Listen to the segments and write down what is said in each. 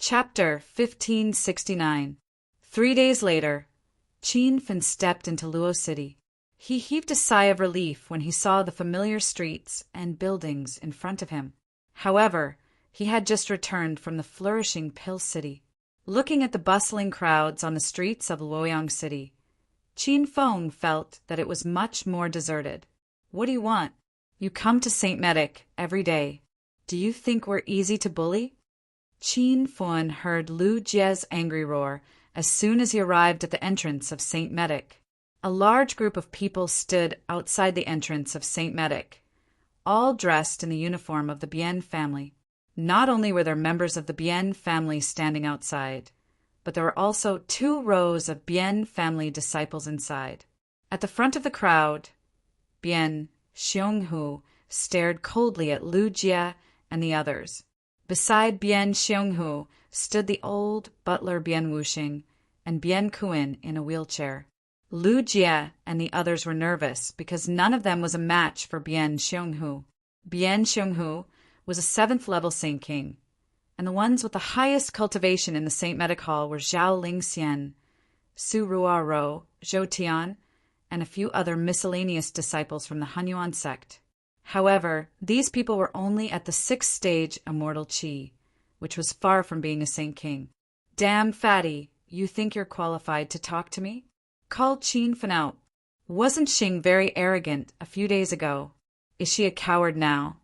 Chapter 1569. 3 days later, Qin Fin stepped into Luo City. He heaved a sigh of relief when he saw the familiar streets and buildings in front of him. However, he had just returned from the flourishing Pill City. Looking at the bustling crowds on the streets of Luoyang City, Qin Feng felt that it was much more deserted. What do you want? You come to St. Medic every day. Do you think we're easy to bully? Qin Feng heard Lu Jie's angry roar as soon as he arrived at the entrance of St. Medic. A large group of people stood outside the entrance of St. Medic, all dressed in the uniform of the Bien family. Not only were there members of the Bien family standing outside, but there were also 2 rows of Bien family disciples inside. At the front of the crowd, Bien Xionghu stared coldly at Lu Jie and the others. Beside Bien Xionghu stood the old butler Bien Wuxing and Bien Kuan in a wheelchair. Lu Jie and the others were nervous because none of them was a match for Bien Xionghu. Bien Xionghu was a 7th level Saint King, and the ones with the highest cultivation in the Saint Medic Hall were Zhao Lingxian, Su Ruaro, Zhou Tian, and a few other miscellaneous disciples from the Hunyuan sect. However, these people were only at the 6th stage Immortal Qi, which was far from being a Saint King. Damn fatty, you think you're qualified to talk to me? Called Qin Fin out. Wasn't Xing very arrogant a few days ago? Is she a coward now?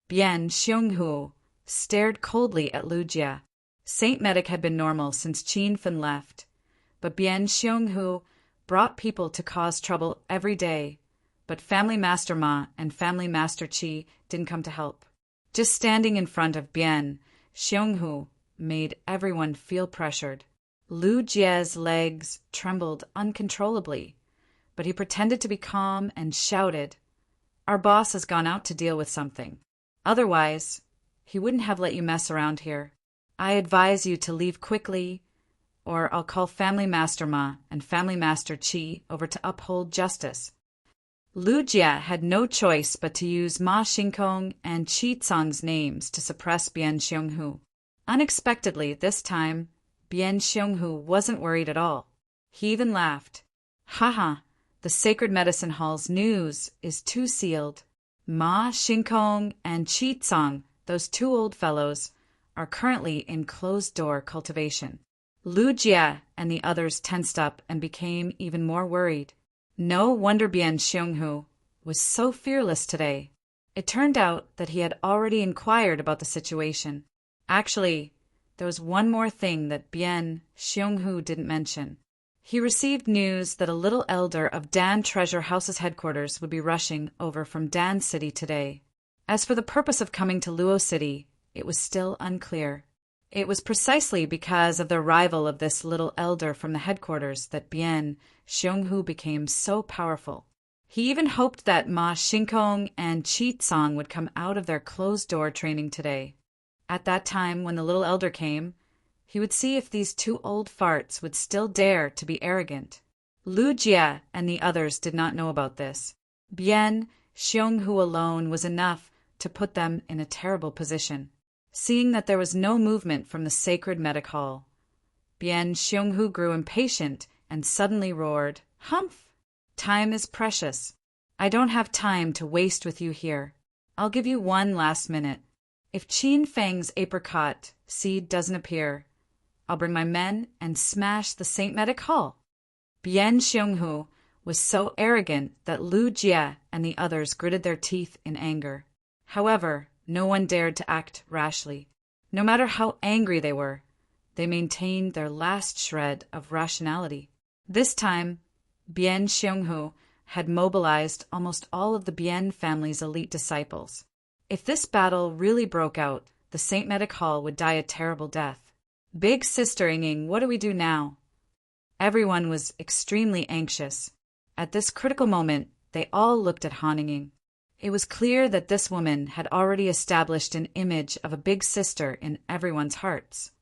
Bien Xionghu stared coldly at Lu Jie. Saint Medic had been normal since Qin Fin left, but Bien Xionghu brought people to cause trouble every day. But Family Master Ma and Family Master Qi didn't come to help. Just standing in front of Bien Xionghu made everyone feel pressured. Lu Jie's legs trembled uncontrollably, but he pretended to be calm and shouted, "Our boss has gone out to deal with something. Otherwise, he wouldn't have let you mess around here. I advise you to leave quickly, or I'll call Family Master Ma and Family Master Qi over to uphold justice." Lu Jie had no choice but to use Ma Xingkong and Qi Tsang's names to suppress Bien Xionghu. Unexpectedly this time, Bien Xionghu wasn't worried at all. He even laughed. Haha, the Sacred Medicine Hall's news is too sealed. Ma Xingkong and Qi Tsang, those 2 old fellows, are currently in closed-door cultivation. Lu Jie and the others tensed up and became even more worried. No wonder Bien Xionghu was so fearless today. It turned out that he had already inquired about the situation. Actually, there was one more thing that Bien Xionghu didn't mention. He received news that a little elder of Dan Treasure House's headquarters would be rushing over from Dan City today. As for the purpose of coming to Luo City, it was still unclear. It was precisely because of the arrival of this little elder from the headquarters that Bien Xionghu became so powerful. He even hoped that Ma Xingkong and Qi Tsang would come out of their closed-door training today. At that time, when the little elder came, he would see if these 2 old farts would still dare to be arrogant. Lu Jie and the others did not know about this. Bien Xionghu alone was enough to put them in a terrible position. Seeing that there was no movement from the Sacred Medic Hall, Bien Xionghu grew impatient and suddenly roared, "Humph! Time is precious. I don't have time to waste with you here. I'll give you one last minute. If Qin Feng's apricot seed doesn't appear, I'll bring my men and smash the St. Medic Hall." Bien Xionghu was so arrogant that Lu Jie and the others gritted their teeth in anger. However, no one dared to act rashly. No matter how angry they were, they maintained their last shred of rationality. This time, Bien Xionghu had mobilized almost all of the Bien family's elite disciples. If this battle really broke out, the St. Medic Hall would die a terrible death. Big Sister Ying, what do we do now? Everyone was extremely anxious. At this critical moment, they all looked at Han Ying. It was clear that this woman had already established an image of a big sister in everyone's hearts.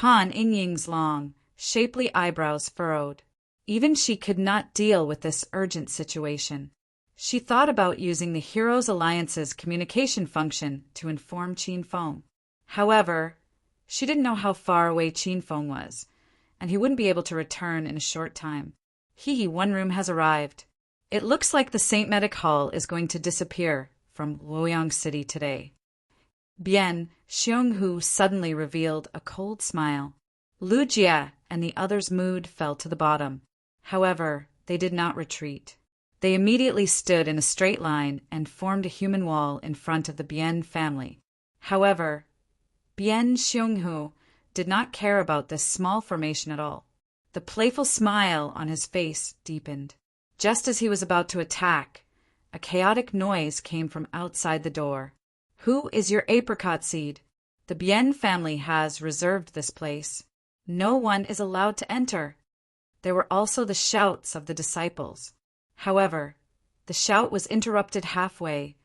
Han Ying's long, shapely eyebrows furrowed. Even she could not deal with this urgent situation. She thought about using the Heroes Alliance's communication function to inform Qin Feng. However, She didn't know how far away Qin Feng was, and he wouldn't be able to return in a short time. One room has arrived. It looks like the St. Medic Hall is going to disappear from Luoyang City today. Bien Xionghu suddenly revealed a cold smile. Lu Jie and the others' mood fell to the bottom. However, they did not retreat. They immediately stood in a straight line and formed a human wall in front of the Bien family. However, Bien Xionghu did not care about this small formation at all. The playful smile on his face deepened. Just as he was about to attack, a chaotic noise came from outside the door. Who is your apricot seed? The Bien family has reserved this place. No one is allowed to enter. There were also the shouts of the disciples. However, the shout was interrupted halfway,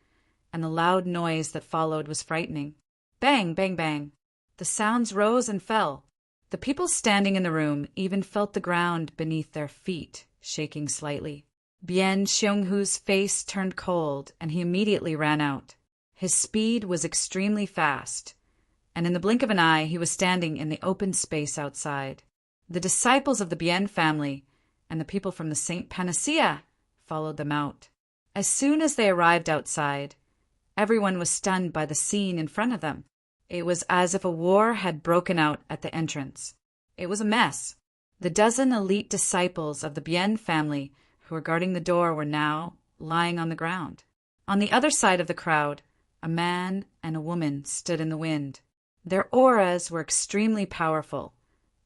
and the loud noise that followed was frightening. Bang, bang, bang. The sounds rose and fell. The people standing in the room even felt the ground beneath their feet shaking slightly. Bien Xionghu's face turned cold, and he immediately ran out. His speed was extremely fast, and in the blink of an eye he was standing in the open space outside. The disciples of the Bien family and the people from the Saint Panacea followed them out. As soon as they arrived outside, everyone was stunned by the scene in front of them. It was as if a war had broken out at the entrance. It was a mess. The dozen elite disciples of the Bien family who were guarding the door were now lying on the ground. On the other side of the crowd, a man and a woman stood in the wind. Their auras were extremely powerful,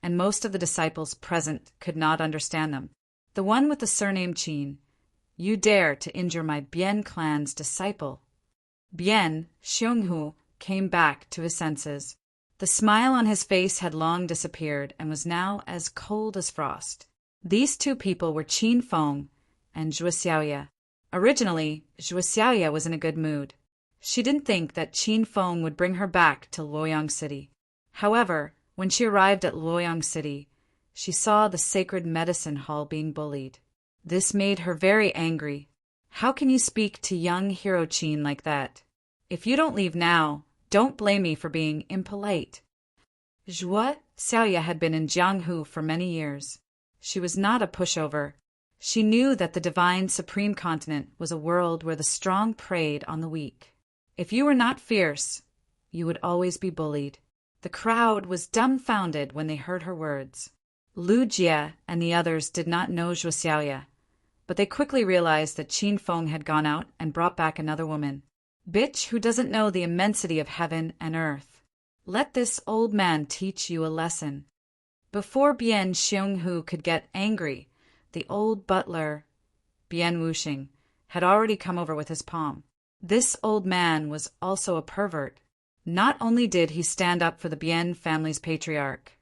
and most of the disciples present could not understand them. The one with the surname Qin. You dare to injure my Bien clan's disciple. Bien Xionghu came back to his senses. The smile on his face had long disappeared and was now as cold as frost. These two people were Qin Feng and Zhuo Xiaoye. Originally, Zhuo Xiaoye was in a good mood. She didn't think that Qin Feng would bring her back to Luoyang City. However, when she arrived at Luoyang City, she saw the sacred medicine hall being bullied. This made her very angry. How can you speak to young hero Qin like that? If you don't leave now, don't blame me for being impolite. Zhuo Xiaoye had been in Jianghu for many years. She was not a pushover. She knew that the divine supreme continent was a world where the strong preyed on the weak. If you were not fierce, you would always be bullied. The crowd was dumbfounded when they heard her words. Lu Jie and the others did not know Zhuo Xiaoye, but they quickly realized that Qin Feng had gone out and brought back another woman. Bitch who doesn't know the immensity of heaven and earth. Let this old man teach you a lesson. Before Bien Xionghu could get angry, the old butler, Bien Wuxing, had already come over with his palm. This old man was also a pervert. Not only did he stand up for the Bien family's patriarch,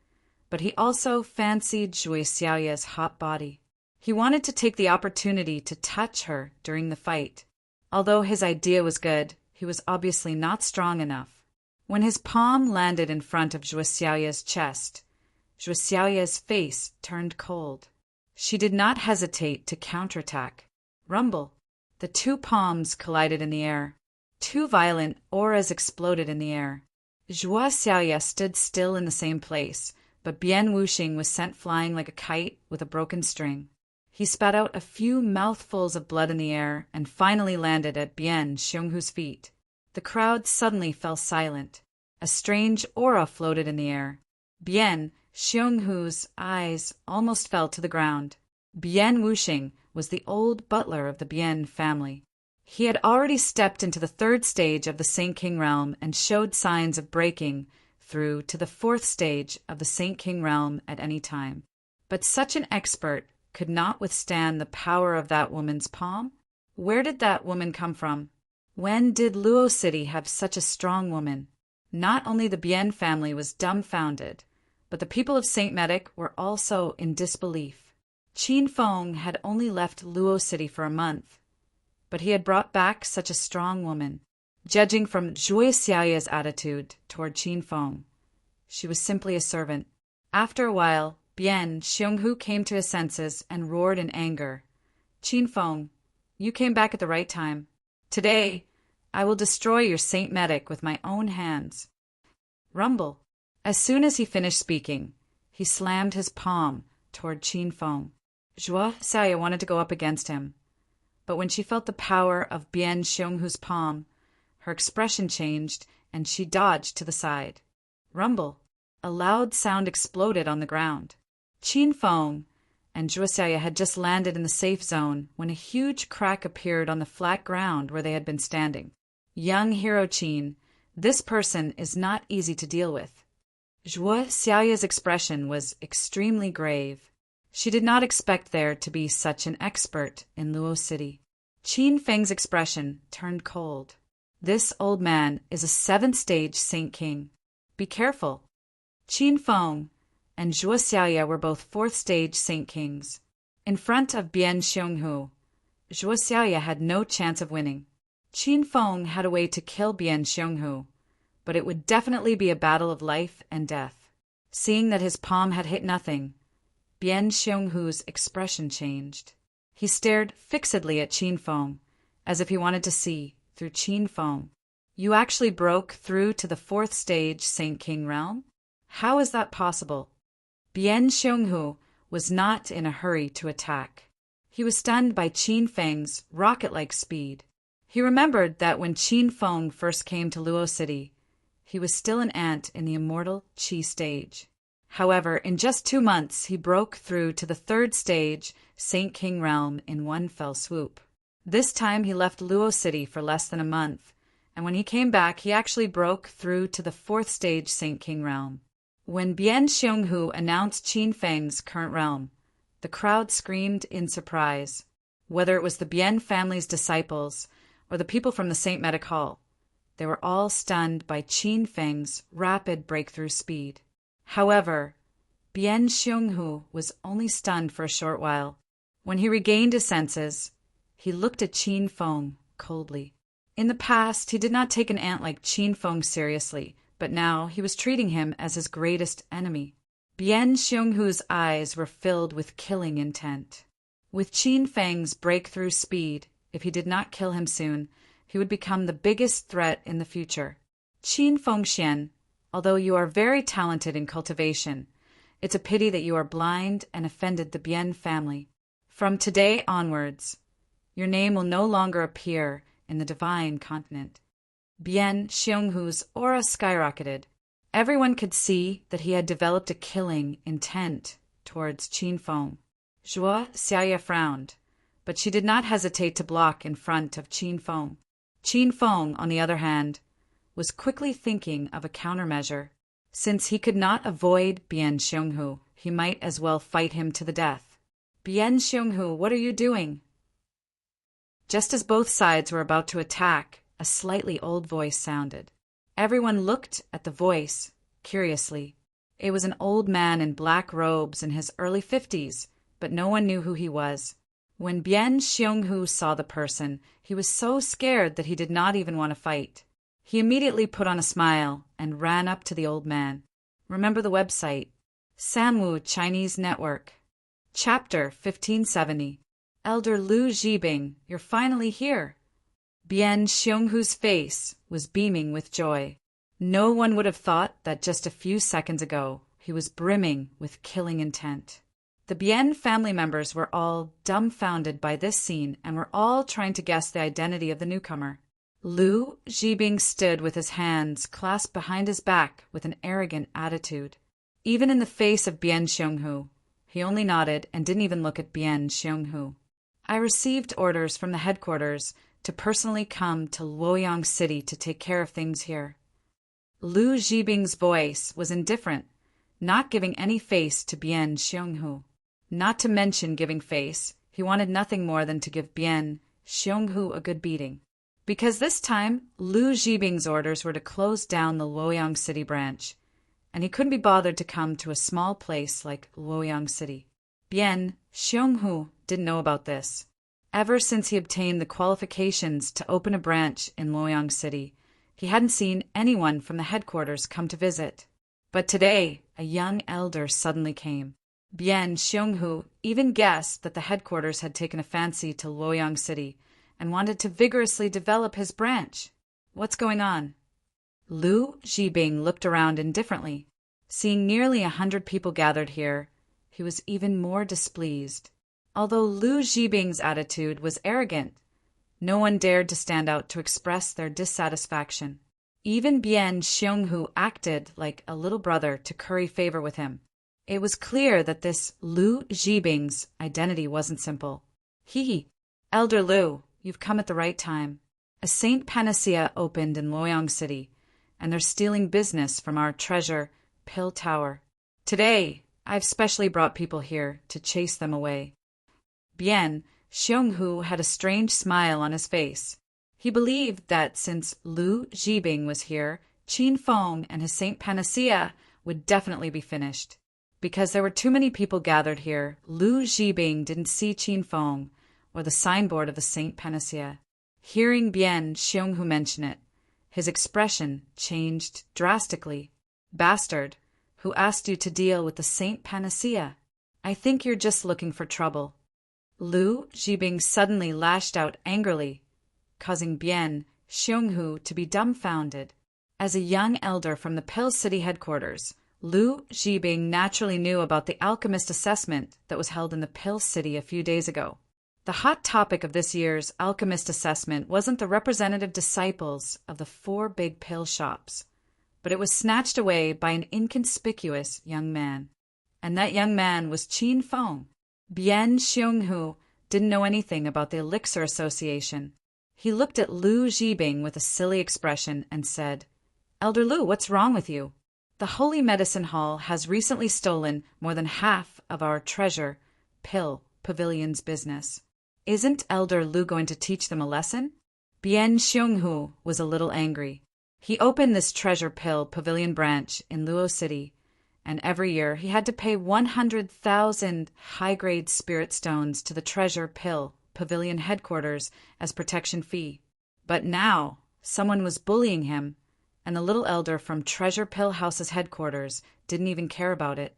but he also fancied Zhuo Xiaoye's hot body. He wanted to take the opportunity to touch her during the fight. Although his idea was good, he was obviously not strong enough. When his palm landed in front of Zhuo Xiaoye's chest, Zhuo Xiaoye's face turned cold. She did not hesitate to counterattack. Rumble. The two palms collided in the air. Two violent auras exploded in the air. Zhuo Xiaoye stood still in the same place, but Bien Wuxing was sent flying like a kite with a broken string. He spat out a few mouthfuls of blood in the air and finally landed at Bien Xionghu's feet. The crowd suddenly fell silent. A strange aura floated in the air. Bien Xionghu's eyes almost fell to the ground. Bien Wuxing was the old butler of the Bien family. He had already stepped into the third stage of the Saint King realm and showed signs of breaking through to the fourth stage of the Saint King realm at any time. But such an expert could not withstand the power of that woman's palm? Where did that woman come from? When did Luo City have such a strong woman? Not only the Bien family was dumbfounded, but the people of Saint Medic were also in disbelief. Qin Feng had only left Luo City for a month, but he had brought back such a strong woman. Judging from Zhuo Xiaoye's attitude toward Qin Feng, she was simply a servant. After a while, Bien Xionghu came to his senses and roared in anger. Qin Feng, you came back at the right time. Today, I will destroy your Saint Medic with my own hands. Rumble. As soon as he finished speaking, he slammed his palm toward Qin Feng. Zhuo Xiaoya wanted to go up against him, but when she felt the power of Bian Xionghu's palm, her expression changed and she dodged to the side. Rumble! A loud sound exploded on the ground. Qin Feng and Zhuo Xiaoya had just landed in the safe zone when a huge crack appeared on the flat ground where they had been standing. Young hero Qin, this person is not easy to deal with. Zhuo Xiaoya's expression was extremely grave. She did not expect there to be such an expert in Luo City. Qin Feng's expression turned cold. This old man is a 7th-stage Saint King. Be careful. Qin Feng and Zhuo Xiaoya were both 4th-stage Saint Kings. In front of Bian Xionghu, Zhuo Xiaoya had no chance of winning. Qin Feng had a way to kill Bian Xionghu, but it would definitely be a battle of life and death. Seeing that his palm had hit nothing, Bian Xionghu's expression changed. He stared fixedly at Qin Feng, as if he wanted to see through Qin Feng. You actually broke through to the 4th-stage Saint King realm? How is that possible? Bian Xionghu was not in a hurry to attack. He was stunned by Qin Feng's rocket-like speed. He remembered that when Qin Feng first came to Luo City, he was still an ant in the immortal Qi stage. However, in just 2 months, he broke through to the 3rd stage Saint King realm in one fell swoop. This time he left Luo City for less than a month, and when he came back, he actually broke through to the 4th stage Saint King realm. When Bian Xionghu announced Qin Feng's current realm, the crowd screamed in surprise. Whether it was the Bian family's disciples or the people from the Saint Medic Hall, they were all stunned by Qin Feng's rapid breakthrough speed. However, Bian Xionghu was only stunned for a short while. When he regained his senses, he looked at Qin Feng coldly. In the past, he did not take an ant like Qin Feng seriously, but now he was treating him as his greatest enemy. Bian Xionghu's eyes were filled with killing intent. With Qin Feng's breakthrough speed, if he did not kill him soon, he would become the biggest threat in the future. Qin Fengxian, although you are very talented in cultivation, it's a pity that you are blind and offended the Bian family. From today onwards, your name will no longer appear in the divine continent. Bian Xionghu's aura skyrocketed. Everyone could see that he had developed a killing intent towards Qin Feng. Zhuo Xiaoya frowned, but she did not hesitate to block in front of Qin Feng. Qin Feng, on the other hand, was quickly thinking of a countermeasure. Since he could not avoid Bian Xionghu, he might as well fight him to the death. Bian Xionghu, what are you doing? Just as both sides were about to attack, a slightly old voice sounded. Everyone looked at the voice, curiously. It was an old man in black robes in his early 50s, but no one knew who he was. When Bian Xionghu saw the person, he was so scared that he did not even want to fight. He immediately put on a smile and ran up to the old man. Remember the website, Sanwu Chinese Network. Chapter 1570. Elder Lu Zhibing, you're finally here. Bian Xionghu's face was beaming with joy. No one would have thought that just a few seconds ago he was brimming with killing intent. The Bian family members were all dumbfounded by this scene and were all trying to guess the identity of the newcomer. Lu Zhibing stood with his hands clasped behind his back with an arrogant attitude. Even in the face of Bian Xionghu, he only nodded and didn't even look at Bian Xionghu. I received orders from the headquarters to personally come to Luoyang City to take care of things here. Lu Zhibing's voice was indifferent, not giving any face to Bian Xionghu. Not to mention giving face, he wanted nothing more than to give Bian Xionghu a good beating. Because this time, Lu Zhibing's orders were to close down the Luoyang City branch, and he couldn't be bothered to come to a small place like Luoyang City. Bian Xionghu didn't know about this. Ever since he obtained the qualifications to open a branch in Luoyang City, he hadn't seen anyone from the headquarters come to visit. But today, a young elder suddenly came. Bian Xionghu even guessed that the headquarters had taken a fancy to Luoyang City and wanted to vigorously develop his branch. What's going on? Lu Zhibing looked around indifferently. Seeing nearly 100 people gathered here, he was even more displeased. Although Lu Zhibing's attitude was arrogant, no one dared to stand out to express their dissatisfaction. Even Bian Xionghu acted like a little brother to curry favor with him. It was clear that this Lu Zhibing's identity wasn't simple. Elder Lu, you've come at the right time. A Saint Panacea opened in Luoyang City, and they're stealing business from our treasure, Pill Tower. Today, I've specially brought people here to chase them away. Bian Xionghu had a strange smile on his face. He believed that since Lu Zhibing was here, Qin Feng and his Saint Panacea would definitely be finished. Because there were too many people gathered here, Lu Zhibing didn't see Qin Feng or the signboard of the Saint Panacea. Hearing Bian Xionghu mention it, his expression changed drastically. Bastard, who asked you to deal with the Saint Panacea? I think you're just looking for trouble. Lu Zhibing suddenly lashed out angrily, causing Bian Xionghu to be dumbfounded. As a young elder from the Pill City headquarters, Lu Zhibing naturally knew about the alchemist assessment that was held in the Pill City a few days ago. The hot topic of this year's alchemist assessment wasn't the representative disciples of the 4 big pill shops, but it was snatched away by an inconspicuous young man. And that young man was Qin Feng. Bian Xionghu didn't know anything about the Elixir Association. He looked at Lu Zhibing with a silly expression and said, Elder Lu, what's wrong with you? The Holy Medicine Hall has recently stolen more than half of our treasure, Pill Pavilion's business. Isn't Elder Lu going to teach them a lesson? Bian Xionghu was a little angry. He opened this treasure pill pavilion branch in Luo City, and every year he had to pay 100,000 high-grade spirit stones to the treasure pill pavilion headquarters as protection fee. But now someone was bullying him, and the little elder from Treasure Pill House's headquarters didn't even care about it.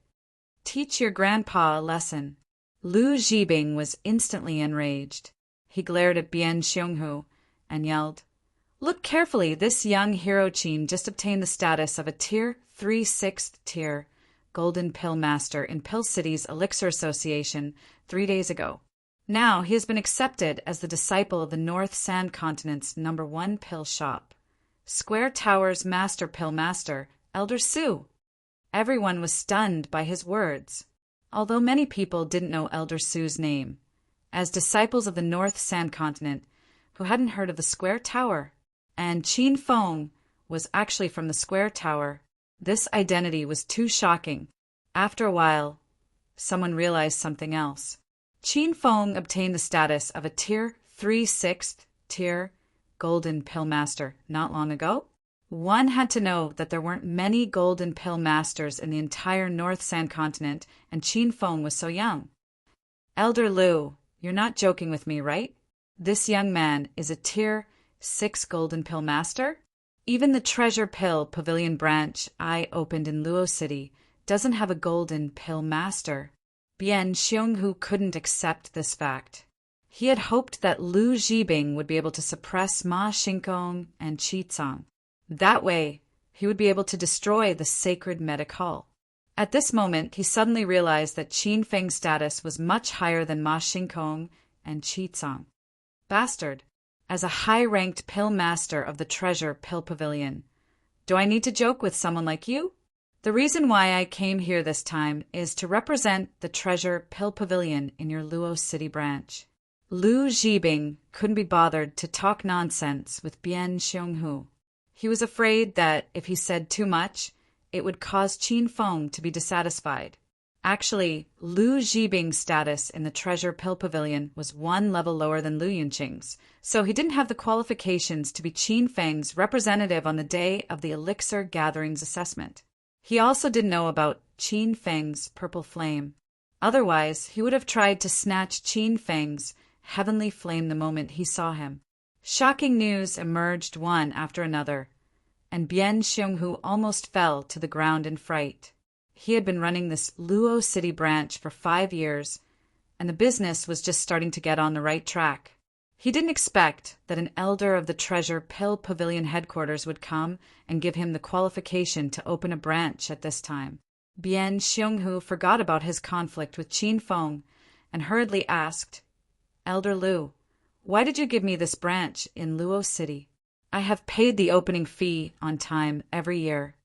Teach your grandpa a lesson. Lu Zhibing was instantly enraged. He glared at Bian Xionghu and yelled, Look carefully, this young hero Qin just obtained the status of a Tier 3 6th tier Golden Pill Master in Pill City's Elixir Association 3 days ago. Now he has been accepted as the disciple of the North Sand Continent's #1 pill shop, Square Tower's Master Pill Master, Elder Su. Everyone was stunned by his words, although many people didn't know Elder Su's name. As disciples of the North Sand Continent who hadn't heard of the Square Tower, and Qin Feng was actually from the Square Tower, this identity was too shocking. After a while, someone realized something else. Qin Feng obtained the status of a Tier 3 6th tier Golden Pill Master not long ago. One had to know that there weren't many Golden Pill Masters in the entire North Sand Continent, and Qin Feng was so young. Elder Lu, you're not joking with me, right? This young man is a Tier 6 Golden Pill Master? Even the Treasure Pill Pavilion branch I opened in Luo City doesn't have a Golden Pill Master. Bian Xionghu couldn't accept this fact. He had hoped that Lu Zhibing would be able to suppress Ma Xingkong and Qicang. That way, he would be able to destroy the sacred medic hall. At this moment, he suddenly realized that Qin Feng's status was much higher than Ma Xingkong and Qicang. Bastard, as a high-ranked pill master of the Treasure Pill Pavilion, do I need to joke with someone like you? The reason why I came here this time is to represent the Treasure Pill Pavilion in your Luo City branch. Lu Zhibing couldn't be bothered to talk nonsense with Bian Xionghu. He was afraid that if he said too much, it would cause Qin Feng to be dissatisfied. Actually, Lu Zhibing's status in the Treasure Pill Pavilion was 1 level lower than Lu Yunqing's, so he didn't have the qualifications to be Qin Feng's representative on the day of the Elixir Gatherings assessment. He also didn't know about Qin Feng's purple flame. Otherwise, he would have tried to snatch Qin Feng's heavenly flame the moment he saw him. Shocking news emerged one after another, and Bian Xionghu almost fell to the ground in fright. He had been running this Luo City branch for 5 years, and the business was just starting to get on the right track. He didn't expect that an elder of the Treasure Pill Pavilion headquarters would come and give him the qualification to open a branch at this time. Bien Xionghu forgot about his conflict with Qin Feng and hurriedly asked, "Elder Lu, why did you give me this branch in Luo City? I have paid the opening fee on time every year."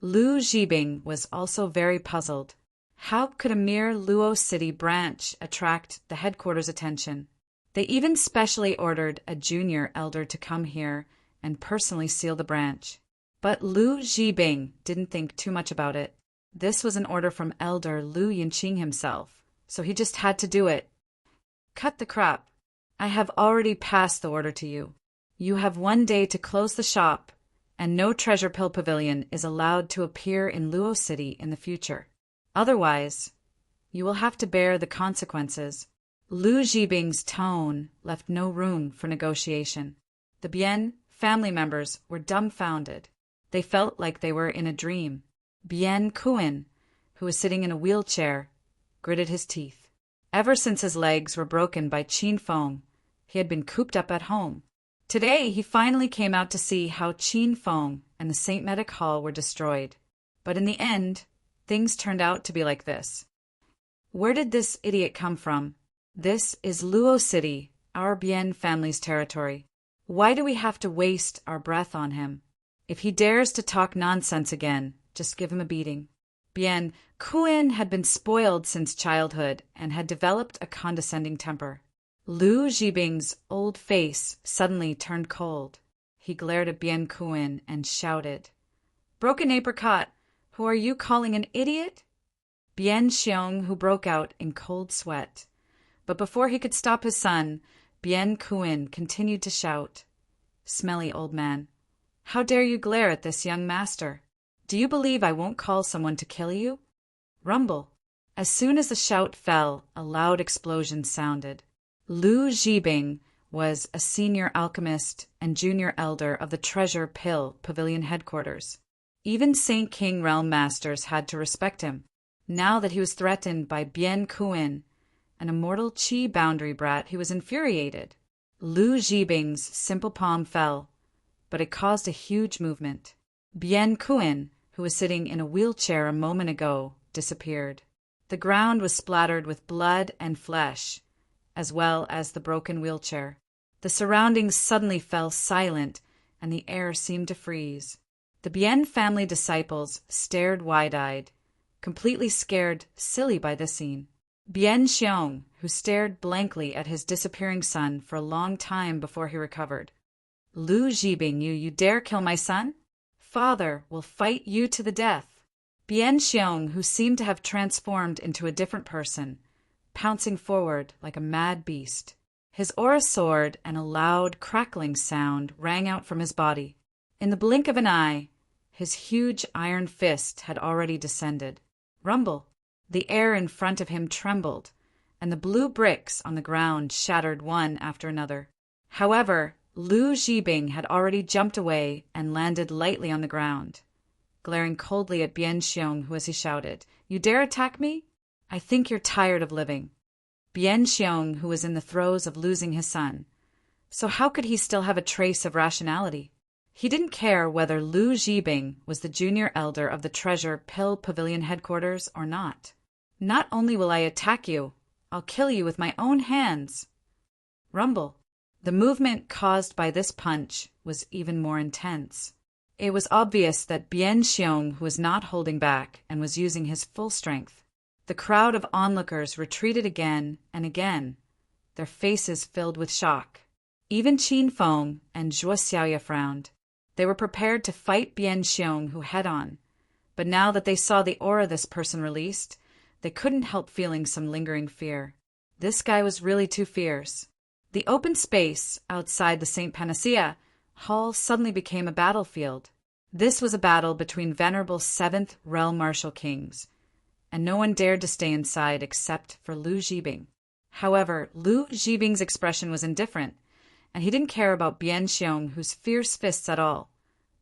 Lu Zhibing was also very puzzled. How could a mere Luo City branch attract the headquarters' attention? They even specially ordered a junior elder to come here and personally seal the branch. But Lu Zhibing didn't think too much about it. This was an order from Elder Lu Yinqing himself, so he just had to do it. "Cut the crap. I have already passed the order to you. You have 1 day to close the shop, and no Treasure Pill Pavilion is allowed to appear in Luo City in the future. Otherwise, you will have to bear the consequences." Lu Zhibing's tone left no room for negotiation. The Bien family members were dumbfounded. They felt like they were in a dream. Bien Kuan, who was sitting in a wheelchair, gritted his teeth. Ever since his legs were broken by Qin Feng, he had been cooped up at home. Today he finally came out to see how Qin Feng and the St. Medic Hall were destroyed. But in the end, things turned out to be like this. Where did this idiot come from? This is Luo City, our Bien family's territory. Why do we have to waste our breath on him? If he dares to talk nonsense again, just give him a beating. Bien Kuan had been spoiled since childhood and had developed a condescending temper. Lu Zhibing's old face suddenly turned cold. He glared at Bien Kuan and shouted, "Broken apricot, who are you calling an idiot?" Bien Xiong, who broke out in cold sweat. But before he could stop his son, Bien Kuan continued to shout, "Smelly old man, how dare you glare at this young master? Do you believe I won't call someone to kill you?" Rumble. As soon as the shout fell, a loud explosion sounded. Lu Zhibing was a senior alchemist and junior elder of the Treasure Pill Pavilion headquarters. Even Saint King Realm Masters had to respect him. Now that he was threatened by Bien Kuan, an immortal Qi boundary brat, he was infuriated. Lu Zhibing's simple palm fell, but it caused a huge movement. Bien Kuan, who was sitting in a wheelchair a moment ago, disappeared. The ground was splattered with blood and flesh, as well as the broken wheelchair. The surroundings suddenly fell silent, and the air seemed to freeze. The Bien family disciples stared wide-eyed, completely scared silly by the scene. Bien Xiong, who stared blankly at his disappearing son for a long time before he recovered. "Lu Zhibing, you dare kill my son? Father will fight you to the death." Bien Xiong, who seemed to have transformed into a different person, pouncing forward like a mad beast. His aura soared, and a loud, crackling sound rang out from his body. In the blink of an eye, his huge iron fist had already descended. Rumble. The air in front of him trembled, and the blue bricks on the ground shattered one after another. However, Lu Zhibing had already jumped away and landed lightly on the ground, glaring coldly at Bien Xiong, who, as he shouted, "You dare attack me? I think you're tired of living." Bien Xiong, who was in the throes of losing his son, so how could he still have a trace of rationality? He didn't care whether Lu Zhibing was the junior elder of the Treasure Pill Pavilion headquarters or not. "Not only will I attack you, I'll kill you with my own hands." Rumble. The movement caused by this punch was even more intense. It was obvious that Bien Xiong was not holding back and was using his full strength. The crowd of onlookers retreated again and again, their faces filled with shock. Even Qin Feng and Zhuo Xiaoya frowned. They were prepared to fight Bien Xiong, who head-on, but now that they saw the aura this person released, they couldn't help feeling some lingering fear. This guy was really too fierce. The open space outside the St. Panacea Hall suddenly became a battlefield. This was a battle between venerable 7th Realm Marshal Kings, and no one dared to stay inside except for Lu Zhibing. However, Lu Zhibing's expression was indifferent, and he didn't care about Bien Xiong, whose fierce fists at all,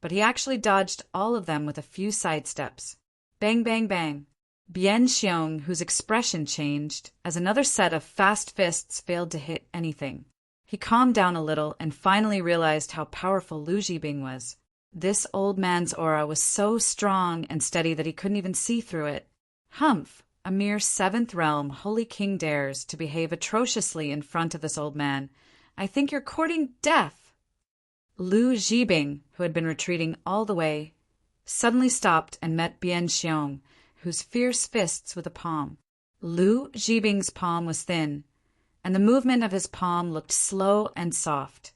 but he actually dodged all of them with a few sidesteps. Bang, bang, bang. Bien Xiong, whose expression changed as another set of fast fists failed to hit anything. He calmed down a little and finally realized how powerful Lu Jibing was. This old man's aura was so strong and steady that he couldn't even see through it. Humph! A mere 7th realm holy king dares to behave atrociously in front of this old man. I think you're courting death. Lu Jibing, who had been retreating all the way, suddenly stopped and met Bian Xiong, whose fierce fists with a palm. Lu Jibing's palm was thin, and the movement of his palm looked slow and soft,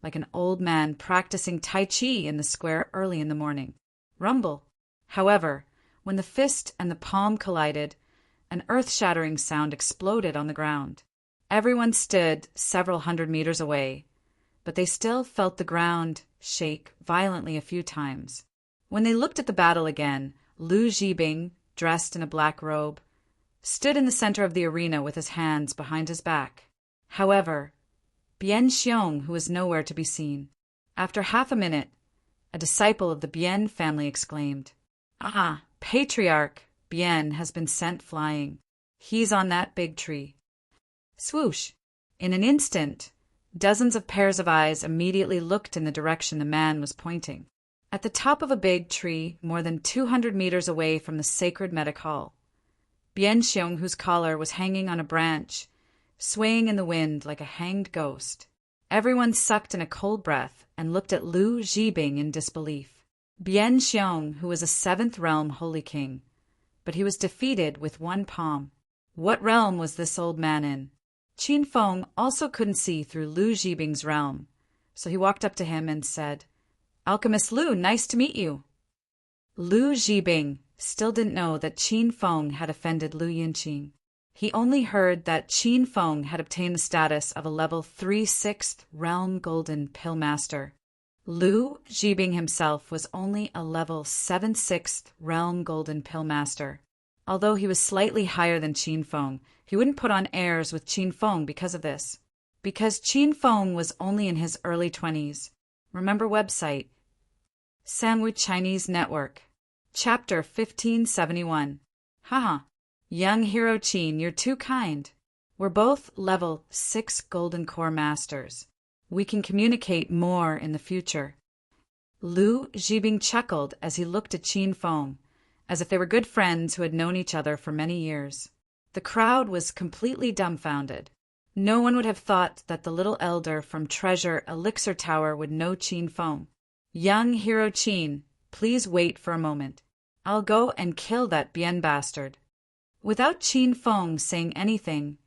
like an old man practicing Tai Chi in the square early in the morning. Rumble. However, when the fist and the palm collided, an earth-shattering sound exploded on the ground. Everyone stood several hundred meters away, but they still felt the ground shake violently a few times. When they looked at the battle again, Lu Jibing, dressed in a black robe, stood in the center of the arena with his hands behind his back. However, Bian Xiong, who was nowhere to be seen. After half a minute, a disciple of the Bian family exclaimed, "Ah, Patriarch Bian has been sent flying. He's on that big tree." Swoosh! In an instant, dozens of pairs of eyes immediately looked in the direction the man was pointing. At the top of a big tree, more than 200 meters away from the sacred medic hall, Bian Xiong, whose collar was hanging on a branch, swaying in the wind like a hanged ghost. Everyone sucked in a cold breath and looked at Lu Jibing in disbelief. Bian Xiong, who was a 7th realm holy king, but he was defeated with one palm. What realm was this old man in? Qin Feng also couldn't see through Lu Jibing's realm, so he walked up to him and said, "Alchemist Lu, nice to meet you." Lu Jibing still didn't know that Qin Feng had offended Lu Yinqing. He only heard that Qin Feng had obtained the status of a level 3 6th realm golden pill master. Lu Jibing himself was only a level 7 6th realm golden pill master. Although he was slightly higher than Qin Feng, he wouldn't put on airs with Qin Feng because of this. Because Qin Feng was only in his early 20s. Remember website, Sandwich Chinese Network. Chapter 1571. Haha. Young hero Qin, you're too kind. We're both level 6 golden core masters. We can communicate more in the future. Lu Jibing chuckled as he looked at Qin Feng, as if they were good friends who had known each other for many years. The crowd was completely dumbfounded. No one would have thought that the little elder from Treasure Elixir Tower would know Qin Feng. Young hero Qin, please wait for a moment. I'll go and kill that Bian bastard. Without Qin Feng saying anything,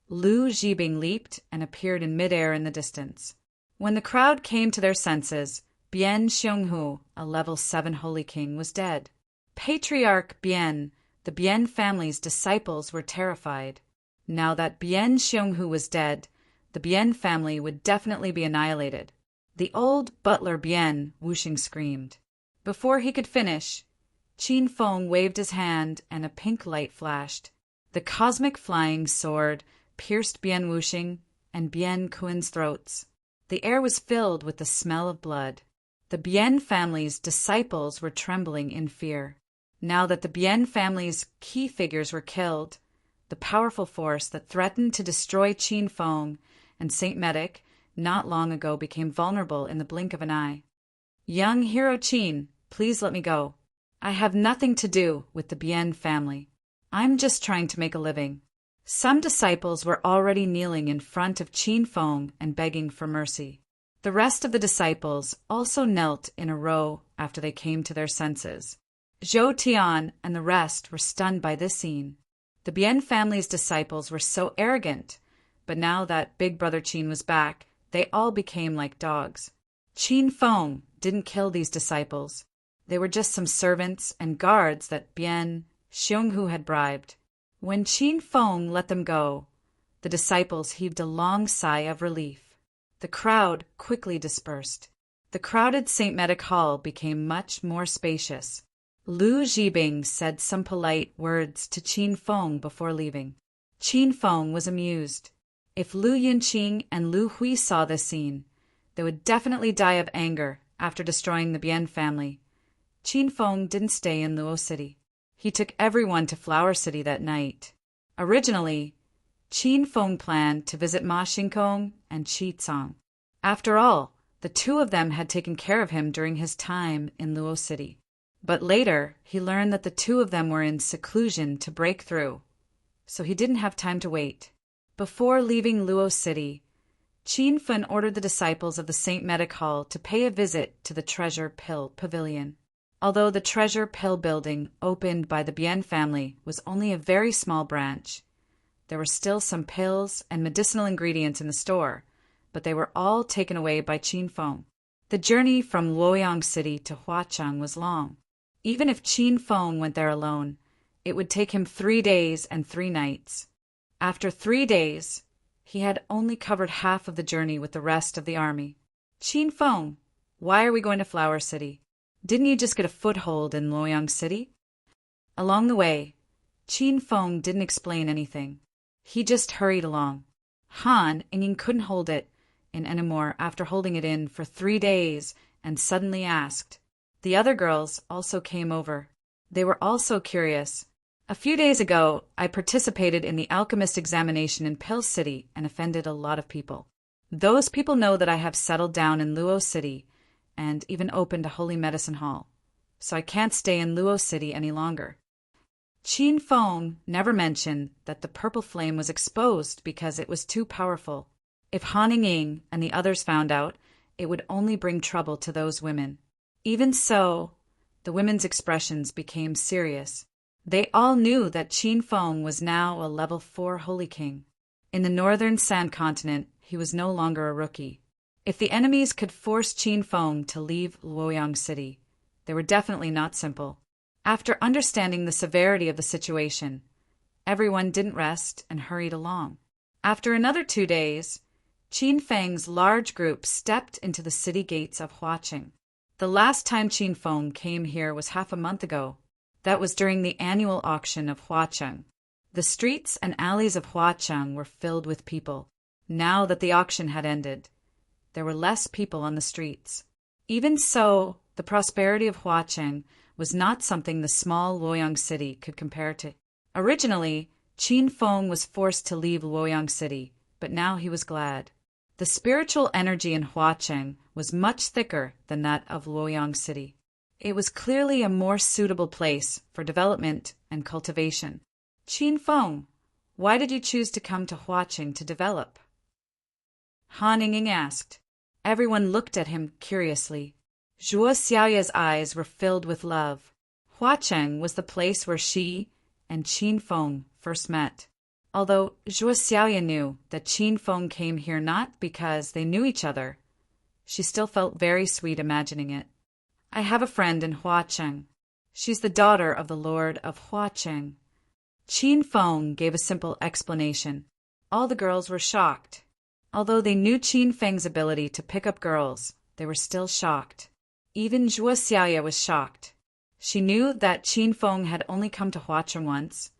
Lu Jibing leaped and appeared in midair in the distance. When the crowd came to their senses, Bian Xionghu, a level 7 holy king, was dead. Patriarch Bian, the Bian family's disciples, were terrified. Now that Bian Xionghu was dead, the Bian family would definitely be annihilated. The old butler Bian, Wuxing screamed. Before he could finish, Qin Feng waved his hand and a pink light flashed. The cosmic flying sword pierced Bian Wuxing and Bian Kuin's throats. The air was filled with the smell of blood. The Bian family's disciples were trembling in fear. Now that the Bian family's key figures were killed, the powerful force that threatened to destroy Qin Feng and Saint Medic not long ago became vulnerable in the blink of an eye. Young hero Qin, please let me go. I have nothing to do with the Bian family. I'm just trying to make a living. Some disciples were already kneeling in front of Qin Feng and begging for mercy. The rest of the disciples also knelt in a row after they came to their senses. Zhou Tian and the rest were stunned by this scene. The Bian family's disciples were so arrogant, but now that Big Brother Qin was back, they all became like dogs. Qin Feng didn't kill these disciples. They were just some servants and guards that Bian Xionghu had bribed. When Qin Feng let them go, the disciples heaved a long sigh of relief. The crowd quickly dispersed. The crowded St. Medic Hall became much more spacious. Lu Jibing said some polite words to Qin Feng before leaving. Qin Feng was amused. If Lu Yinqing and Lu Hui saw this scene, they would definitely die of anger after destroying the Bian family. Qin Feng didn't stay in Luo City. He took everyone to Flower City that night. Originally, Qin Feng planned to visit Ma Xingkong and Chi Tsang. After all, the two of them had taken care of him during his time in Luo City. But later, he learned that the two of them were in seclusion to break through, so he didn't have time to wait. Before leaving Luo City, Qin Fen ordered the disciples of the St. Medic Hall to pay a visit to the Treasure Pill Pavilion. Although the Treasure Pill building opened by the Bien family was only a very small branch, there were still some pills and medicinal ingredients in the store, but they were all taken away by Qin Feng. The journey from Luoyang City to Huacheng was long. Even if Qin Feng went there alone, it would take him 3 days and 3 nights. After 3 days, he had only covered half of the journey with the rest of the army. Qin Feng, why are we going to Flower City? Didn't you just get a foothold in Luoyang City? Along the way, Qin Feng didn't explain anything. He just hurried along. Han Ying couldn't hold it in anymore after holding it in for 3 days and suddenly asked. The other girls also came over. They were also curious. A few days ago, I participated in the alchemist examination in Pill City and offended a lot of people. Those people know that I have settled down in Luo City and even opened a holy medicine hall, so I can't stay in Luo City any longer. Qin Feng never mentioned that the purple flame was exposed because it was too powerful. If Han Ying and the others found out, it would only bring trouble to those women. Even so, the women's expressions became serious. They all knew that Qin Feng was now a level 4 Holy King. In the northern Sand Continent, he was no longer a rookie. If the enemies could force Qin Feng to leave Luoyang City, they were definitely not simple. After understanding the severity of the situation, everyone didn't rest and hurried along. After another 2 days, Qin Feng's large group stepped into the city gates of Huacheng. The last time Qin Feng came here was half a month ago. That was during the annual auction of Huacheng. The streets and alleys of Huacheng were filled with people. Now that the auction had ended, there were less people on the streets. Even so, the prosperity of Huacheng was not something the small Luoyang City could compare to. Originally, Qin Feng was forced to leave Luoyang City, but now he was glad. The spiritual energy in Huacheng was much thicker than that of Luoyang City. It was clearly a more suitable place for development and cultivation. Qin Feng, why did you choose to come to Huacheng to develop? Han Ying asked. Everyone looked at him curiously. Zhuo Xiaoya's eyes were filled with love. Huacheng was the place where she and Qin Feng first met. Although Zhuo Xiaoya knew that Qin Feng came here not because they knew each other, she still felt very sweet imagining it. I have a friend in Huacheng. She's the daughter of the Lord of Huacheng. Qin Feng gave a simple explanation. All the girls were shocked. Although they knew Qin Feng's ability to pick up girls, they were still shocked. Even Zhuo Xiaoya was shocked. She knew that Qin Feng had only come to Huacheng once,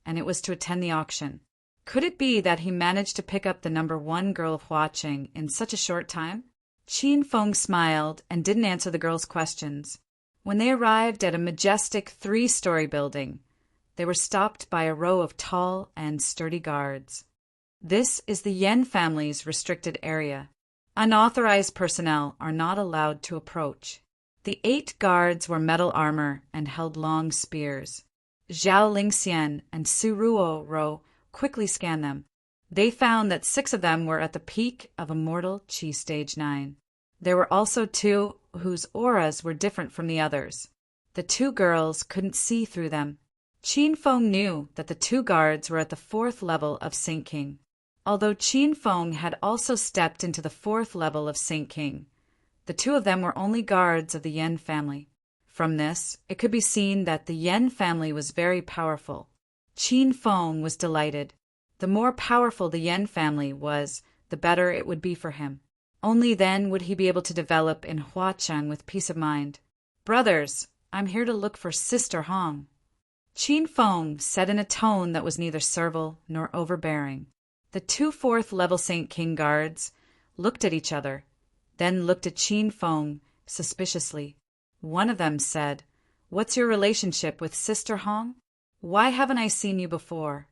and it was to attend the auction. Could it be that he managed to pick up the number 1 girl of Huacheng in such a short time? Qin Feng smiled and didn't answer the girls' questions. When they arrived at a majestic 3-story building, they were stopped by a row of tall and sturdy guards. This is the Yan family's restricted area. Unauthorized personnel are not allowed to approach. The 8 guards wore metal armor and held long spears. Zhao Lingxian and Su Ruo quickly scanned them. They found that 6 of them were at the peak of Immortal Qi Stage 9. There were also 2 whose auras were different from the others. The 2 girls couldn't see through them. Qin Feng knew that the 2 guards were at the 4th level of Saint King. Although Qin Feng had also stepped into the 4th level of Saint King, the 2 of them were only guards of the Yan family. From this, it could be seen that the Yan family was very powerful. Qin Feng was delighted. The more powerful the Yan family was, the better it would be for him. Only then would he be able to develop in Huacheng with peace of mind. Brothers, I'm here to look for Sister Hong. Qin Feng said in a tone that was neither servile nor overbearing. The 2 4th level Saint King guards looked at each other, then looked at Qin Feng suspiciously. One of them said, "What's your relationship with Sister Hong? Why haven't I seen you before?"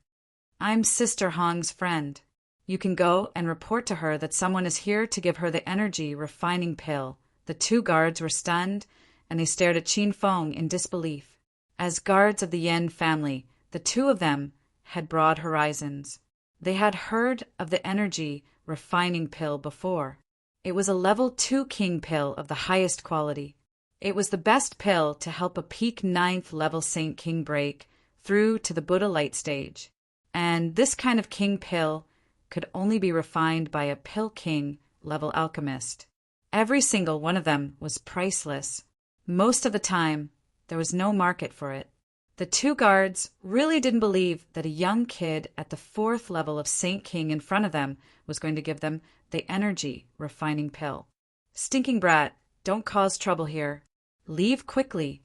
"I'm Sister Hong's friend." You can go and report to her that someone is here to give her the energy refining pill. The two guards were stunned, and they stared at Qin Feng in disbelief. As guards of the Yen family, the two of them had broad horizons. They had heard of the energy refining pill before. It was a level 2 king pill of the highest quality. It was the best pill to help a peak 9th level Saint King break through to the Buddha light stage. And this kind of king pill could only be refined by a pill king level alchemist. Every single one of them was priceless. Most of the time, there was no market for it. The two guards really didn't believe that a young kid at the 4th level of Saint King in front of them was going to give them the energy refining pill. Stinking brat, don't cause trouble here. Leave quickly.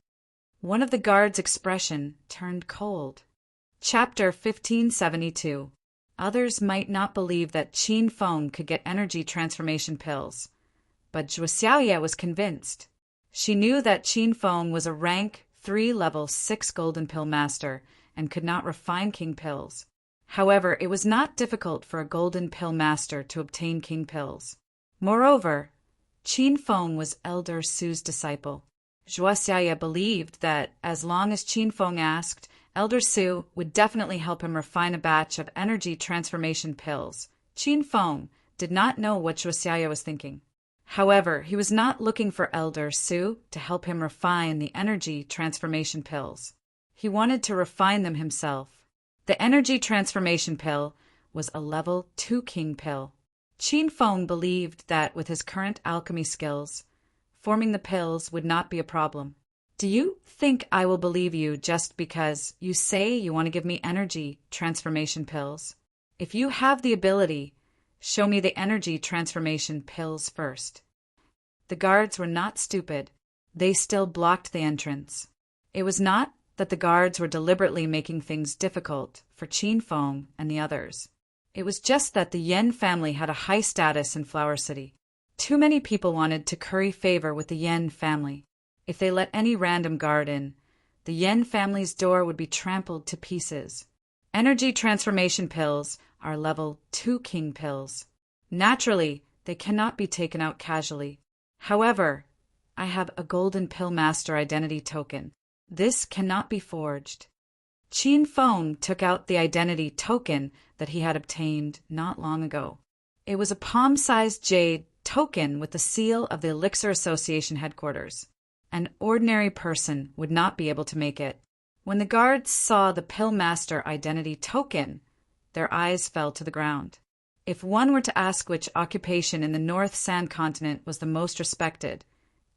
One of the guards' expression turned cold. Chapter 1572. Others might not believe that Qin Feng could get energy transformation pills, but Zhuo Xiaoye was convinced. She knew that Qin Feng was a rank 3 level 6 golden pill master and could not refine king pills. However, it was not difficult for a golden pill master to obtain king pills. Moreover, Qin Feng was Elder Su's disciple. Zhuo Xiaoye believed that as long as Qin Feng asked, Elder Su would definitely help him refine a batch of energy transformation pills. Qin Feng did not know what Zhuo Xiaoye was thinking. However, he was not looking for Elder Su to help him refine the energy transformation pills. He wanted to refine them himself. The energy transformation pill was a level 2 king pill. Qin Feng believed that with his current alchemy skills, forming the pills would not be a problem. Do you think I will believe you just because you say you want to give me energy transformation pills? If you have the ability, show me the energy transformation pills first. The guards were not stupid. They still blocked the entrance. It was not that the guards were deliberately making things difficult for Qin Feng and the others. It was just that the Yen family had a high status in Flower City. Too many people wanted to curry favor with the Yen family. If they let any random guard in, the Yen family's door would be trampled to pieces. Energy transformation pills are level 2 king pills. Naturally, they cannot be taken out casually. However, I have a golden pill master identity token. This cannot be forged. Qin Feng took out the identity token that he had obtained not long ago. It was a palm-sized jade token with the seal of the Elixir Association headquarters. An ordinary person would not be able to make it. When the guards saw the pill master identity token, their eyes fell to the ground. If one were to ask which occupation in the North Sand Continent was the most respected,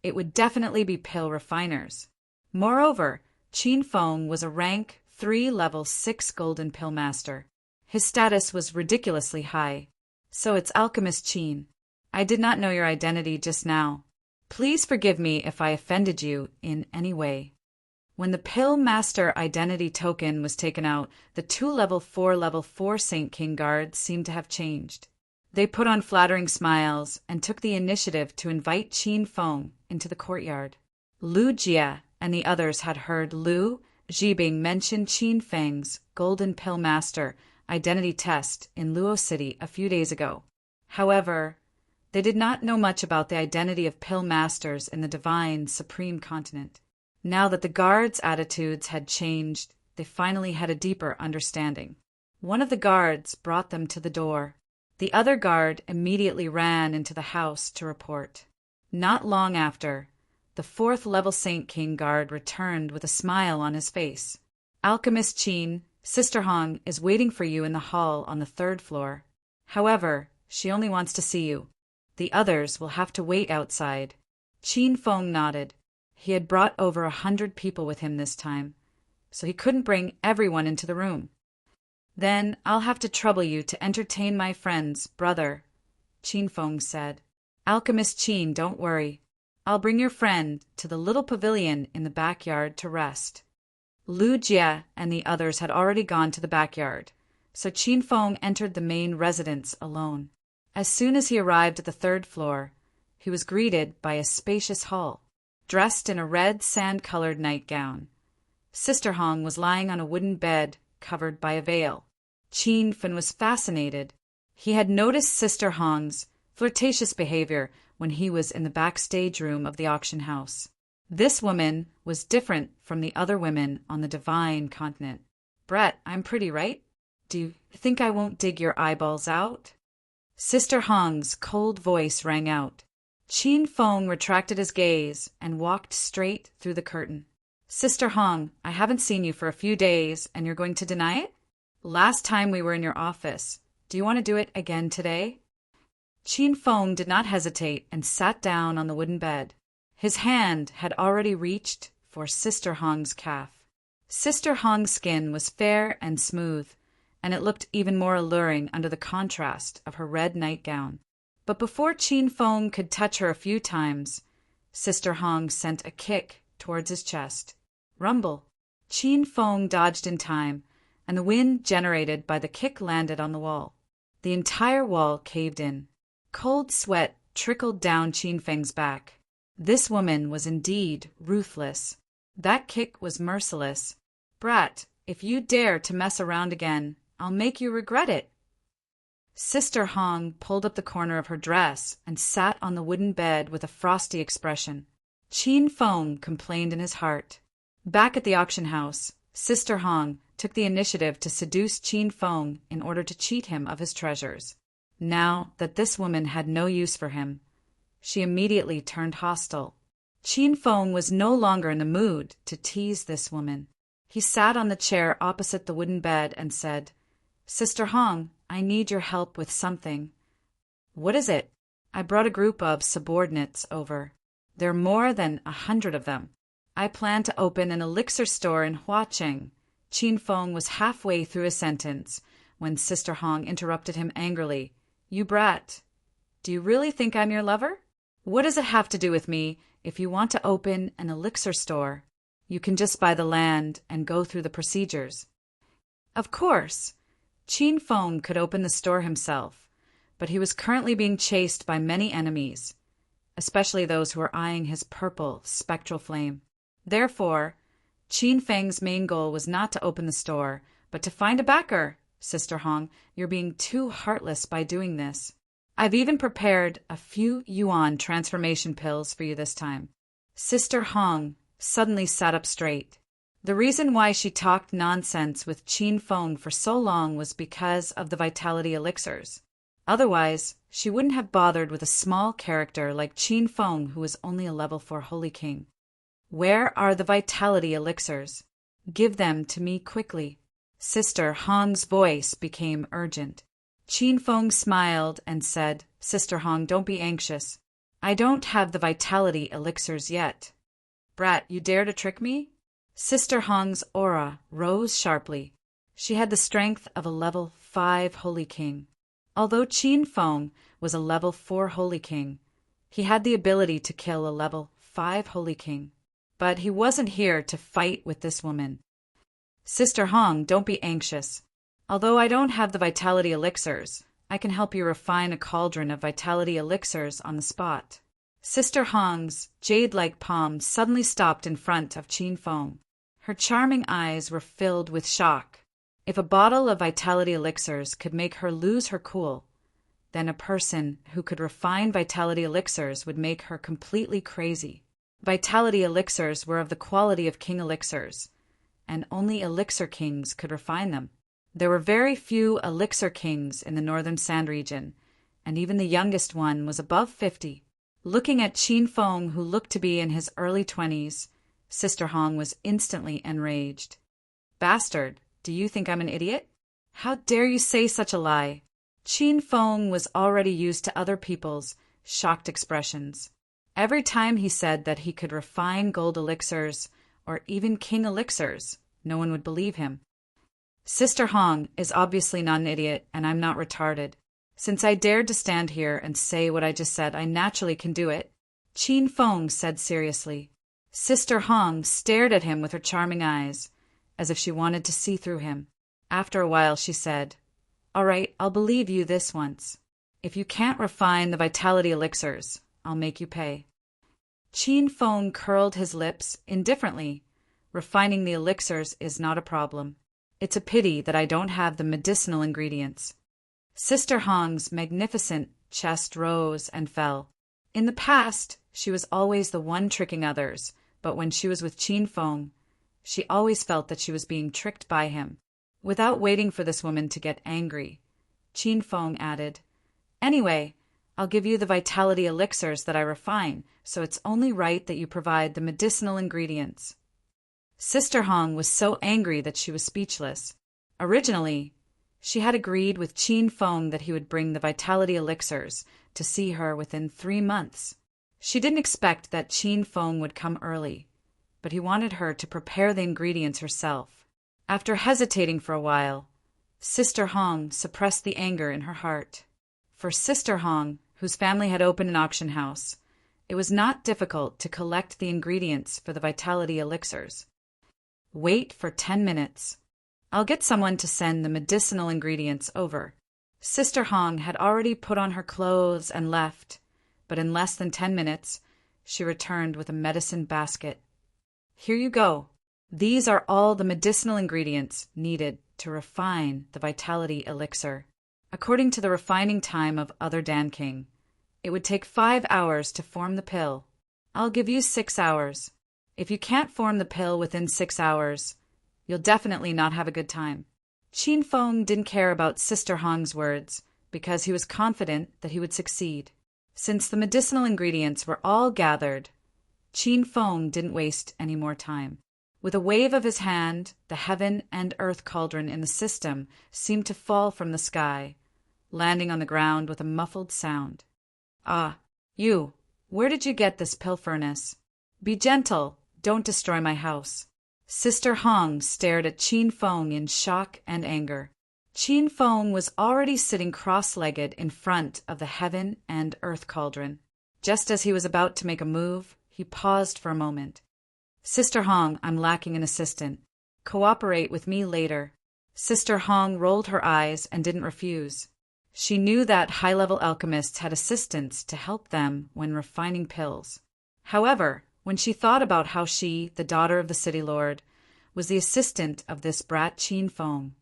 it would definitely be pill refiners. Moreover, Qin Feng was a rank 3 level 6 golden pill master. His status was ridiculously high. So it's Alchemist Qin. I did not know your identity just now. Please forgive me if I offended you in any way. When the pill master identity token was taken out, the two level 4 Saint King guards seemed to have changed. They put on flattering smiles and took the initiative to invite Qin Feng into the courtyard. Lu Jie and the others had heard Lu Jibing mention Qin Feng's golden pill master identity test in Luo City a few days ago. However, they did not know much about the identity of pill masters in the divine supreme continent. Now that the guards' attitudes had changed, they finally had a deeper understanding. One of the guards brought them to the door. The other guard immediately ran into the house to report. Not long after, the 4th level Saint King guard returned with a smile on his face. Alchemist Qin, Sister Hong is waiting for you in the hall on the 3rd floor. However, she only wants to see you. The others will have to wait outside. Qin Feng nodded. He had brought over 100 people with him this time, so he couldn't bring everyone into the room. Then I'll have to trouble you to entertain my friends, brother, Qin Feng said. Alchemist Qin, don't worry. I'll bring your friend to the little pavilion in the backyard to rest. Lu Jie and the others had already gone to the backyard, so Qin Feng entered the main residence alone. As soon as he arrived at the 3rd floor, he was greeted by a spacious hall. Dressed in a red sand-colored nightgown, Sister Hong was lying on a wooden bed covered by a veil. Qin Feng was fascinated. He had noticed Sister Hong's flirtatious behavior when he was in the backstage room of the auction house. This woman was different from the other women on the divine continent. "Brett, I'm pretty, right? Do you think I won't dig your eyeballs out?" Sister Hong's cold voice rang out. Qin Feng retracted his gaze and walked straight through the curtain. "Sister Hong, I haven't seen you for a few days, and you're going to deny it? Last time we were in your office. Do you want to do it again today?" Qin Feng did not hesitate and sat down on the wooden bed. His hand had already reached for Sister Hong's calf. Sister Hong's skin was fair and smooth, and it looked even more alluring under the contrast of her red nightgown. But before Qin Feng could touch her a few times, Sister Hong sent a kick towards his chest. Rumble! Qin Feng dodged in time, and the wind generated by the kick landed on the wall. The entire wall caved in. Cold sweat trickled down Qin Feng's back. This woman was indeed ruthless. That kick was merciless. "Brat, if you dare to mess around again, I'll make you regret it." Sister Hong pulled up the corner of her dress and sat on the wooden bed with a frosty expression. Qin Feng complained in his heart. Back at the auction house, Sister Hong took the initiative to seduce Qin Feng in order to cheat him of his treasures. Now that this woman had no use for him, she immediately turned hostile. Qin Feng was no longer in the mood to tease this woman. He sat on the chair opposite the wooden bed and said, "Sister Hong, I need your help with something." "What is it?" "I brought a group of subordinates over. There are more than 100 of them. I plan to open an elixir store in Huacheng." Qin Feng was halfway through his sentence when Sister Hong interrupted him angrily. "You brat! Do you really think I'm your lover? What does it have to do with me if you want to open an elixir store? You can just buy the land and go through the procedures." Of course, Qin Feng could open the store himself, but he was currently being chased by many enemies, especially those who were eyeing his purple spectral flame. Therefore, Qin Feng's main goal was not to open the store, but to find a backer. "Sister Hong, you're being too heartless by doing this. I've even prepared a few yuan transformation pills for you this time." Sister Hong suddenly sat up straight. The reason why she talked nonsense with Qin Feng for so long was because of the vitality elixirs. Otherwise, she wouldn't have bothered with a small character like Qin Feng, who was only a level 4 Holy King. "Where are the vitality elixirs? Give them to me quickly." Sister Hong's voice became urgent. Qin Feng smiled and said, "Sister Hong, don't be anxious. I don't have the vitality elixirs yet." "Brat, you dare to trick me?" Sister Hong's aura rose sharply. She had the strength of a level 5 Holy King. Although Qin Feng was a level 4 Holy King, he had the ability to kill a level 5 Holy King. But he wasn't here to fight with this woman. "Sister Hong, don't be anxious. Although I don't have the vitality elixirs, I can help you refine a cauldron of vitality elixirs on the spot." Sister Hong's jade-like palm suddenly stopped in front of Qin Feng. Her charming eyes were filled with shock. If a bottle of vitality elixirs could make her lose her cool, then a person who could refine vitality elixirs would make her completely crazy. Vitality elixirs were of the quality of king elixirs, and only elixir kings could refine them. There were very few elixir kings in the northern sand region, and even the youngest one was above 50. Looking at Qin Feng, who looked to be in his early 20s, Sister Hong was instantly enraged. "Bastard, do you think I'm an idiot? How dare you say such a lie?" Qin Feng was already used to other people's shocked expressions. Every time he said that he could refine gold elixirs or even king elixirs, no one would believe him. "Sister Hong is obviously not an idiot, and I'm not retarded. Since I dared to stand here and say what I just said, I naturally can do it," Qin Feng said seriously. Sister Hong stared at him with her charming eyes, as if she wanted to see through him. After a while she said, "All right, I'll believe you this once. If you can't refine the vitality elixirs, I'll make you pay." Qin Feng curled his lips indifferently. "Refining the elixirs is not a problem. It's a pity that I don't have the medicinal ingredients." Sister Hong's magnificent chest rose and fell. In the past, she was always the one tricking others, but when she was with Qin Feng, she always felt that she was being tricked by him. Without waiting for this woman to get angry, Qin Feng added, "Anyway, I'll give you the vitality elixirs that I refine, so it's only right that you provide the medicinal ingredients." Sister Hong was so angry that she was speechless. Originally, she had agreed with Qin Feng that he would bring the vitality elixirs to see her within 3 months. She didn't expect that Qin Feng would come early, but he wanted her to prepare the ingredients herself. After hesitating for a while, Sister Hong suppressed the anger in her heart. For Sister Hong, whose family had opened an auction house, it was not difficult to collect the ingredients for the vitality elixirs. "Wait for 10 minutes. I'll get someone to send the medicinal ingredients over." Sister Hong had already put on her clothes and left, but in less than 10 minutes, she returned with a medicine basket. "Here you go. These are all the medicinal ingredients needed to refine the vitality elixir. According to the refining time of other Danking, it would take 5 hours to form the pill. I'll give you 6 hours. If you can't form the pill within 6 hours, you'll definitely not have a good time." Qin Feng didn't care about Sister Hong's words because he was confident that he would succeed. Since the medicinal ingredients were all gathered, Qin Feng didn't waste any more time. With a wave of his hand, the heaven and earth cauldron in the system seemed to fall from the sky, landing on the ground with a muffled sound. "Ah, you, where did you get this pill furnace? Be gentle, don't destroy my house." Sister Hong stared at Qin Feng in shock and anger. Qin Feng was already sitting cross-legged in front of the heaven and earth cauldron. Just as he was about to make a move, he paused for a moment. "Sister Hong, I'm lacking an assistant. Cooperate with me later." Sister Hong rolled her eyes and didn't refuse. She knew that high-level alchemists had assistants to help them when refining pills. However, when she thought about how she, the daughter of the city lord, was the assistant of this brat Qin Feng,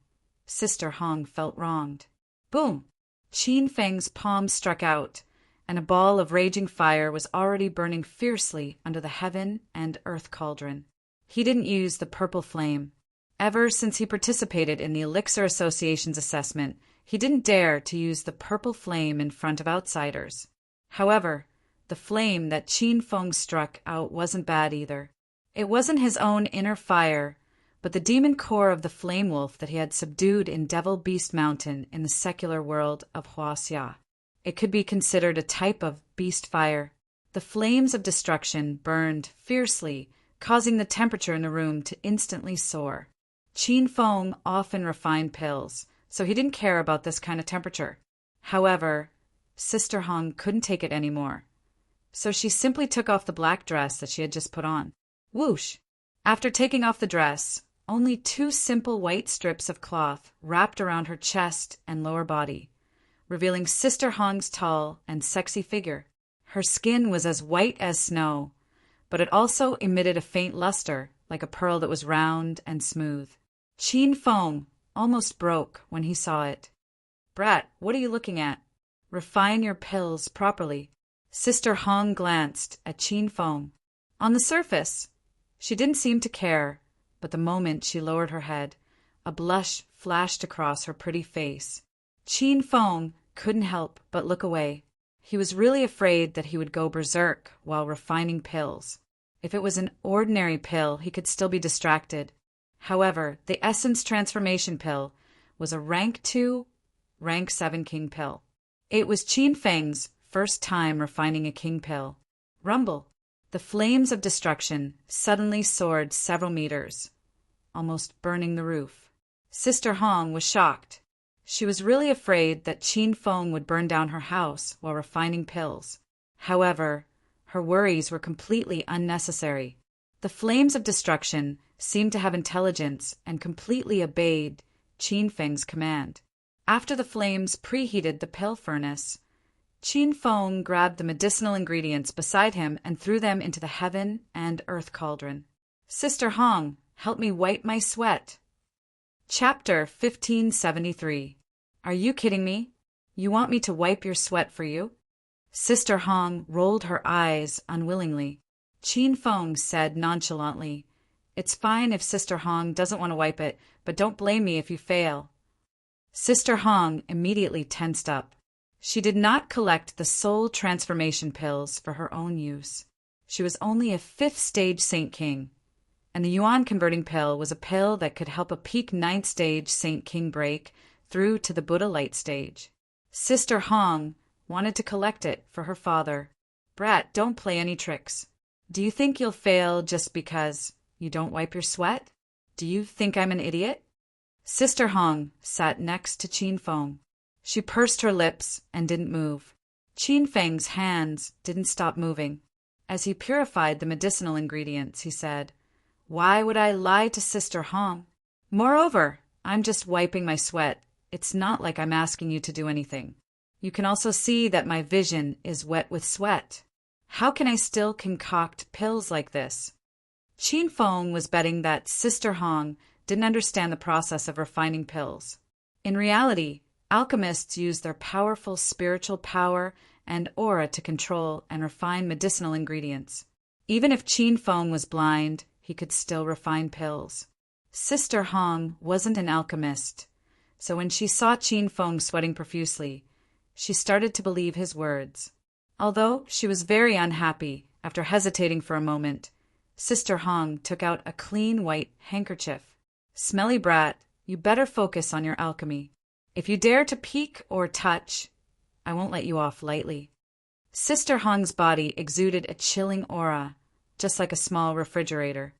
Sister Hong felt wronged. Boom! Qin Feng's palm struck out, and a ball of raging fire was already burning fiercely under the heaven and earth cauldron. He didn't use the purple flame. Ever since he participated in the Elixir Association's assessment, he didn't dare to use the purple flame in front of outsiders. However, the flame that Qin Feng struck out wasn't bad either. It wasn't his own inner fire, but the demon core of the flame wolf that he had subdued in Devil Beast Mountain in the secular world of Huaxia. It could be considered a type of beast fire. The flames of destruction burned fiercely, causing the temperature in the room to instantly soar. Qin Feng often refined pills, so he didn't care about this kind of temperature. However, Sister Hong couldn't take it anymore, so she simply took off the black dress that she had just put on. Whoosh! After taking off the dress, only 2 simple white strips of cloth wrapped around her chest and lower body, revealing Sister Hong's tall and sexy figure. Her skin was as white as snow, but it also emitted a faint luster, like a pearl that was round and smooth. Qin Feng almost broke when he saw it. "Brat, what are you looking at? Refine your pills properly." Sister Hong glanced at Qin Feng. On the surface, she didn't seem to care, but the moment she lowered her head, a blush flashed across her pretty face. Qin Feng couldn't help but look away. He was really afraid that he would go berserk while refining pills. If it was an ordinary pill, he could still be distracted. However, the Essence Transformation Pill was a Rank 2, Rank 7 King Pill. It was Qin Feng's first time refining a King Pill. Rumble! The flames of destruction suddenly soared several meters, almost burning the roof. Sister Hong was shocked. She was really afraid that Qin Feng would burn down her house while refining pills. However, her worries were completely unnecessary. The flames of destruction seemed to have intelligence and completely obeyed Qin Feng's command. After the flames preheated the pill furnace, Qin Feng grabbed the medicinal ingredients beside him and threw them into the heaven and earth cauldron. "Sister Hong, help me wipe my sweat." Chapter 1573. Are you kidding me? You want me to wipe your sweat for you? Sister Hong rolled her eyes unwillingly. Qin Feng said nonchalantly, "It's fine if Sister Hong doesn't want to wipe it, but don't blame me if you fail." Sister Hong immediately tensed up. She did not collect the soul transformation pills for her own use. She was only a 5th stage Saint King, and the Yuan converting pill was a pill that could help a peak 9th stage Saint King break through to the Buddha light stage. Sister Hong wanted to collect it for her father. "Brat, don't play any tricks. Do you think you'll fail just because you don't wipe your sweat? Do you think I'm an idiot?" Sister Hong sat next to Qin Feng. She pursed her lips and didn't move. Qin Feng's hands didn't stop moving. As he purified the medicinal ingredients, he said, "Why would I lie to Sister Hong? Moreover, I'm just wiping my sweat. It's not like I'm asking you to do anything. You can also see that my vision is wet with sweat. How can I still concoct pills like this?" Qin Feng was betting that Sister Hong didn't understand the process of refining pills. In reality, alchemists use their powerful spiritual power and aura to control and refine medicinal ingredients. Even if Qin Feng was blind, he could still refine pills. Sister Hong wasn't an alchemist, so when she saw Qin Feng sweating profusely, she started to believe his words. Although she was very unhappy, after hesitating for a moment, Sister Hong took out a clean white handkerchief. "Smelly brat, you better focus on your alchemy. If you dare to peek or touch, I won't let you off lightly." Sister Hong's body exuded a chilling aura, just like a small refrigerator.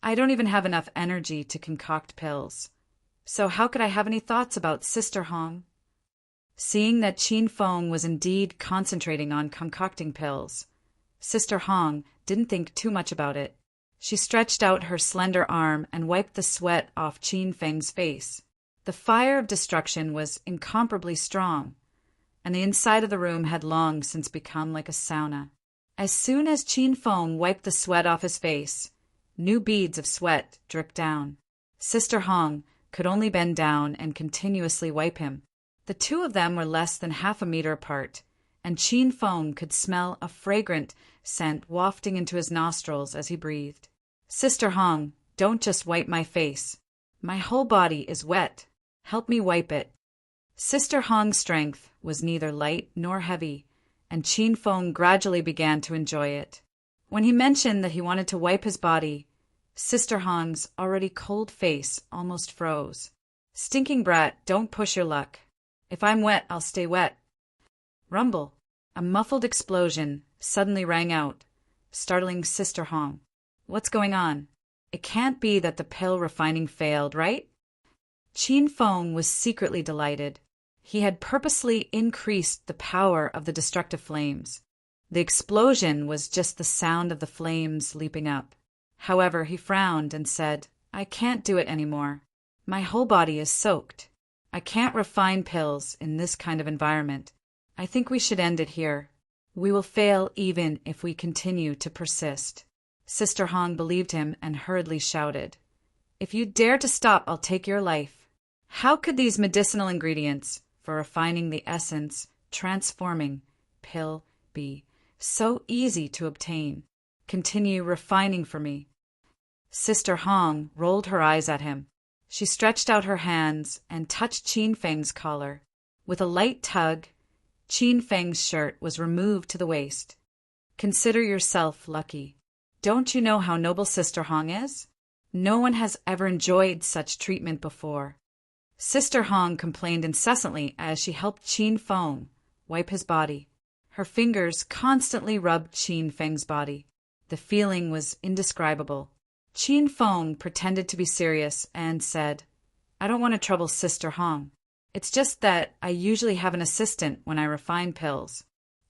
"I don't even have enough energy to concoct pills. So how could I have any thoughts about Sister Hong?" Seeing that Qin Feng was indeed concentrating on concocting pills, Sister Hong didn't think too much about it. She stretched out her slender arm and wiped the sweat off Qin Feng's face. The fire of destruction was incomparably strong, and the inside of the room had long since become like a sauna. As soon as Qin Feng wiped the sweat off his face, new beads of sweat dripped down. Sister Hong could only bend down and continuously wipe him. The two of them were less than half a meter apart, and Qin Feng could smell a fragrant scent wafting into his nostrils as he breathed. "Sister Hong, don't just wipe my face. My whole body is wet. Help me wipe it." Sister Hong's strength was neither light nor heavy, and Qin Feng gradually began to enjoy it. When he mentioned that he wanted to wipe his body, Sister Hong's already cold face almost froze. "Stinking brat, don't push your luck. If I'm wet, I'll stay wet." Rumble! A muffled explosion suddenly rang out, startling Sister Hong. "What's going on? It can't be that the pill refining failed, right?" Qin Feng was secretly delighted. He had purposely increased the power of the destructive flames. The explosion was just the sound of the flames leaping up. However, he frowned and said, "I can't do it anymore. My whole body is soaked. I can't refine pills in this kind of environment. I think we should end it here. We will fail even if we continue to persist." Sister Hong believed him and hurriedly shouted, "If you dare to stop, I'll take your life." How could these medicinal ingredients for refining the essence, transforming pill be so easy to obtain? Continue refining for me. Sister Hong rolled her eyes at him. She stretched out her hands and touched Qin Feng's collar. With a light tug, Qin Feng's shirt was removed to the waist. "Consider yourself lucky. Don't you know how noble Sister Hong is? No one has ever enjoyed such treatment before." Sister Hong complained incessantly as she helped Qin Feng wipe his body. Her fingers constantly rubbed Qin Feng's body. The feeling was indescribable. Qin Feng pretended to be serious and said, "I don't want to trouble Sister Hong. It's just that I usually have an assistant when I refine pills.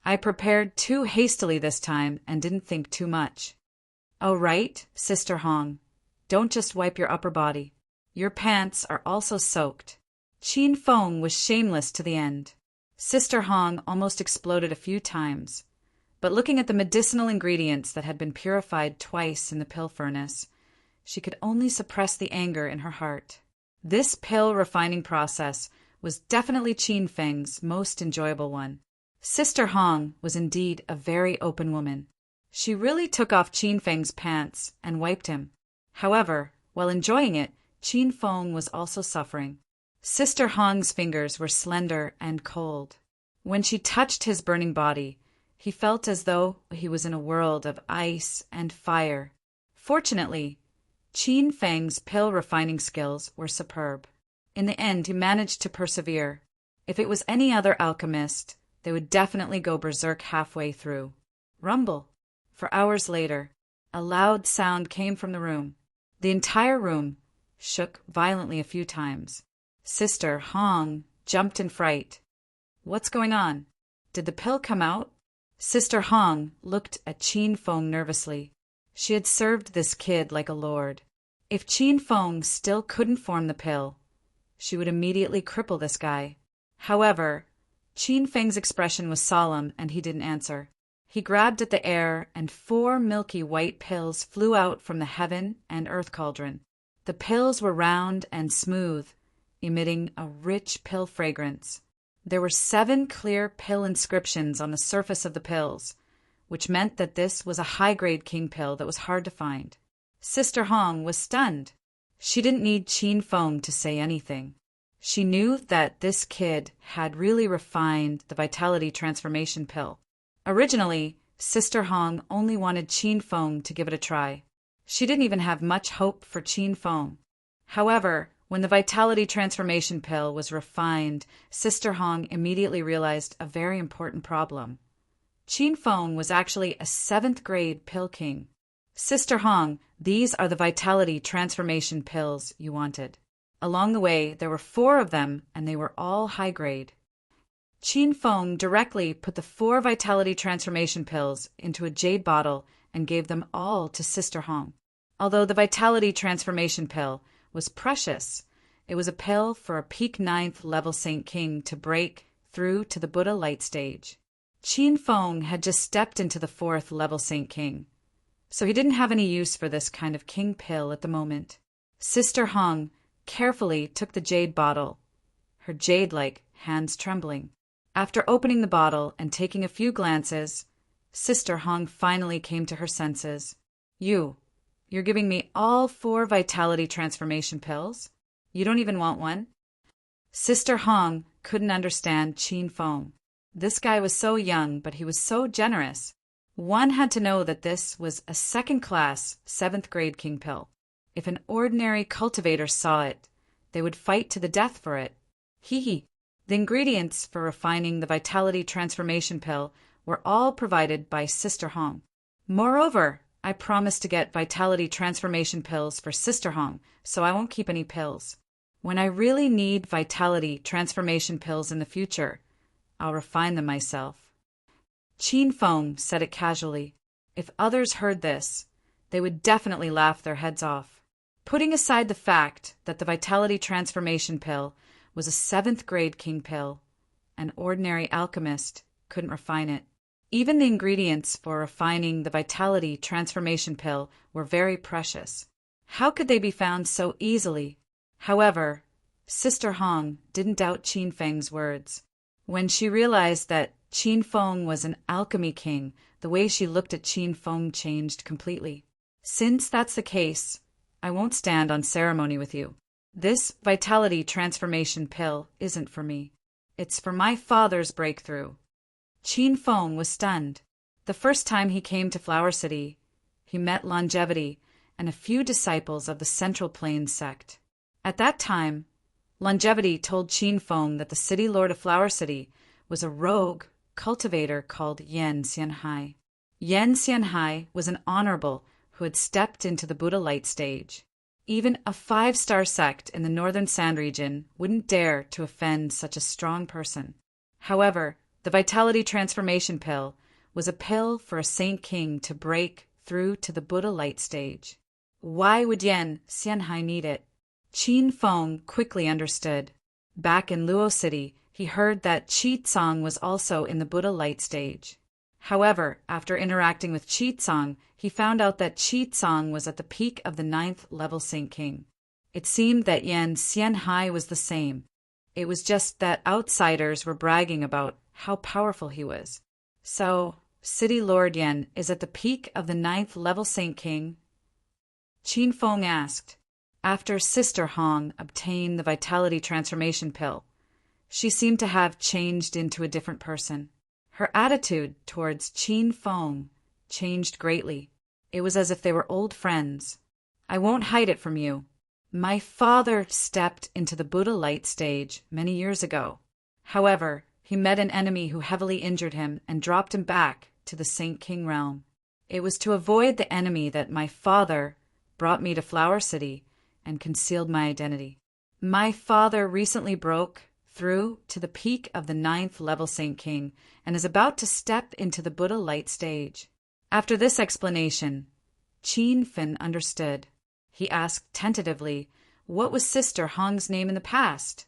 I prepared too hastily this time and didn't think too much." "Oh, right, Sister Hong. Don't just wipe your upper body. Your pants are also soaked." Qin Feng was shameless to the end. Sister Hong almost exploded a few times, but looking at the medicinal ingredients that had been purified twice in the pill furnace, she could only suppress the anger in her heart. This pill refining process was definitely Qin Feng's most enjoyable one. Sister Hong was indeed a very open woman. She really took off Qin Feng's pants and wiped him. However, while enjoying it, Qin Feng was also suffering. Sister Hong's fingers were slender and cold. When she touched his burning body, he felt as though he was in a world of ice and fire. Fortunately, Qin Feng's pill refining skills were superb. In the end, he managed to persevere. If it was any other alchemist, they would definitely go berserk halfway through. Rumble. For hours later, a loud sound came from the room. The entire room shook violently a few times. Sister Hong jumped in fright. What's going on? Did the pill come out? Sister Hong looked at Qin Feng nervously. She had served this kid like a lord. If Qin Feng still couldn't form the pill, she would immediately cripple this guy. However, Qin Feng's expression was solemn and he didn't answer. He grabbed at the air and 4 milky white pills flew out from the heaven and earth cauldron. The pills were round and smooth, emitting a rich pill fragrance. There were 7 clear pill inscriptions on the surface of the pills, which meant that this was a high-grade king pill that was hard to find. Sister Hong was stunned. She didn't need Qin Feng to say anything. She knew that this kid had really refined the vitality transformation pill. Originally, Sister Hong only wanted Qin Feng to give it a try. She didn't even have much hope for Qin Feng. However, when the vitality transformation pill was refined, Sister Hong immediately realized a very important problem. Qin Feng was actually a 7th grade pill king. Sister Hong, these are the vitality transformation pills you wanted. Along the way, there were 4 of them, and they were all high grade. Qin Feng directly put the 4 vitality transformation pills into a jade bottle and gave them all to Sister Hong. Although the vitality transformation pill was precious, it was a pill for a peak 9th level Saint King to break through to the Buddha light stage. Qin Feng had just stepped into the 4th level Saint King, so he didn't have any use for this kind of king pill at the moment. Sister Hong carefully took the jade bottle, her jade-like hands trembling. After opening the bottle and taking a few glances, Sister Hong finally came to her senses. You're giving me all 4 vitality transformation pills? You don't even want one? Sister Hong couldn't understand Qin Feng. This guy was so young, but he was so generous. One had to know that this was a 2nd-class, 7th grade king pill. If an ordinary cultivator saw it, they would fight to the death for it. The ingredients for refining the vitality transformation pill were all provided by Sister Hong. Moreover, I promised to get vitality transformation pills for Sister Hong, so I won't keep any pills. When I really need vitality transformation pills in the future, I'll refine them myself. Qin Feng said it casually. If others heard this, they would definitely laugh their heads off. Putting aside the fact that the vitality transformation pill was a 7th grade king pill, an ordinary alchemist couldn't refine it. Even the ingredients for refining the vitality transformation pill were very precious. How could they be found so easily? However, Sister Hong didn't doubt Qin Feng's words. When she realized that Qin Feng was an alchemy king, the way she looked at Qin Feng changed completely. Since that's the case, I won't stand on ceremony with you. This vitality transformation pill isn't for me. It's for my father's breakthrough. Qin Feng was stunned. The first time he came to Flower City, he met Longevity and a few disciples of the Central Plains sect. At that time, Longevity told Qin Feng that the city lord of Flower City was a rogue cultivator called Yan Xianhai. Yan Xianhai was an honorable who had stepped into the Buddha light stage. Even a 5-star sect in the northern Sand region wouldn't dare to offend such a strong person. However, the vitality transformation pill was a pill for a Saint King to break through to the Buddha light stage. Why would Yan Xianhai need it? Qin Feng quickly understood. Back in Luo City, he heard that Qi was also in the Buddha light stage. However, after interacting with Qi, he found out that Qi was at the peak of the 9th level Saint King. It seemed that Yan Xianhai was the same. It was just that outsiders were bragging about how powerful he was. So, City Lord Yen is at the peak of the 9th level Saint King? Qin Feng asked, after Sister Hong obtained the vitality transformation pill. She seemed to have changed into a different person. Her attitude towards Qin Feng changed greatly. It was as if they were old friends. I won't hide it from you. My father stepped into the Buddha light stage many years ago. However, he met an enemy who heavily injured him and dropped him back to the Saint King realm. It was to avoid the enemy that my father brought me to Flower City and concealed my identity. My father recently broke through to the peak of the 9th level Saint King and is about to step into the Buddha light stage. After this explanation, Qin Feng understood. He asked tentatively, what was Sister Hong's name in the past?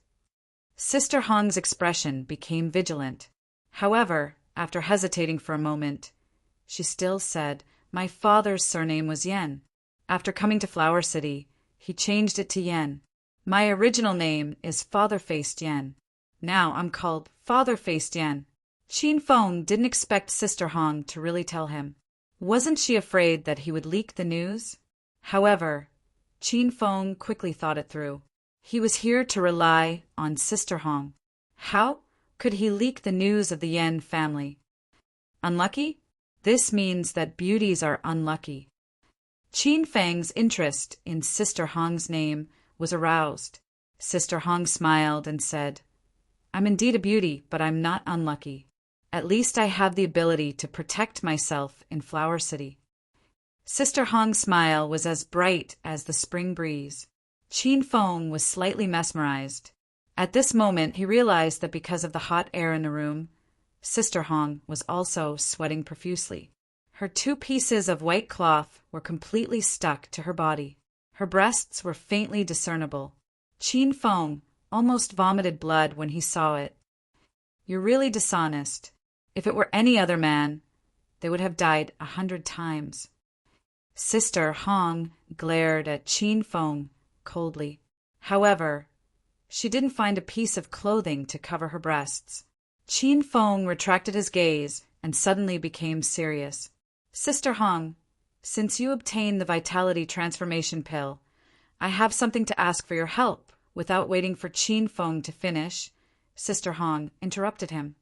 Sister Hong's expression became vigilant. However, after hesitating for a moment, she still said, my father's surname was Yen. After coming to Flower City, he changed it to Yen. My original name is Father-Faced Yen. Now I'm called Father-Faced Yen. Qin Feng didn't expect Sister Hong to really tell him. Wasn't she afraid that he would leak the news? However, Qin Feng quickly thought it through. He was here to rely on Sister Hong. How could he leak the news of the Yen family? Unlucky? This means that beauties are unlucky. Qin Feng's interest in Sister Hong's name was aroused. Sister Hong smiled and said, I'm indeed a beauty, but I'm not unlucky. At least I have the ability to protect myself in Flower City. Sister Hong's smile was as bright as the spring breeze. Qin Feng was slightly mesmerized. At this moment, he realized that because of the hot air in the room, Sister Hong was also sweating profusely. Her 2 pieces of white cloth were completely stuck to her body. Her breasts were faintly discernible. Qin Feng almost vomited blood when he saw it. You're really dishonest. If it were any other man, they would have died 100 times. Sister Hong glared at Qin Feng coldly. However, she didn't find a piece of clothing to cover her breasts. Qin Feng retracted his gaze and suddenly became serious. Sister Hong, since you obtained the vitality transformation pill, I have something to ask for your help. Without waiting for Qin Feng to finish, Sister Hong interrupted him.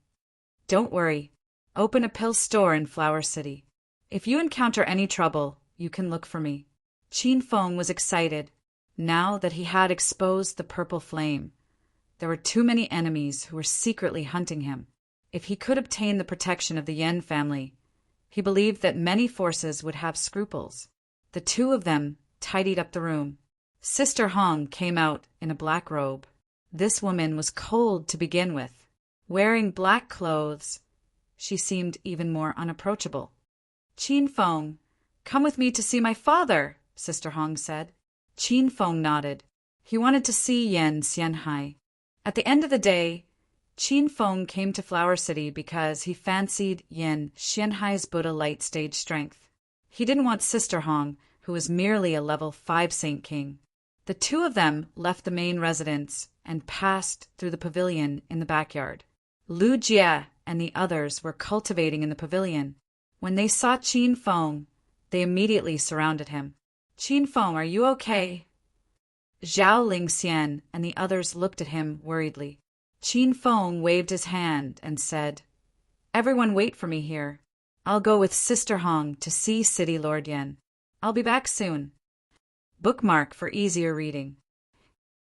Don't worry. Open a pill store in Flower City. If you encounter any trouble, you can look for me. Qin Feng was excited. Now that he had exposed the purple flame, there were too many enemies who were secretly hunting him. If he could obtain the protection of the Yen family, he believed that many forces would have scruples. The 2 of them tidied up the room. Sister Hong came out in a black robe. This woman was cold to begin with. Wearing black clothes, she seemed even more unapproachable. Qin Feng, come with me to see my father, Sister Hong said. Qin Feng nodded. He wanted to see Yen Xianhai. At the end of the day, Qin Feng came to Flower City because he fancied Yen Xianhai's Buddha light stage strength. He didn't want Sister Hong, who was merely a level 5 Saint King. The 2 of them left the main residence and passed through the pavilion in the backyard. Lu Jie and the others were cultivating in the pavilion. When they saw Qin Feng, they immediately surrounded him. Qin Feng, are you okay? Zhao Lingxian and the others looked at him worriedly. Qin Feng waved his hand and said, Everyone wait for me here. I'll go with Sister Hong to see City Lord Yen. I'll be back soon. Bookmark for easier reading.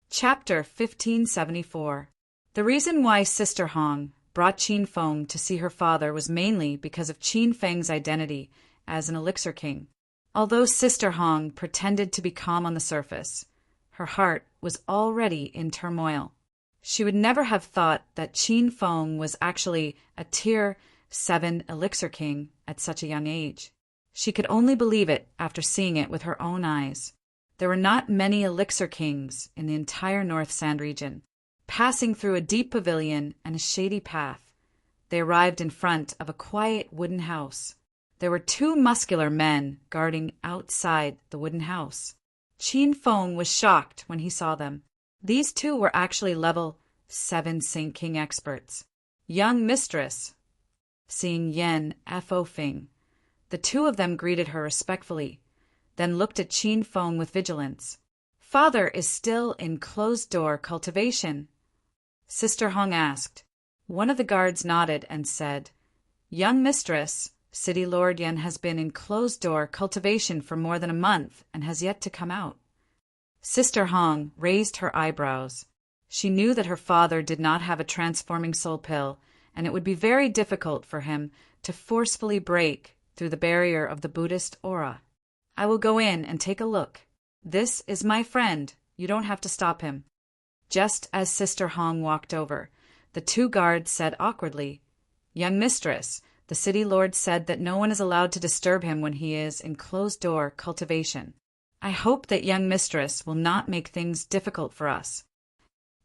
Chapter 1574. The reason why Sister Hong brought Qin Feng to see her father was mainly because of Qin Feng's identity as an elixir king. Although Sister Hong pretended to be calm on the surface, her heart was already in turmoil. She would never have thought that Qin Feng was actually a Tier 7 elixir king at such a young age. She could only believe it after seeing it with her own eyes. There were not many elixir kings in the entire North Sand region. Passing through a deep pavilion and a shady path, they arrived in front of a quiet wooden house. There were 2 muscular men guarding outside the wooden house. Qin Feng was shocked when he saw them. These 2 were actually level 7 Saint King experts. Young mistress. Seeing Yen Fo Fing, the two of them greeted her respectfully, then looked at Qin Feng with vigilance. Father is still in closed-door cultivation? Sister Hong asked. One of the guards nodded and said, Young mistress, City Lord Yen has been in closed-door cultivation for more than a month and has yet to come out. Sister Hong raised her eyebrows. She knew that her father did not have a transforming soul pill, and it would be very difficult for him to forcefully break through the barrier of the Buddhist aura. I will go in and take a look. This is my friend. You don't have to stop him. Just as Sister Hong walked over, the two guards said awkwardly, Young mistress, the city lord said that no one is allowed to disturb him when he is in closed-door cultivation. I hope that young mistress will not make things difficult for us.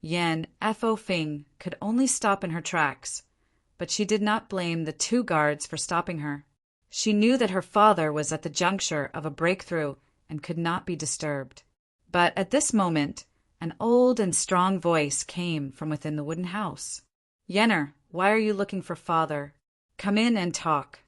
Yen Fo Fing could only stop in her tracks, but she did not blame the two guards for stopping her. She knew that her father was at the juncture of a breakthrough and could not be disturbed. But at this moment, an old and strong voice came from within the wooden house. Yenner, why are you looking for father? Come in and talk.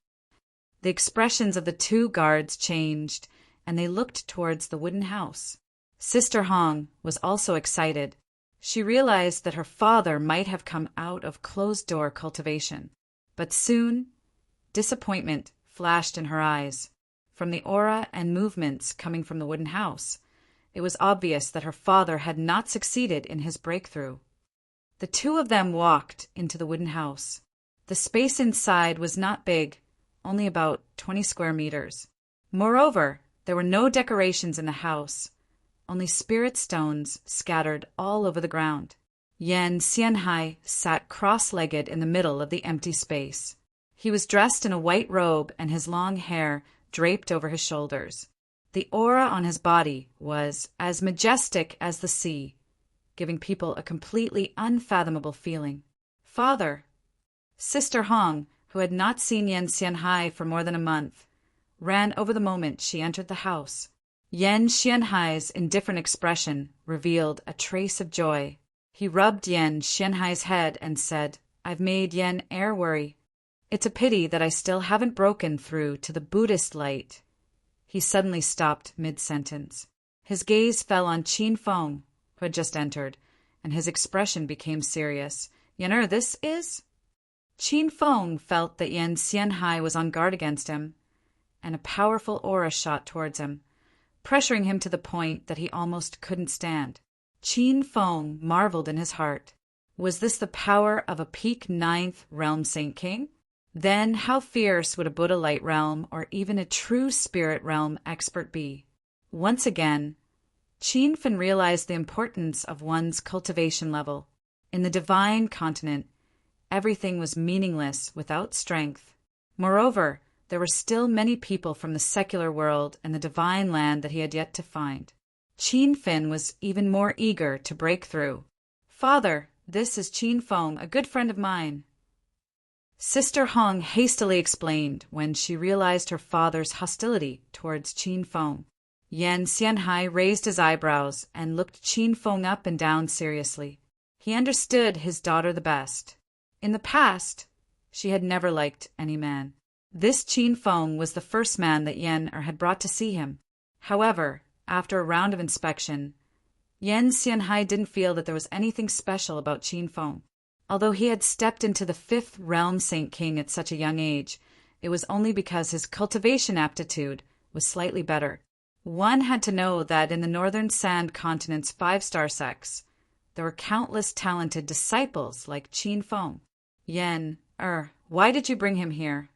The expressions of the two guards changed, and they looked towards the wooden house. Sister Hong was also excited. She realized that her father might have come out of closed-door cultivation. But soon, disappointment flashed in her eyes. From the aura and movements coming from the wooden house, it was obvious that her father had not succeeded in his breakthrough. The two of them walked into the wooden house. The space inside was not big, only about 20 square meters. Moreover, there were no decorations in the house, only spirit stones scattered all over the ground. Yen Xianhai sat cross-legged in the middle of the empty space. He was dressed in a white robe and his long hair draped over his shoulders. The aura on his body was as majestic as the sea, giving people a completely unfathomable feeling. Father! Sister Hong, who had not seen Yen Xianhai for more than a month, ran over the moment she entered the house. Yen Xianhai's indifferent expression revealed a trace of joy. He rubbed Yen Xianhai's head and said, I've made Yen air worry. It's a pity that I still haven't broken through to the Buddhist light. He suddenly stopped mid-sentence. His gaze fell on Qin Feng, who had just entered, and his expression became serious. Yenner, this is? Qin Feng felt that Yen Xianhai was on guard against him, and a powerful aura shot towards him, pressuring him to the point that he almost couldn't stand. Qin Feng marveled in his heart. Was this the power of a peak 9th realm Saint King? Then how fierce would a Buddha light realm or even a true spirit realm expert be? Once again, Qin Feng realized the importance of one's cultivation level. In the divine continent, everything was meaningless without strength. Moreover, there were still many people from the secular world and the divine land that he had yet to find. Qin Feng was even more eager to break through. Father, this is Qin Feng, a good friend of mine. Sister Hong hastily explained when she realized her father's hostility towards Qin Feng. Yen Xianhai raised his eyebrows and looked Qin Feng up and down seriously. He understood his daughter the best. In the past, she had never liked any man. This Qin Feng was the first man that Yen had brought to see him. However, after a round of inspection, Yen Xianhai didn't feel that there was anything special about Qin Feng. Although he had stepped into the 5th realm Saint King at such a young age, it was only because his cultivation aptitude was slightly better. One had to know that in the northern sand continent's 5-star sects, there were countless talented disciples like Qin Feng. Yen, why did you bring him here?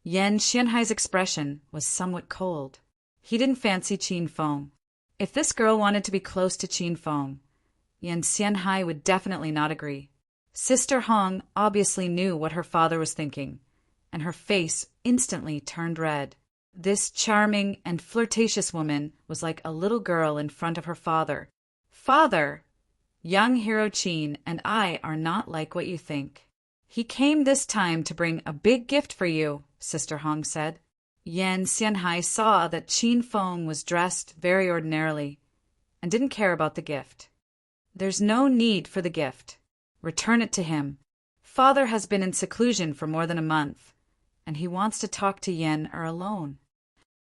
Yen Xianhai's expression was somewhat cold. He didn't fancy Qin Feng. If this girl wanted to be close to Qin Feng, Yen Xianhai would definitely not agree. Sister Hong obviously knew what her father was thinking, and her face instantly turned red. This charming and flirtatious woman was like a little girl in front of her father. Father, young hero Qin and I are not like what you think. He came this time to bring a big gift for you, Sister Hong said. Yen Xianhai saw that Qin Feng was dressed very ordinarily and didn't care about the gift. There's no need for the gift. Return it to him. Father has been in seclusion for more than a month, and he wants to talk to Yan alone.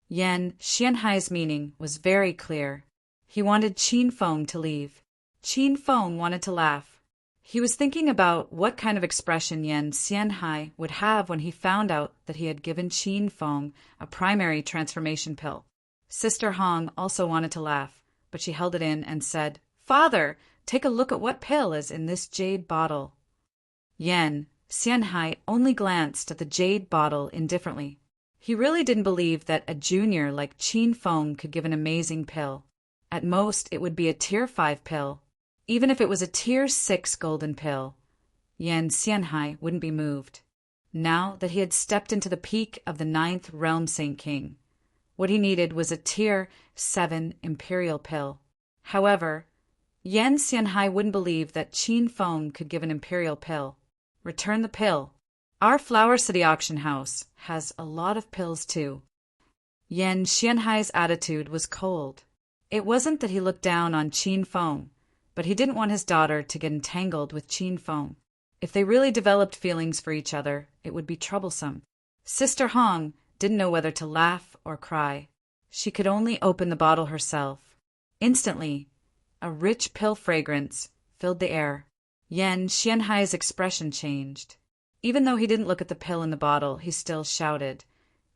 Yan Xianhai's meaning was very clear. He wanted Qin Feng to leave. Qin Feng wanted to laugh. He was thinking about what kind of expression Yan Xianhai would have when he found out that he had given Qin Feng a primary transformation pill. Sister Hong also wanted to laugh, but she held it in and said, "Father, take a look at what pill is in this jade bottle." Yan Xianhai only glanced at the jade bottle indifferently. He really didn't believe that a junior like Qin Feng could give an amazing pill. At most, it would be a Tier 5 pill. Even if it was a Tier 6 golden pill, Yan Xianhai wouldn't be moved. Now that he had stepped into the peak of the 9th Realm Saint King, what he needed was a Tier 7 Imperial pill. However, Yan Xianhai wouldn't believe that Qin Feng could give an Imperial pill. Return the pill. Our Flower City auction house has a lot of pills too. Yan Xianhai's attitude was cold. It wasn't that he looked down on Qin Feng, but he didn't want his daughter to get entangled with Qin Feng. If they really developed feelings for each other, it would be troublesome. Sister Hong didn't know whether to laugh or cry. She could only open the bottle herself. Instantly, a rich pill fragrance filled the air. Yan Xianhai's expression changed. Even though he didn't look at the pill in the bottle, he still shouted,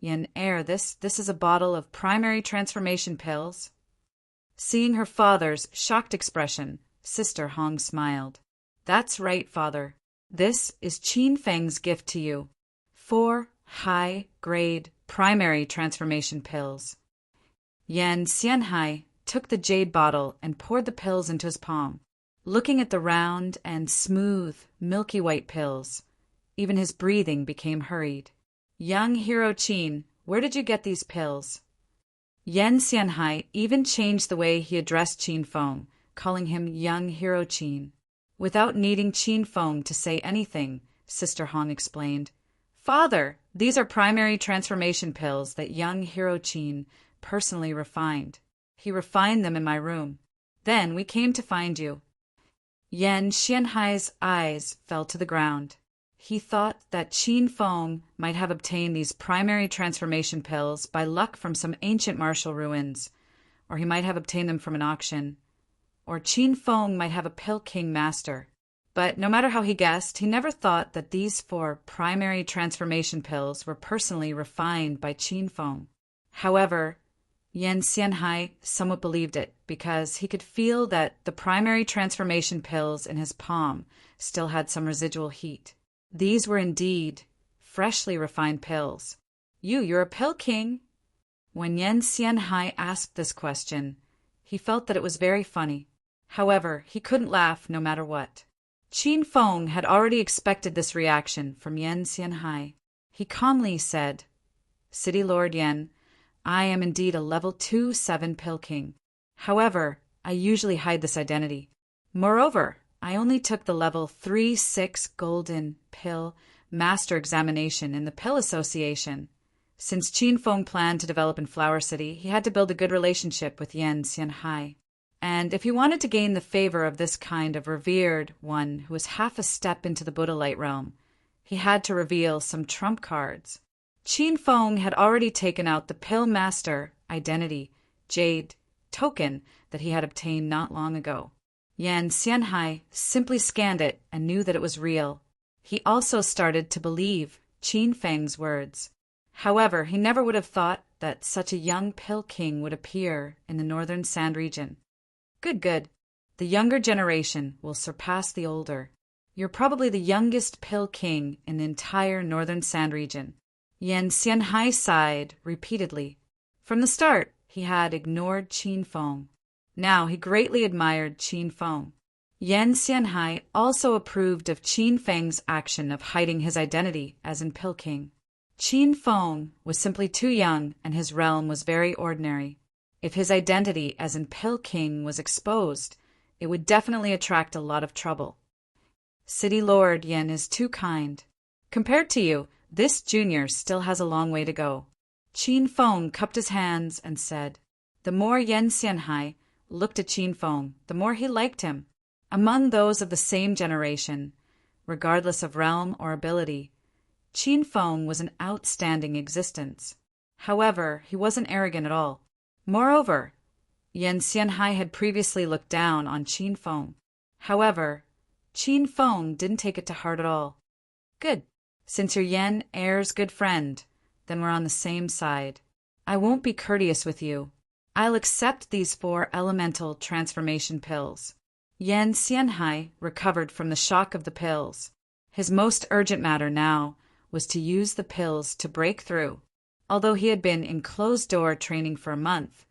"Yan this is a bottle of primary transformation pills." Seeing her father's shocked expression, Sister Hong smiled. "That's right, Father. This is Qin Feng's gift to you. 4 high-grade primary transformation pills." Yan Xianhai took the jade bottle and poured the pills into his palm. Looking at the round and smooth, milky white pills, even his breathing became hurried. "Young hero Qin, where did you get these pills?" Yan Xianhai even changed the way he addressed Qin Feng, calling him young hero Qin. Without needing Qin Feng to say anything, Sister Hong explained, "Father, these are primary transformation pills that young hero Qin personally refined. He refined them in my room. Then we came to find you." Yan Xianhai's eyes fell to the ground. He thought that Qin Feng might have obtained these primary transformation pills by luck from some ancient martial ruins, or he might have obtained them from an auction, or Qin Feng might have a Pill King master. But no matter how he guessed, he never thought that these 4 primary transformation pills were personally refined by Qin Feng. However, Yan Xianhai somewhat believed it because he could feel that the primary transformation pills in his palm still had some residual heat. These were indeed freshly refined pills. You're a Pill King?" When Yan Xianhai asked this question, he felt that it was very funny. However, he couldn't laugh no matter what. Qin Feng had already expected this reaction from Yan Xianhai. He calmly said, "City Lord Yan, I am indeed a level 2-7 Pill King. However, I usually hide this identity. Moreover, I only took the level 3-6 Golden Pill Master Examination in the Pill Association. Since Qin Feng planned to develop in Flower City, he had to build a good relationship with Yan Xianhai. And if he wanted to gain the favor of this kind of revered one who was half a step into the Buddha light realm, he had to reveal some trump cards. Qin Feng had already taken out the Pill Master Identity Jade token that he had obtained not long ago. Yan Xianhai simply scanned it and knew that it was real. He also started to believe Qin Feng's words. However, he never would have thought that such a young Pill King would appear in the Northern Sand region. Good. The younger generation will surpass the older. You're probably the youngest Pill King in the entire Northern Sand region." Yan Xianhai sighed repeatedly. From the start, he had ignored Qin Feng. Now he greatly admired Qin Feng. Yan Xianhai also approved of Qin Feng's action of hiding his identity as in Pill King. Qin Feng was simply too young and his realm was very ordinary. If his identity as in Pill King was exposed, it would definitely attract a lot of trouble. City Lord Yan is too kind. Compared to you, this junior still has a long way to go. Qin Feng cupped his hands and said. The more Yan Xianhai looked at Qin Feng, the more he liked him. Among those of the same generation, regardless of realm or ability, Qin Feng was an outstanding existence. However, he wasn't arrogant at all. Moreover, Yan Xianhai had previously looked down on Qin Feng. However, Qin Feng didn't take it to heart at all. Good. Since you're Yan Heir's good friend, then we're on the same side. I won't be courteous with you. I'll accept these 4 elemental transformation pills. Yan Xianhai recovered from the shock of the pills. His most urgent matter now was to use the pills to break through. Although he had been in closed-door training for a month,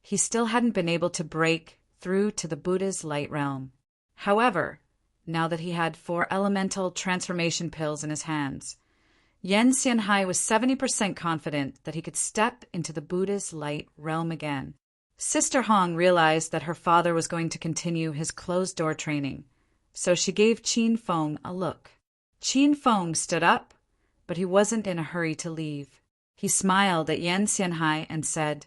he still hadn't been able to break through to the Buddha's light realm. However, now that he had 4 elemental transformation pills in his hands, Yan Xianhai was 70% confident that he could step into the Buddha's light realm again. Sister Hong realized that her father was going to continue his closed-door training, so she gave Qin Feng a look. Qin Feng stood up, but he wasn't in a hurry to leave. He smiled at Yan Xianhai and said,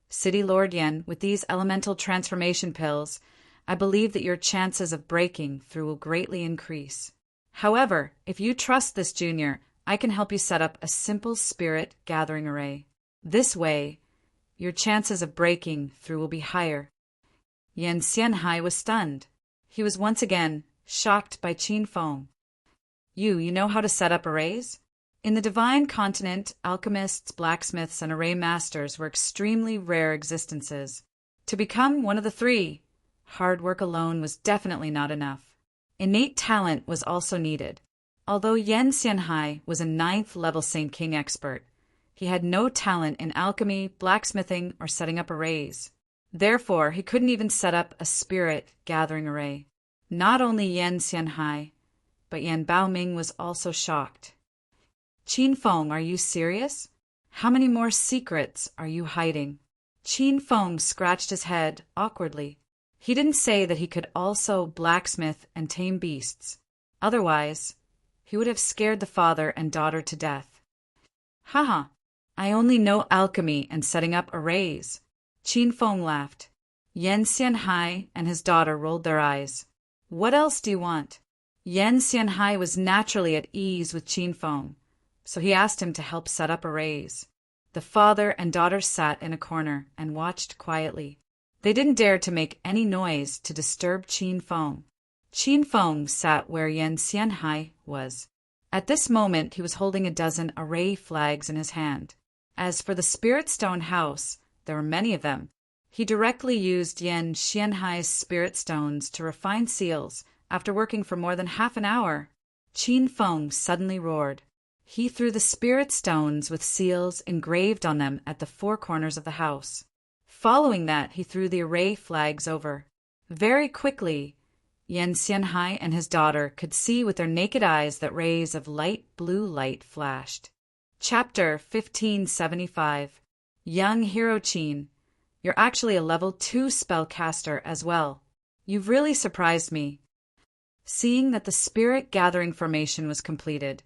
"City Lord Yan, with these elemental transformation pills, I believe that your chances of breaking through will greatly increase. However, if you trust this junior, I can help you set up a simple spirit gathering array. This way, your chances of breaking through will be higher." Yan Xianhai was stunned. He was once again shocked by Qin Feng. You know how to set up arrays? In the divine continent, alchemists, blacksmiths, and array masters were extremely rare existences. To become one of the 3, hard work alone was definitely not enough. Innate talent was also needed. Although Yan Xianhai was a 9th level Saint King expert, he had no talent in alchemy, blacksmithing, or setting up arrays. Therefore, he couldn't even set up a spirit gathering array. Not only Yan Xianhai, but Yan Baoming was also shocked. "Qin Feng, are you serious? How many more secrets are you hiding?" Qin Feng scratched his head awkwardly. He didn't say that he could also blacksmith and tame beasts. Otherwise, he would have scared the father and daughter to death. "Haha, I only know alchemy and setting up arrays." Qin Feng laughed. Yan Xianhai and his daughter rolled their eyes. "What else do you want?" Yan Xianhai was naturally at ease with Qin Feng, so he asked him to help set up arrays. The father and daughter sat in a corner and watched quietly. They didn't dare to make any noise to disturb Qin Feng. Qin Feng sat where Yan Xianhai was. At this moment, he was holding a dozen array flags in his hand. As for the Spirit Stone house, there were many of them. He directly used Yan Xianhai's spirit stones to refine seals after working for more than half an hour. Qin Feng suddenly roared. He threw the spirit stones with seals engraved on them at the 4 corners of the house. Following that, he threw the array flags over. Very quickly, Yan Xianhai and his daughter could see with their naked eyes that rays of light blue light flashed. Chapter 1575. Young Hero Qin, you're actually a level 2 spellcaster as well. You've really surprised me. Seeing that the spirit gathering formation was completed,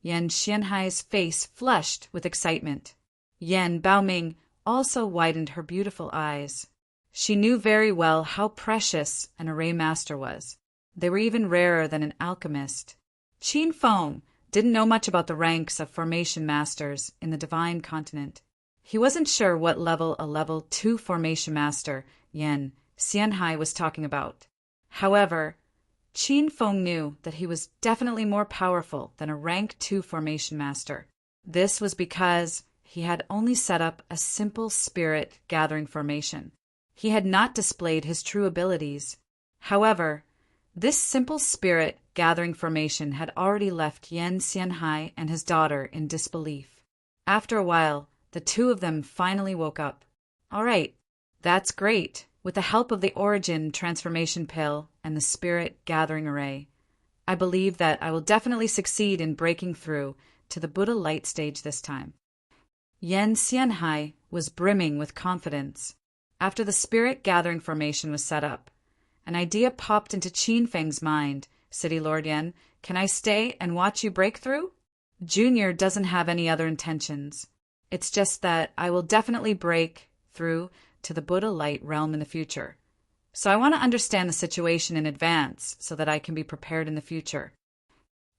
Yan Xianhai's face flushed with excitement. Yan Baoming also widened her beautiful eyes. She knew very well how precious an array master was. They were even rarer than an alchemist. Qin Feng didn't know much about the ranks of formation masters in the divine continent. He wasn't sure what level a level 2 formation master, Yan Xianhai, was talking about. However, Qin Feng knew that he was definitely more powerful than a rank 2 formation master. This was because he had only set up a simple spirit gathering formation. He had not displayed his true abilities. However, this simple spirit gathering formation had already left Yan Xianhai and his daughter in disbelief. After a while, the 2 of them finally woke up. "All right, that's great. With the help of the Origin Transformation Pill and the Spirit Gathering Array, I believe that I will definitely succeed in breaking through to the Buddha Light stage this time." Yan Xianhai was brimming with confidence. After the Spirit Gathering Formation was set up, an idea popped into Qin Feng's mind. "City Lord Yan, can I stay and watch you break through?" Junior doesn't have any other intentions. It's just that I will definitely break through to the Buddha Light realm in the future. so I want to understand the situation in advance so that I can be prepared in the future.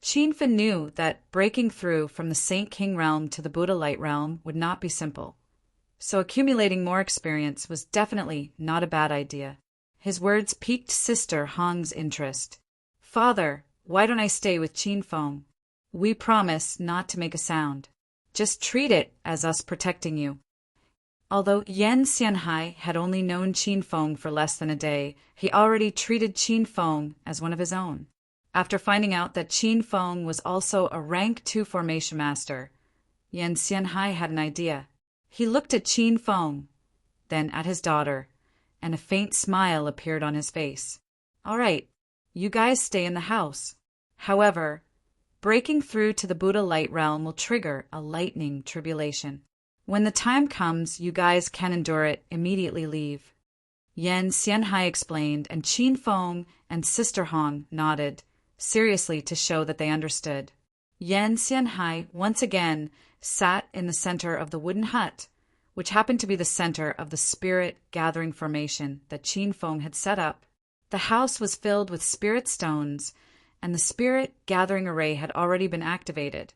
Qin Fin knew that breaking through from the Saint King realm to the Buddha light realm would not be simple, so accumulating more experience was definitely not a bad idea. His words piqued Sister Hong's interest. "Father, why don't I stay with Qin Feng? We promise not to make a sound. Just treat it as us protecting you." Although Yan Xianhai had only known Qin Feng for less than a day, he already treated Qin Feng as one of his own. After finding out that Qin Feng was also a rank 2 formation master, Yan Xianhai had an idea. He looked at Qin Feng, then at his daughter, and a faint smile appeared on his face. "All right, you guys stay in the house. However, breaking through to the Buddha light realm will trigger a lightning tribulation. When the time comes, you guys can endure it, immediately leave." Yan Xianhai explained, and Qin Feng and Sister Hong nodded, seriously to show that they understood. Yan Xianhai once again sat in the center of the wooden hut, which happened to be the center of the spirit gathering formation that Qin Feng had set up. The house was filled with spirit stones, and the spirit gathering array had already been activated,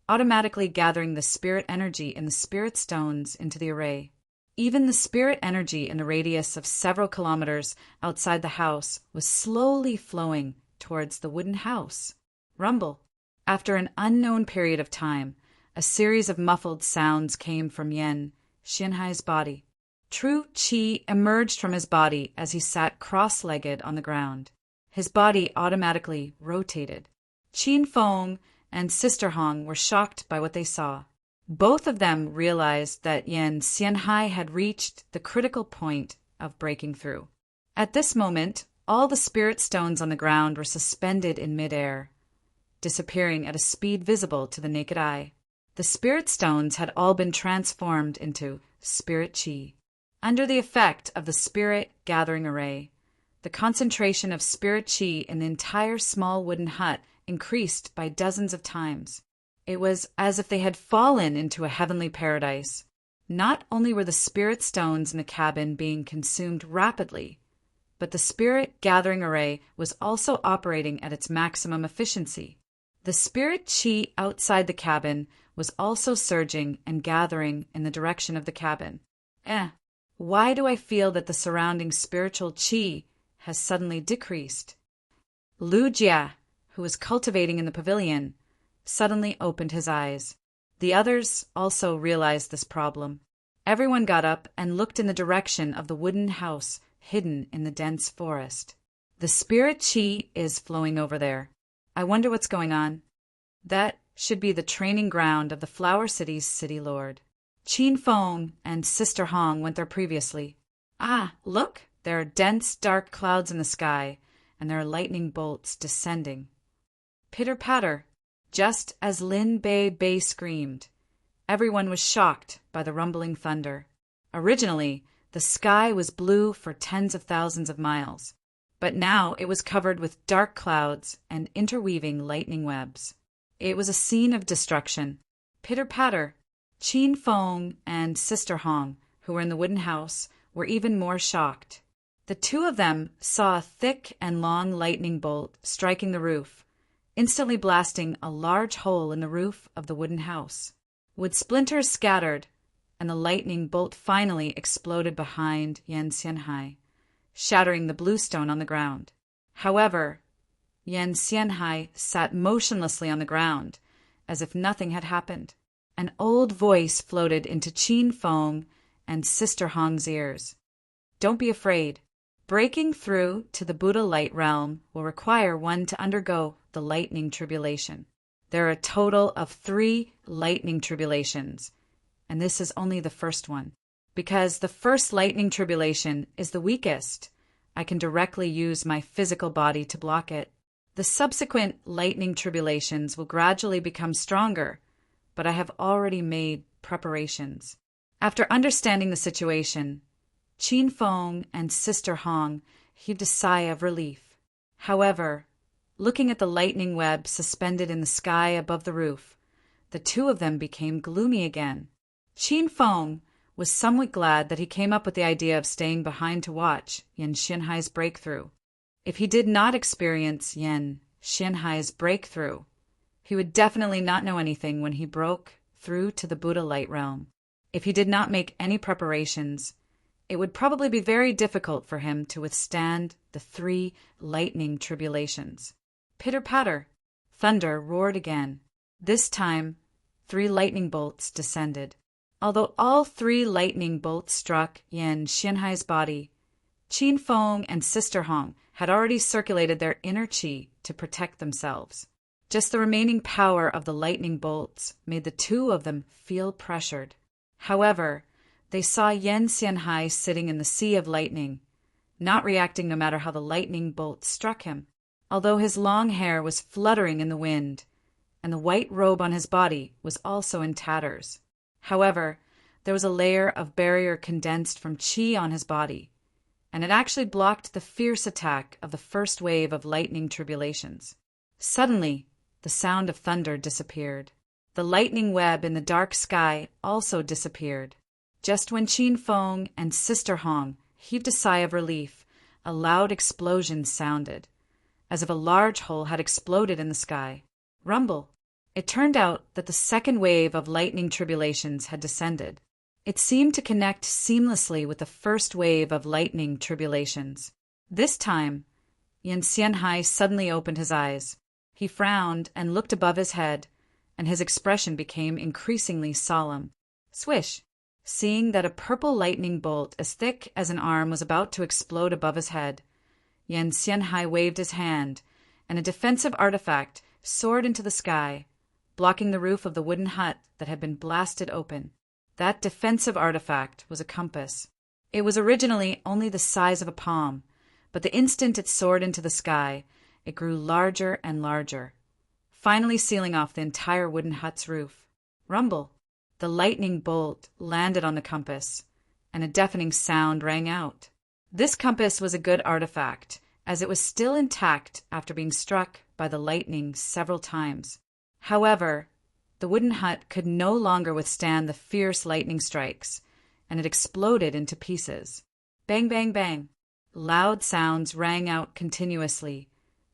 automatically gathering the spirit energy in the spirit stones into the array. Even the spirit energy in a radius of several kilometers outside the house was slowly flowing towards the wooden house. Rumble. After an unknown period of time, a series of muffled sounds came from Yan Xianhai's body. True Qi emerged from his body as he sat cross-legged on the ground. His body automatically rotated. Qin Feng and Sister Hong were shocked by what they saw. Both of them realized that Yan Xianhai had reached the critical point of breaking through. At this moment, all the spirit stones on the ground were suspended in midair, disappearing at a speed visible to the naked eye. The spirit stones had all been transformed into spirit qi. Under the effect of the spirit gathering array, the concentration of spirit qi in the entire small wooden hut increased by dozens of times. It was as if they had fallen into a heavenly paradise. Not only were the spirit stones in the cabin being consumed rapidly, but the spirit gathering array was also operating at its maximum efficiency. The spirit qi outside the cabin was also surging and gathering in the direction of the cabin. Why do I feel that the surrounding spiritual qi has suddenly decreased? Lu Jia, who was cultivating in the pavilion, suddenly opened his eyes. The others also realized this problem. Everyone got up and looked in the direction of the wooden house hidden in the dense forest. The spirit qi is flowing over there. I wonder what's going on. That should be the training ground of the Flower City's city lord. Qin Feng and Sister Hong went there previously. Look, there are dense, dark clouds in the sky, and there are lightning bolts descending. Pitter-patter, just as Lin Bei screamed. Everyone was shocked by the rumbling thunder. Originally, the sky was blue for tens of thousands of miles, but now it was covered with dark clouds and interweaving lightning webs. It was a scene of destruction. Pitter-patter. Qin Feng and Sister Hong, who were in the wooden house, were even more shocked. The two of them saw a thick and long lightning bolt striking the roof, instantly blasting a large hole in the roof of the wooden house. Wood splinters scattered, and the lightning bolt finally exploded behind Yan Xianhai, shattering the blue stone on the ground. However, Yan Xianhai sat motionlessly on the ground, as if nothing had happened. An old voice floated into Qin Feng and Sister Hong's ears. "Don't be afraid. Breaking through to the Buddha light realm will require one to undergo the lightning tribulation. There are a total of 3 lightning tribulations, and this is only the first one. Because the first lightning tribulation is the weakest, I can directly use my physical body to block it. The subsequent lightning tribulations will gradually become stronger, but I have already made preparations." After understanding the situation, Qin Feng and Sister Hong heaved a sigh of relief. However, looking at the lightning web suspended in the sky above the roof, the two of them became gloomy again. Qin Feng was somewhat glad that he came up with the idea of staying behind to watch Yan Xianhai's breakthrough. If he did not experience Yan Xianhai's breakthrough, he would definitely not know anything when he broke through to the Buddha light realm. If he did not make any preparations, it would probably be very difficult for him to withstand the 3 lightning tribulations. Pitter-patter, thunder roared again. This time, 3 lightning bolts descended. Although all 3 lightning bolts struck Yan Xianhai's body, Qin Feng and Sister Hong had already circulated their inner qi to protect themselves. Just the remaining power of the lightning bolts made the 2 of them feel pressured. However, they saw Yan Xianhai sitting in the sea of lightning, not reacting no matter how the lightning bolts struck him. Although his long hair was fluttering in the wind, and the white robe on his body was also in tatters. However, there was a layer of barrier condensed from qi on his body, and it actually blocked the fierce attack of the first wave of lightning tribulations. Suddenly, the sound of thunder disappeared. The lightning web in the dark sky also disappeared. Just when Qin Feng and Sister Hong heaved a sigh of relief, a loud explosion sounded, as if a large hole had exploded in the sky. Rumble! It turned out that the second wave of lightning tribulations had descended. It seemed to connect seamlessly with the first wave of lightning tribulations. This time, Yan Xianhai suddenly opened his eyes. He frowned and looked above his head, and his expression became increasingly solemn. Swish! Seeing that a purple lightning bolt as thick as an arm was about to explode above his head, Yan Xianhai waved his hand, and a defensive artifact soared into the sky, blocking the roof of the wooden hut that had been blasted open. That defensive artifact was a compass. It was originally only the size of a palm, but the instant it soared into the sky, it grew larger and larger, finally sealing off the entire wooden hut's roof. Rumble! The lightning bolt landed on the compass, and a deafening sound rang out. This compass was a good artifact, as it was still intact after being struck by the lightning several times. However, the wooden hut could no longer withstand the fierce lightning strikes, and it exploded into pieces. Bang, bang, bang. Loud sounds rang out continuously,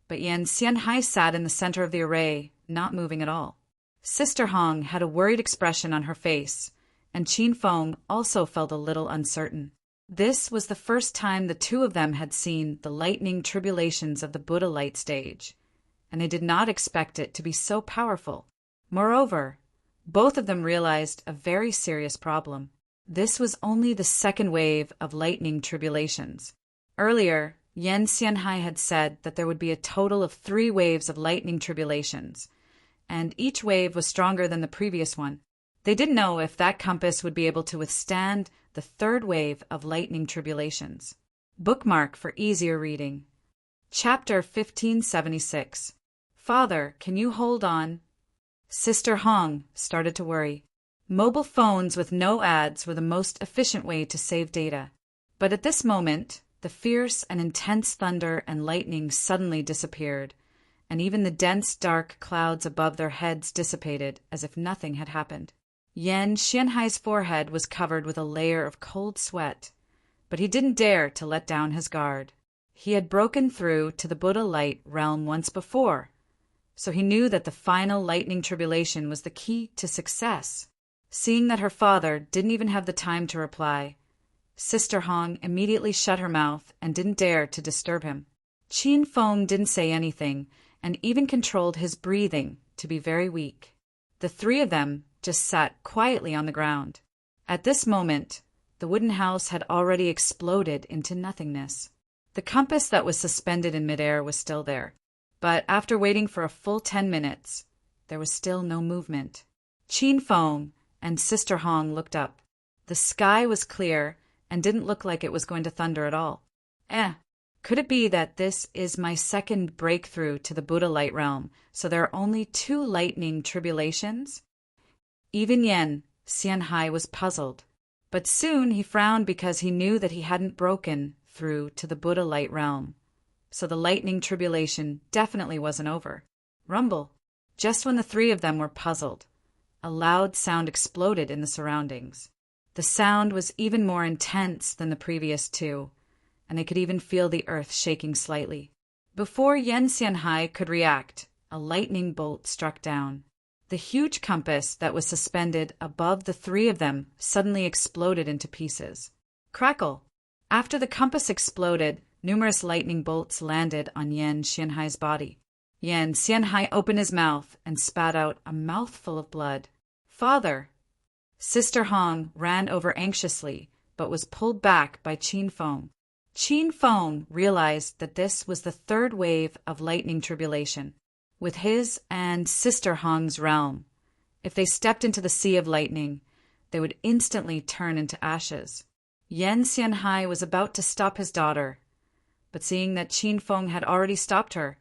but Yan Xianhai sat in the center of the array, not moving at all. Sister Hong had a worried expression on her face, and Qin Feng also felt a little uncertain. This was the first time the 2 of them had seen the lightning tribulations of the Buddha light stage, and they did not expect it to be so powerful. Moreover, both of them realized a very serious problem. This was only the second wave of lightning tribulations. Earlier, Yan Xianhai had said that there would be a total of 3 waves of lightning tribulations, and each wave was stronger than the previous one. They didn't know if that compass would be able to withstand the 3rd wave of lightning tribulations. Bookmark for easier reading. Chapter 1576. Father, can you hold on? Sister Hong started to worry. Mobile phones with no ads were the most efficient way to save data. But at this moment, the fierce and intense thunder and lightning suddenly disappeared, and even the dense dark clouds above their heads dissipated as if nothing had happened. Yan Xianhai's forehead was covered with a layer of cold sweat, but he didn't dare to let down his guard. He had broken through to the Buddha light realm once before, so he knew that the final lightning tribulation was the key to success. Seeing that her father didn't even have the time to reply, Sister Hong immediately shut her mouth and didn't dare to disturb him. Qin Feng didn't say anything and even controlled his breathing to be very weak. The 3 of them just sat quietly on the ground. At this moment, the wooden house had already exploded into nothingness. The compass that was suspended in midair was still there, but after waiting for a full 10 minutes, there was still no movement. Qin Feng and Sister Hong looked up. The sky was clear and didn't look like it was going to thunder at all. Could it be that this is my second breakthrough to the Buddha light realm, so there are only 2 lightning tribulations? Even Yan Xianhai was puzzled, but soon he frowned because he knew that he hadn't broken through to the Buddha light realm, so the lightning tribulation definitely wasn't over. Rumble! Just when the 3 of them were puzzled, a loud sound exploded in the surroundings. The sound was even more intense than the previous two, and they could even feel the earth shaking slightly. Before Yen Xianhai could react, a lightning bolt struck down. The huge compass that was suspended above the three of them suddenly exploded into pieces. Crackle! After the compass exploded, numerous lightning bolts landed on Yen Xianhai's body. Yen Xianhai opened his mouth and spat out a mouthful of blood. "Father!" Sister Hong ran over anxiously, but was pulled back by Qin Feng. Qin Feng realized that this was the third wave of lightning tribulation, with his and Sister Hong's realm. If they stepped into the sea of lightning, they would instantly turn into ashes. Yen Xianhai was about to stop his daughter, but seeing that Qin Feng had already stopped her,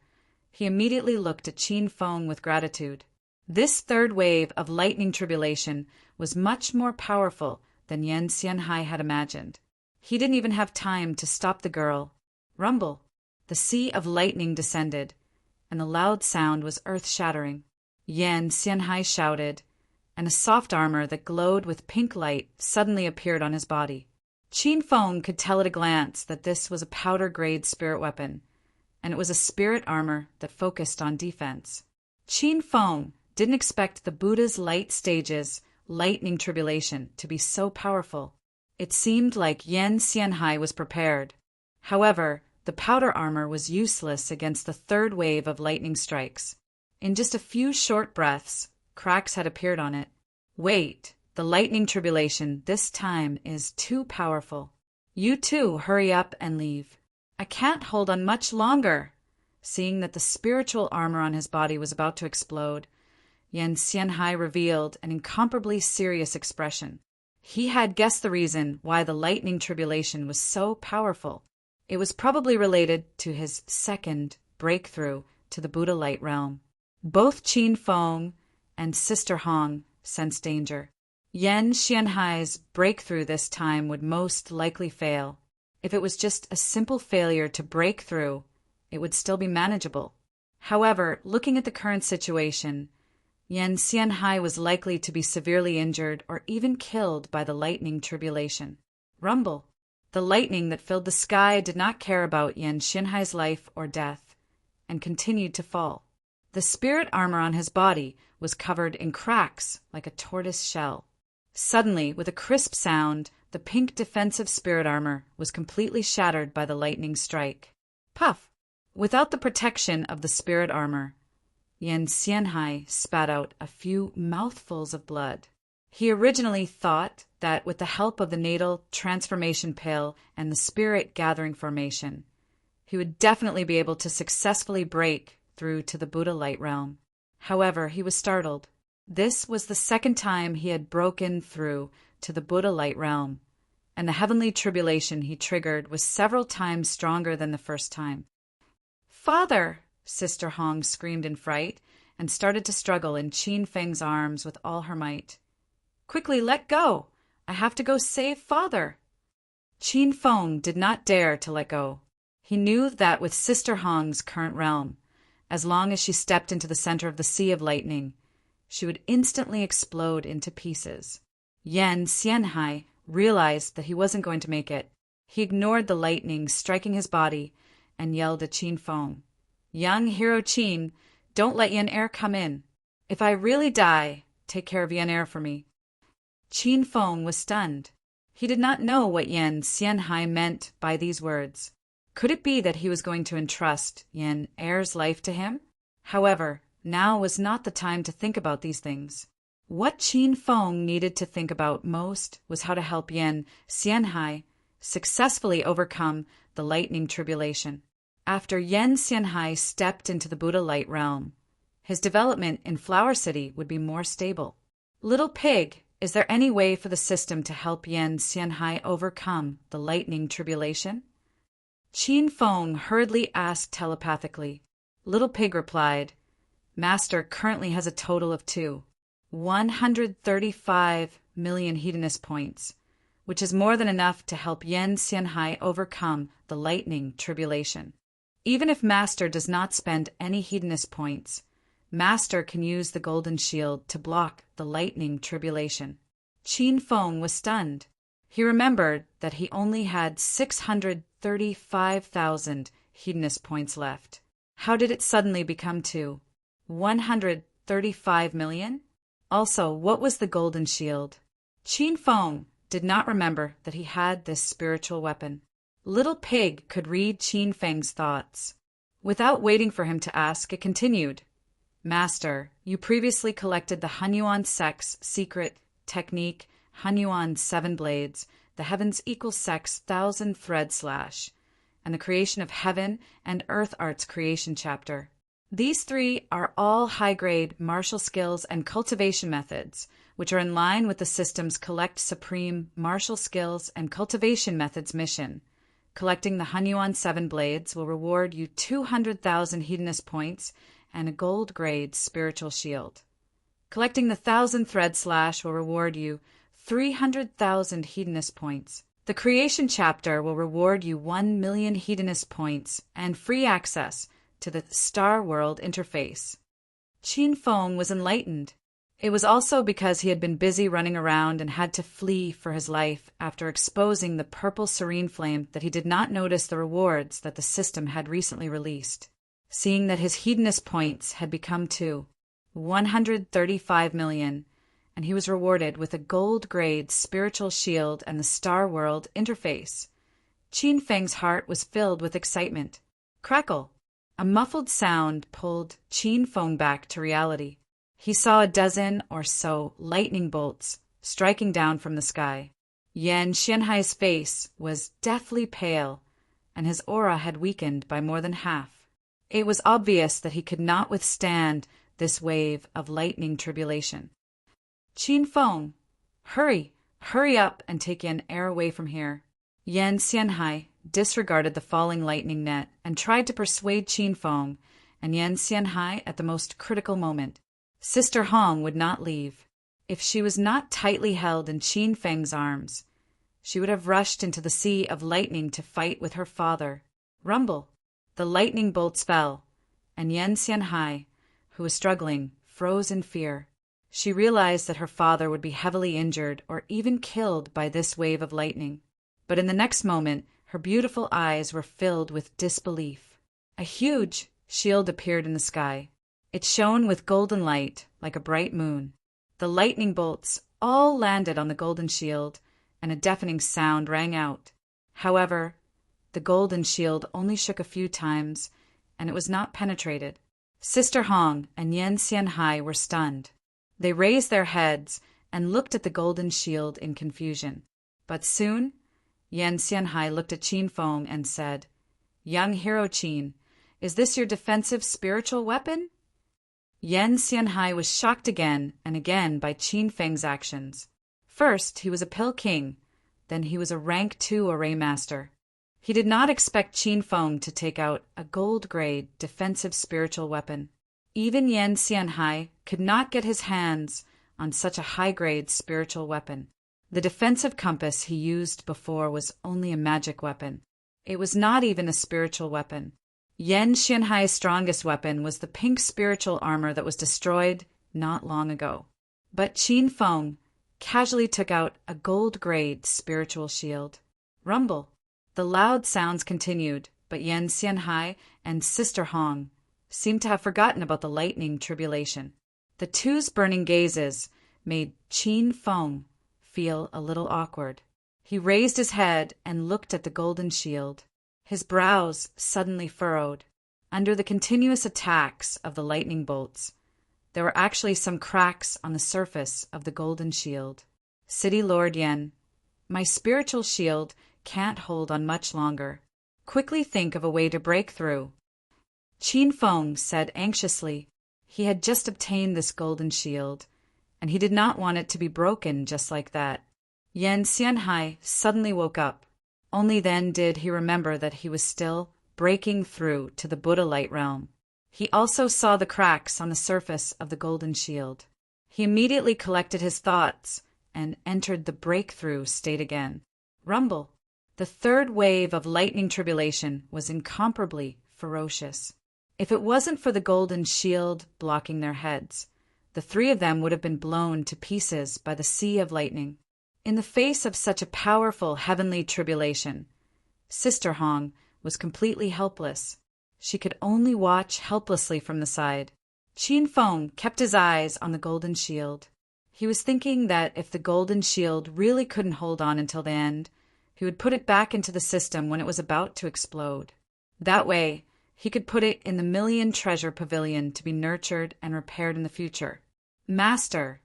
he immediately looked at Qin Feng with gratitude. This third wave of lightning tribulation was much more powerful than Yen Xianhai had imagined. He didn't even have time to stop the girl. Rumble! The sea of lightning descended, and the loud sound was earth-shattering. Yen Xianhai shouted, and a soft armor that glowed with pink light suddenly appeared on his body. Qin Feng could tell at a glance that this was a powder-grade spirit weapon, and it was a spirit armor that focused on defense. Qin Feng didn't expect the Buddha's light stages, lightning tribulation, to be so powerful. It seemed like Yen Xianhai was prepared. However, the powder armor was useless against the third wave of lightning strikes. In just a few short breaths, cracks had appeared on it. Wait, the lightning tribulation this time is too powerful. You too, hurry up and leave. I can't hold on much longer. Seeing that the spiritual armor on his body was about to explode, Yen Xianhai revealed an incomparably serious expression. He had guessed the reason why the lightning tribulation was so powerful. It was probably related to his second breakthrough to the Buddha light realm. Both Qin Feng and Sister Hong sensed danger. Yen Xianhai's breakthrough this time would most likely fail. If it was just a simple failure to break through, it would still be manageable. However, looking at the current situation, Yen Xianhai was likely to be severely injured or even killed by the lightning tribulation. Rumble! The lightning that filled the sky did not care about Yen Xianhai's life or death, and continued to fall. The spirit armor on his body was covered in cracks like a tortoise shell. Suddenly, with a crisp sound, the pink defensive spirit armor was completely shattered by the lightning strike. Puff! Without the protection of the spirit armor, Yen Xianhai spat out a few mouthfuls of blood. He originally thought that with the help of the natal transformation pill and the spirit gathering formation, he would definitely be able to successfully break through to the Buddha light realm. However, he was startled. This was the second time he had broken through to the Buddha light realm, and the heavenly tribulation he triggered was several times stronger than the first time. "Father!" Sister Hong screamed in fright and started to struggle in Qin Feng's arms with all her might. "Quickly, let go! I have to go save Father!" Qin Feng did not dare to let go. He knew that with Sister Hong's current realm, as long as she stepped into the center of the sea of lightning, she would instantly explode into pieces. Yen Xianhai realized that he wasn't going to make it. He ignored the lightning striking his body and yelled at Qin Feng, "Young hero Qin, don't let Yen Er come in. If I really die, take care of Yen Er for me." Qin Feng was stunned. He did not know what Yen Xianhai meant by these words. Could it be that he was going to entrust Yen Er's life to him? However, now was not the time to think about these things. What Qin Feng needed to think about most was how to help Yen Xianhai successfully overcome the lightning tribulation. After Yen Xianhai stepped into the Buddha light realm, his development in Flower City would be more stable. "Little Pig, is there any way for the system to help Yen Xianhai overcome the lightning tribulation?" Qin Feng hurriedly asked telepathically. Little Pig replied, "Master currently has a total of 135 million hedonist points, which is more than enough to help Yen Xianhai overcome the lightning tribulation. Even if Master does not spend any hedonist points, Master can use the golden shield to block the lightning tribulation." Qin Feng was stunned. He remembered that he only had 635,000 hedonist points left. How did it suddenly become to 135 million? Also, what was the golden shield? Qin Feng did not remember that he had this spiritual weapon. Little Pig could read Qin Feng's thoughts. Without waiting for him to ask, it continued. Master, you previously collected the Hunyuan sect's secret technique, Hunyuan 7 Blades, the Heaven's Equal Sex 1,000 Thread Slash, and the Creation of Heaven and Earth Art's Creation chapter. These 3 are all high-grade martial skills and cultivation methods, which are in line with the system's Collect Supreme Martial Skills and Cultivation Methods mission. Collecting the Hunyuan 7 Blades will reward you 200,000 hedonist points and a gold-grade spiritual shield. Collecting the 1,000 Thread Slash will reward you 300,000 hedonist points. The Creation chapter will reward you 1 million hedonist points and free access to the Star World interface. Qin Feng was enlightened. It was also because he had been busy running around and had to flee for his life after exposing the purple serene flame that he did not notice the rewards that the system had recently released. Seeing that his hedonist points had become to 135 million, and he was rewarded with a gold-grade spiritual shield and the Star World interface. Qin Feng's heart was filled with excitement. Crackle! A muffled sound pulled Qin Feng back to reality. He saw a dozen or so lightning bolts striking down from the sky. Yan Xianhai's face was deathly pale, and his aura had weakened by more than half. It was obvious that he could not withstand this wave of lightning tribulation. Qin Feng, hurry up and take Yan air away from here. Yan Xianhai disregarded the falling lightning net and tried to persuade Qin Feng and Yan Xianhai at the most critical moment. Sister Hong would not leave. If she was not tightly held in Qin Feng's arms, she would have rushed into the sea of lightning to fight with her father. Rumble! The lightning bolts fell, and Yan Xianhai, who was struggling, froze in fear. She realized that her father would be heavily injured or even killed by this wave of lightning. But in the next moment, her beautiful eyes were filled with disbelief. A huge shield appeared in the sky. It shone with golden light like a bright moon. The lightning bolts all landed on the golden shield, and a deafening sound rang out. However, the golden shield only shook a few times, and it was not penetrated. Sister Hong and Yan Xianhai were stunned. They raised their heads and looked at the golden shield in confusion. But soon, Yan Xianhai looked at Qin Feng and said, "Young hero Qin, is this your defensive spiritual weapon?" Yan Xianhai was shocked again and again by Qin Feng's actions. First, he was a pill king, then he was a rank 2 array master. He did not expect Qin Feng to take out a gold-grade defensive spiritual weapon. Even Yan Xianhai could not get his hands on such a high-grade spiritual weapon. The defensive compass he used before was only a magic weapon. It was not even a spiritual weapon. Yan Xianhai's strongest weapon was the pink spiritual armor that was destroyed not long ago. But Qin Feng casually took out a gold-grade spiritual shield. Rumble! The loud sounds continued, but Yan Xianhai and Sister Hong seemed to have forgotten about the lightning tribulation. The two's burning gazes made Qin Feng feel a little awkward. He raised his head and looked at the golden shield. His brows suddenly furrowed. Under the continuous attacks of the lightning bolts, there were actually some cracks on the surface of the golden shield. City Lord Yan, my spiritual shield can't hold on much longer. Quickly think of a way to break through. Qin Feng said anxiously. He had just obtained this golden shield, and he did not want it to be broken just like that. Yan Xianhai suddenly woke up. Only then did he remember that he was still breaking through to the Buddha light realm. He also saw the cracks on the surface of the golden shield. He immediately collected his thoughts and entered the breakthrough state again. Rumble! The third wave of lightning tribulation was incomparably ferocious. If it wasn't for the golden shield blocking their heads, the three of them would have been blown to pieces by the sea of lightning. In the face of such a powerful heavenly tribulation, Sister Hong was completely helpless. She could only watch helplessly from the side. Qin Feng kept his eyes on the golden shield. He was thinking that if the golden shield really couldn't hold on until the end, he would put it back into the system when it was about to explode. That way, he could put it in the Million Treasure Pavilion to be nurtured and repaired in the future. Master,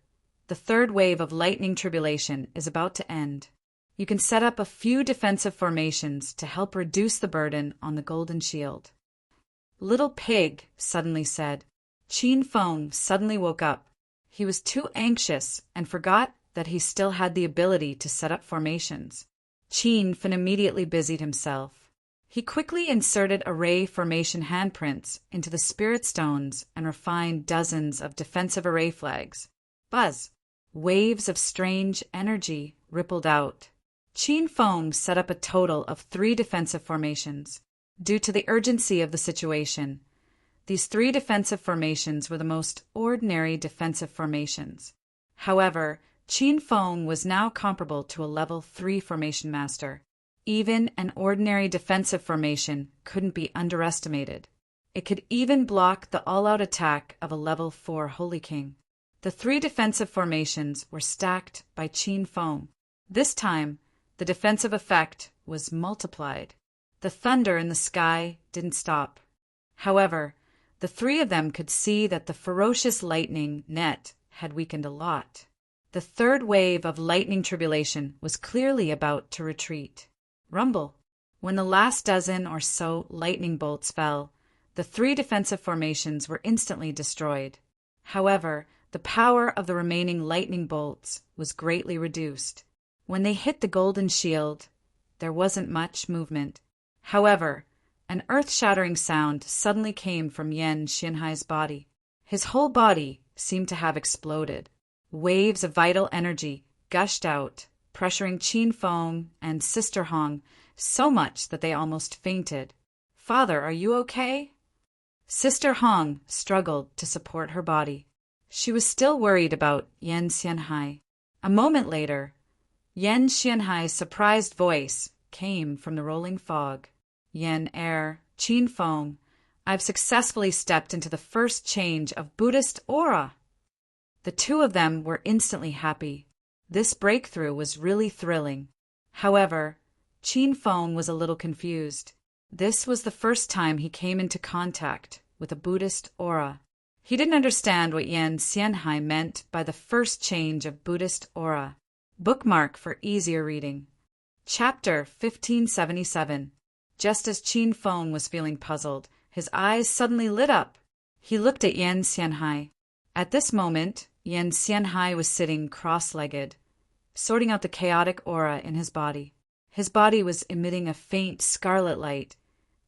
the third wave of lightning tribulation is about to end. You can set up a few defensive formations to help reduce the burden on the golden shield. Little Pig suddenly said. Qin Feng suddenly woke up. He was too anxious and forgot that he still had the ability to set up formations. Qin Feng immediately busied himself. He quickly inserted array formation handprints into the spirit stones and refined dozens of defensive array flags. Buzz! Waves of strange energy rippled out. Qin Feng set up a total of 3 defensive formations. Due to the urgency of the situation, these 3 defensive formations were the most ordinary defensive formations. However, Qin Feng was now comparable to a level 3 formation master. Even an ordinary defensive formation couldn't be underestimated. It could even block the all-out attack of a level 4 Holy King. The 3 defensive formations were stacked by Qin Feng. This time, the defensive effect was multiplied. The thunder in the sky didn't stop. However, the 3 of them could see that the ferocious lightning net had weakened a lot. The third wave of lightning tribulation was clearly about to retreat. Rumble! When the last dozen or so lightning bolts fell, the 3 defensive formations were instantly destroyed. However, the power of the remaining lightning bolts was greatly reduced. When they hit the golden shield, there wasn't much movement. However, an earth-shattering sound suddenly came from Yan Xianhai's body. His whole body seemed to have exploded. Waves of vital energy gushed out, pressuring Qin Feng and Sister Hong so much that they almost fainted. "Father, are you okay?" Sister Hong struggled to support her body. She was still worried about Yan Xianhai. A moment later, Yan Xianhai's surprised voice came from the rolling fog. "Yan Qin Feng, I've successfully stepped into the first change of Buddhist aura." The 2 of them were instantly happy. This breakthrough was really thrilling. However, Qin Feng was a little confused. This was the first time he came into contact with a Buddhist aura. He didn't understand what Yan Xianhai meant by the first change of Buddhist aura. Bookmark for easier reading. Chapter 1577. Just as Qin Feng was feeling puzzled, his eyes suddenly lit up. He looked at Yan Xianhai. At this moment, Yan Xianhai was sitting cross-legged, sorting out the chaotic aura in his body. His body was emitting a faint scarlet light,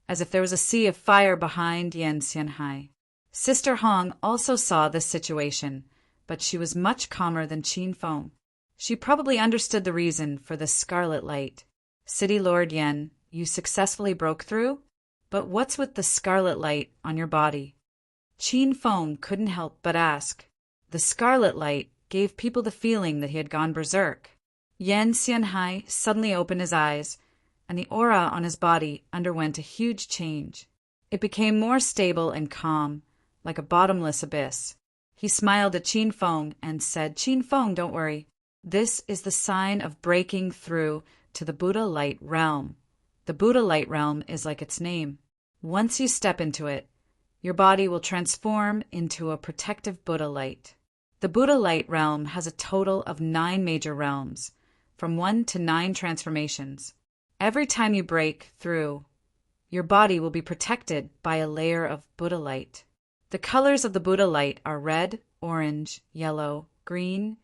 as if there was a sea of fire behind Yan Xianhai. Sister Hong also saw this situation, but she was much calmer than Qin Feng. She probably understood the reason for the scarlet light. "City Lord Yan, you successfully broke through? But what's with the scarlet light on your body?" Qin Feng couldn't help but ask. The scarlet light gave people the feeling that he had gone berserk. Yan Xianhai suddenly opened his eyes, and the aura on his body underwent a huge change. It became more stable and calm, like a bottomless abyss. He smiled at Qin Feng and said, "Qin Feng, don't worry. This is the sign of breaking through to the Buddha light realm. The Buddha light realm is like its name. Once you step into it, your body will transform into a protective Buddha light. The Buddha light realm has a total of 9 major realms, from 1 to 9 transformations. Every time you break through, your body will be protected by a layer of Buddha light. The colors of the Buddha light are red, orange, yellow, green,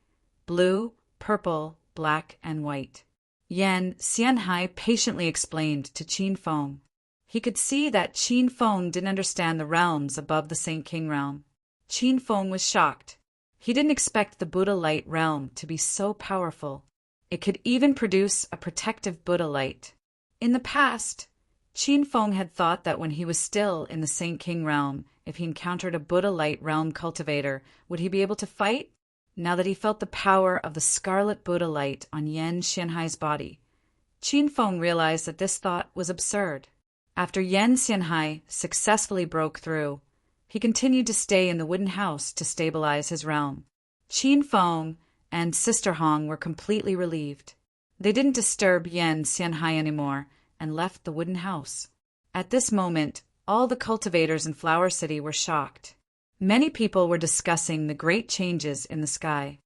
blue, purple, black, and white." Yan Xianhai patiently explained to Qin Feng. He could see that Qin Feng didn't understand the realms above the Saint King realm. Qin Feng was shocked. He didn't expect the Buddha light realm to be so powerful. It could even produce a protective Buddha light. In the past, Qin Feng had thought that when he was still in the Saint King realm, if he encountered a Buddha Light Realm cultivator, would he be able to fight? Now that he felt the power of the scarlet Buddha light on Yan Xianhai's body, Qin Feng realized that this thought was absurd. After Yan Xianhai successfully broke through, he continued to stay in the wooden house to stabilize his realm. Qin Feng and Sister Hong were completely relieved. They didn't disturb Yan Xianhai anymore and left the wooden house. At this moment, all the cultivators in Flower City were shocked. Many people were discussing the great changes in the sky.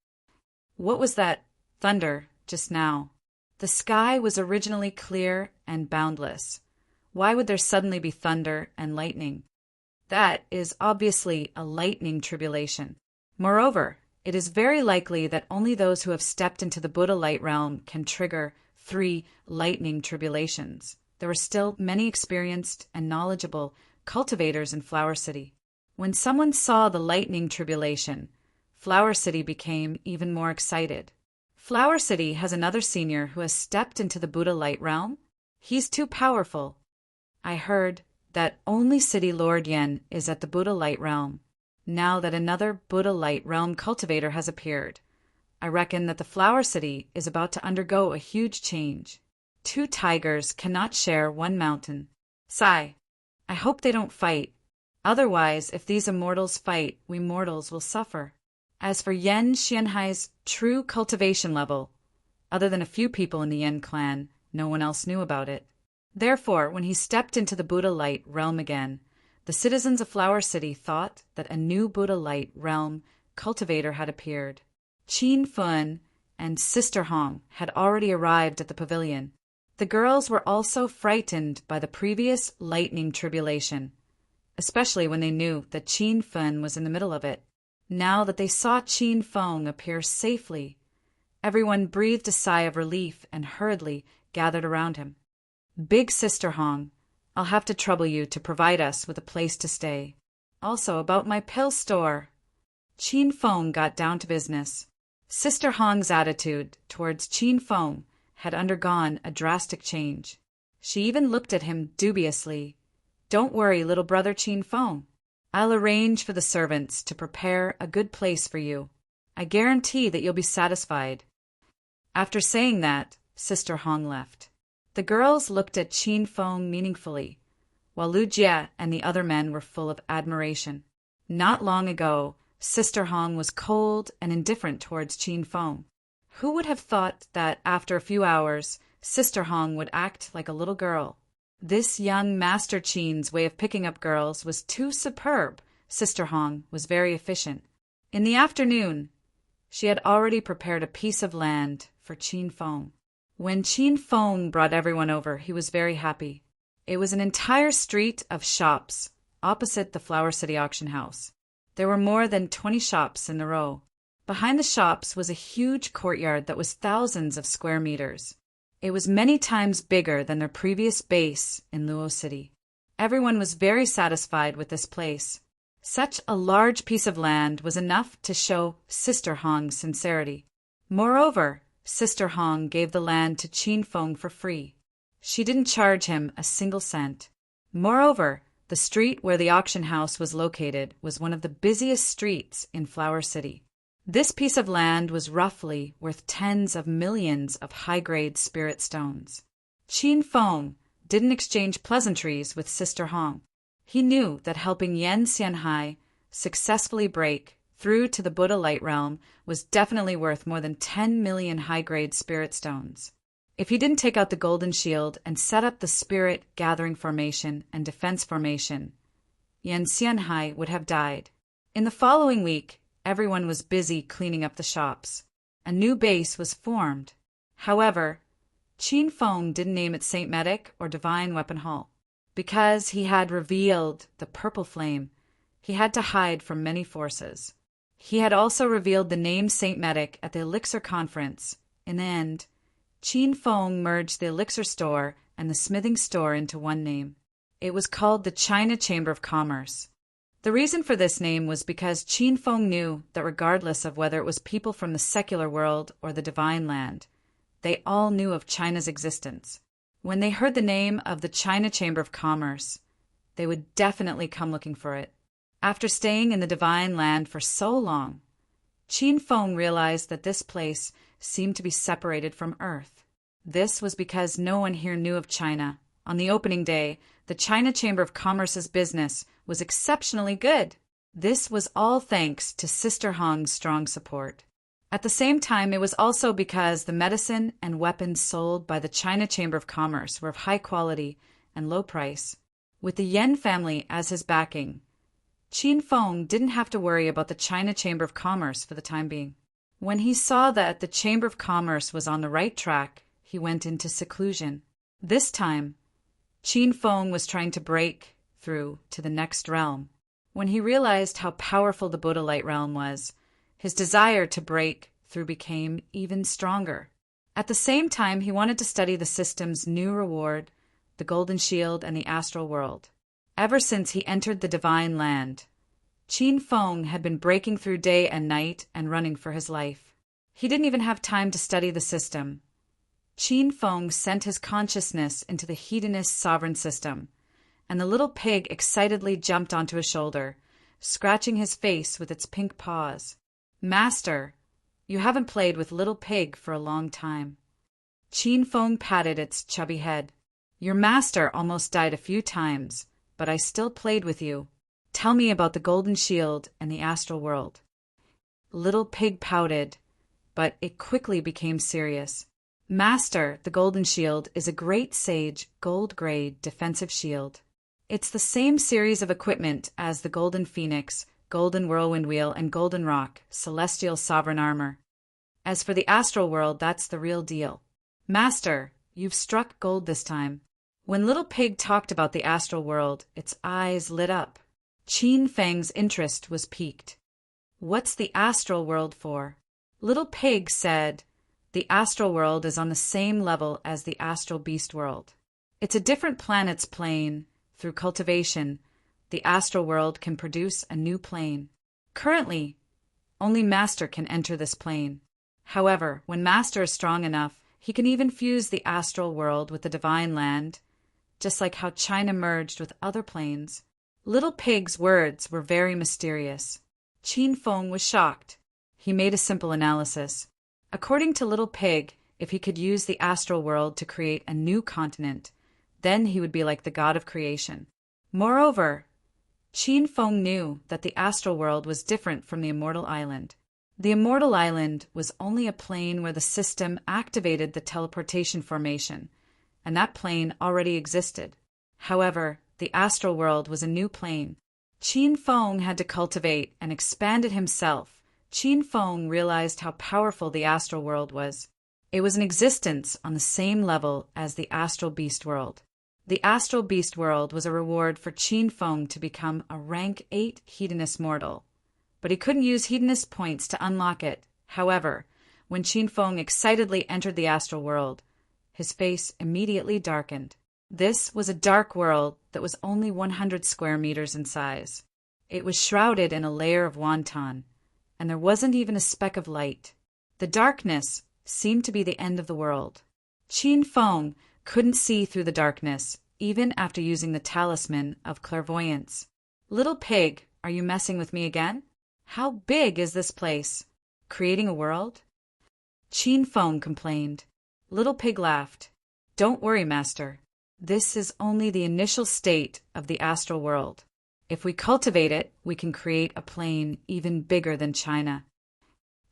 What was that thunder just now? The sky was originally clear and boundless. Why would there suddenly be thunder and lightning? That is obviously a lightning tribulation. Moreover, it is very likely that only those who have stepped into the Buddha light realm can trigger 3 lightning tribulations. There were still many experienced and knowledgeable cultivators in Flower City. When someone saw the lightning tribulation, Flower City became even more excited. Flower City has another senior who has stepped into the Buddha light realm. He's too powerful. I heard that only City Lord Yen is at the Buddha light realm. Now that another Buddha light realm cultivator has appeared, I reckon that the Flower City is about to undergo a huge change. 2 tigers cannot share one mountain. Sigh. I hope they don't fight. Otherwise, if these immortals fight, we mortals will suffer. As for Yan Xianhai's true cultivation level, other than a few people in the Yan clan, no one else knew about it. Therefore, when he stepped into the Buddha light realm again, the citizens of Flower City thought that a new Buddha light realm cultivator had appeared. Qin Feng and Sister Hong had already arrived at the pavilion. The girls were also frightened by the previous lightning tribulation, especially when they knew that Qin Feng was in the middle of it. Now that they saw Qin Feng appear safely, everyone breathed a sigh of relief and hurriedly gathered around him. Big Sister Hong, I'll have to trouble you to provide us with a place to stay. Also about my pill store. Qin Feng got down to business. Sister Hong's attitude towards Qin Feng had undergone a drastic change. She even looked at him dubiously. Don't worry, little brother Qin Feng. I'll arrange for the servants to prepare a good place for you. I guarantee that you'll be satisfied. After saying that, Sister Hong left. The girls looked at Qin Feng meaningfully, while Lu Jie and the other men were full of admiration. Not long ago, Sister Hong was cold and indifferent towards Qin Feng. Who would have thought that after a few hours, Sister Hong would act like a little girl? This young Master Qin's way of picking up girls was too superb. Sister Hong was very efficient. In the afternoon, she had already prepared a piece of land for Qin Feng. When Qin Feng brought everyone over, he was very happy. It was an entire street of shops opposite the Flower City auction house. There were more than 20 shops in the row. Behind the shops was a huge courtyard that was thousands of square meters. It was many times bigger than their previous base in Luo City. Everyone was very satisfied with this place. Such a large piece of land was enough to show Sister Hong's sincerity. Moreover, Sister Hong gave the land to Qin Feng for free. She didn't charge him a single cent. Moreover, the street where the auction house was located was one of the busiest streets in Flower City. This piece of land was roughly worth tens of millions of high-grade spirit stones. Qin Feng didn't exchange pleasantries with Sister Hong. He knew that helping Yan Xianhai successfully break through to the Buddha light realm was definitely worth more than 10 million high-grade spirit stones. If he didn't take out the golden shield and set up the spirit gathering formation and defense formation, Yan Xianhai would have died. In the following week, everyone was busy cleaning up the shops. A new base was formed. However, Qin Feng didn't name it Saint Medic or Divine Weapon Hall. Because he had revealed the purple flame, he had to hide from many forces. He had also revealed the name Saint Medic at the Elixir Conference. In the end, Qin Feng merged the Elixir Store and the Smithing Store into one name. It was called the China Chamber of Commerce. The reason for this name was because Qin Feng knew that regardless of whether it was people from the secular world or the divine land, they all knew of China's existence. When they heard the name of the China Chamber of Commerce, they would definitely come looking for it. After staying in the divine land for so long, Qin Feng realized that this place seemed to be separated from Earth. This was because no one here knew of China. On the opening day, the China Chamber of Commerce's business was exceptionally good. This was all thanks to Sister Hong's strong support. At the same time, it was also because the medicine and weapons sold by the China Chamber of Commerce were of high quality and low price. With the Yen family as his backing, Qin Feng didn't have to worry about the China Chamber of Commerce for the time being. When he saw that the Chamber of Commerce was on the right track, he went into seclusion. This time, Qin Feng was trying to break through to the next realm. When he realized how powerful the Buddha Light realm was, his desire to break through became even stronger. At the same time, he wanted to study the system's new reward, the Golden Shield and the Astral World. Ever since he entered the Divine Land, Qin Feng had been breaking through day and night and running for his life. He didn't even have time to study the system. Qin Feng sent his consciousness into the Hedonist sovereign system, and the little pig excitedly jumped onto his shoulder, scratching his face with its pink paws. "Master, you haven't played with Little Pig for a long time." Qin Feng patted its chubby head. "Your master almost died a few times, but I still played with you. Tell me about the Golden Shield and the Astral World." Little Pig pouted, but it quickly became serious. "Master, the Golden Shield is a great sage gold-grade defensive shield. It's the same series of equipment as the Golden Phoenix, Golden Whirlwind Wheel, and Golden Rock, Celestial Sovereign Armor. As for the Astral World, that's the real deal. Master, you've struck gold this time." When Little Pig talked about the Astral World, its eyes lit up. Qin Feng's interest was piqued. "What's the Astral World for?" Little Pig said, "The Astral World is on the same level as the Astral Beast World. It's a different planet's plane. Through cultivation, the Astral World can produce a new plane. Currently, only Master can enter this plane. However, when Master is strong enough, he can even fuse the Astral World with the Divine Land, just like how China merged with other planes." Little Pig's words were very mysterious. Qin Feng was shocked. He made a simple analysis. According to Little Pig, if he could use the Astral World to create a new continent, then he would be like the god of creation. Moreover, Qin Feng knew that the Astral World was different from the Immortal Island. The Immortal Island was only a plane where the system activated the teleportation formation, and that plane already existed. However, the Astral World was a new plane. Qin Feng had to cultivate and expand it himself. Qin Feng realized how powerful the Astral World was. It was in existence on the same level as the Astral Beast World. The Astral Beast World was a reward for Qin Feng to become a rank 8 Hedonist mortal, but he couldn't use Hedonist points to unlock it. However, when Qin Feng excitedly entered the Astral World, his face immediately darkened. This was a dark world that was only 100 square meters in size. It was shrouded in a layer of wonton, and there wasn't even a speck of light. The darkness seemed to be the end of the world. Qin Feng couldn't see through the darkness, even after using the talisman of clairvoyance. "Little Pig, are you messing with me again? How big is this place? Creating a world?" Qin Feng complained. Little Pig laughed. "Don't worry, Master. This is only the initial state of the Astral World. If we cultivate it, we can create a plane even bigger than China."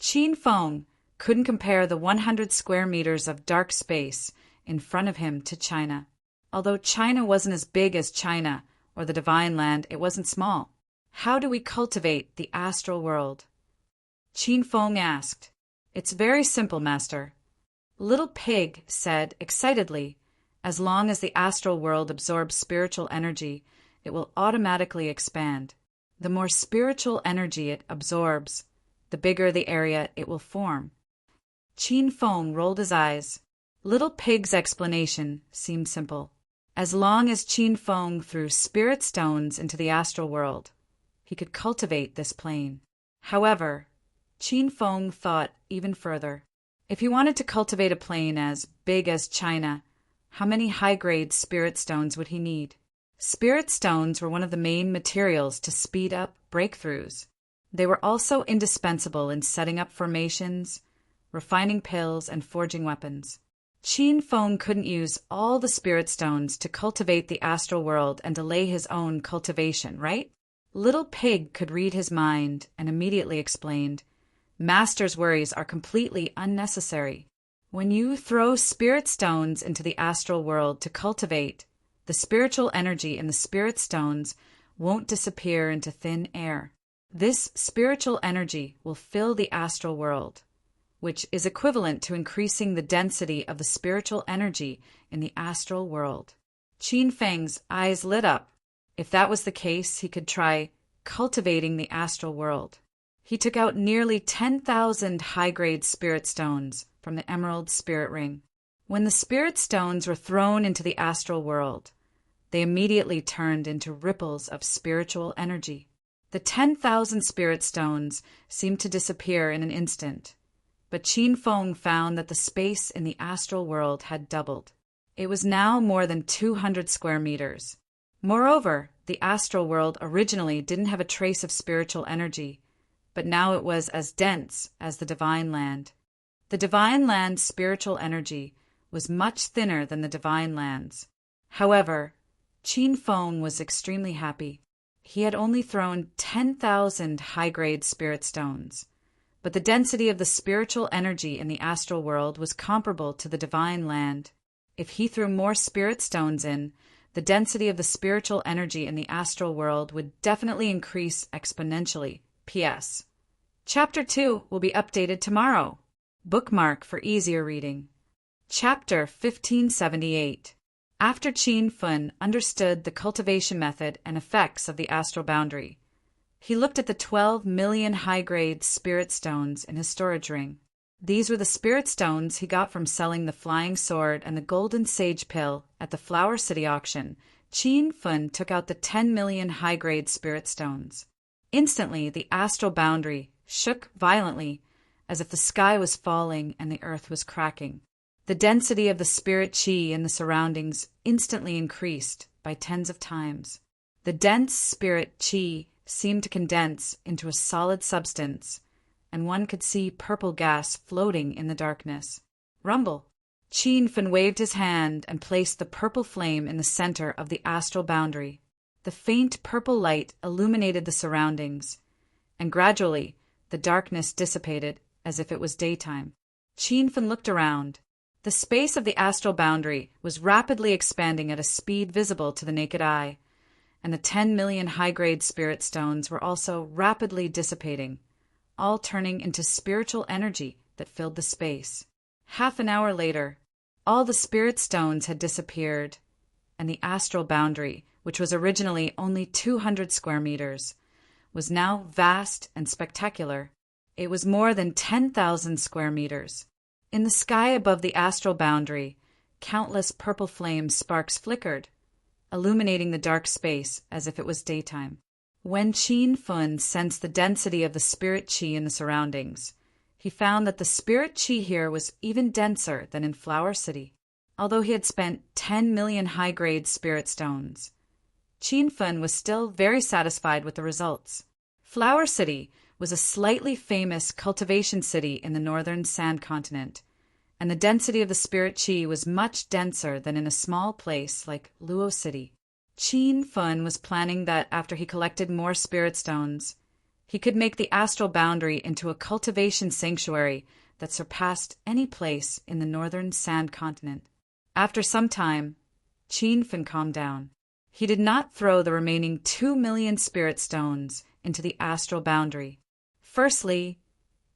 Qin Feng couldn't compare the 100 square meters of dark space in front of him to China. Although China wasn't as big as China or the Divine Land, it wasn't small. "How do we cultivate the Astral World?" Qin Feng asked. "It's very simple, Master." Little Pig said excitedly, "As long as the Astral World absorbs spiritual energy, it will automatically expand. The more spiritual energy it absorbs, the bigger the area it will form." Qin Feng rolled his eyes. Little Pig's explanation seemed simple. As long as Qin Feng threw spirit stones into the Astral World, he could cultivate this plane. However, Qin Feng thought even further. If he wanted to cultivate a plane as big as China, how many high-grade spirit stones would he need? Spirit stones were one of the main materials to speed up breakthroughs. They were also indispensable in setting up formations, refining pills, and forging weapons. Qin Feng couldn't use all the spirit stones to cultivate the astral world and delay his own cultivation, right? Little Pig could read his mind and immediately explained, "Master's worries are completely unnecessary. When you throw spirit stones into the astral world to cultivate, the spiritual energy in the spirit stones won't disappear into thin air. This spiritual energy will fill the astral world, which is equivalent to increasing the density of the spiritual energy in the astral world." Qin Feng's eyes lit up. If that was the case, he could try cultivating the astral world. He took out nearly 10,000 high-grade spirit stones from the emerald spirit ring. When the spirit stones were thrown into the astral world, they immediately turned into ripples of spiritual energy. The 10,000 spirit stones seemed to disappear in an instant, but Qin Feng found that the space in the astral world had doubled. It was now more than 200 square meters. Moreover, the astral world originally didn't have a trace of spiritual energy, but now it was as dense as the Divine Land. The Divine Land's spiritual energy was much thinner than the Divine Land's. However, Qin Feng was extremely happy. He had only thrown 10,000 high-grade spirit stones, but the density of the spiritual energy in the astral world was comparable to the Divine Land. If he threw more spirit stones in, the density of the spiritual energy in the astral world would definitely increase exponentially. P.S. Chapter 2 will be updated tomorrow. Bookmark for easier reading. Chapter 1578. After Qin Feng understood the cultivation method and effects of the astral boundary, he looked at the 12 million high-grade spirit stones in his storage ring. These were the spirit stones he got from selling the flying sword and the golden sage pill at the Flower City auction. Qin Feng took out the 10 million high-grade spirit stones. Instantly, the astral boundary shook violently, as if the sky was falling and the earth was cracking. The density of the spirit qi in the surroundings instantly increased by tens of times. The dense spirit qi seemed to condense into a solid substance, and one could see purple gas floating in the darkness. Rumble! Qin Feng waved his hand and placed the purple flame in the center of the astral boundary. The faint purple light illuminated the surroundings, and gradually the darkness dissipated as if it was daytime. Qin Feng looked around. The space of the astral boundary was rapidly expanding at a speed visible to the naked eye, and the 10 million high-grade spirit stones were also rapidly dissipating, all turning into spiritual energy that filled the space. Half an hour later, all the spirit stones had disappeared, and the astral boundary, which was originally only 200 square meters, was now vast and spectacular. It was more than 10,000 square meters. In the sky above the astral boundary, countless purple flame sparks flickered, illuminating the dark space as if it was daytime. When Qin Feng sensed the density of the spirit qi in the surroundings, he found that the spirit qi here was even denser than in Flower City. Although he had spent 10 million high-grade spirit stones, Qin Feng was still very satisfied with the results. Flower City was a slightly famous cultivation city in the northern sand continent, and the density of the spirit qi was much denser than in a small place like Luo City. Qin Feng was planning that after he collected more spirit stones, he could make the astral boundary into a cultivation sanctuary that surpassed any place in the northern sand continent. After some time, Qin Feng calmed down. He did not throw the remaining 2 million spirit stones into the astral boundary. Firstly,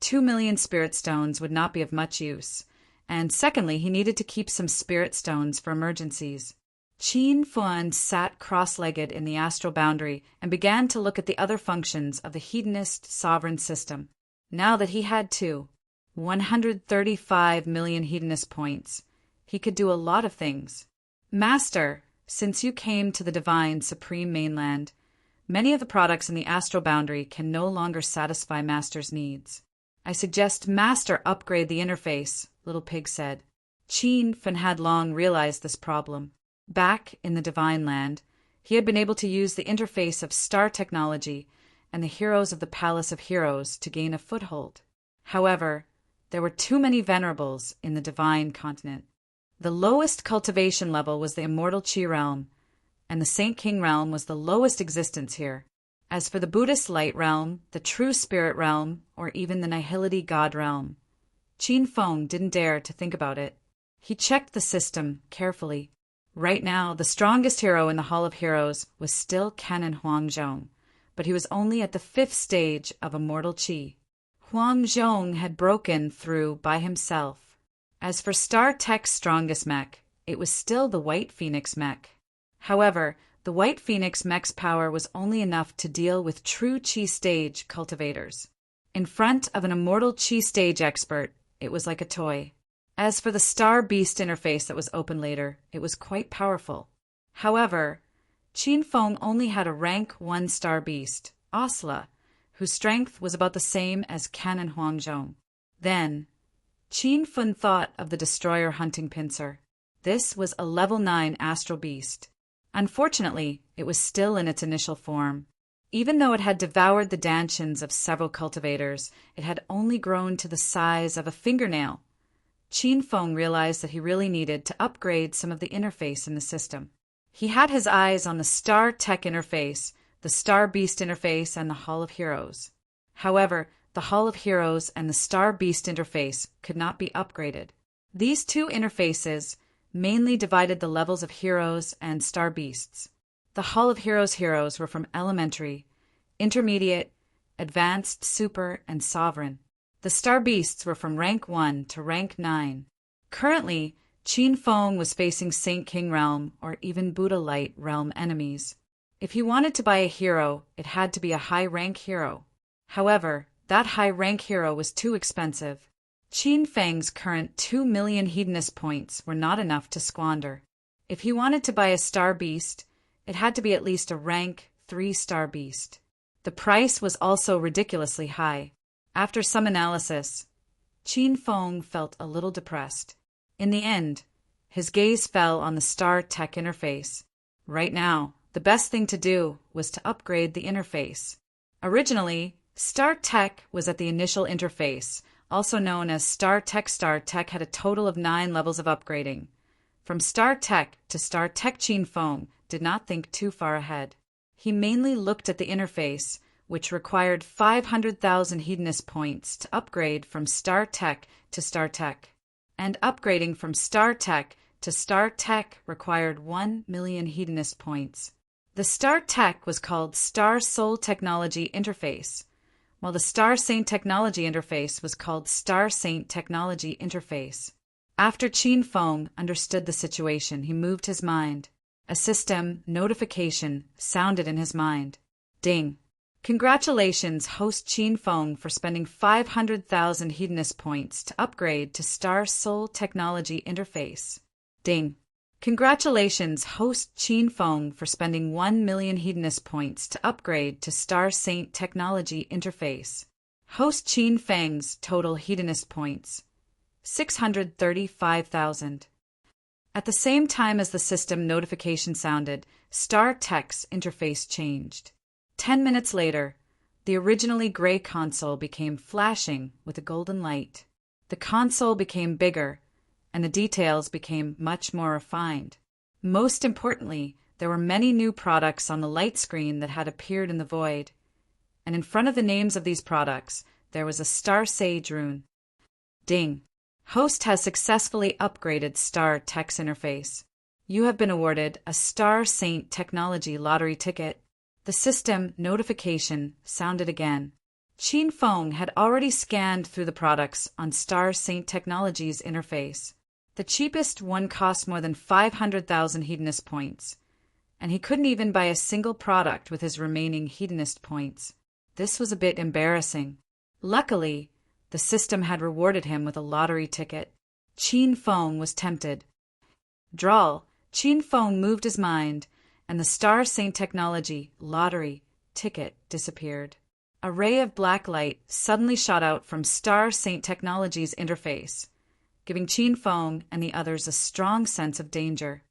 2 million spirit stones would not be of much use, and secondly, he needed to keep some spirit stones for emergencies. Qin Feng sat cross-legged in the astral boundary and began to look at the other functions of the hedonist sovereign system. Now that he had 135 million hedonist points, he could do a lot of things. Master, since you came to the divine supreme mainland, many of the products in the astral boundary can no longer satisfy Master's needs. I suggest Master upgrade the interface, Little Pig said. Qin Feng had long realized this problem. Back in the Divine Land, He had been able to use the interface of star technology and the heroes of the Palace of Heroes to gain a foothold. However, there were too many venerables in the divine continent. The lowest cultivation level was the immortal Chi realm, and the Saint King realm was the lowest existence here. As for the Buddhist light realm, the true spirit realm, or even the nihility god realm, Qin Feng didn't dare to think about it. He checked the system carefully. Right now, the strongest hero in the Hall of Heroes was still Canon Huangzhong, but he was only at the 5th stage of immortal Qi. Huangzhong had broken through by himself. As for Star Tech's strongest mech, it was still the White Phoenix mech. However, the White Phoenix mech's power was only enough to deal with true Qi stage cultivators. In front of an immortal Qi stage expert, it was like a toy. As for the Star Beast interface that was opened later, it was quite powerful. However, Qin Feng only had a rank 1 Star Beast, Osla, whose strength was about the same as Canon Huangzhong. Then, Qin Feng thought of the Destroyer hunting pincer. This was a level 9 Astral Beast. Unfortunately, it was still in its initial form. Even though it had devoured the dantians of several cultivators, it had only grown to the size of a fingernail. Qin Feng realized that he really needed to upgrade some of the interface in the system. He had his eyes on the Star Tech interface, the Star Beast interface, and the Hall of Heroes. However, the Hall of Heroes and the Star Beast interface could not be upgraded. These two interfaces mainly divided the levels of heroes and Star Beasts. The Hall of Heroes heroes were from Elementary, Intermediate, Advanced, Super, and Sovereign. The Star Beasts were from rank 1 to rank 9. Currently, Qin Feng was facing Saint King Realm or even Buddha Light Realm enemies. If he wanted to buy a hero, it had to be a high-rank hero. However, that high-rank hero was too expensive. Qin Feng's current 2 million Hedonist points were not enough to squander. If he wanted to buy a Star Beast, it had to be at least a rank 3 Star Beast. The price was also ridiculously high. After some analysis, Qin Feng felt a little depressed. In the end, his gaze fell on the Star Tech interface. Right now, the best thing to do was to upgrade the interface. Originally, Star Tech was at the initial interface, also known as Star Tech. Star Tech had a total of 9 levels of upgrading. From Star Tech to Star Tech, Qin Feng did not think too far ahead. He mainly looked at the interface, which required 500,000 Hedonist points to upgrade from Star Tech to Star Tech. And upgrading from Star Tech to Star Tech required 1 million Hedonist points. The Star Tech was called Star Soul Technology Interface, while the Star Saint Technology Interface was called Star Saint Technology Interface. After Qin Feng understood the situation, he moved his mind. A system notification sounded in his mind. Ding! Congratulations, host Qin Feng, for spending 500,000 Hedonist points to upgrade to Star Soul Technology Interface. Ding! Congratulations, host Qin Feng, for spending 1 million Hedonist points to upgrade to Star Saint Technology Interface. Host Qin Feng's total Hedonist points: 635,000. At the same time as the system notification sounded, Star Tech's interface changed. 10 minutes later, the originally gray console became flashing with a golden light. The console became bigger, and the details became much more refined. Most importantly, there were many new products on the light screen that had appeared in the void, and in front of the names of these products, there was a Star Sage rune. Ding! Host has successfully upgraded Star Tech's interface. You have been awarded a Star Saint Technology lottery ticket. The system notification sounded again. Qin Feng had already scanned through the products on Star Saint Technology's interface. The cheapest one cost more than 500,000 Hedonist points, and he couldn't even buy a single product with his remaining Hedonist points. This was a bit embarrassing. Luckily, the system had rewarded him with a lottery ticket. Qin Feng was tempted. Drawl, Qin Feng moved his mind, and the Star Saint Technology lottery ticket disappeared. A ray of black light suddenly shot out from Star Saint Technology's interface, giving Qin Feng and the others a strong sense of danger.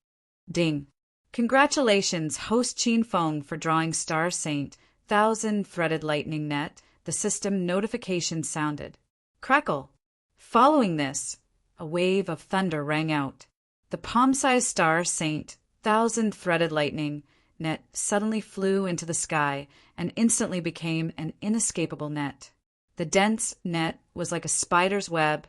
Ding! Congratulations, host Qin Feng, for drawing Star Saint, 1,000-threaded lightning net, the system notification sounded. Crackle. Following this, a wave of thunder rang out. The palm-sized Star Saint, 1,000-threaded lightning net suddenly flew into the sky and instantly became an inescapable net. The dense net was like a spider's web,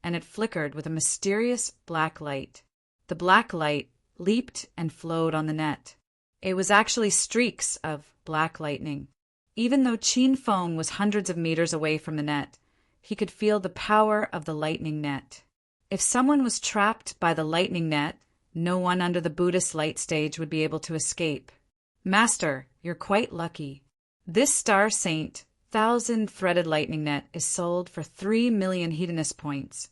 and it flickered with a mysterious black light. The black light leaped and flowed on the net. It was actually streaks of black lightning. Even though Qin Feng was hundreds of meters away from the net, he could feel the power of the lightning net. If someone was trapped by the lightning net, no one under the Buddhist light stage would be able to escape. Master, you're quite lucky. This Star Saint, 1,000-threaded lightning net is sold for 3 million Hedonist points,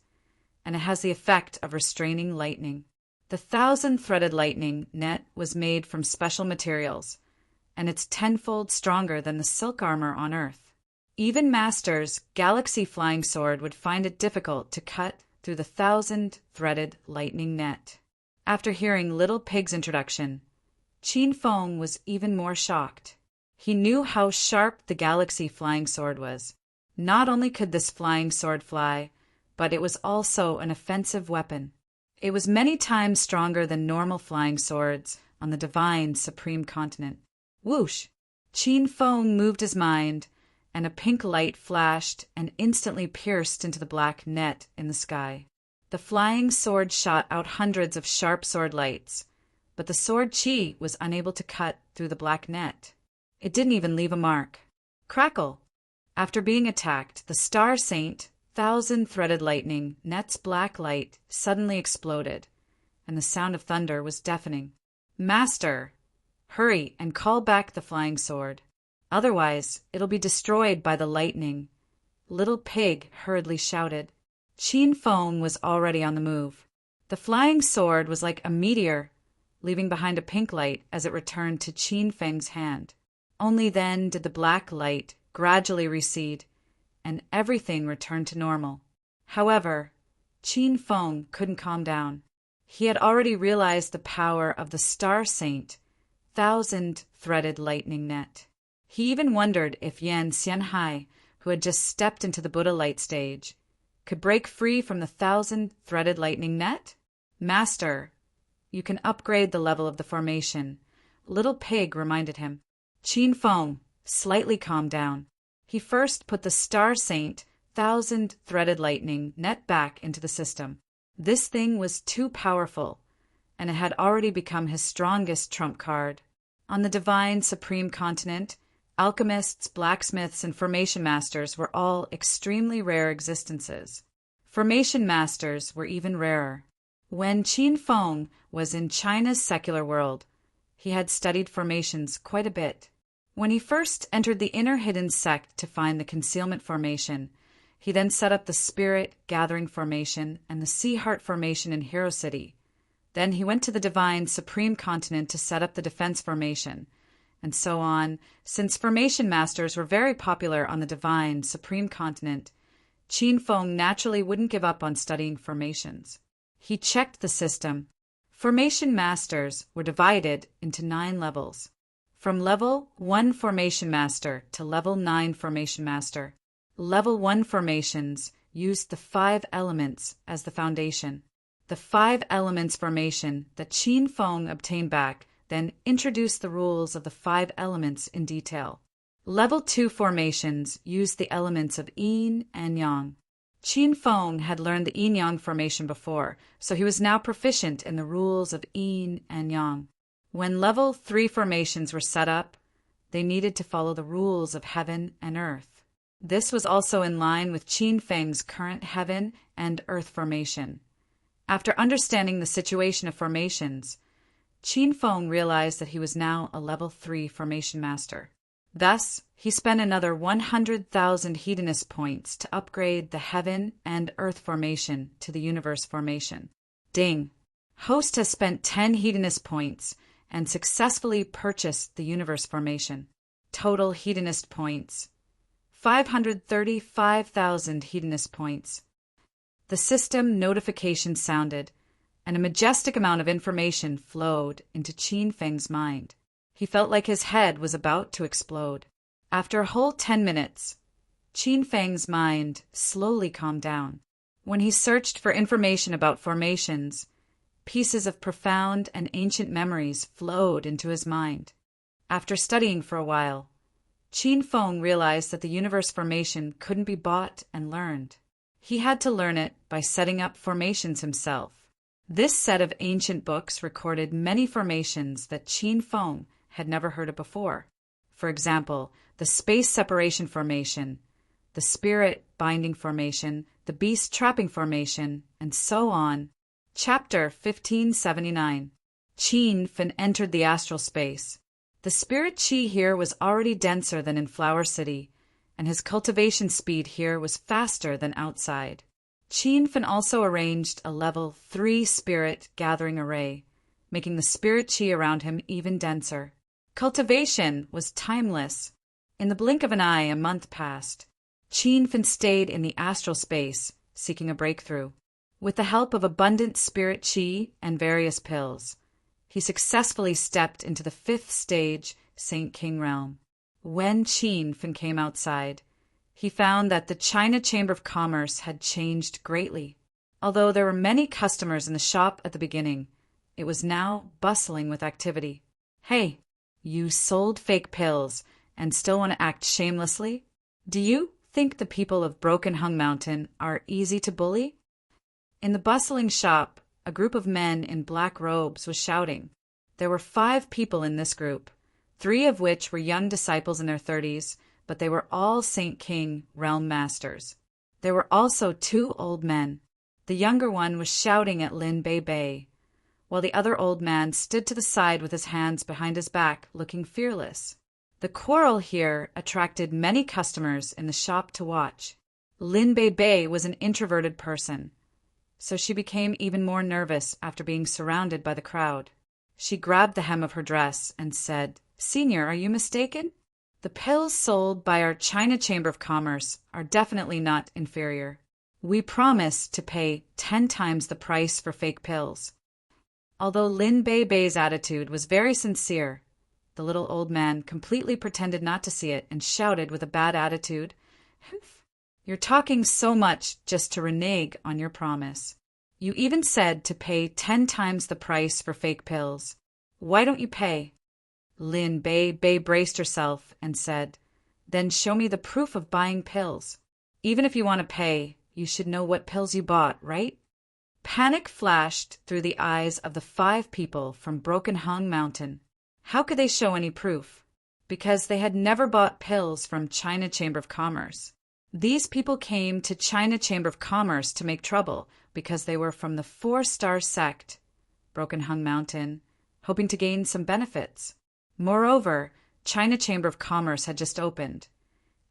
and it has the effect of restraining lightning. The 1,000-threaded lightning net was made from special materials, and it's tenfold stronger than the silk armor on Earth. Even Master's galaxy flying sword would find it difficult to cut through the 1,000-threaded lightning net. After hearing Little Pig's introduction, Qin Feng was even more shocked. He knew how sharp the galaxy flying sword was. Not only could this flying sword fly, but it was also an offensive weapon. It was many times stronger than normal flying swords on the divine supreme continent. Whoosh! Qin Feng moved his mind, and a pink light flashed and instantly pierced into the black net in the sky. The flying sword shot out hundreds of sharp sword lights, but the sword Qi was unable to cut through the black net. It didn't even leave a mark. Crackle! After being attacked, the Star Saint, 1,000-threaded lightning net's black light suddenly exploded, and the sound of thunder was deafening. Master! Hurry and call back the flying sword. Otherwise, it'll be destroyed by the lightning. Little Pig hurriedly shouted. Qin Feng was already on the move. The flying sword was like a meteor, leaving behind a pink light as it returned to Qin Feng's hand. Only then did the black light gradually recede, and everything returned to normal. However, Qin Feng couldn't calm down. He had already realized the power of the Star Saint, 1,000-threaded lightning net. He even wondered if Yan Xianhai, who had just stepped into the Buddha light stage, could break free from the 1,000-threaded lightning net? Master, you can upgrade the level of the formation, Little Pig reminded him. Qin Feng slightly calmed down. He first put the Star Saint, 1,000-threaded lightning net back into the system. This thing was too powerful, and it had already become his strongest trump card. On the divine supreme continent, alchemists, blacksmiths, and formation masters were all extremely rare existences. Formation masters were even rarer. When Qin Feng was in China's secular world, he had studied formations quite a bit. When he first entered the inner hidden sect to find the concealment formation, he then set up the spirit gathering formation and the sea heart formation in Hero City. Then he went to the divine supreme continent to set up the defense formation, and so on. Since formation masters were very popular on the divine supreme continent, Qin Feng naturally wouldn't give up on studying formations. He checked the system. Formation masters were divided into 9 levels. From level 1 formation master to level 9 formation master, level 1 formations used the 5 elements as the foundation. The 5 elements formation that Qin Feng obtained back then introduced the rules of the 5 elements in detail. Level 2 formations used the elements of yin and yang. Qin Feng had learned the yin-yang formation before, so he was now proficient in the rules of yin and yang. When level 3 formations were set up, they needed to follow the rules of heaven and earth. This was also in line with Qin Feng's current heaven and earth formation. After understanding the situation of formations, Qin Feng realized that he was now a level 3 formation master. Thus, he spent another 100,000 hedonist points to upgrade the heaven and earth formation to the universe formation. Ding! Host has spent 10 hedonist points and successfully purchased the universe formation. Total hedonist points: 535,000 hedonist points. The system notification sounded, and a majestic amount of information flowed into Qin Feng's mind. He felt like his head was about to explode. After a whole 10 minutes, Qin Feng's mind slowly calmed down. When he searched for information about formations, pieces of profound and ancient memories flowed into his mind. After studying for a while, Qin Feng realized that the universe formation couldn't be bought and learned. He had to learn it by setting up formations himself. This set of ancient books recorded many formations that Qin Feng had never heard of before. For example, the space separation formation, the spirit binding formation, the beast trapping formation, and so on. Chapter 1579. Qin Fen entered the astral space. The spirit chi here was already denser than in Flower City, and his cultivation speed here was faster than outside. Qin Fen also arranged a level 3 spirit gathering array, making the spirit chi around him even denser. Cultivation was timeless. In the blink of an eye, a month passed. Qin Fen stayed in the astral space, seeking a breakthrough. With the help of abundant spirit chi and various pills, he successfully stepped into the 5th stage Saint King realm. When Qin Fen came outside, he found that the China Chamber of Commerce had changed greatly. Although there were many customers in the shop at the beginning, it was now bustling with activity. Hey, you sold fake pills and still want to act shamelessly? Do you think the people of Broken Hung Mountain are easy to bully? In the bustling shop, a group of men in black robes was shouting. There were 5 people in this group, 3 of which were young disciples in their 30s, but they were all Saint King realm masters. There were also 2 old men. The younger one was shouting at Lin Bei Bei, while the other old man stood to the side with his hands behind his back, looking fearless. The quarrel here attracted many customers in the shop to watch. Lin Bei Bei was an introverted person, so she became even more nervous after being surrounded by the crowd. She grabbed the hem of her dress and said, "Senior, are you mistaken? The pills sold by our China Chamber of Commerce are definitely not inferior. We promise to pay 10 times the price for fake pills." Although Lin Bei Bei's attitude was very sincere, the little old man completely pretended not to see it and shouted with a bad attitude, "You're talking so much just to renege on your promise. You even said to pay 10 times the price for fake pills. Why don't you pay?" Lin Bei Bei braced herself and said, "Then show me the proof of buying pills. Even if you want to pay, you should know what pills you bought, right?" Panic flashed through the eyes of the 5 people from Broken Hung Mountain. How could they show any proof? Because they had never bought pills from China Chamber of Commerce. These people came to China Chamber of Commerce to make trouble because they were from the 4-star sect, Broken Hung Mountain, hoping to gain some benefits. Moreover, China Chamber of Commerce had just opened,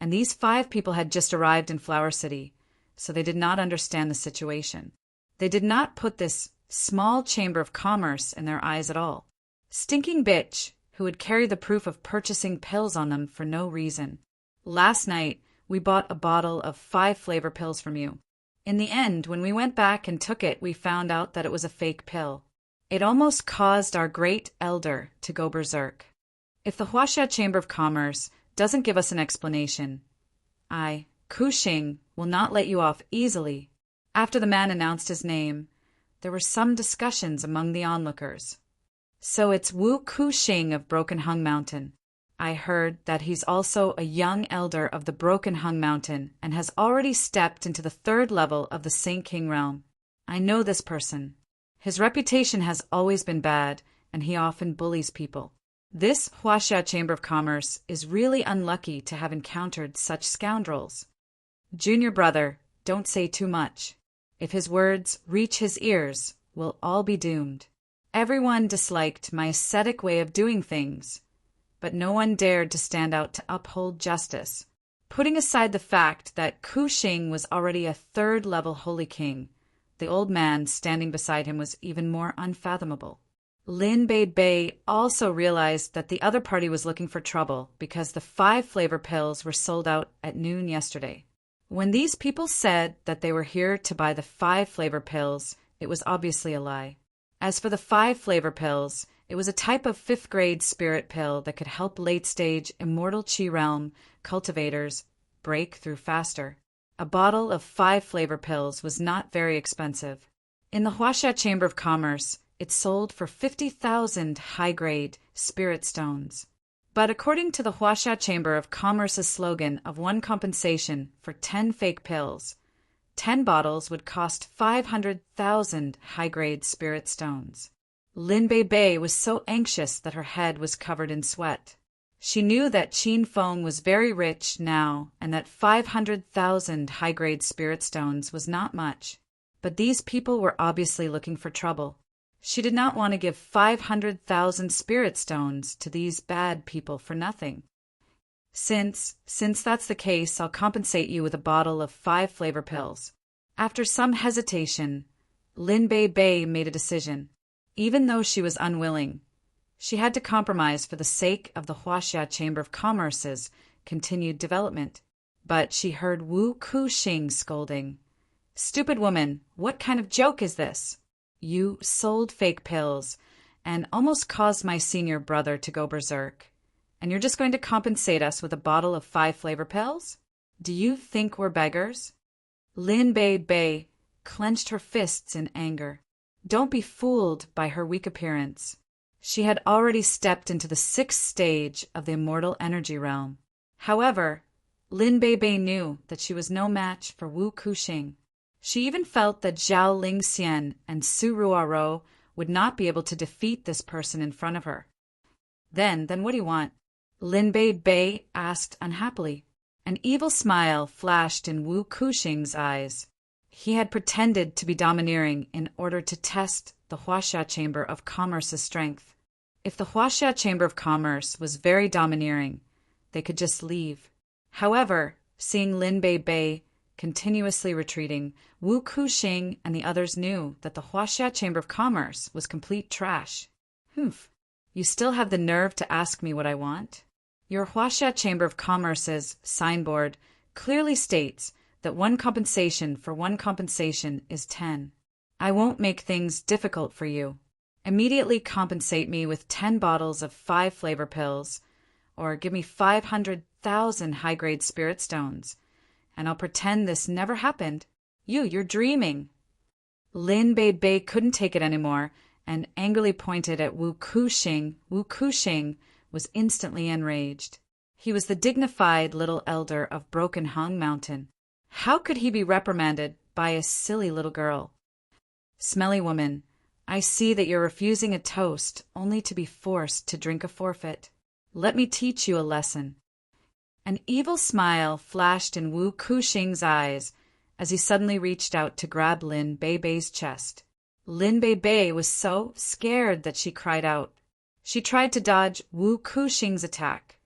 and these 5 people had just arrived in Flower City, so they did not understand the situation. They did not put this small Chamber of Commerce in their eyes at all. Stinking bitch, who would carry the proof of purchasing pills on them for no reason. Last night, we bought a bottle of 5 flavor pills from you. In the end, when we went back and took it, we found out that it was a fake pill. It almost caused our great elder to go berserk. If the Huaxia Chamber of Commerce doesn't give us an explanation, I, Ku Xing, will not let you off easily. After the man announced his name, there were some discussions among the onlookers. So it's Wu Ku Xing of Broken Hung Mountain. I heard that he's also a young elder of the Broken Hung Mountain and has already stepped into the 3rd level of the Saint King realm. I know this person. His reputation has always been bad, and he often bullies people. This Huaxia Chamber of Commerce is really unlucky to have encountered such scoundrels. Junior brother, don't say too much. If his words reach his ears, we'll all be doomed. Everyone disliked my ascetic way of doing things, but no one dared to stand out to uphold justice. Putting aside the fact that Ku Xing was already a 3rd-level holy king, the old man standing beside him was even more unfathomable. Lin Bei Bei also realized that the other party was looking for trouble because the 5 flavor pills were sold out at noon yesterday. When these people said that they were here to buy the 5 flavor pills, it was obviously a lie. As for the 5-flavor pills, it was a type of 5th-grade spirit pill that could help late-stage immortal Qi realm cultivators break through faster. A bottle of 5-flavor pills was not very expensive. In the Huaxia Chamber of Commerce, it sold for 50,000 high-grade spirit stones. But according to the Huaxia Chamber of Commerce's slogan of one compensation for 10 fake pills, 10 bottles would cost 500,000 high-grade spirit stones. Lin Bei was so anxious that her head was covered in sweat. She knew that Qin Feng was very rich now and that 500,000 high-grade spirit stones was not much. But these people were obviously looking for trouble. She did not want to give 500,000 spirit stones to these bad people for nothing. Since that's the case, I'll compensate you with a bottle of 5-flavor pills. After some hesitation, Lin Bei made a decision. Even though she was unwilling, she had to compromise for the sake of the Huaxia Chamber of Commerce's continued development. But she heard Wu Kuxing scolding. "Stupid woman, what kind of joke is this? You sold fake pills and almost caused my senior brother to go berserk. And you're just going to compensate us with a bottle of 5-flavor pills? Do you think we're beggars?" Lin Bei clenched her fists in anger. Don't be fooled by her weak appearance. She had already stepped into the 6th stage of the immortal energy realm. However, Lin Bei knew that she was no match for Wu Kuxing. She even felt that Zhao Lingxian and Su Ruoro would not be able to defeat this person in front of her. Then what do you want? Lin Bei asked unhappily. An evil smile flashed in Wu Kuxing's eyes. He had pretended to be domineering in order to test the Huaxia Chamber of Commerce's strength. If the Huaxia Chamber of Commerce was very domineering, they could just leave. However, seeing Lin Bei continuously retreating, Wu Kuxing and the others knew that the Huaxia Chamber of Commerce was complete trash. "Humph, you still have the nerve to ask me what I want? Your Huaxia Chamber of Commerce's signboard clearly states that one compensation for one compensation is 10. I won't make things difficult for you. Immediately compensate me with 10 bottles of 5-flavor pills, or give me 500,000 high-grade spirit stones, and I'll pretend this never happened. You're dreaming." Lin Bei couldn't take it anymore and angrily pointed at Wu Kuxing. Wu Kuxing was instantly enraged. He was the dignified little elder of Broken Hung Mountain. How could he be reprimanded by a silly little girl? "Smelly woman, I see that you're refusing a toast only to be forced to drink a forfeit. Let me teach you a lesson." An evil smile flashed in Wu Kuxing's eyes as he suddenly reached out to grab Lin Bei's chest. Lin Bei was so scared that she cried out. She tried to dodge Wu Kuxing's attack,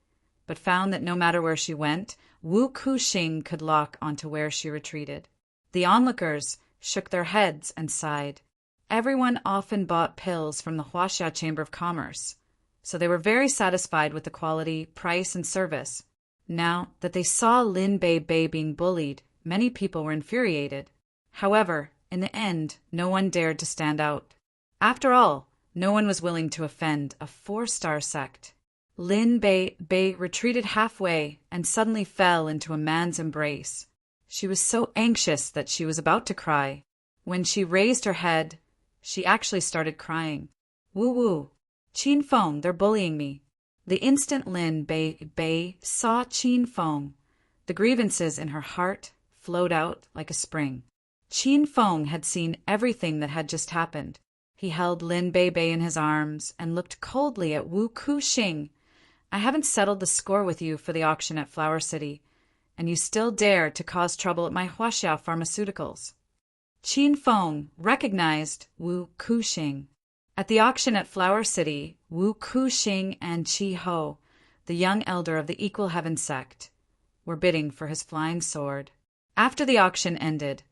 but found that no matter where she went, Wu Kuxing could lock onto where she retreated. The onlookers shook their heads and sighed. Everyone often bought pills from the Huaxia Chamber of Commerce, so they were very satisfied with the quality, price, and service. Now that they saw Lin Bei being bullied, many people were infuriated. However, in the end, no one dared to stand out. After all, no one was willing to offend a 4-star sect. Lin Bei retreated halfway and suddenly fell into a man's embrace. She was so anxious that she was about to cry. When she raised her head, she actually started crying. "Woo, Qin Feng, they're bullying me." The instant Lin Bei saw Qin Feng, the grievances in her heart flowed out like a spring. Qin Feng had seen everything that had just happened. He held Lin Bei in his arms and looked coldly at Wu Kuxing. "I haven't settled the score with you for the auction at Flower City, and you still dare to cause trouble at my Huaxia Pharmaceuticals." Qin Feng recognized Wu Kuxing. At the auction at Flower City, Wu Kuxing and Qi Ho, the young elder of the Equal Heaven sect, were bidding for his flying sword. After the auction ended,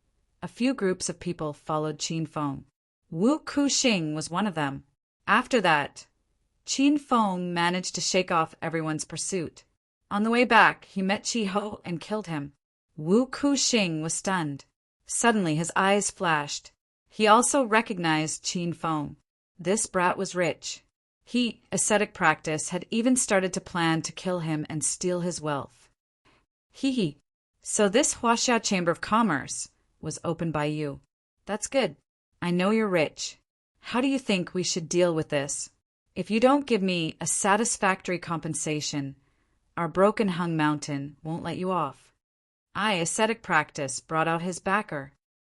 a few groups of people followed Qin Feng. Wu Kuxing was one of them. After that, Qin Feng managed to shake off everyone's pursuit. On the way back, he met Qi Ho and killed him. Wu Kuxing was stunned. Suddenly, his eyes flashed. He also recognized Qin Feng. This brat was rich. He, ascetic practice, had even started to plan to kill him and steal his wealth. Hee. So this Huaxia Chamber of Commerce was opened by you. That's good. I know you're rich. How do you think we should deal with this? If you don't give me a satisfactory compensation, our broken hung mountain won't let you off. Ascetic practice brought out his backer.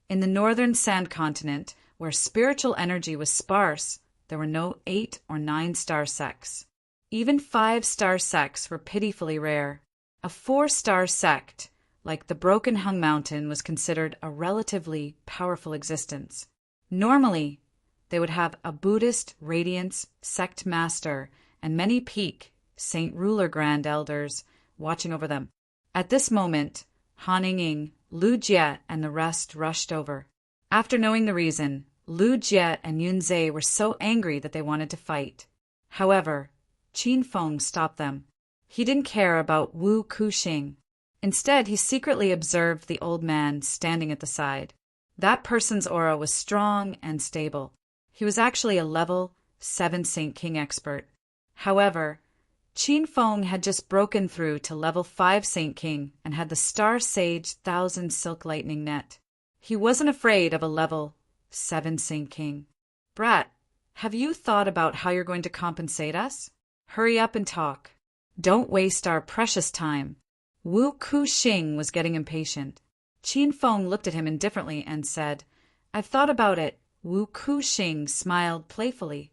In the northern sand continent, where spiritual energy was sparse, there were no 8 or 9-star sects. Even 5-star sects were pitifully rare. A 4-star sect, like the Broken Hung Mountain, was considered a relatively powerful existence. Normally, they would have a Buddhist radiance sect master and many peak Saint Ruler Grand Elders watching over them. At this moment, Han Ying, Lu Jie, and the rest rushed over. After knowing the reason, Lu Jie and Yun Zhe were so angry that they wanted to fight. However, Qin Feng stopped them. He didn't care about Wu Kuxing. Instead, he secretly observed the old man standing at the side. That person's aura was strong and stable. He was actually a level 7 Saint King expert. However, Qin Feng had just broken through to level 5 Saint King and had the Star Sage 1000 Silk Lightning Net. He wasn't afraid of a level 7 Saint King. Brat, have you thought about how you're going to compensate us? Hurry up and talk. Don't waste our precious time. Wu Kuxing was getting impatient. Qin Feng looked at him indifferently and said, I've thought about it. Wu Kuxing smiled playfully.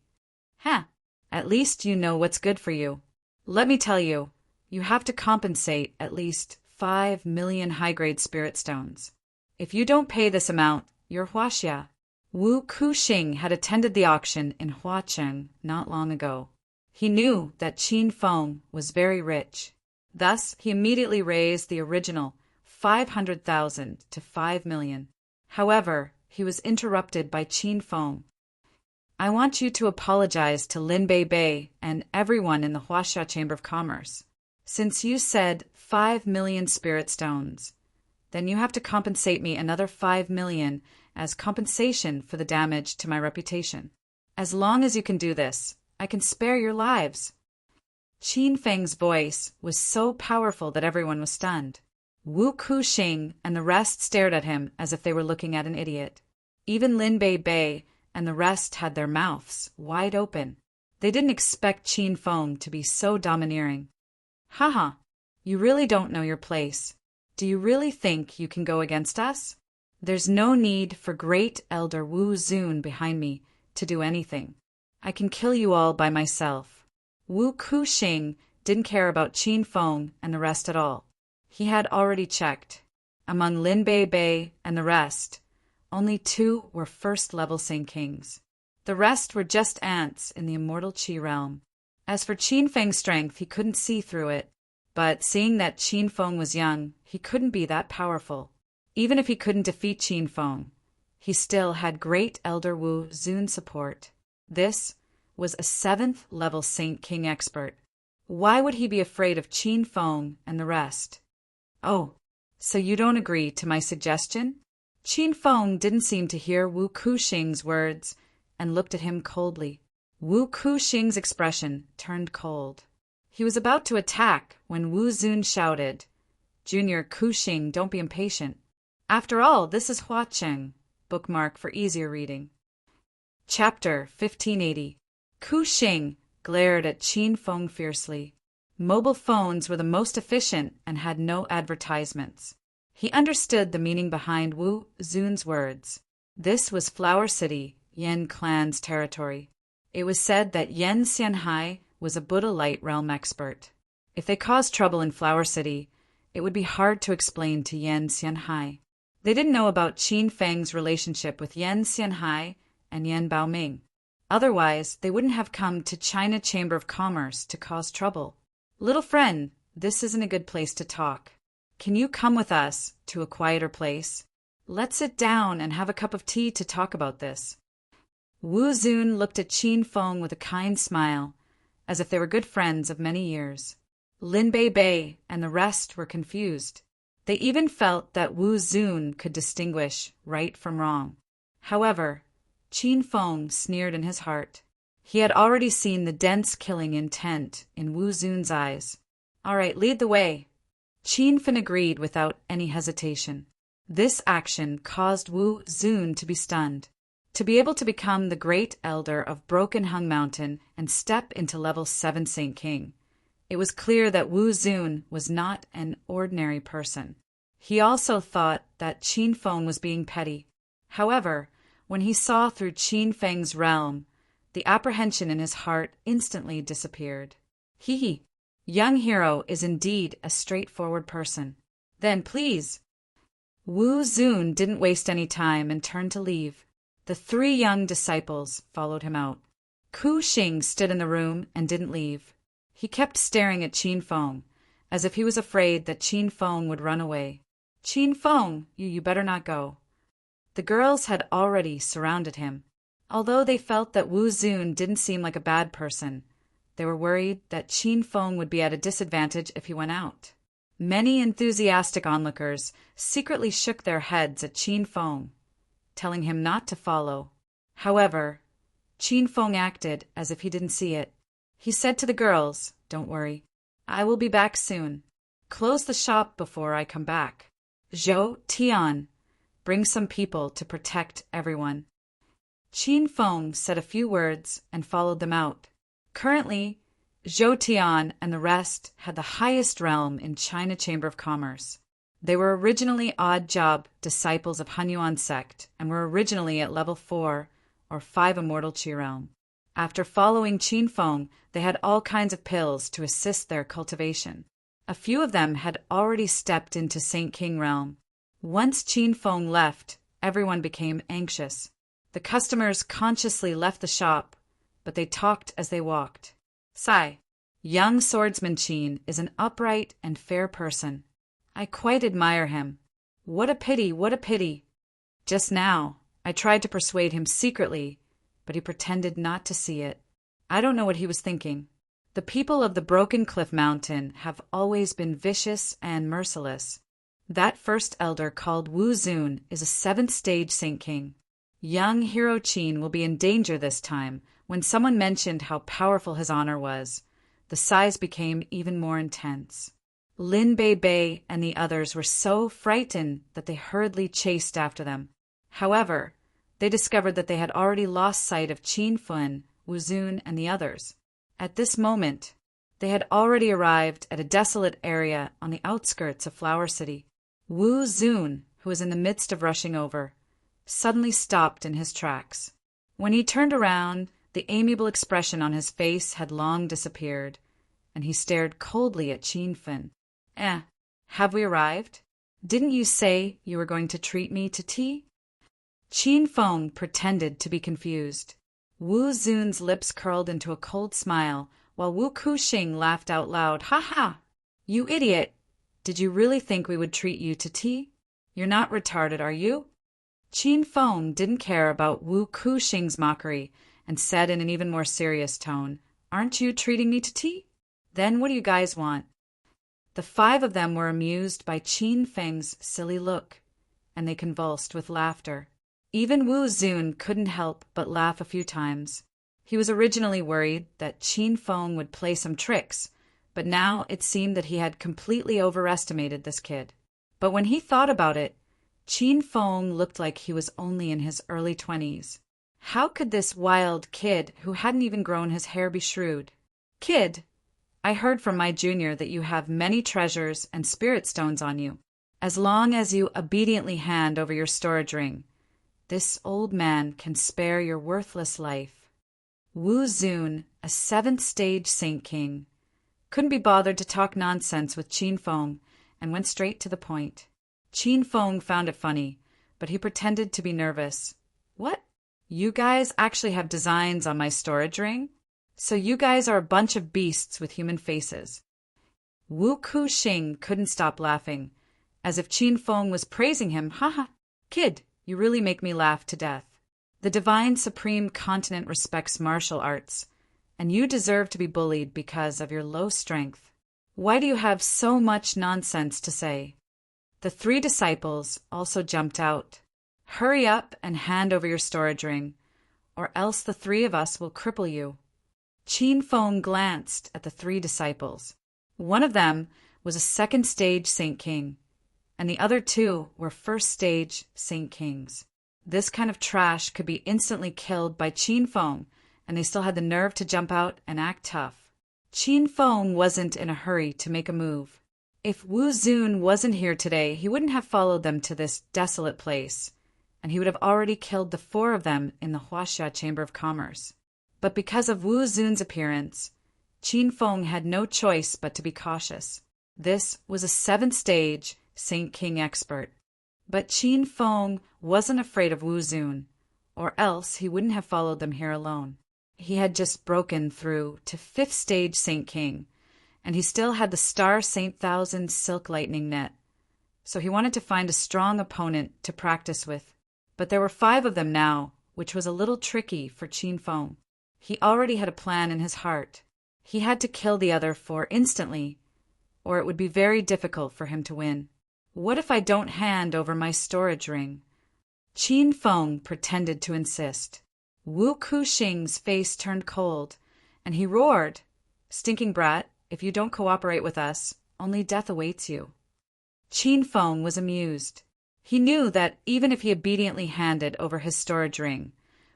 At least you know what's good for you. Let me tell you, you have to compensate at least 5 million high-grade spirit stones. If you don't pay this amount, you're Huaxia. Wu Kuxing had attended the auction in Huacheng not long ago. He knew that Qin Feng was very rich. Thus, he immediately raised the original 500,000 to 5 million. However, he was interrupted by Qin Feng. I want you to apologize to Lin Bei and everyone in the Huaxia Chamber of Commerce. Since you said 5 million spirit stones, then you have to compensate me another 5 million as compensation for the damage to my reputation. As long as you can do this, I can spare your lives. Qin Feng's voice was so powerful that everyone was stunned. Wu Kuxing and the rest stared at him as if they were looking at an idiot. Even Lin Bei and the rest had their mouths wide open. They didn't expect Qin Feng to be so domineering. Haha, you really don't know your place. Do you really think you can go against us? There's no need for Great Elder Wu Zun behind me to do anything. I can kill you all by myself. Wu Kuxing didn't care about Qin Feng and the rest at all. He had already checked. Among Lin Bei and the rest, only 2 were first-level Saint Kings. The rest were just ants in the immortal Qi realm. As for Qin Feng's strength, he couldn't see through it. But seeing that Qin Feng was young, he couldn't be that powerful. Even if he couldn't defeat Qin Feng, he still had Great Elder Wu Zun support. This was a 7th-level Saint King expert. Why would he be afraid of Qin Feng and the rest? Oh, so you don't agree to my suggestion? Qin Feng didn't seem to hear Wu Kuxing's words and looked at him coldly. Wu Kuxing's expression turned cold. He was about to attack when Wu Zun shouted, Junior Kuxing, don't be impatient. After all, this is Huacheng. Bookmark for easier reading. Chapter 1580. Kuxing glared at Qin Feng fiercely. Mobile phones were the most efficient and had no advertisements. He understood the meaning behind Wu Zun's words. This was Flower City, Yen clan's territory. It was said that Yen Xianhai was a Buddha Light realm expert. If they caused trouble in Flower City, it would be hard to explain to Yen Xianhai. They didn't know about Qin Feng's relationship with Yen Xianhai and Yen Baoming. Otherwise, they wouldn't have come to China Chamber of Commerce to cause trouble. Little friend, this isn't a good place to talk. Can you come with us to a quieter place? Let's sit down and have a cup of tea to talk about this. Wu Zun looked at Qin Feng with a kind smile, as if they were good friends of many years. Lin Bei and the rest were confused. They even felt that Wu Zun could distinguish right from wrong. However, Qin Feng sneered in his heart. He had already seen the dense killing intent in Wu Zun's eyes. "All right, lead the way." Qin Feng agreed without any hesitation. This action caused Wu Zun to be stunned. To be able to become the great elder of Broken Hung Mountain and step into level 7 Saint King, it was clear that Wu Zun was not an ordinary person. He also thought that Qin Feng was being petty. However, when he saw through Qin Feng's realm, the apprehension in his heart instantly disappeared. He, young hero, is indeed a straightforward person. Then please. Wu Zun didn't waste any time and turned to leave. The 3 young disciples followed him out. Ku Xing stood in the room and didn't leave. He kept staring at Qin Feng, as if he was afraid that Qin Feng would run away. "Qin Feng, you better not go." The girls had already surrounded him. Although they felt that Wu Zun didn't seem like a bad person, they were worried that Qin Feng would be at a disadvantage if he went out. Many enthusiastic onlookers secretly shook their heads at Qin Feng, telling him not to follow. However, Qin Feng acted as if he didn't see it. He said to the girls, "Don't worry. I will be back soon. Close the shop before I come back. Zhou Tian, bring some people to protect everyone." Qin Feng said a few words and followed them out. Currently, Zhou Tian and the rest had the highest realm in China Chamber of Commerce. They were originally odd job disciples of Hunyuan sect and were originally at level 4 or 5 Immortal Qi realm. After following Qin Feng, they had all kinds of pills to assist their cultivation. A few of them had already stepped into Saint King realm. Once Qin Feng left, everyone became anxious. The customers consciously left the shop, but they talked as they walked. "Sai, young swordsman Qin is an upright and fair person. I quite admire him. What a pity, what a pity. Just now, I tried to persuade him secretly, but he pretended not to see it. I don't know what he was thinking. The people of the Broken Cliff Mountain have always been vicious and merciless. That first elder called Wu Zun is a 7th stage Saint King. Young hero Qin will be in danger this time. When someone mentioned how powerful his honor was, the sighs became even more intense. Lin Bei Bei and the others were so frightened that they hurriedly chased after them. However, they discovered that they had already lost sight of Qin Feng, Wu Zun, and the others. At this moment, they had already arrived at a desolate area on the outskirts of Flower City. Wu Zun, who was in the midst of rushing over, suddenly stopped in his tracks. When he turned around, the amiable expression on his face had long disappeared, and he stared coldly at Qin Feng. Have we arrived? Didn't you say you were going to treat me to tea?" Qin Feng pretended to be confused. Wu Zun's lips curled into a cold smile, while Wu Kuxing laughed out loud. "Ha ha! You idiot! Did you really think we would treat you to tea? You're not retarded, are you?" Qin Feng didn't care about Wu Kuxing's mockery and said in an even more serious tone, "Aren't you treating me to tea? Then what do you guys want?" The 5 of them were amused by Qin Feng's silly look, and they convulsed with laughter. Even Wu Zun couldn't help but laugh a few times. He was originally worried that Qin Feng would play some tricks, but now it seemed that he had completely overestimated this kid. But when he thought about it, Qin Feng looked like he was only in his early 20s. How could this wild kid who hadn't even grown his hair be shrewd? "Kid, I heard from my junior that you have many treasures and spirit stones on you. As long as you obediently hand over your storage ring, this old man can spare your worthless life." Wu Zun, a 7th stage Saint King, couldn't be bothered to talk nonsense with Qin Feng and went straight to the point. Qin Feng found it funny, but he pretended to be nervous. "What? You guys actually have designs on my storage ring? So you guys are a bunch of beasts with human faces." Wu Kuxing couldn't stop laughing, as if Qin Feng was praising him. "Ha ha! Kid, you really make me laugh to death. The Divine Supreme Continent respects martial arts, and you deserve to be bullied because of your low strength. Why do you have so much nonsense to say?" The 3 disciples also jumped out. "Hurry up and hand over your storage ring, or else the three of us will cripple you." Qin Feng glanced at the three disciples. One of them was a second-stage Saint King, and the other two were first-stage Saint Kings. This kind of trash could be instantly killed by Qin Feng, and they still had the nerve to jump out and act tough. Qin Feng wasn't in a hurry to make a move. If Wu Zun wasn't here today, he wouldn't have followed them to this desolate place, and he would have already killed the four of them in the Huaxia Chamber of Commerce. But because of Wu Zun's appearance, Qin Feng had no choice but to be cautious. This was a seventh-stage Saint King expert. But Qin Feng wasn't afraid of Wu Zun, or else he wouldn't have followed them here alone. He had just broken through to fifth-stage Saint King, and he still had the Star Saint Thousand Silk Lightning Net. So he wanted to find a strong opponent to practice with. But there were 5 of them now, which was a little tricky for Qin Feng. He already had a plan in his heart. He had to kill the other 4 instantly, or it would be very difficult for him to win. What if I don't hand over my storage ring? Qin Feng pretended to insist. Wu Kuxing's face turned cold, and he roared, "Stinking brat, if you don't cooperate with us, only death awaits you." Qin Feng was amused. He knew that even if he obediently handed over his storage ring,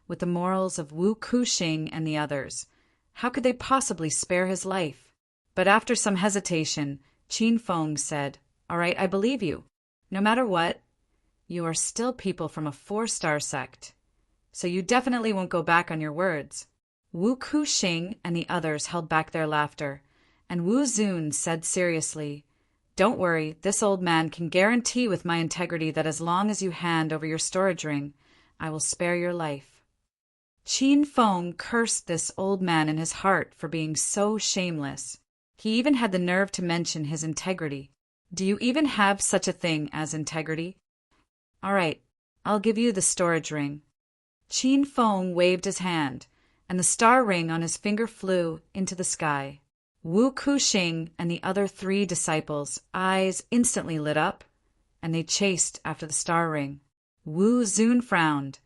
with the morals of Wu Kuxing and the others, how could they possibly spare his life? But after some hesitation, Qin Feng said, "All right, I believe you. No matter what, you are still people from a 4-star sect, so you definitely won't go back on your words." Wu Kuxing and the others held back their laughter, and Wu Zun said seriously, "Don't worry, this old man can guarantee with my integrity that as long as you hand over your storage ring, I will spare your life." Qin Feng cursed this old man in his heart for being so shameless. He even had the nerve to mention his integrity. Do you even have such a thing as integrity? All right, I'll give you the storage ring. Qin Feng waved his hand, and the star ring on his finger flew into the sky. Wu Kuxing and the other 3 disciples' eyes instantly lit up, and they chased after the star ring. Wu Zun frowned,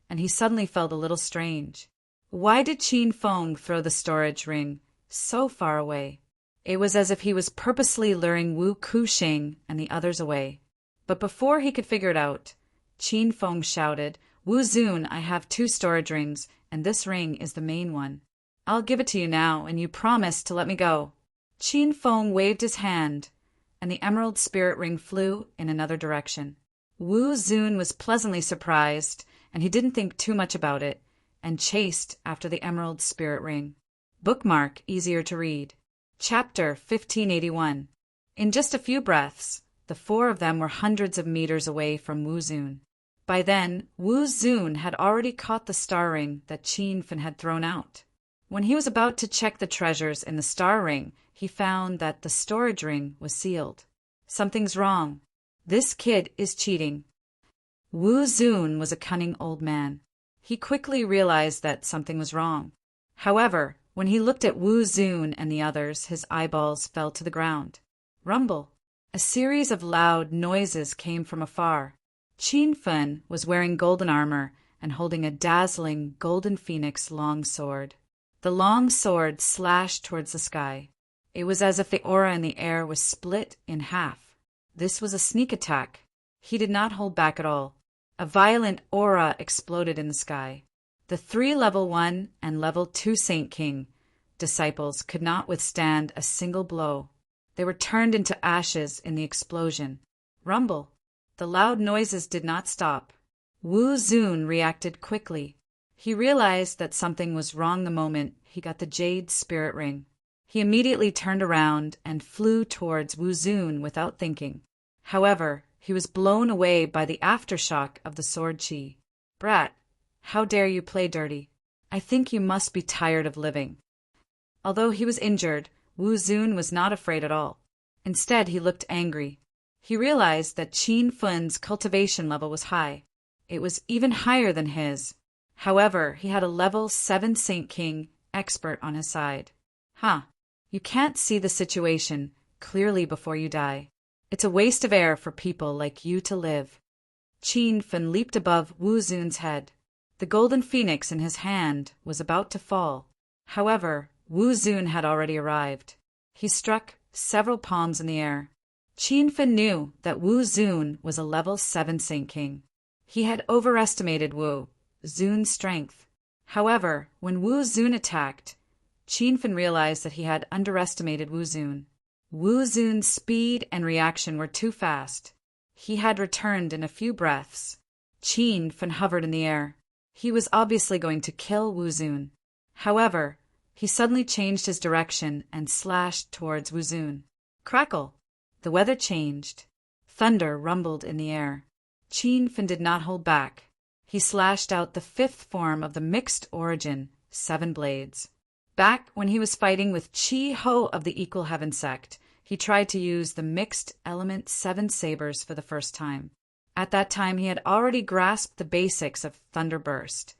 and he suddenly felt a little strange. Why did Qin Feng throw the storage ring so far away? It was as if he was purposely luring Wu Kuxing and the others away. But before he could figure it out, Qin Feng shouted, "Wu Zun, I have 2 storage rings, and this ring is the main one. I'll give it to you now, and you promise to let me go." Qin Feng waved his hand, and the emerald spirit ring flew in another direction. Wu Zun was pleasantly surprised, and he didn't think too much about it, and chased after the emerald spirit ring. Bookmark easier to read. Chapter 1581. In just a few breaths, the 4 of them were hundreds of meters away from Wu Zun. By then, Wu Zun had already caught the star ring that Qin Feng had thrown out. When he was about to check the treasures in the star ring, he found that the storage ring was sealed. Something's wrong. This kid is cheating. Wu Zun was a cunning old man. He quickly realized that something was wrong. However, when he looked at Wu Zun and the others, his eyeballs fell to the ground. Rumble. A series of loud noises came from afar. Qin Feng was wearing golden armor and holding a dazzling golden phoenix long sword. The long sword slashed towards the sky. It was as if the aura in the air was split in half. This was a sneak attack. He did not hold back at all. A violent aura exploded in the sky. The 3 level 1 and level 2 Saint King disciples could not withstand a single blow. They were turned into ashes in the explosion. Rumble. The loud noises did not stop. Wu Zun reacted quickly. He realized that something was wrong the moment he got the jade spirit ring. He immediately turned around and flew towards Wu Zun without thinking. However, he was blown away by the aftershock of the sword chi. "Brat, how dare you play dirty? I think you must be tired of living." Although he was injured, Wu Zun was not afraid at all. Instead, he looked angry. He realized that Qin Feng's cultivation level was high. It was even higher than his. However, he had a level 7 Saint King expert on his side. You can't see the situation clearly before you die. It's a waste of air for people like you to live. Qin Feng leaped above Wu Zun's head. The golden phoenix in his hand was about to fall. However, Wu Zun had already arrived. He struck several palms in the air. Qin Fan knew that Wu Zun was a level 7 Saint King. He had overestimated Wu Zun's strength. However, when Wu Zun attacked, Qin Fan realized that he had underestimated Wu Zun. Wu Zun's speed and reaction were too fast. He had returned in a few breaths. Qin Fan hovered in the air. He was obviously going to kill Wu Zun. However, he suddenly changed his direction and slashed towards Wu Zun. Crackle! The weather changed. Thunder rumbled in the air. Qin Fan did not hold back. He slashed out the 5th form of the mixed origin, 7 blades. Back when he was fighting with Chi Ho of the Equal Heaven sect, he tried to use the mixed element 7 sabers for the first time. At that time, he had already grasped the basics of Thunder Burst,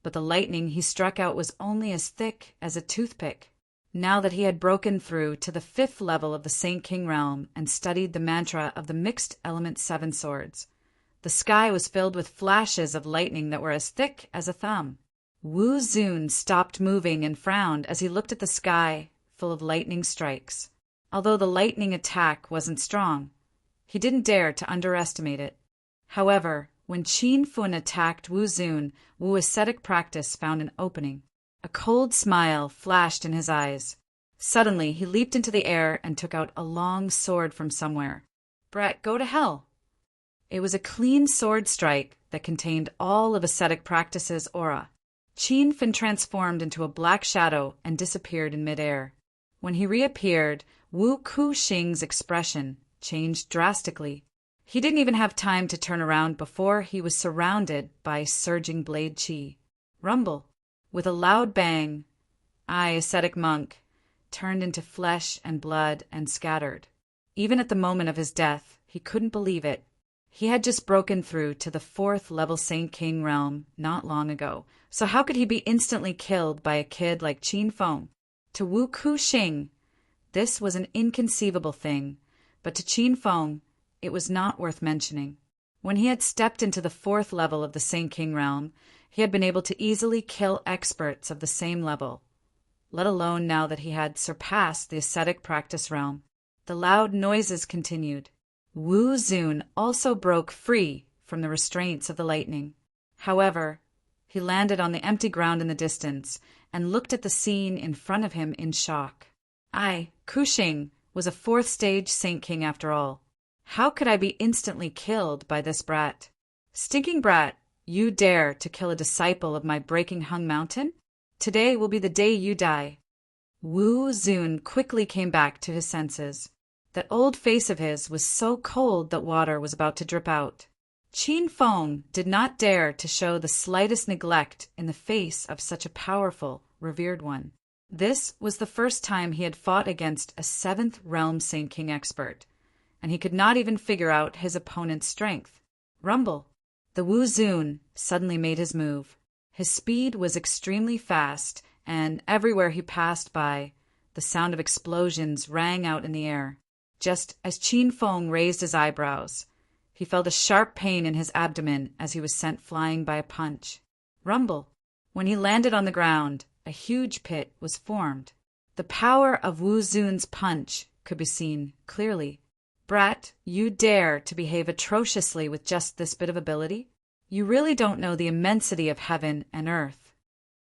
but the lightning he struck out was only as thick as a toothpick. Now that he had broken through to the 5th level of the Saint King realm and studied the mantra of the mixed element 7 swords, the sky was filled with flashes of lightning that were as thick as a thumb. Wu Zun stopped moving and frowned as he looked at the sky full of lightning strikes. Although the lightning attack wasn't strong, he didn't dare to underestimate it. However, when Qin Fan attacked Wu Zun, Wu ascetic practice found an opening. A cold smile flashed in his eyes. Suddenly, he leaped into the air and took out a long sword from somewhere. Brat, go to hell! It was a clean sword strike that contained all of ascetic practice's aura. Qin Fan transformed into a black shadow and disappeared in midair. When he reappeared, Wu Kuxing's expression changed drastically. He didn't even have time to turn around before he was surrounded by surging blade chi. Rumble! With a loud bang, ascetic monk, turned into flesh and blood and scattered. Even at the moment of his death, he couldn't believe it. He had just broken through to the 4th level Saint King realm not long ago, so how could he be instantly killed by a kid like Qin Fan? To Wu Kuxing, this was an inconceivable thing, but to Qin Fan, it was not worth mentioning. When he had stepped into the 4th level of the Saint King realm, he had been able to easily kill experts of the same level, let alone now that he had surpassed the ascetic practice realm. The loud noises continued. Wu Zun also broke free from the restraints of the lightning. However, he landed on the empty ground in the distance and looked at the scene in front of him in shock. Kuxing was a 4th stage Saint King after all. How could I be instantly killed by this brat? Stinking brat, you dare to kill a disciple of my breaking hung mountain? Today will be the day you die. Wu Zun quickly came back to his senses. That old face of his was so cold that water was about to drip out. Qin Fan did not dare to show the slightest neglect in the face of such a powerful, revered one. This was the first time he had fought against a 7th realm Saint King expert, and he could not even figure out his opponent's strength. Rumble! The Wu Zun suddenly made his move. His speed was extremely fast, and everywhere he passed by, the sound of explosions rang out in the air. Just as Qin Fan raised his eyebrows, he felt a sharp pain in his abdomen as he was sent flying by a punch. Rumble! When he landed on the ground, a huge pit was formed. The power of Wu Zun's punch could be seen clearly. Brat, you dare to behave atrociously with just this bit of ability? You really don't know the immensity of heaven and earth.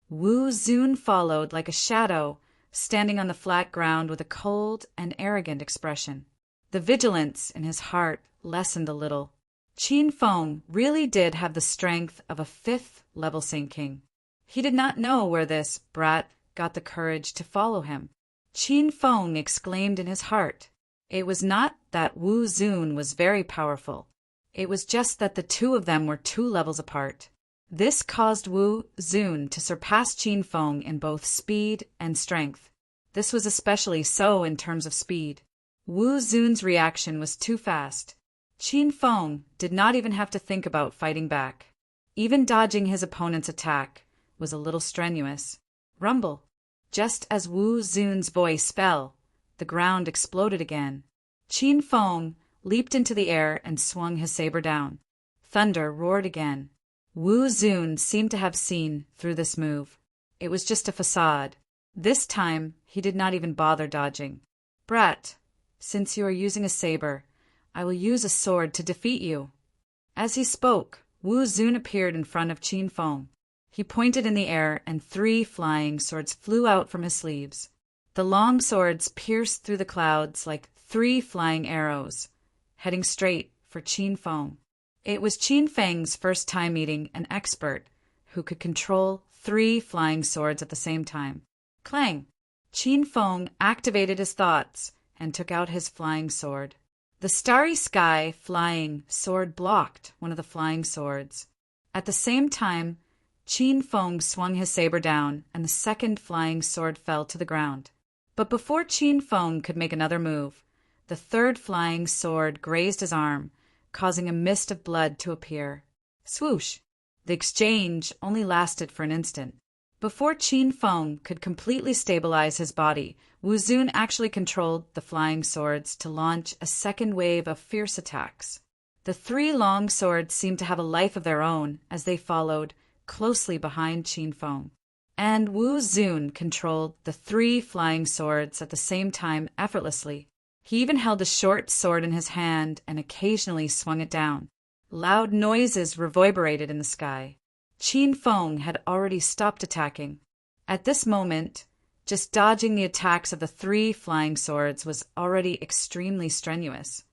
Wu Zun followed like a shadow, standing on the flat ground with a cold and arrogant expression. The vigilance in his heart lessened a little. Qin Fan really did have the strength of a 5th level Saint King. He did not know where this brat got the courage to follow him. Qin Fan exclaimed in his heart. It was not that Wu Zun was very powerful. It was just that the two of them were 2 levels apart. This caused Wu Zun to surpass Qin Fan in both speed and strength. This was especially so in terms of speed. Wu Zun's reaction was too fast. Qin Fan did not even have to think about fighting back. Even dodging his opponent's attack was a little strenuous. Rumble! Just as Wu Zun's voice fell, the ground exploded again. Qin Fan leaped into the air and swung his saber down. Thunder roared again. Wu Zun seemed to have seen through this move. It was just a facade. This time, he did not even bother dodging. "Brat, since you are using a saber, I will use a sword to defeat you." As he spoke, Wu Zun appeared in front of Qin Feng. He pointed in the air, and 3 flying swords flew out from his sleeves. The long swords pierced through the clouds like 3 flying arrows, heading straight for Qin Feng. It was Qin Feng's first time meeting an expert who could control 3 flying swords at the same time. Clang! Qin Feng activated his thoughts and took out his flying sword. The starry sky flying sword blocked one of the flying swords. At the same time, Qin Feng swung his saber down, and the second flying sword fell to the ground. But before Qin Feng could make another move, the third flying sword grazed his arm, causing a mist of blood to appear. Swoosh! The exchange only lasted for an instant. Before Qin Feng could completely stabilize his body, Wu Zun actually controlled the flying swords to launch a second wave of fierce attacks. The 3 long swords seemed to have a life of their own as they followed closely behind Qin Feng. And Wu Zun controlled the 3 flying swords at the same time effortlessly. He even held a short sword in his hand and occasionally swung it down. Loud noises reverberated in the sky. Qin Feng had already stopped attacking. At this moment, just dodging the attacks of the 3 flying swords was already extremely strenuous.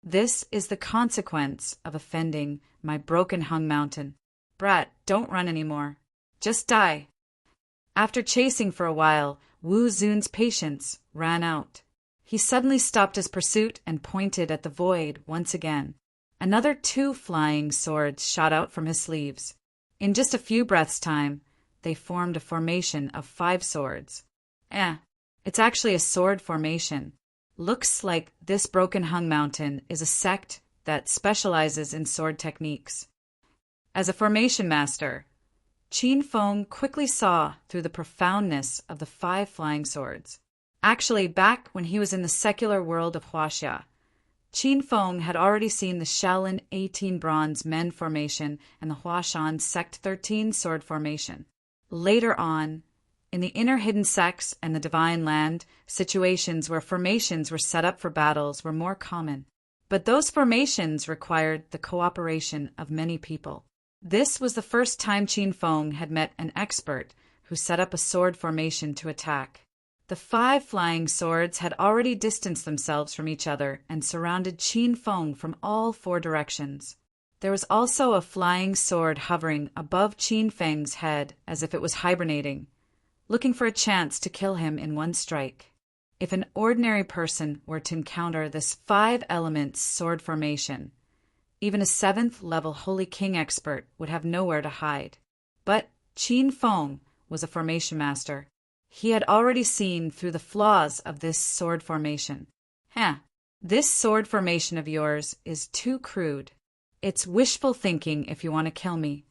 This is the consequence of offending my broken hung mountain. Brat, don't run anymore. Just die. After chasing for a while, Wu Zun's patience ran out. He suddenly stopped his pursuit and pointed at the void once again. Another 2 flying swords shot out from his sleeves. In just a few breaths' time, they formed a formation of 5 swords. It's actually a sword formation. Looks like this broken hung mountain is a sect that specializes in sword techniques. As a formation master, Qin Feng quickly saw through the profoundness of the 5 flying swords. Actually, back when he was in the secular world of Huaxia, Qin Feng had already seen the Shaolin 18 Bronze Men formation and the Huashan Sect 13 sword formation. Later on, in the inner hidden sects and the Divine Land, situations where formations were set up for battles were more common. But those formations required the cooperation of many people. This was the first time Qin Feng had met an expert who set up a sword formation to attack. The 5 flying swords had already distanced themselves from each other and surrounded Qin Feng from all 4 directions. There was also a flying sword hovering above Qin Feng's head as if it was hibernating, looking for a chance to kill him in one strike. If an ordinary person were to encounter this 5-element sword formation, even a 7th-level Holy King expert would have nowhere to hide. But Qin Feng was a formation master. He had already seen through the flaws of this sword formation. This sword formation of yours is too crude. It's wishful thinking if you want to kill me.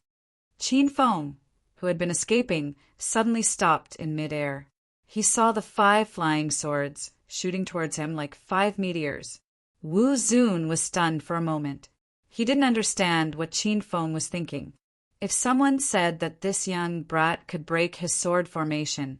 Qin Feng, who had been escaping, suddenly stopped in midair. He saw the 5 flying swords shooting towards him like 5 meteors. Wu Zun was stunned for a moment. He didn't understand what Qin Feng was thinking. If someone said that this young brat could break his sword formation,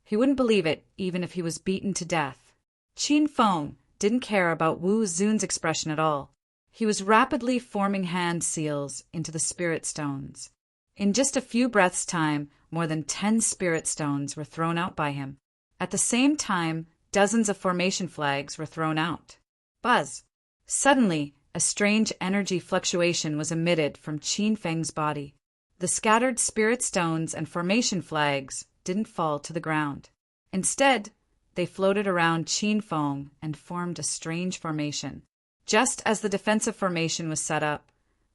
he wouldn't believe it even if he was beaten to death. Qin Feng didn't care about Wu Zun's expression at all. He was rapidly forming hand seals into the spirit stones. In just a few breaths' time, more than 10 spirit stones were thrown out by him. At the same time, dozens of formation flags were thrown out. Buzz! Suddenly, a strange energy fluctuation was emitted from Qin Feng's body. The scattered spirit stones and formation flags didn't fall to the ground. Instead, they floated around Qin Feng and formed a strange formation. Just as the defensive formation was set up,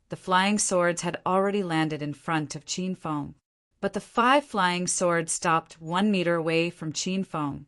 the flying swords had already landed in front of Qin Feng. But the 5 flying swords stopped 1 meter away from Qin Feng,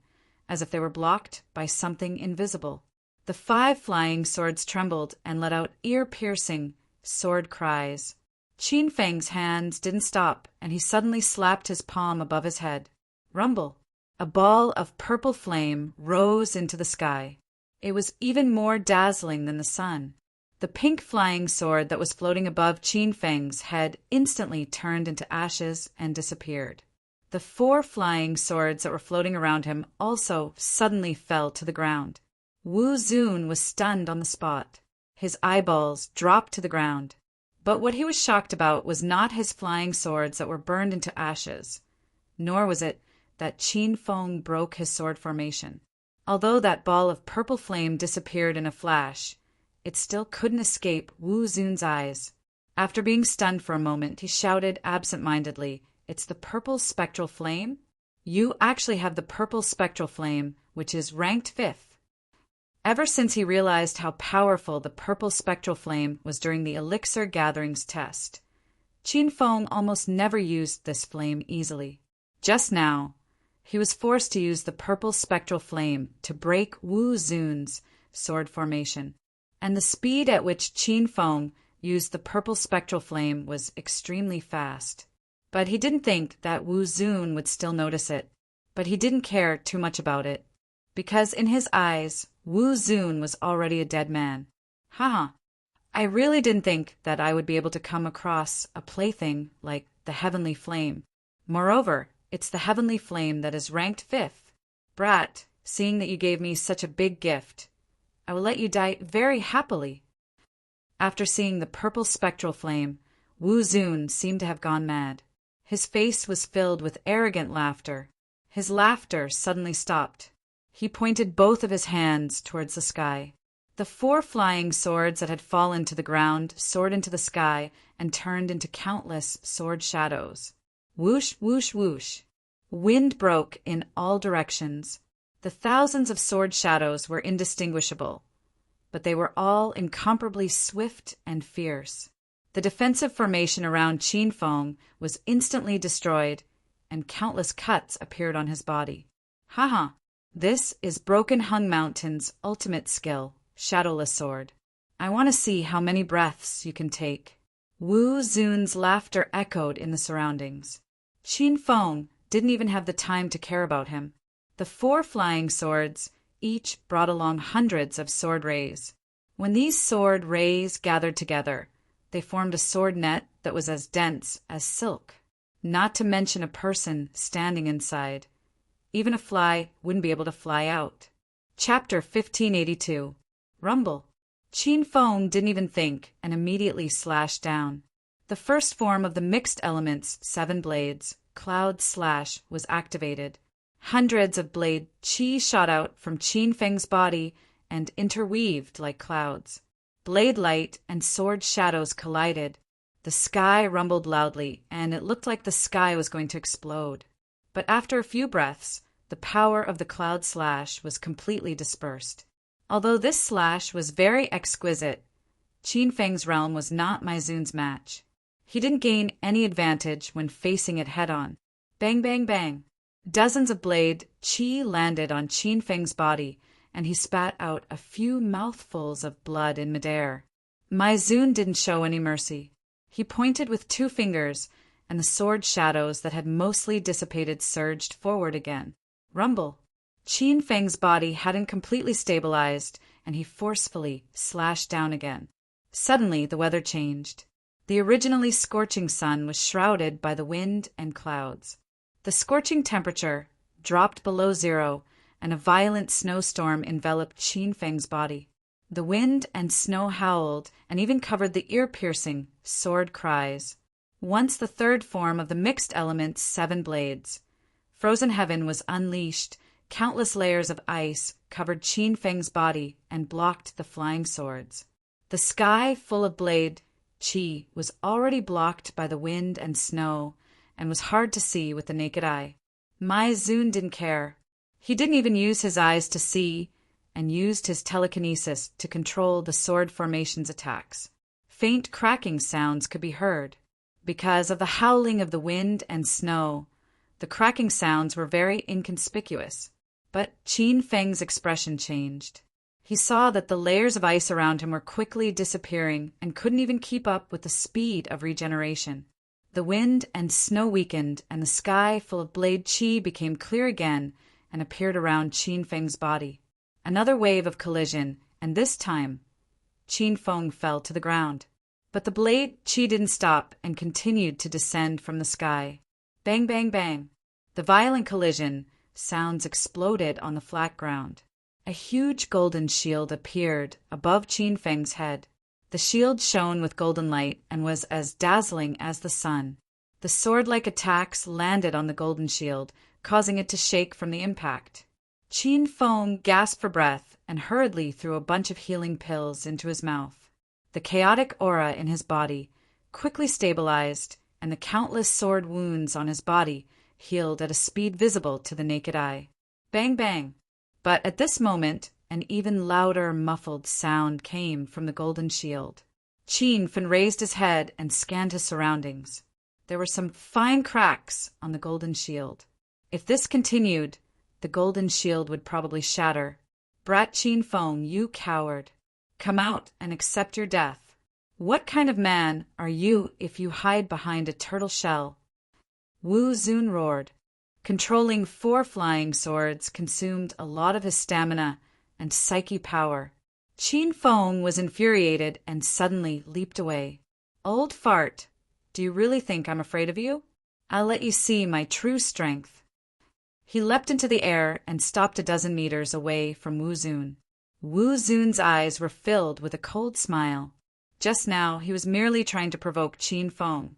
as if they were blocked by something invisible. The 5 flying swords trembled and let out ear-piercing sword cries. Qin Feng's hands didn't stop, and he suddenly slapped his palm above his head. Rumble! A ball of purple flame rose into the sky. It was even more dazzling than the sun. The pink flying sword that was floating above Qin Feng's head instantly turned into ashes and disappeared. The 4 flying swords that were floating around him also suddenly fell to the ground. Wu Zun was stunned on the spot. His eyeballs dropped to the ground. But what he was shocked about was not his flying swords that were burned into ashes, nor was it that Qin Feng broke his sword formation. Although that ball of purple flame disappeared in a flash, it still couldn't escape Wu Zun's eyes. After being stunned for a moment, he shouted absent-mindedly, "It's the purple spectral flame? You actually have the purple spectral flame, which is ranked 5th. Ever since he realized how powerful the purple spectral flame was during the elixir gatherings test, Qin Feng almost never used this flame easily. Just now, he was forced to use the purple spectral flame to break Wu Zun's sword formation, and the speed at which Qin Feng used the purple spectral flame was extremely fast. But he didn't think that Wu Zun would still notice it, but he didn't care too much about it, because in his eyes, Wu Zun was already a dead man. Haha, I really didn't think that I would be able to come across a plaything like the heavenly flame. Moreover, it's the heavenly flame that is ranked 5th. Brat, seeing that you gave me such a big gift, I will let you die very happily." After seeing the purple spectral flame, Wu Zun seemed to have gone mad. His face was filled with arrogant laughter. His laughter suddenly stopped. He pointed both of his hands towards the sky. The 4 flying swords that had fallen to the ground soared into the sky and turned into countless sword shadows. Whoosh, whoosh, whoosh. Wind broke in all directions. The thousands of sword shadows were indistinguishable, but they were all incomparably swift and fierce. The defensive formation around Qin Feng was instantly destroyed, and countless cuts appeared on his body. Haha, this is Broken Hung Mountain's ultimate skill, Shadowless Sword. I want to see how many breaths you can take. Wu Zun's laughter echoed in the surroundings. Qin Feng didn't even have the time to care about him. The 4 flying swords each brought along hundreds of sword rays. When these sword rays gathered together, they formed a sword net that was as dense as silk, not to mention a person standing inside. Even a fly wouldn't be able to fly out. Chapter 1582. Rumble. Qin Feng didn't even think and immediately slashed down. The first form of the mixed elements 7 blades, Cloud Slash, was activated. Hundreds of blade chi shot out from Qin Feng's body and interweaved like clouds. Blade light and sword shadows collided. The sky rumbled loudly, and it looked like the sky was going to explode. But after a few breaths, the power of the Cloud Slash was completely dispersed. Although this slash was very exquisite, Qin Feng's realm was not Mai Zun's match. He didn't gain any advantage when facing it head-on. Bang, bang, bang. Dozens of blade chi landed on Qin Feng's body, and he spat out a few mouthfuls of blood in midair. Mai Zun didn't show any mercy. He pointed with 2 fingers, and the sword shadows that had mostly dissipated surged forward again. Rumble. Qin Feng's body hadn't completely stabilized, and he forcefully slashed down again. Suddenly, the weather changed. The originally scorching sun was shrouded by the wind and clouds. The scorching temperature dropped below 0, and a violent snowstorm enveloped Qin Feng's body. The wind and snow howled and even covered the ear-piercing sword cries. Once the 3rd form of the mixed elements 7 blades, Frozen Heaven, was unleashed, countless layers of ice covered Qin Feng's body and blocked the flying swords. The sky, full of blade chi, was already blocked by the wind and snow and was hard to see with the naked eye. Mai Zun didn't care. He didn't even use his eyes to see and used his telekinesis to control the sword formation's attacks. Faint cracking sounds could be heard. Because of the howling of the wind and snow, the cracking sounds were very inconspicuous. But Qin Feng's expression changed. He saw that the layers of ice around him were quickly disappearing and couldn't even keep up with the speed of regeneration. The wind and snow weakened, and the sky full of blade chi became clear again and appeared around Qin Feng's body. Another wave of collision, and this time, Qin Feng fell to the ground. But the blade Qi didn't stop and continued to descend from the sky. Bang, bang, bang. The violent collision sounds exploded on the flat ground. A huge golden shield appeared above Qin Feng's head. The shield shone with golden light and was as dazzling as the sun. The sword-like attacks landed on the golden shield, causing it to shake from the impact. Qin Feng gasped for breath and hurriedly threw a bunch of healing pills into his mouth. The chaotic aura in his body quickly stabilized, and the countless sword wounds on his body healed at a speed visible to the naked eye. Bang, bang. But at this moment, an even louder, muffled sound came from the golden shield. Qin Feng raised his head and scanned his surroundings. There were some fine cracks on the golden shield. If this continued, the golden shield would probably shatter. Brat Qin Feng, you coward. Come out and accept your death. What kind of man are you if you hide behind a turtle shell? Wu Zun roared. Controlling 4 flying swords consumed a lot of his stamina and psyche power. Qin Feng was infuriated and suddenly leaped away. Old fart, do you really think I'm afraid of you? I'll let you see my true strength. He leapt into the air and stopped a dozen meters away from Wu Zun. Wu Zun's eyes were filled with a cold smile. Just now he was merely trying to provoke Qin Feng,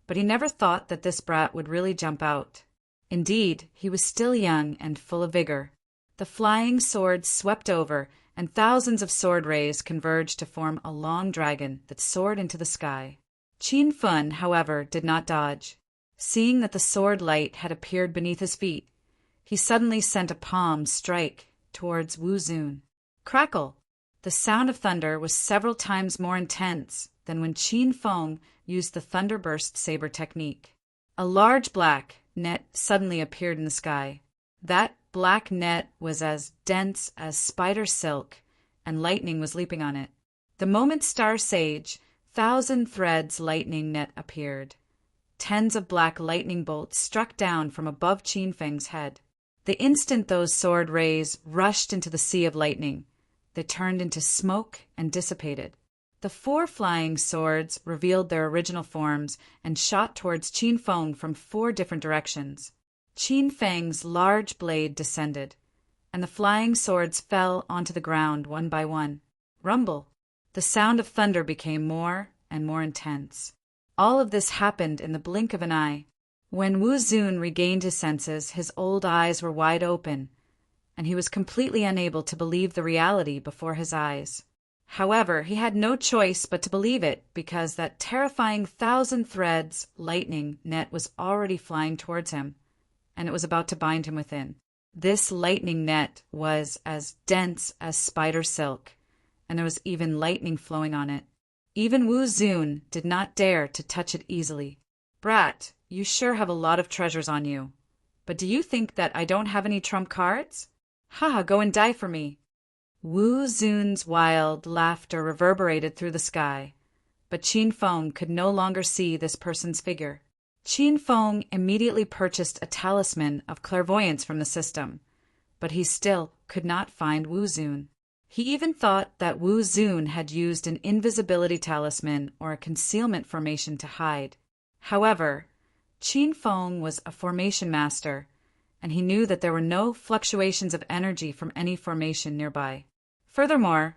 but he never thought that this brat would really jump out. Indeed, he was still young and full of vigor. The flying swords swept over, and thousands of sword rays converged to form a long dragon that soared into the sky. Qin Feng, however, did not dodge. Seeing that the sword light had appeared beneath his feet, he suddenly sent a palm strike towards Wu Zun. Crackle! The sound of thunder was several times more intense than when Qin Feng used the thunderburst saber technique. A large black net suddenly appeared in the sky. That black net was as dense as spider silk, and lightning was leaping on it. The moment Star Sage, 1,000 threads lightning net appeared. Tens of black lightning bolts struck down from above Qin Feng's head. The instant those sword rays rushed into the sea of lightning, they turned into smoke and dissipated. The 4 flying swords revealed their original forms and shot towards Qin Feng from 4 different directions. Qin Feng's large blade descended, and the flying swords fell onto the ground one by one. Rumble! The sound of thunder became more and more intense. All of this happened in the blink of an eye. When Wu Zun regained his senses, his old eyes were wide open, and he was completely unable to believe the reality before his eyes. However, he had no choice but to believe it, because that terrifying 1,000 threads lightning net was already flying towards him, and it was about to bind him within. This lightning net was as dense as spider silk, and there was even lightning flowing on it. Even Wu Zun did not dare to touch it easily. Brat, you sure have a lot of treasures on you. But do you think that I don't have any trump cards? Ha, go and die for me. Wu Zun's wild laughter reverberated through the sky, but Qin Feng could no longer see this person's figure. Qin Feng immediately purchased a talisman of clairvoyance from the system, but he still could not find Wu Zun. He even thought that Wu Zun had used an invisibility talisman or a concealment formation to hide. However, Qin Feng was a formation master, and he knew that there were no fluctuations of energy from any formation nearby. Furthermore,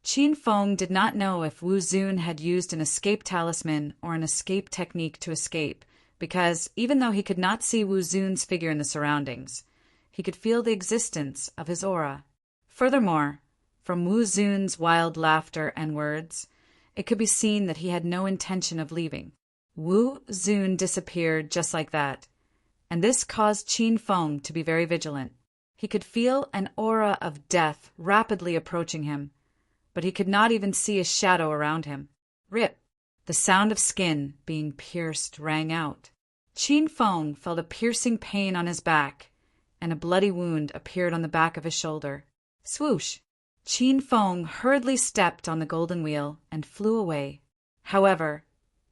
Qin Feng did not know if Wu Zun had used an escape talisman or an escape technique to escape, because even though he could not see Wu Zun's figure in the surroundings, he could feel the existence of his aura. Furthermore, from Wu Zun's wild laughter and words, it could be seen that he had no intention of leaving. Wu Zun disappeared just like that, and this caused Qin Feng to be very vigilant. He could feel an aura of death rapidly approaching him, but he could not even see a shadow around him. Rip! The sound of skin being pierced rang out. Qin Feng felt a piercing pain on his back, and a bloody wound appeared on the back of his shoulder. Swoosh! Qin Feng hurriedly stepped on the golden wheel and flew away. However,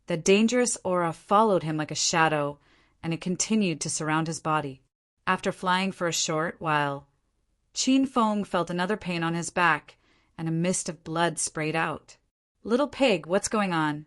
the dangerous aura followed him like a shadow, and it continued to surround his body. After flying for a short while, Qin Feng felt another pain on his back, and a mist of blood sprayed out. Little pig, what's going on?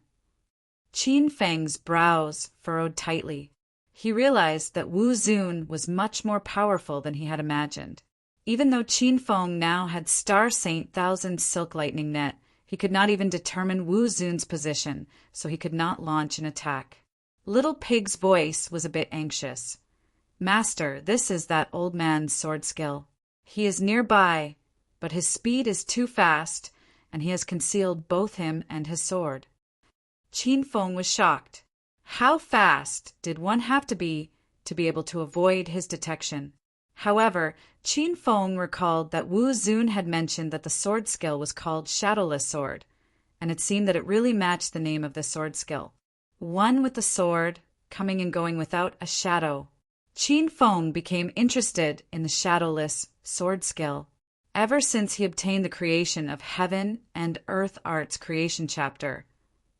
Qin Feng's brows furrowed tightly. He realized that Wu Zun was much more powerful than he had imagined. Even though Qin Feng now had Star Saint Thousand Silk Lightning Net, he could not even determine Wu Zun's position, so he could not launch an attack. Little Pig's voice was a bit anxious. Master, this is that old man's sword skill. He is nearby, but his speed is too fast, and he has concealed both him and his sword. Qin Feng was shocked. How fast did one have to be able to avoid his detection? However, Qin Feng recalled that Wu Zun had mentioned that the sword skill was called Shadowless Sword, and it seemed that it really matched the name of the sword skill. One with the sword, coming and going without a shadow. Qin Feng became interested in the shadowless sword skill. Ever since he obtained the creation of Heaven and Earth Arts creation chapter,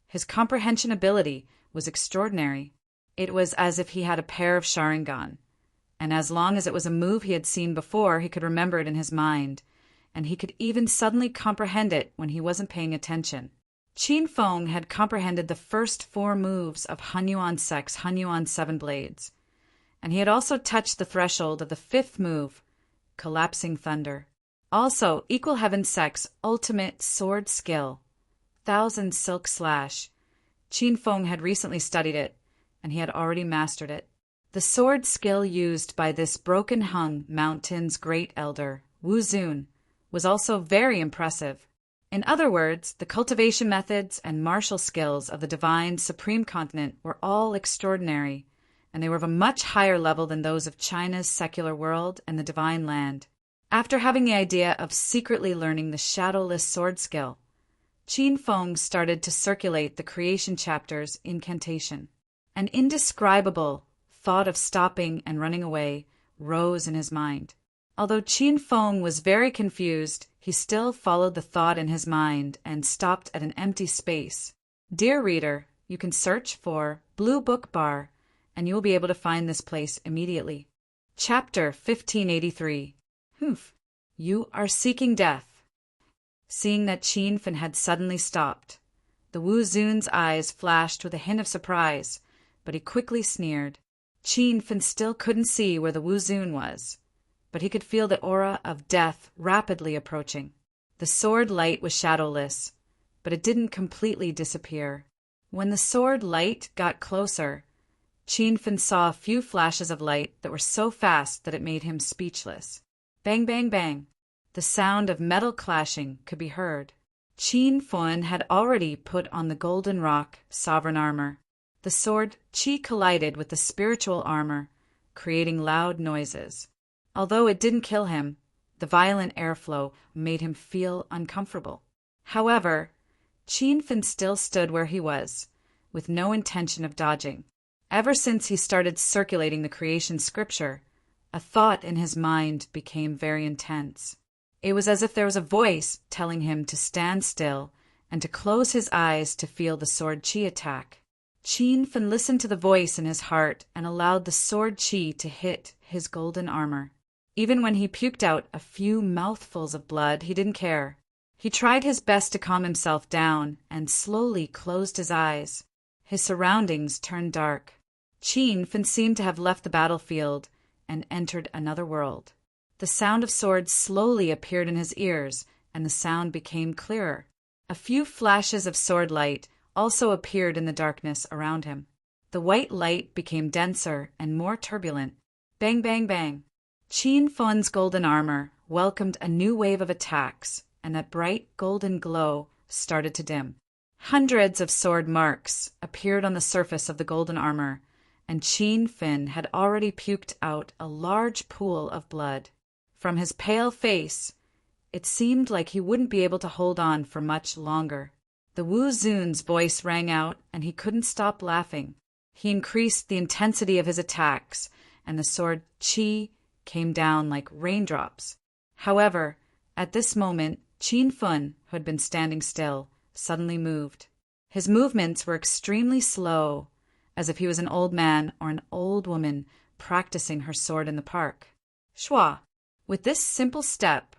his comprehension ability was extraordinary. It was as if he had a pair of Sharingan, and as long as it was a move he had seen before, he could remember it in his mind, and he could even suddenly comprehend it when he wasn't paying attention. Qin Feng had comprehended the first 4 moves of Hunyuan Sek's Hunyuan Seven Blades, and he had also touched the threshold of the 5th move, Collapsing Thunder. Also, Equal Heaven Sek's ultimate sword skill, Thousand Silk Slash. Qin Feng had recently studied it, and he had already mastered it. The sword skill used by this Broken Hung Mountain's great elder, Wu Zun, was also very impressive. In other words, the cultivation methods and martial skills of the divine Supreme Continent were all extraordinary, and they were of a much higher level than those of China's secular world and the divine land. After having the idea of secretly learning the shadowless sword skill, Qin Feng started to circulate the creation chapter's incantation. An indescribable thought of stopping and running away rose in his mind. Although Qin Feng was very confused, he still followed the thought in his mind and stopped at an empty space. Dear reader, you can search for Blue Book Bar, and you will be able to find this place immediately. Chapter 1583. Humph, you are seeking death. Seeing that Qin Feng had suddenly stopped, the Wu Zun's eyes flashed with a hint of surprise, but he quickly sneered. Qin Feng still couldn't see where the Wu Zun was, but he could feel the aura of death rapidly approaching. The sword light was shadowless, but it didn't completely disappear. When the sword light got closer, Qin Feng saw a few flashes of light that were so fast that it made him speechless. Bang, bang, bang. The sound of metal clashing could be heard. Qin Feng had already put on the golden rock sovereign armor. The sword Qi collided with the spiritual armor, creating loud noises. Although it didn't kill him, the violent airflow made him feel uncomfortable. However, Qin Feng still stood where he was, with no intention of dodging. Ever since he started circulating the creation scripture, a thought in his mind became very intense. It was as if there was a voice telling him to stand still and to close his eyes to feel the sword Qi attack. Qin Feng listened to the voice in his heart and allowed the sword Qi to hit his golden armor. Even when he puked out a few mouthfuls of blood, he didn't care. He tried his best to calm himself down and slowly closed his eyes. His surroundings turned dark. Qin Feng seemed to have left the battlefield and entered another world. The sound of swords slowly appeared in his ears, and the sound became clearer. A few flashes of sword light also appeared in the darkness around him. The white light became denser and more turbulent. Bang, bang, bang. Qin Feng's golden armor welcomed a new wave of attacks, and that bright golden glow started to dim. Hundreds of sword marks appeared on the surface of the golden armor, and Qin Feng had already puked out a large pool of blood. From his pale face, it seemed like he wouldn't be able to hold on for much longer. The Wu Zun's voice rang out, and he couldn't stop laughing. He increased the intensity of his attacks, and the sword Qi came down like raindrops. However, at this moment, Qin Feng, who had been standing still, suddenly moved. His movements were extremely slow, as if he was an old man or an old woman practicing her sword in the park. Shwa! With this simple step,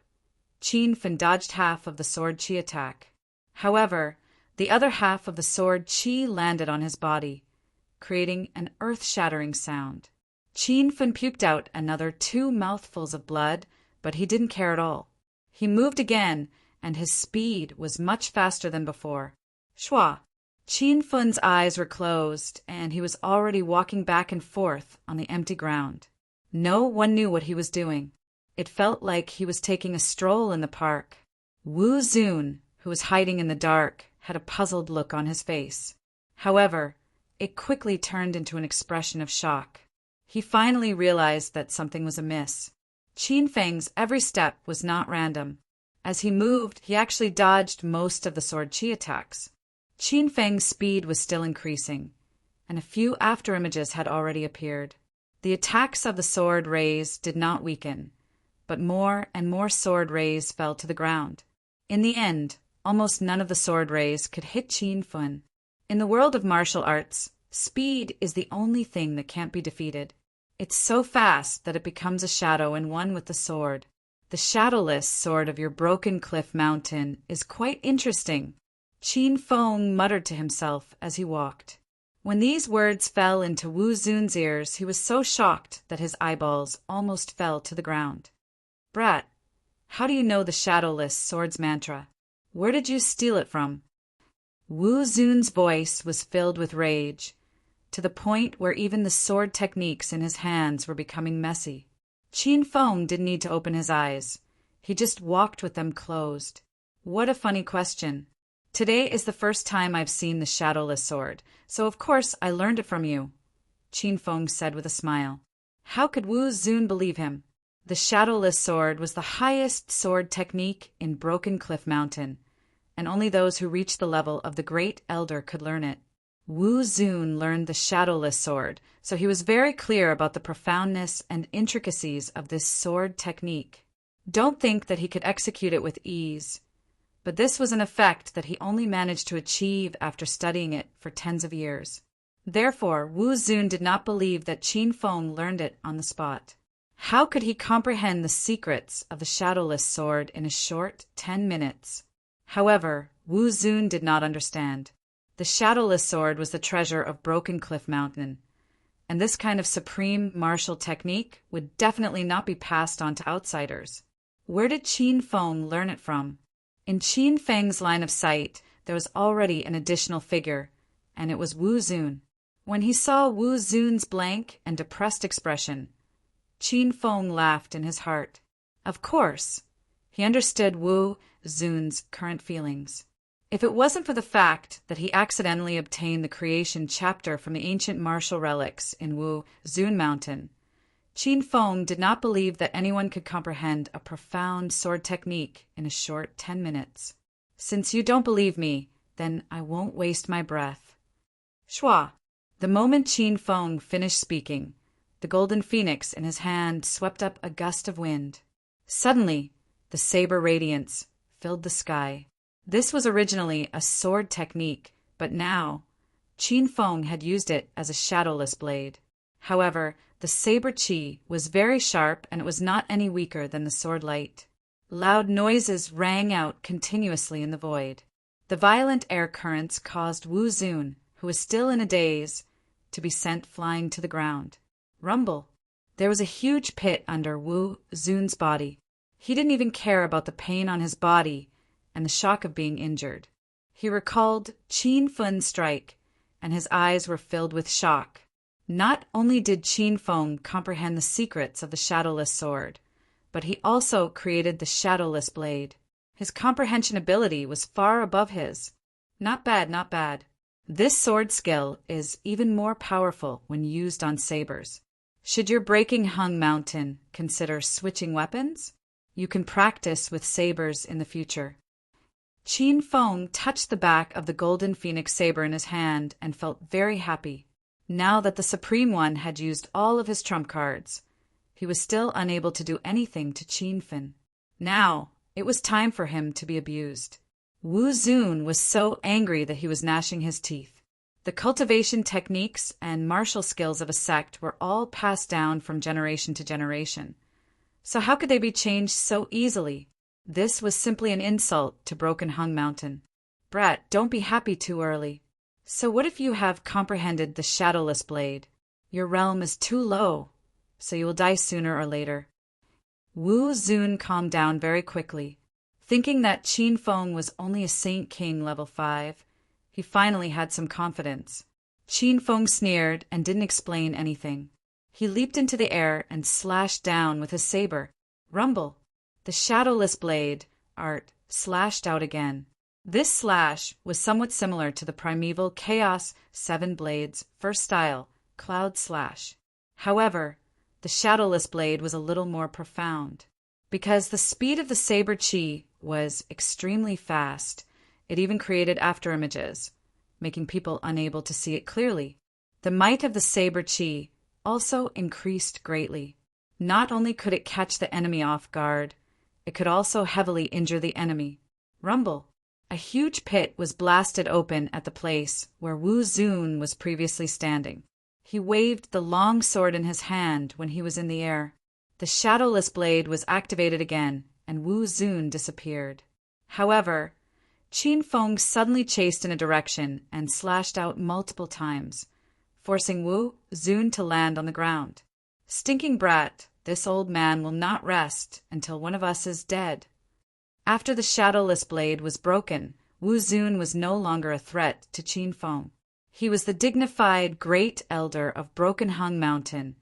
Qin Feng dodged half of the sword Qi attack. However, The other half of the sword qi landed on his body, creating an earth-shattering sound. Qin Fen puked out another 2 mouthfuls of blood, but he didn't care at all. He moved again, and his speed was much faster than before. Shua! Qin Fen's eyes were closed, and he was already walking back and forth on the empty ground. No one knew what he was doing. It felt like he was taking a stroll in the park. Wu Zun, who was hiding in the dark, had a puzzled look on his face. However, it quickly turned into an expression of shock. He finally realized that something was amiss. Qin Feng's every step was not random. As he moved, he actually dodged most of the sword qi attacks. Qin Feng's speed was still increasing, and a few afterimages had already appeared. The attacks of the sword rays did not weaken, but more and more sword rays fell to the ground. In the end, almost none of the sword rays could hit Qin Fen. In the world of martial arts, speed is the only thing that can't be defeated. It's so fast that it becomes a shadow in one with the sword. The shadowless sword of your broken cliff mountain is quite interesting, Qin Feng muttered to himself as he walked. When these words fell into Wu Zun's ears, he was so shocked that his eyeballs almost fell to the ground. Brat, how do you know the shadowless sword's mantra? Where did you steal it from? Wu Zun's voice was filled with rage, to the point where even the sword techniques in his hands were becoming messy. Qin Feng didn't need to open his eyes. He just walked with them closed. What a funny question. Today is the first time I've seen the shadowless sword, so of course I learned it from you, Qin Feng said with a smile. How could Wu Zun believe him? The shadowless sword was the highest sword technique in Broken Cliff Mountain, and only those who reached the level of the Great Elder could learn it. Wu Zun learned the shadowless sword, so he was very clear about the profoundness and intricacies of this sword technique. Don't think that he could execute it with ease, but this was an effect that he only managed to achieve after studying it for tens of years. Therefore, Wu Zun did not believe that Qin Feng learned it on the spot. How could he comprehend the secrets of the shadowless sword in a short 10 minutes? However, Wu Zun did not understand. The shadowless sword was the treasure of Broken Cliff Mountain, and this kind of supreme martial technique would definitely not be passed on to outsiders. Where did Qin Feng learn it from? In Qin Feng's line of sight, there was already an additional figure, and it was Wu Zun. When he saw Wu Zun's blank and depressed expression, Qin Feng laughed in his heart. Of course, he understood Wu Zun's current feelings. If it wasn't for the fact that he accidentally obtained the creation chapter from the ancient martial relics in Wu Zun Mountain, Qin Feng did not believe that anyone could comprehend a profound sword technique in a short 10 minutes. Since you don't believe me, then I won't waste my breath. Shua! The moment Qin Feng finished speaking, the golden phoenix in his hand swept up a gust of wind. Suddenly, the saber radiance filled the sky. This was originally a sword technique, but now, Qin Feng had used it as a shadowless blade. However, the saber qi was very sharp and it was not any weaker than the sword light. Loud noises rang out continuously in the void. The violent air currents caused Wu Zun, who was still in a daze, to be sent flying to the ground. Rumble! There was a huge pit under Wu Zun's body. He didn't even care about the pain on his body and the shock of being injured. He recalled Qin Feng's strike, and his eyes were filled with shock. Not only did Qin Feng comprehend the secrets of the shadowless sword, but he also created the shadowless blade. His comprehension ability was far above his. Not bad, not bad. This sword skill is even more powerful when used on sabers. Should your Breaking Hung Mountain consider switching weapons? You can practice with sabers in the future. Qin Feng touched the back of the golden phoenix saber in his hand and felt very happy. Now that the Supreme One had used all of his trump cards, he was still unable to do anything to Qin Fen. Now, it was time for him to be abused. Wu Zun was so angry that he was gnashing his teeth. The cultivation techniques and martial skills of a sect were all passed down from generation to generation. So how could they be changed so easily? This was simply an insult to Broken Hung Mountain. Brat, don't be happy too early. So what if you have comprehended the shadowless blade? Your realm is too low, so you will die sooner or later. Wu Zun calmed down very quickly. Thinking that Qin Feng was only a Saint King level 5, he finally had some confidence. Qin Feng sneered and didn't explain anything. He leaped into the air and slashed down with his saber. Rumble! The shadowless blade, art, slashed out again. This slash was somewhat similar to the primeval Chaos 7 Blades first style, Cloud Slash. However, the shadowless blade was a little more profound. Because the speed of the saber chi was extremely fast, it even created afterimages, making people unable to see it clearly. The might of the saber chi also increased greatly. Not only could it catch the enemy off guard, it could also heavily injure the enemy. Rumble! A huge pit was blasted open at the place where Wu Zun was previously standing. He waved the long sword in his hand when he was in the air. The shadowless blade was activated again, and Wu Zun disappeared. However, Qin Feng suddenly chased in a direction and slashed out multiple times, forcing Wu Zun to land on the ground. Stinking brat, this old man will not rest until one of us is dead. After the shadowless blade was broken, Wu Zun was no longer a threat to Qin Feng. He was the dignified great elder of Broken Hung Mountain,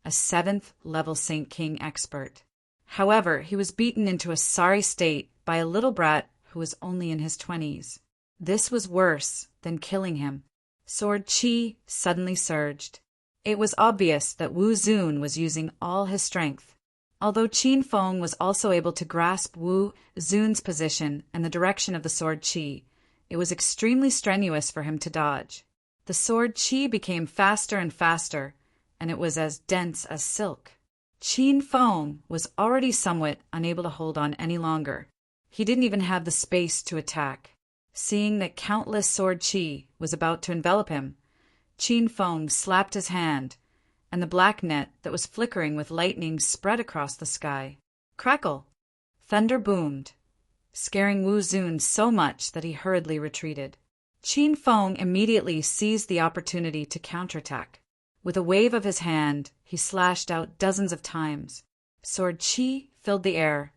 a 7th level Saint King expert. However, he was beaten into a sorry state by a little brat who was only in his 20s. This was worse than killing him. Sword chi suddenly surged. It was obvious that Wu Zun was using all his strength. Although Qin Feng was also able to grasp Wu Zun's position and the direction of the sword chi, it was extremely strenuous for him to dodge. The sword chi became faster and faster, and it was as dense as silk. Qin Feng was already somewhat unable to hold on any longer. He didn't even have the space to attack. Seeing that countless sword chi was about to envelop him, Qin Feng slapped his hand, and the black net that was flickering with lightning spread across the sky. Crackle! Thunder boomed, scaring Wu Zun so much that he hurriedly retreated. Qin Feng immediately seized the opportunity to counterattack. With a wave of his hand, he slashed out dozens of times. Sword chi filled the air,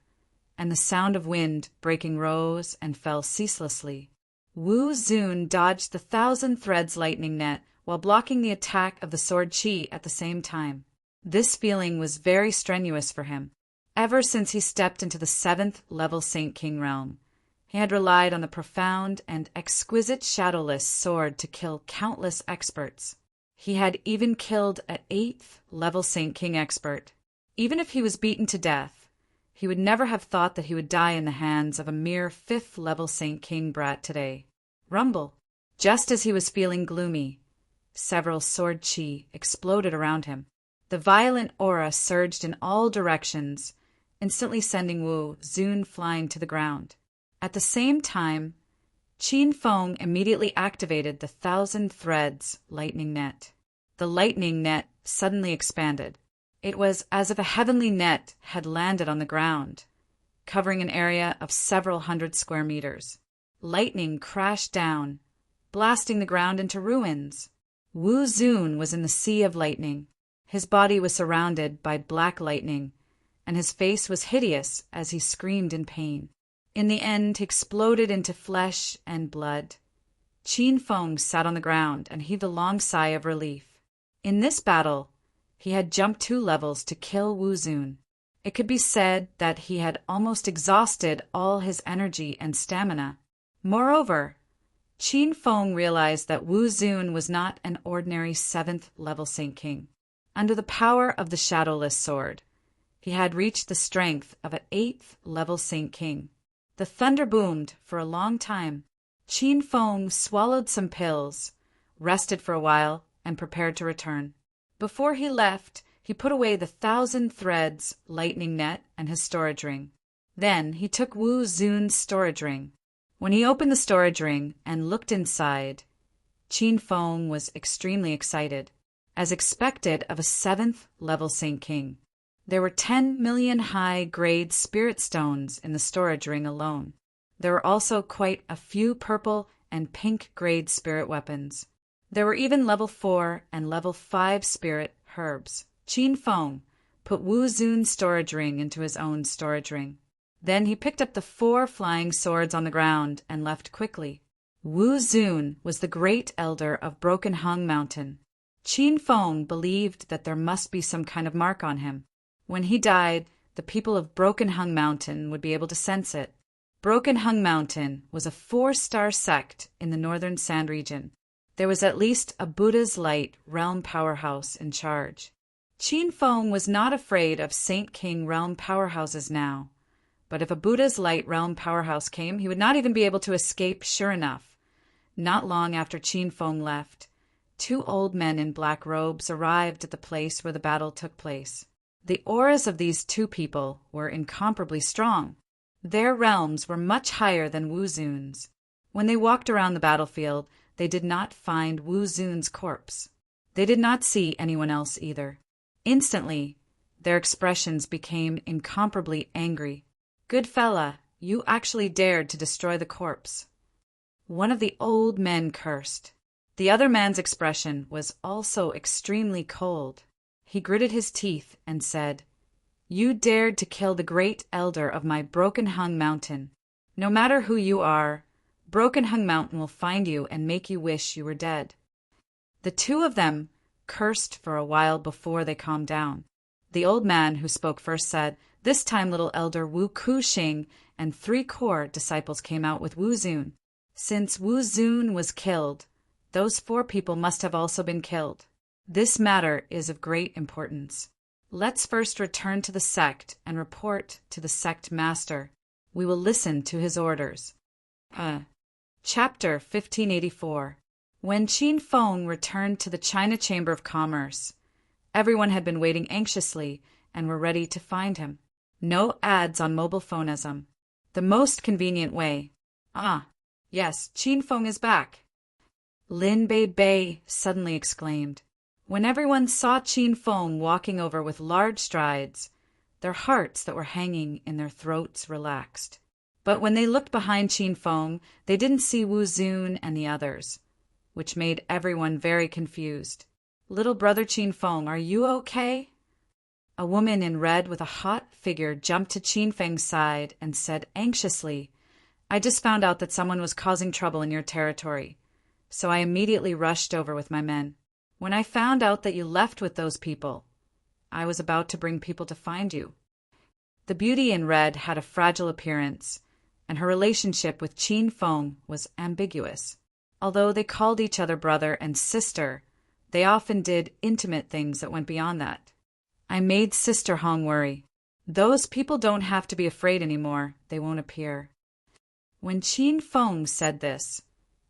and the sound of wind breaking rose and fell ceaselessly. Wu Zun dodged the 1,000 threads lightning net while blocking the attack of the sword chi at the same time. This feeling was very strenuous for him. Ever since he stepped into the 7th level Saint King realm, he had relied on the profound and exquisite shadowless sword to kill countless experts. He had even killed an 8th level Saint King expert. Even if he was beaten to death, he would never have thought that he would die in the hands of a mere 5th level Saint King brat today. Rumble! Just as he was feeling gloomy, several sword chi exploded around him. The violent aura surged in all directions, instantly sending Wu Zun flying to the ground. At the same time, Qin Feng immediately activated the 1,000 threads lightning net. The lightning net suddenly expanded. It was as if a heavenly net had landed on the ground, covering an area of several hundred square meters. Lightning crashed down, blasting the ground into ruins. Wu Zun was in the sea of lightning. His body was surrounded by black lightning, and his face was hideous as he screamed in pain. In the end, he exploded into flesh and blood. Qin Feng sat on the ground and heaved a long sigh of relief. In this battle, he had jumped 2 levels to kill Wu Zun. It could be said that he had almost exhausted all his energy and stamina. Moreover, Qin Feng realized that Wu Zun was not an ordinary 7th level Saint King. Under the power of the shadowless sword, he had reached the strength of an 8th level Saint King. The thunder boomed for a long time. Qin Feng swallowed some pills, rested for a while, and prepared to return. Before he left, he put away the 1,000 threads lightning net and his storage ring. Then he took Wu Zun's storage ring. When he opened the storage ring and looked inside, Qin Feng was extremely excited, as expected of a 7th level Saint King. There were 10 million high-grade spirit stones in the storage ring alone. There were also quite a few purple and pink-grade spirit weapons. There were even level 4 and level 5 spirit herbs. Qin Feng put Wu Zun's storage ring into his own storage ring. Then he picked up the 4 flying swords on the ground and left quickly. Wu Zun was the great elder of Broken Hung Mountain. Qin Feng believed that there must be some kind of mark on him. When he died, the people of Broken Hung Mountain would be able to sense it. Broken Hung Mountain was a 4-star sect in the northern Sand region. There was at least a Buddha's Light realm powerhouse in charge. Qin Feng was not afraid of Saint King realm powerhouses now. But if a Buddha's Light realm powerhouse came, he would not even be able to escape sure enough. Not long after Qin Feng left, 2 old men in black robes arrived at the place where the battle took place. The auras of these 2 people were incomparably strong. Their realms were much higher than Wu Zun's. When they walked around the battlefield, they did not find Wu Zun's corpse. They did not see anyone else either. Instantly, their expressions became incomparably angry. "Good fella, you actually dared to destroy the corpse." One of the old men cursed. The other man's expression was also extremely cold. He gritted his teeth and said, "You dared to kill the great elder of my Broken Hung Mountain. No matter who you are, Broken Hung Mountain will find you and make you wish you were dead." The 2 of them cursed for a while before they calmed down. The old man who spoke first said, "This time little elder Wu Kuxing and 3 core disciples came out with Wu Zun. Since Wu Zun was killed, those 4 people must have also been killed. This matter is of great importance. Let's first return to the sect and report to the sect master. We will listen to his orders." Chapter 1584. When Qin Feng returned to the China Chamber of Commerce, everyone had been waiting anxiously and were ready to find him. No ads on mobile phonism. The most convenient way. Yes, Qin Feng is back. Lin Bei suddenly exclaimed. When everyone saw Qin Feng walking over with large strides, their hearts that were hanging in their throats relaxed. But when they looked behind Qin Feng, they didn't see Wu Zun and the others, which made everyone very confused. "Little brother Qin Feng, are you okay?" A woman in red with a hot figure jumped to Qin Feng's side and said anxiously, "I just found out that someone was causing trouble in your territory, so I immediately rushed over with my men. When I found out that you left with those people, I was about to bring people to find you." The beauty in red had a fragile appearance, and her relationship with Qin Feng was ambiguous. Although they called each other brother and sister, they often did intimate things that went beyond that. I made Sister Hong worry. Those people don't have to be afraid anymore. They won't appear. When Qin Feng said this,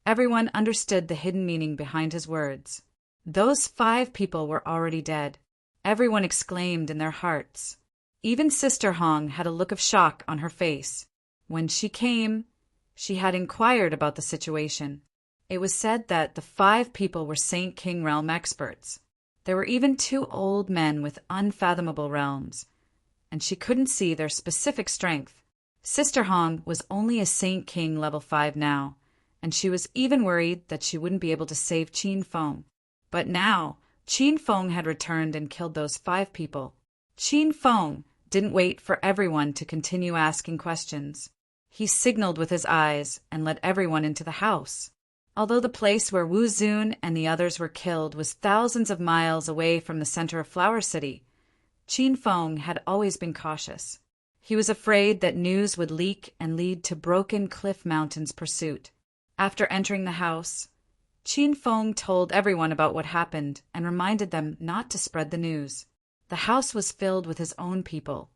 everyone understood the hidden meaning behind his words. Those 5 people were already dead. Everyone exclaimed in their hearts. Even Sister Hong had a look of shock on her face. When she came, she had inquired about the situation. It was said that the 5 people were Saint King realm experts. There were even 2 old men with unfathomable realms, and she couldn't see their specific strength. Sister Hong was only a Saint King level 5 now, and she was even worried that she wouldn't be able to save Qin Feng. But now, Qin Feng had returned and killed those 5 people. Qin Feng didn't wait for everyone to continue asking questions. He signaled with his eyes and let everyone into the house. Although the place where Wu Zun and the others were killed was thousands of miles away from the center of Flower City, Qin Feng had always been cautious. He was afraid that news would leak and lead to Broken Cliff Mountain's pursuit. After entering the house, Qin Feng told everyone about what happened and reminded them not to spread the news. The house was filled with his own people,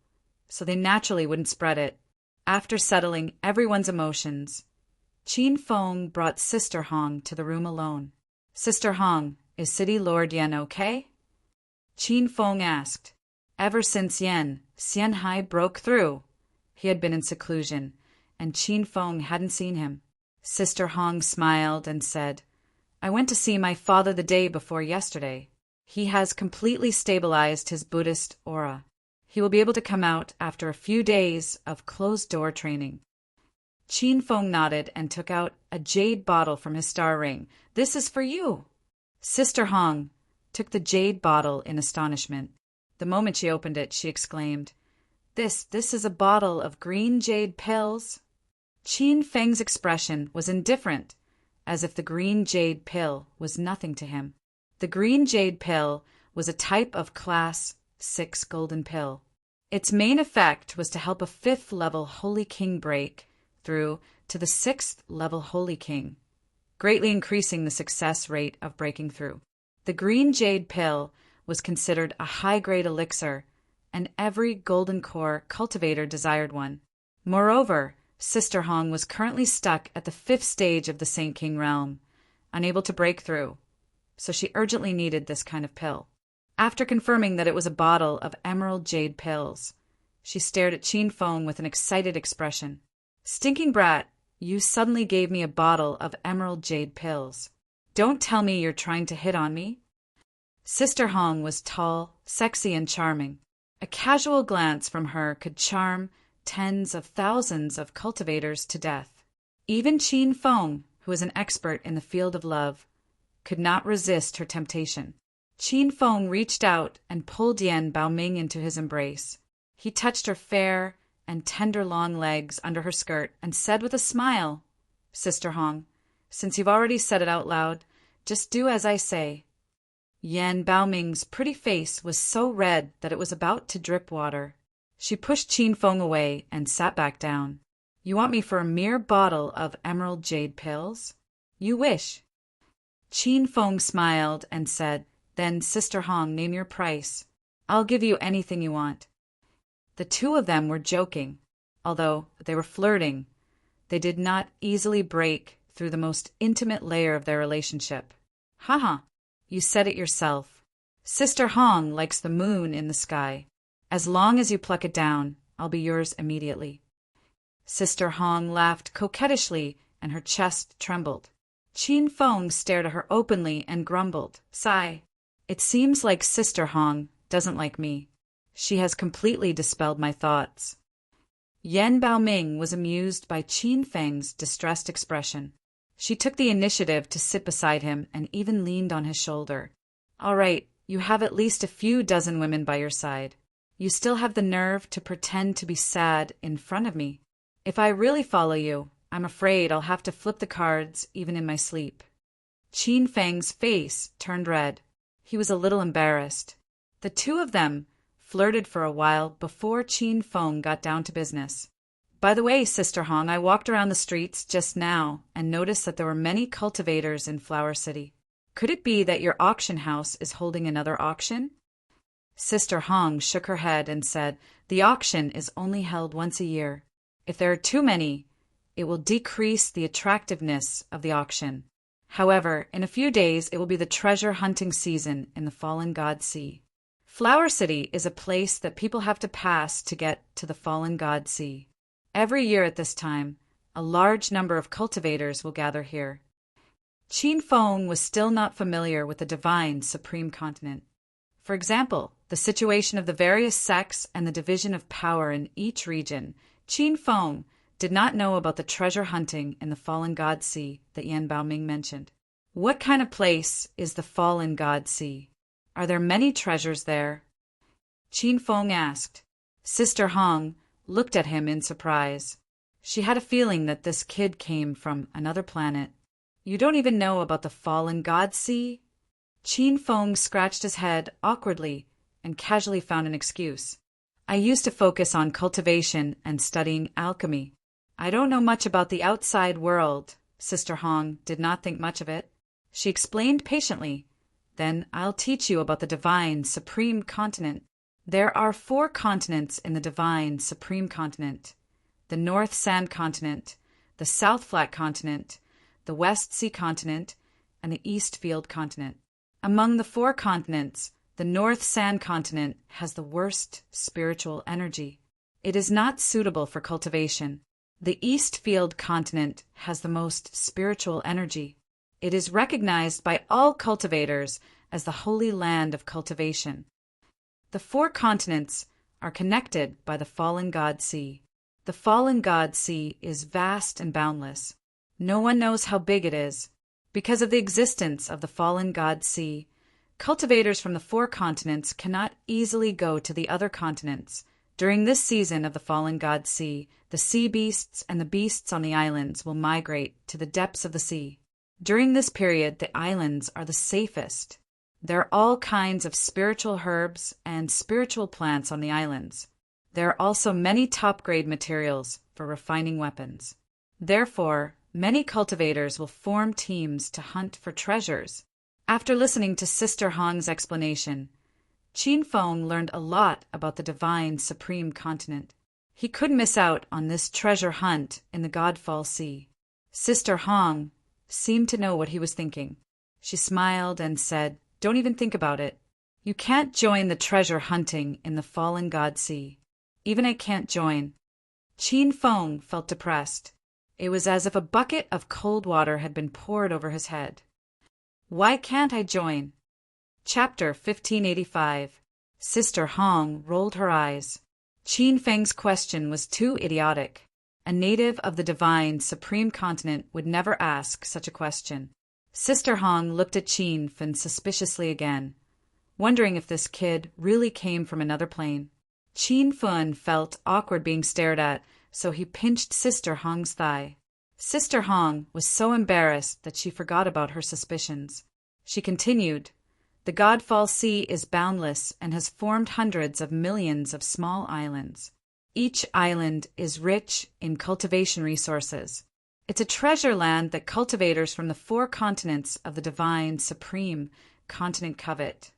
so they naturally wouldn't spread it. After settling everyone's emotions, Qin Feng brought Sister Hong to the room alone. "Sister Hong, is City Lord Yen okay?" Qin Feng asked. Ever since Xianhai broke through, he had been in seclusion, and Qin Feng hadn't seen him. Sister Hong smiled and said, "I went to see my father the day before yesterday. He has completely stabilized his Buddhist aura. He will be able to come out after a few days of closed-door training." Qin Feng nodded and took out a jade bottle from his star ring. This is for you. Sister Hong took the jade bottle in astonishment. The moment she opened it, she exclaimed, This is a bottle of green jade pills? Qin Feng's expression was indifferent, as if the green jade pill was nothing to him. The green jade pill was a type of Class 6 golden pill. Its main effect was to help a 5th-level Holy King break through to the 6th-level Holy King, greatly increasing the success rate of breaking through. The green jade pill was considered a high-grade elixir, and every golden core cultivator desired one. Moreover, Sister Hong was currently stuck at the 5th stage of the Saint King realm, unable to break through, so she urgently needed this kind of pill. After confirming that it was a bottle of emerald jade pills, she stared at Qin Feng with an excited expression. Stinking brat, you suddenly gave me a bottle of emerald jade pills. Don't tell me you're trying to hit on me? Sister Hong was tall, sexy, and charming. A casual glance from her could charm tens of thousands of cultivators to death. Even Qin Feng, who was an expert in the field of love, could not resist her temptation. Qin Feng reached out and pulled Yan Baoming into his embrace. He touched her fair and tender long legs under her skirt and said with a smile, Sister Hong, since you've already said it out loud, just do as I say. Yan Baoming's pretty face was so red that it was about to drip water. She pushed Qin Feng away and sat back down. You want me for a mere bottle of emerald jade pills? You wish. Qin Feng smiled and said, Then, Sister Hong, name your price. I'll give you anything you want. The two of them were joking. Although they were flirting, they did not easily break through the most intimate layer of their relationship. Haha, you said it yourself. Sister Hong likes the moon in the sky. As long as you pluck it down, I'll be yours immediately. Sister Hong laughed coquettishly, and her chest trembled. Qin Feng stared at her openly and grumbled, Sigh. It seems like Sister Hong doesn't like me. She has completely dispelled my thoughts. Yan Baoming was amused by Qin Feng's distressed expression. She took the initiative to sit beside him and even leaned on his shoulder. All right, you have at least a few dozen women by your side. You still have the nerve to pretend to be sad in front of me. If I really follow you, I'm afraid I'll have to flip the cards even in my sleep. Qin Feng's face turned red. He was a little embarrassed. The two of them flirted for a while before Qin Feng got down to business. By the way, Sister Hong, I walked around the streets just now and noticed that there were many cultivators in Flower City. Could it be that your auction house is holding another auction? Sister Hong shook her head and said, The auction is only held once a year. If there are too many, it will decrease the attractiveness of the auction. However, in a few days it will be the treasure hunting season in the Fallen God Sea. Flower City is a place that people have to pass to get to the Fallen God Sea. Every year at this time, a large number of cultivators will gather here. Qin Feng was still not familiar with the divine supreme continent. For example, the situation of the various sects and the division of power in each region. Qin Feng did not know about the treasure hunting in the Fallen God Sea that Yan Baoming mentioned. What kind of place is the Fallen God Sea? Are there many treasures there? Qin Feng asked. Sister Hong looked at him in surprise. She had a feeling that this kid came from another planet. You don't even know about the Fallen God Sea? Qin Feng scratched his head awkwardly and casually found an excuse. I used to focus on cultivation and studying alchemy. I don't know much about the outside world. Sister Hong did not think much of it. She explained patiently, Then I'll teach you about the divine supreme continent. There are 4 continents in the divine supreme continent. The North Sand Continent, the South Flat Continent, the West Sea Continent, and the East Field Continent. Among the 4 continents, the North Sand Continent has the worst spiritual energy. It is not suitable for cultivation. The East Field Continent has the most spiritual energy. It is recognized by all cultivators as the holy land of cultivation. The 4 continents are connected by the Fallen God Sea. The fallen god sea is vast and boundless. No one knows how big it is. Because of the existence of the fallen god sea, cultivators from the 4 continents cannot easily go to the other continents. During this season of the fallen god sea, the sea beasts and the beasts on the islands will migrate to the depths of the sea. During this period, the islands are the safest. There are all kinds of spiritual herbs and spiritual plants on the islands. There are also many top-grade materials for refining weapons. Therefore, many cultivators will form teams to hunt for treasures. After listening to Sister Hong's explanation, Qin Feng learned a lot about the divine supreme continent. He couldn't miss out on this treasure hunt in the Godfall Sea. Sister Hong seemed to know what he was thinking. She smiled and said, "Don't even think about it. You can't join the treasure hunting in the fallen God Sea. Even I can't join." Qin Feng felt depressed. It was as if a bucket of cold water had been poured over his head. Why can't I join? Chapter 1585. Sister Hong rolled her eyes. Qin Feng's question was too idiotic. A native of the divine supreme continent would never ask such a question. Sister Hong looked at Qin Feng suspiciously again, wondering if this kid really came from another plane. Qin Feng felt awkward being stared at, so he pinched Sister Hong's thigh. Sister Hong was so embarrassed that she forgot about her suspicions. She continued, "The Godfall Sea is boundless and has formed hundreds of millions of small islands. Each island is rich in cultivation resources. It's a treasure land that cultivators from the 4 continents of the divine supreme continent covet.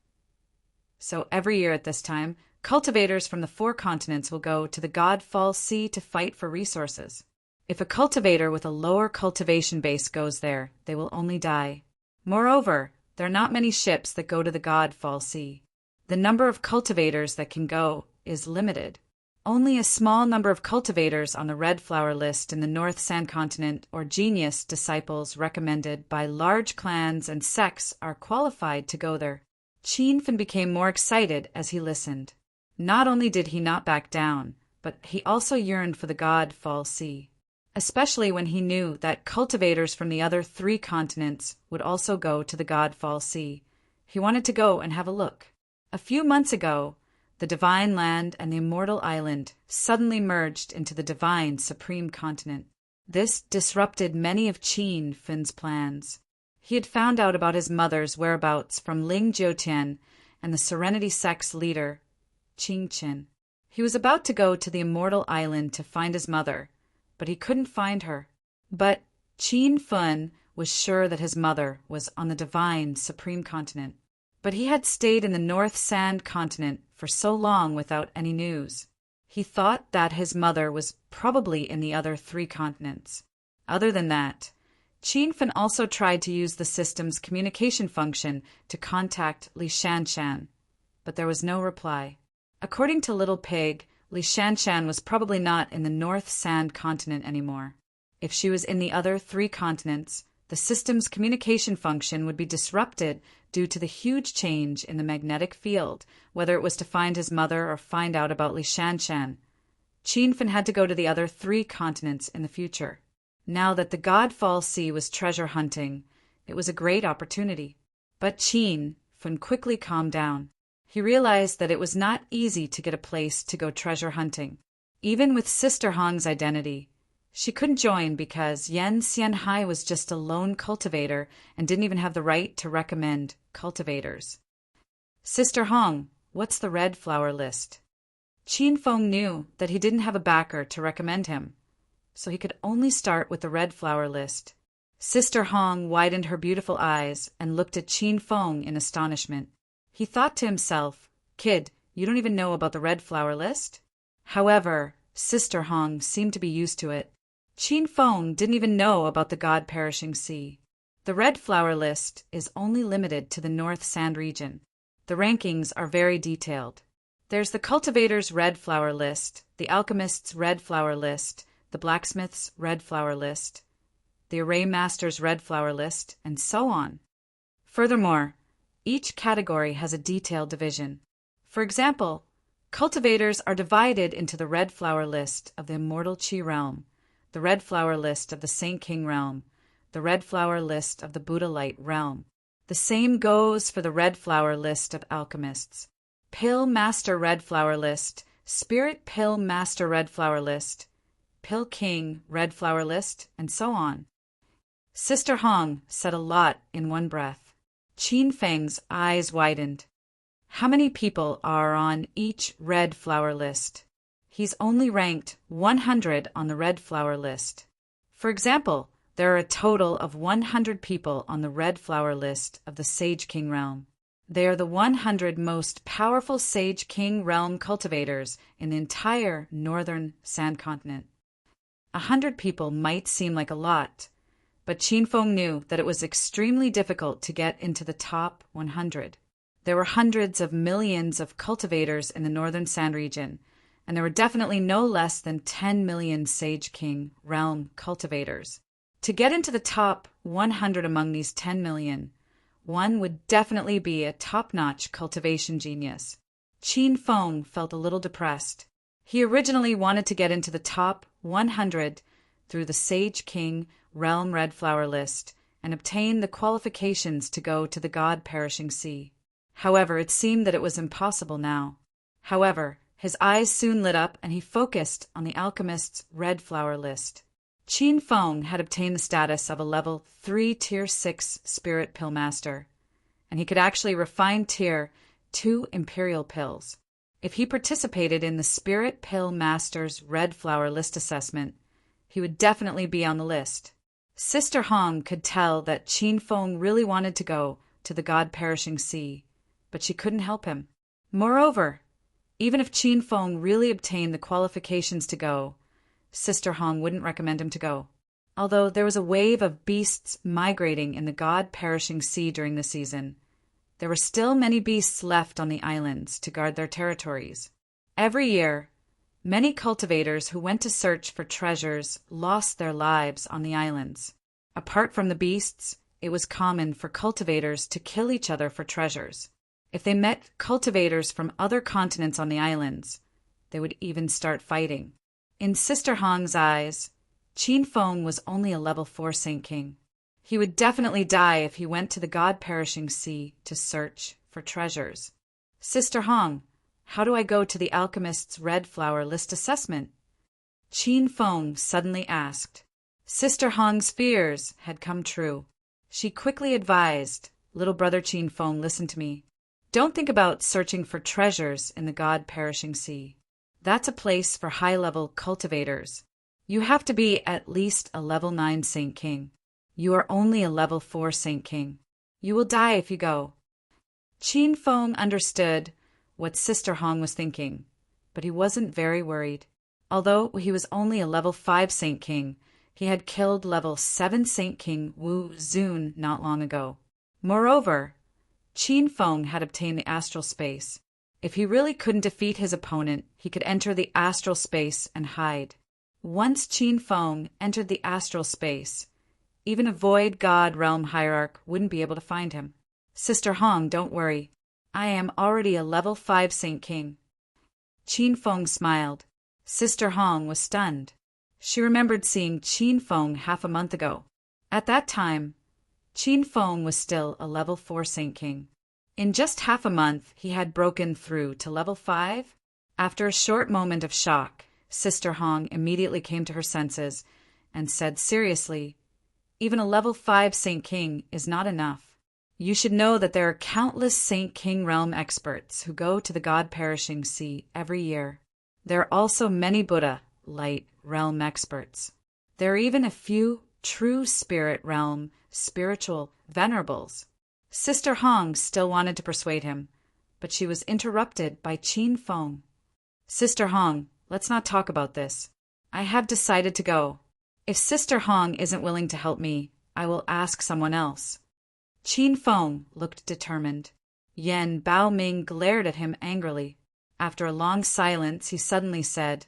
So every year at this time, cultivators from the 4 continents will go to the Godfall Sea to fight for resources. If a cultivator with a lower cultivation base goes there, they will only die. Moreover, there are not many ships that go to the Godfall Sea. The number of cultivators that can go is limited. Only a small number of cultivators on the Red Flower list in the North Sand Continent or genius disciples recommended by large clans and sects are qualified to go there." Qin Feng became more excited as he listened. Not only did he not back down, but he also yearned for the Godfall Sea, especially when he knew that cultivators from the other 3 continents would also go to the Godfall Sea. He wanted to go and have a look. A few months ago, the divine land and the immortal island suddenly merged into the divine supreme continent. This disrupted many of Qin Feng's plans. He had found out about his mother's whereabouts from Ling Jiutian and the Serenity sect's leader, Qing Qin. He was about to go to the immortal island to find his mother, but he couldn't find her. But Qin Feng was sure that his mother was on the divine supreme continent. But he had stayed in the North Sand Continent for so long without any news. He thought that his mother was probably in the other 3 continents. Other than that, Qin Feng also tried to use the system's communication function to contact Li Shanshan, but there was no reply. According to Little Pig, Li Shanshan was probably not in the North Sand Continent anymore. If she was in the other 3 continents, the system's communication function would be disrupted due to the huge change in the magnetic field, whether it was to find his mother or find out about Li Shanshan. Qin Feng had to go to the other 3 continents in the future. Now that the Godfall Sea was treasure hunting, it was a great opportunity. But Qin Feng quickly calmed down. He realized that it was not easy to get a place to go treasure hunting. Even with Sister Hong's identity, she couldn't join because Yan Xianhai was just a lone cultivator and didn't even have the right to recommend cultivators. "Sister Hong, what's the Red Flower list?" Qin Feng knew that he didn't have a backer to recommend him, so he could only start with the Red Flower list. Sister Hong widened her beautiful eyes and looked at Qin Feng in astonishment. He thought to himself, "Kid, you don't even know about the Red Flower list?" However, Sister Hong seemed to be used to it. Qin Feng didn't even know about the God-perishing sea. The Red Flower list is only limited to the North Sand region. The rankings are very detailed. There's the Cultivator's Red Flower list, the Alchemist's Red Flower list, the Blacksmith's Red Flower list, the Array Master's Red Flower list, and so on. Furthermore, each category has a detailed division. For example, Cultivators are divided into the red flower list of the immortal Qi realm, the red flower list of the Saint King realm, the red flower list of the Buddha light realm. The same goes for the red flower list of alchemists. Pill Master Red Flower List, Spirit Pill Master Red Flower List, Pill King Red Flower List, and so on. Sister Hong said a lot in one breath. Qin Feng's eyes widened. How many people are on each red flower list? He's only ranked 100 on the red flower list. For example, there are a total of 100 people on the red flower list of the Sage King realm. They are the 100 most powerful Sage King realm cultivators in the entire northern Sand Continent. 100 people might seem like a lot, but Qin Feng knew that it was extremely difficult to get into the top 100. There were hundreds of millions of cultivators in the northern Sand region, and there were definitely no less than 10 million Sage King realm cultivators. To get into the top 100 among these 10 million, one would definitely be a top-notch cultivation genius. Qin Feng felt a little depressed. He originally wanted to get into the top 100 through the Sage King Realm Red Flower list and obtain the qualifications to go to the God-perishing sea. However, it seemed that it was impossible now. However, his eyes soon lit up and he focused on the alchemist's Red Flower list. Qin Feng had obtained the status of a level 3 Tier 6 Spirit Pill Master, and he could actually refine Tier 2 Imperial Pills. If he participated in the Spirit Pill Master's Red Flower list assessment, he would definitely be on the list. Sister Hong could tell that Qin Feng really wanted to go to the God-perishing sea, but she couldn't help him. Moreover, even if Qin Feng really obtained the qualifications to go, Sister Hong wouldn't recommend him to go. Although there was a wave of beasts migrating in the God-perishing sea during the season, there were still many beasts left on the islands to guard their territories. Every year, many cultivators who went to search for treasures lost their lives on the islands. Apart from the beasts, it was common for cultivators to kill each other for treasures. If they met cultivators from other continents on the islands, they would even start fighting. In Sister Hong's eyes, Qin Feng was only a level 4 Saint King. He would definitely die if he went to the God-perishing sea to search for treasures. Sister Hong, how do I go to the alchemist's Red Flower list assessment? Qin Feng suddenly asked. Sister Hong's fears had come true. She quickly advised, "Little brother Qin Feng, listen to me. Don't think about searching for treasures in the God-perishing sea. That's a place for high-level cultivators. You have to be at least a level 9 Saint King. You are only a level 4 Saint King. You will die if you go." Qin Feng understood what Sister Hong was thinking, but he wasn't very worried. Although he was only a level 5 Saint King, he had killed level 7 Saint King Wu Zun not long ago. Moreover, Qin Feng had obtained the astral space. If he really couldn't defeat his opponent, he could enter the astral space and hide. Once Qin Feng entered the astral space, even a void god realm hierarch wouldn't be able to find him. Sister Hong, don't worry. I am already a level 5 Saint King. Qin Feng smiled. Sister Hong was stunned. She remembered seeing Qin Feng half a month ago. At that time, Qin Feng was still a level 4 Saint King. In just half a month, he had broken through to level 5. After a short moment of shock, Sister Hong immediately came to her senses and said seriously, "Even a level 5 Saint King is not enough. You should know that there are countless Saint King realm experts who go to the God-perishing sea every year. There are also many Buddha light realm experts. There are even a few true spirit realm spiritual venerables." Sister Hong still wanted to persuade him, but she was interrupted by Qin Feng. "Sister Hong, let's not talk about this. I have decided to go. If Sister Hong isn't willing to help me, I will ask someone else." Qin Feng looked determined. Yan Baoming glared at him angrily. After a long silence, he suddenly said,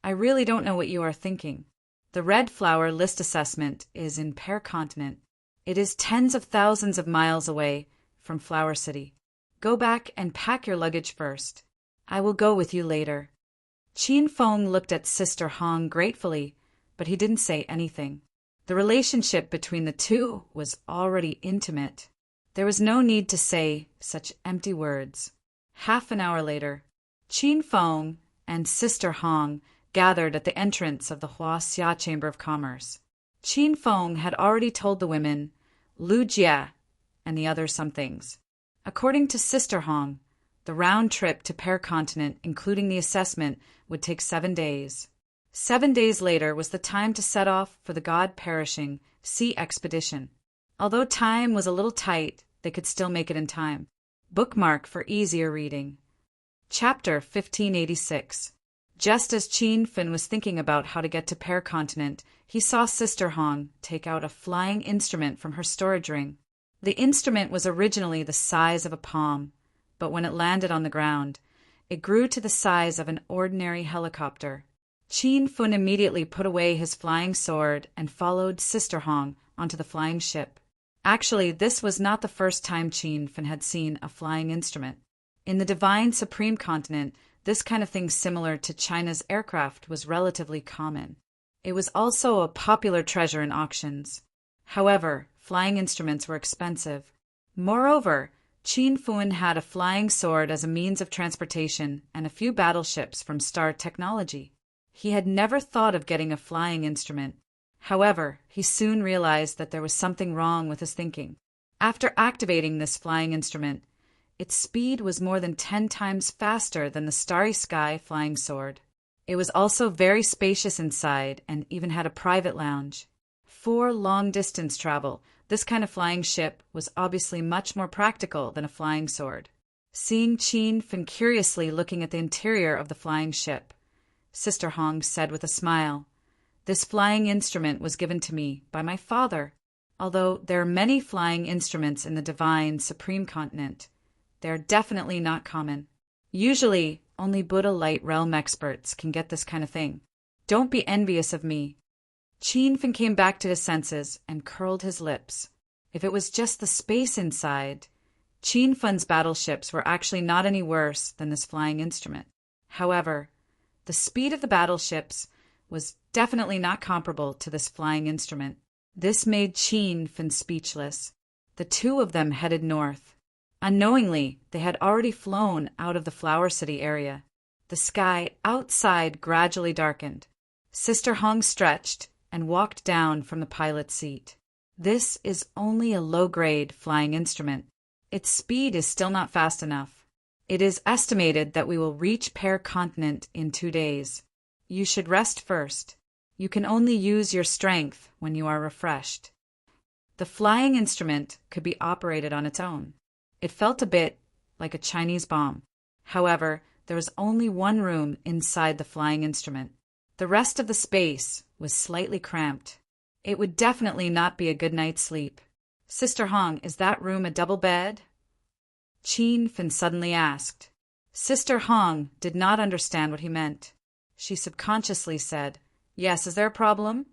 "I really don't know what you are thinking. The Red Flower list assessment is in Pear Continent. It is tens of thousands of miles away from Flower City. Go back and pack your luggage first. I will go with you later. Qin Feng looked at Sister Hong gratefully, but he didn't say anything. The relationship between the two was already intimate. There was no need to say such empty words. Half an hour later, Qin Feng and Sister Hong gathered at the entrance of the Huaxia Chamber of Commerce. Qin Feng had already told the women Lu Jie and the others some things. According to Sister Hong, the round trip to Pear Continent, including the assessment, would take 7 days. 7 days later was the time to set off for the God-perishing sea expedition. Although time was a little tight, they could still make it in time. Bookmark for easier reading. Chapter 1586. Just as Qin Fin was thinking about how to get to Pear Continent, he saw Sister Hong take out a flying instrument from her storage ring. The instrument was originally the size of a palm, but when it landed on the ground, it grew to the size of an ordinary helicopter. Qin Fin immediately put away his flying sword and followed Sister Hong onto the flying ship. Actually, this was not the first time Qin Fin had seen a flying instrument. In the Divine Supreme Continent, this kind of thing similar to China's aircraft was relatively common. It was also a popular treasure in auctions. However, flying instruments were expensive. Moreover, Qin Fin had a flying sword as a means of transportation and a few battleships from Star Technology. He had never thought of getting a flying instrument. However, he soon realized that there was something wrong with his thinking. After activating this flying instrument, its speed was more than 10 times faster than the Starry Sky flying sword. It was also very spacious inside and even had a private lounge. For long-distance travel, this kind of flying ship was obviously much more practical than a flying sword. Seeing Qin Fin curiously looking at the interior of the flying ship, Sister Hong said with a smile, "This flying instrument was given to me by my father. Although there are many flying instruments in the Divine Supreme Continent, they are definitely not common. Usually, only Buddha Light Realm experts can get this kind of thing. Don't be envious of me." Qin Fin came back to his senses and curled his lips. If it was just the space inside, Qin Fin's battleships were actually not any worse than this flying instrument. However, the speed of the battleships was definitely not comparable to this flying instrument. This made Qin Fin speechless. The two of them headed north. Unknowingly, they had already flown out of the Flower City area. The sky outside gradually darkened. Sister Hong stretched and walked down from the pilot's seat. This is only a low-grade flying instrument. Its speed is still not fast enough. It is estimated that we will reach Pear Continent in 2 days. You should rest first. You can only use your strength when you are refreshed. The flying instrument could be operated on its own. It felt a bit like a Chinese bomb. However, there was only one room inside the flying instrument. The rest of the space was slightly cramped. It would definitely not be a good night's sleep. "Sister Hong, is that room a double bed?" Qin Fin suddenly asked. Sister Hong did not understand what he meant. She subconsciously said, "Yes, is there a problem?"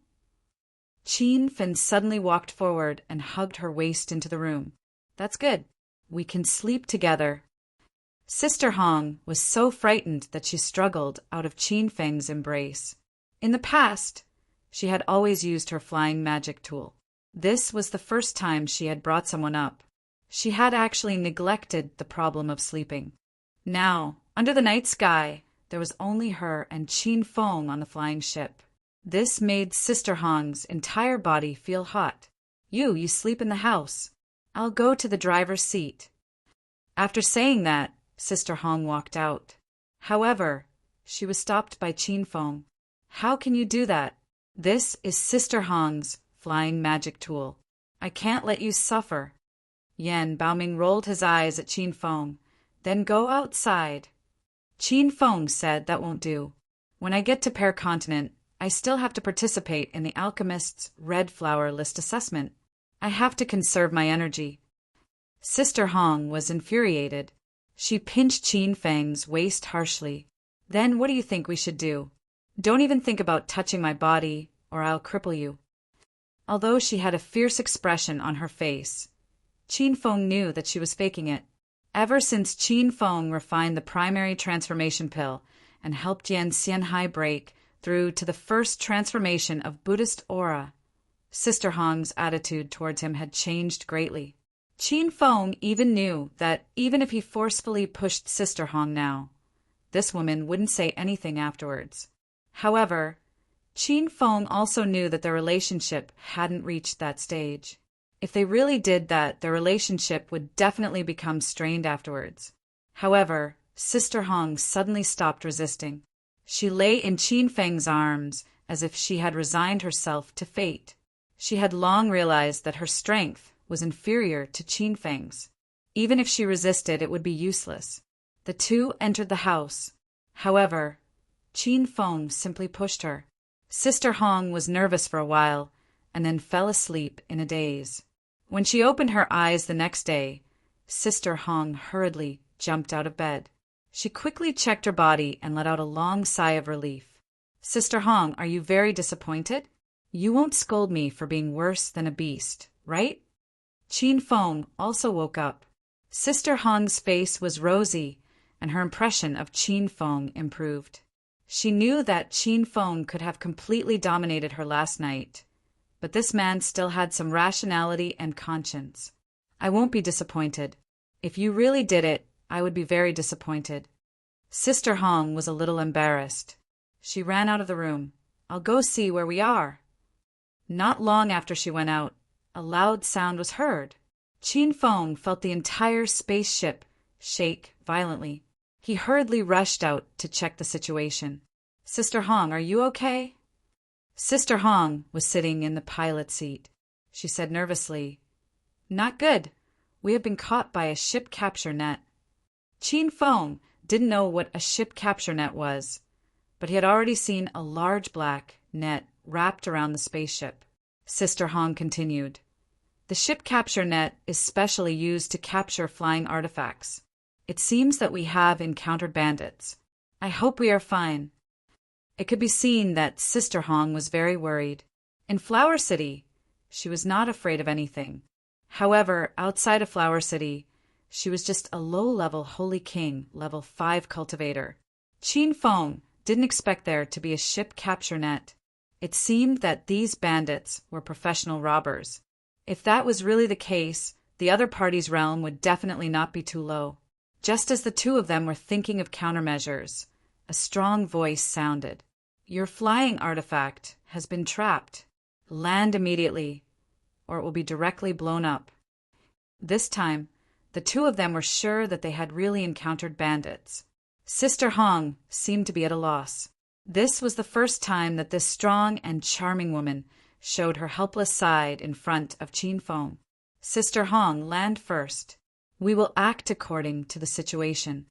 Qin Fin suddenly walked forward and hugged her waist into the room. "That's good. We can sleep together." Sister Hong was so frightened that she struggled out of Qin Feng's embrace. In the past, she had always used her flying magic tool. This was the first time she had brought someone up. She had actually neglected the problem of sleeping. Now, under the night sky, there was only her and Qin Feng on the flying ship. This made Sister Hong's entire body feel hot. You sleep in the house. I'll go to the driver's seat." After saying that, Sister Hong walked out. However, she was stopped by Qin Feng. "How can you do that? This is Sister Hong's flying magic tool. I can't let you suffer." Yan Baoming rolled his eyes at Qin Feng. "Then go outside." Qin Feng said that won't do. "When I get to Pear Continent, I still have to participate in the alchemist's red flower list assessment. I have to conserve my energy." Sister Hong was infuriated. She pinched Qin Feng's waist harshly. "Then what do you think we should do? Don't even think about touching my body, or I'll cripple you." Although she had a fierce expression on her face, Qin Feng knew that she was faking it. Ever since Qin Feng refined the primary transformation pill and helped Yan Xianhai break through to the first transformation of Buddhist aura, Sister Hong's attitude towards him had changed greatly. Qin Feng even knew that even if he forcefully pushed Sister Hong now, this woman wouldn't say anything afterwards. However, Qin Feng also knew that their relationship hadn't reached that stage. If they really did that, their relationship would definitely become strained afterwards. However, Sister Hong suddenly stopped resisting. She lay in Qin Feng's arms as if she had resigned herself to fate. She had long realized that her strength was inferior to Qin Feng's. Even if she resisted, it would be useless. The two entered the house. However, Qin Feng simply pushed her. Sister Hong was nervous for a while, and then fell asleep in a daze. When she opened her eyes the next day, Sister Hong hurriedly jumped out of bed. She quickly checked her body and let out a long sigh of relief. Sister Hong, are you very disappointed? You won't scold me for being worse than a beast, right? Qin Feng also woke up. Sister Hong's face was rosy, and her impression of Qin Feng improved. She knew that Qin Feng could have completely dominated her last night, but this man still had some rationality and conscience. I won't be disappointed. If you really did it, I would be very disappointed. Sister Hong was a little embarrassed. She ran out of the room. I'll go see where we are. Not long after she went out, a loud sound was heard. Qin Feng felt the entire spaceship shake violently. He hurriedly rushed out to check the situation. Sister Hong, are you okay? Sister Hong was sitting in the pilot seat. She said nervously, Not good. We have been caught by a ship capture net. Qin Feng didn't know what a ship capture net was, but he had already seen a large black net wrapped around the spaceship. Sister Hong continued, The ship capture net is specially used to capture flying artifacts. It seems that we have encountered bandits. I hope we are fine. It could be seen that Sister Hong was very worried. In Flower City, she was not afraid of anything. However, outside of Flower City, she was just a low-level Holy King, level 5 cultivator. Qin Feng didn't expect there to be a ship capture net. It seemed that these bandits were professional robbers. If that was really the case, the other party's realm would definitely not be too low. Just as the two of them were thinking of countermeasures, a strong voice sounded. Your flying artifact has been trapped. Land immediately, or it will be directly blown up. This time, the two of them were sure that they had really encountered bandits. Sister Hong seemed to be at a loss. This was the first time that this strong and charming woman showed her helpless side in front of Qin Feng. Sister Hong, land first. We will act according to the situation.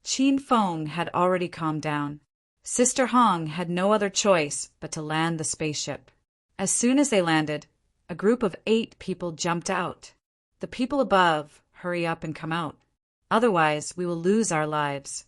Qin Feng had already calmed down. Sister Hong had no other choice but to land the spaceship. As soon as they landed, a group of 8 people jumped out. The people above, hurry up and come out. Otherwise, we will lose our lives.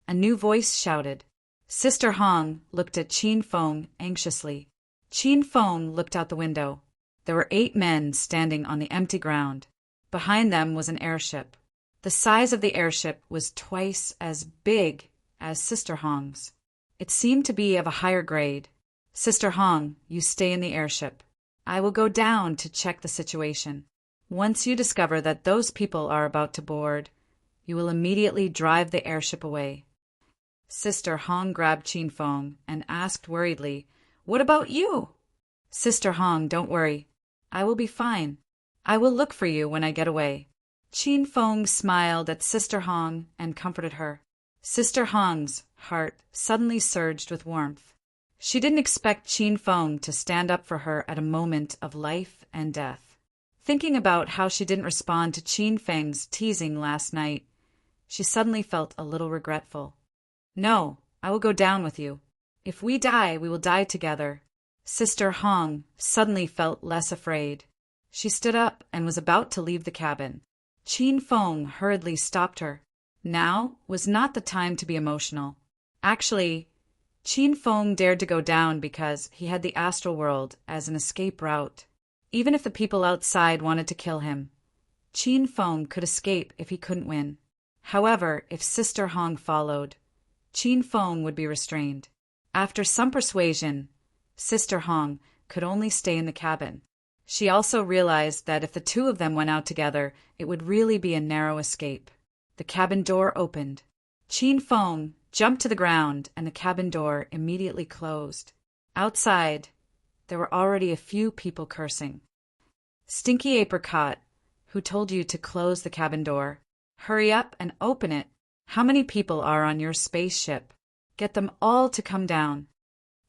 A new voice shouted. Sister Hong looked at Qin Feng anxiously. Qin Feng looked out the window. There were 8 men standing on the empty ground. Behind them was an airship. The size of the airship was twice as big as Sister Hong's. It seemed to be of a higher grade. Sister Hong, you stay in the airship. I will go down to check the situation. Once you discover that those people are about to board, you will immediately drive the airship away. Sister Hong grabbed Qin Feng and asked worriedly, What about you? Sister Hong, don't worry. I will be fine. I will look for you when I get away. Qin Feng smiled at Sister Hong and comforted her. Sister Hong's heart suddenly surged with warmth. She didn't expect Qin Feng to stand up for her at a moment of life and death. Thinking about how she didn't respond to Qin Feng's teasing last night, she suddenly felt a little regretful. No, I will go down with you. If we die, we will die together. Sister Hong suddenly felt less afraid. She stood up and was about to leave the cabin. Qin Feng hurriedly stopped her. Now was not the time to be emotional. Actually, Qin Feng dared to go down because he had the astral world as an escape route. Even if the people outside wanted to kill him, Qin Feng could escape if he couldn't win. However, if Sister Hong followed, Qin Feng would be restrained. After some persuasion, Sister Hong could only stay in the cabin. She also realized that if the two of them went out together, it would really be a narrow escape. The cabin door opened. Qin Feng jumped to the ground, and the cabin door immediately closed. Outside, there were already a few people cursing. Stinky Apricot, who told you to close the cabin door? Hurry up and open it. How many people are on your spaceship? Get them all to come down.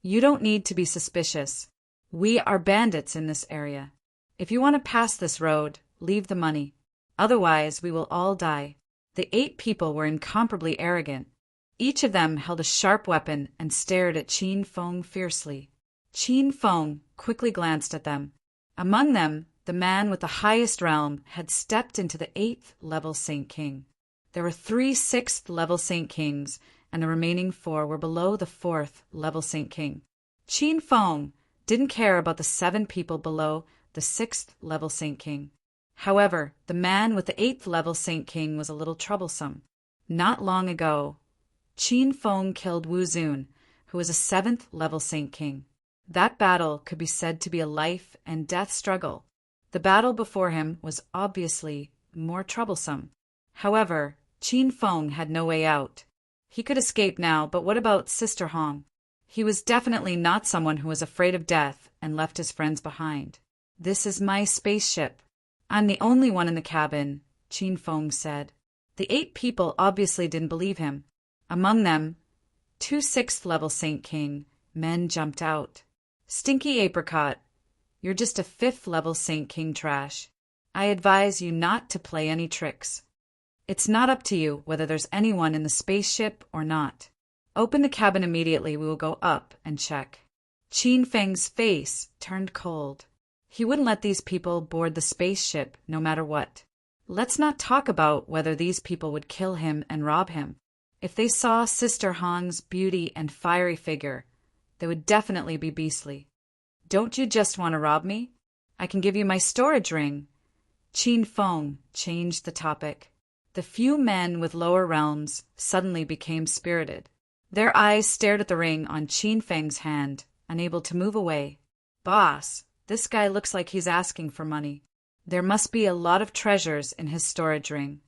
You don't need to be suspicious. We are bandits in this area. If you want to pass this road, leave the money. Otherwise, we will all die. The 8 people were incomparably arrogant. Each of them held a sharp weapon and stared at Qin Feng fiercely. Qin Feng quickly glanced at them. Among them, the man with the highest realm had stepped into the 8th level Saint King. There were 3 6th level Saint Kings, and the remaining 4 were below the 4th level Saint King. Qin Feng didn't care about the 7 people below the 6th level Saint King. However, the man with the 8th level Saint King was a little troublesome. Not long ago, Qin Feng killed Wu Zun, who was a 7th level Saint King. That battle could be said to be a life and death struggle. The battle before him was obviously more troublesome. However, Qin Feng had no way out. He could escape now, but what about Sister Hong? He was definitely not someone who was afraid of death and left his friends behind. This is my spaceship. I'm the only one in the cabin, Qin Feng said. The 8 people obviously didn't believe him. Among them, 2 6th level Saint King men jumped out. Stinky Apricot, you're just a 5th level Saint King trash. I advise you not to play any tricks. It's not up to you whether there's anyone in the spaceship or not. Open the cabin immediately. We will go up and check. Qin Feng's face turned cold. He wouldn't let these people board the spaceship no matter what. Let's not talk about whether these people would kill him and rob him. If they saw Sister Hong's beauty and fiery figure, they would definitely be beastly. Don't you just want to rob me? I can give you my storage ring. Qin Feng changed the topic. The few men with lower realms suddenly became spirited. Their eyes stared at the ring on Qin Feng's hand, unable to move away. Boss, this guy looks like he's asking for money. There must be a lot of treasures in his storage ring.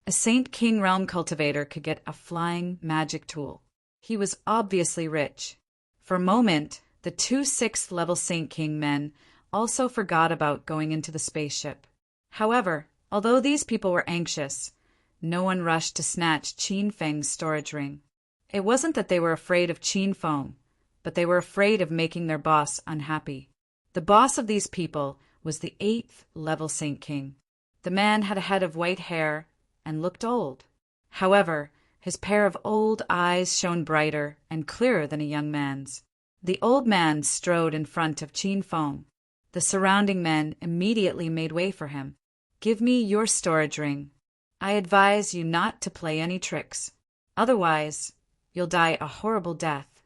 A Saint King realm cultivator could get a flying magic tool. He was obviously rich. For a moment, the 2 6th level Saint King men also forgot about going into the spaceship. However, although these people were anxious, no one rushed to snatch Qin Feng's storage ring. It wasn't that they were afraid of Qin Feng, but they were afraid of making their boss unhappy. The boss of these people was the 8th level Saint King. The man had a head of white hair and looked old. However, his pair of old eyes shone brighter and clearer than a young man's. The old man strode in front of Qin Feng. The surrounding men immediately made way for him. Give me your storage ring. I advise you not to play any tricks. Otherwise, you'll die a horrible death.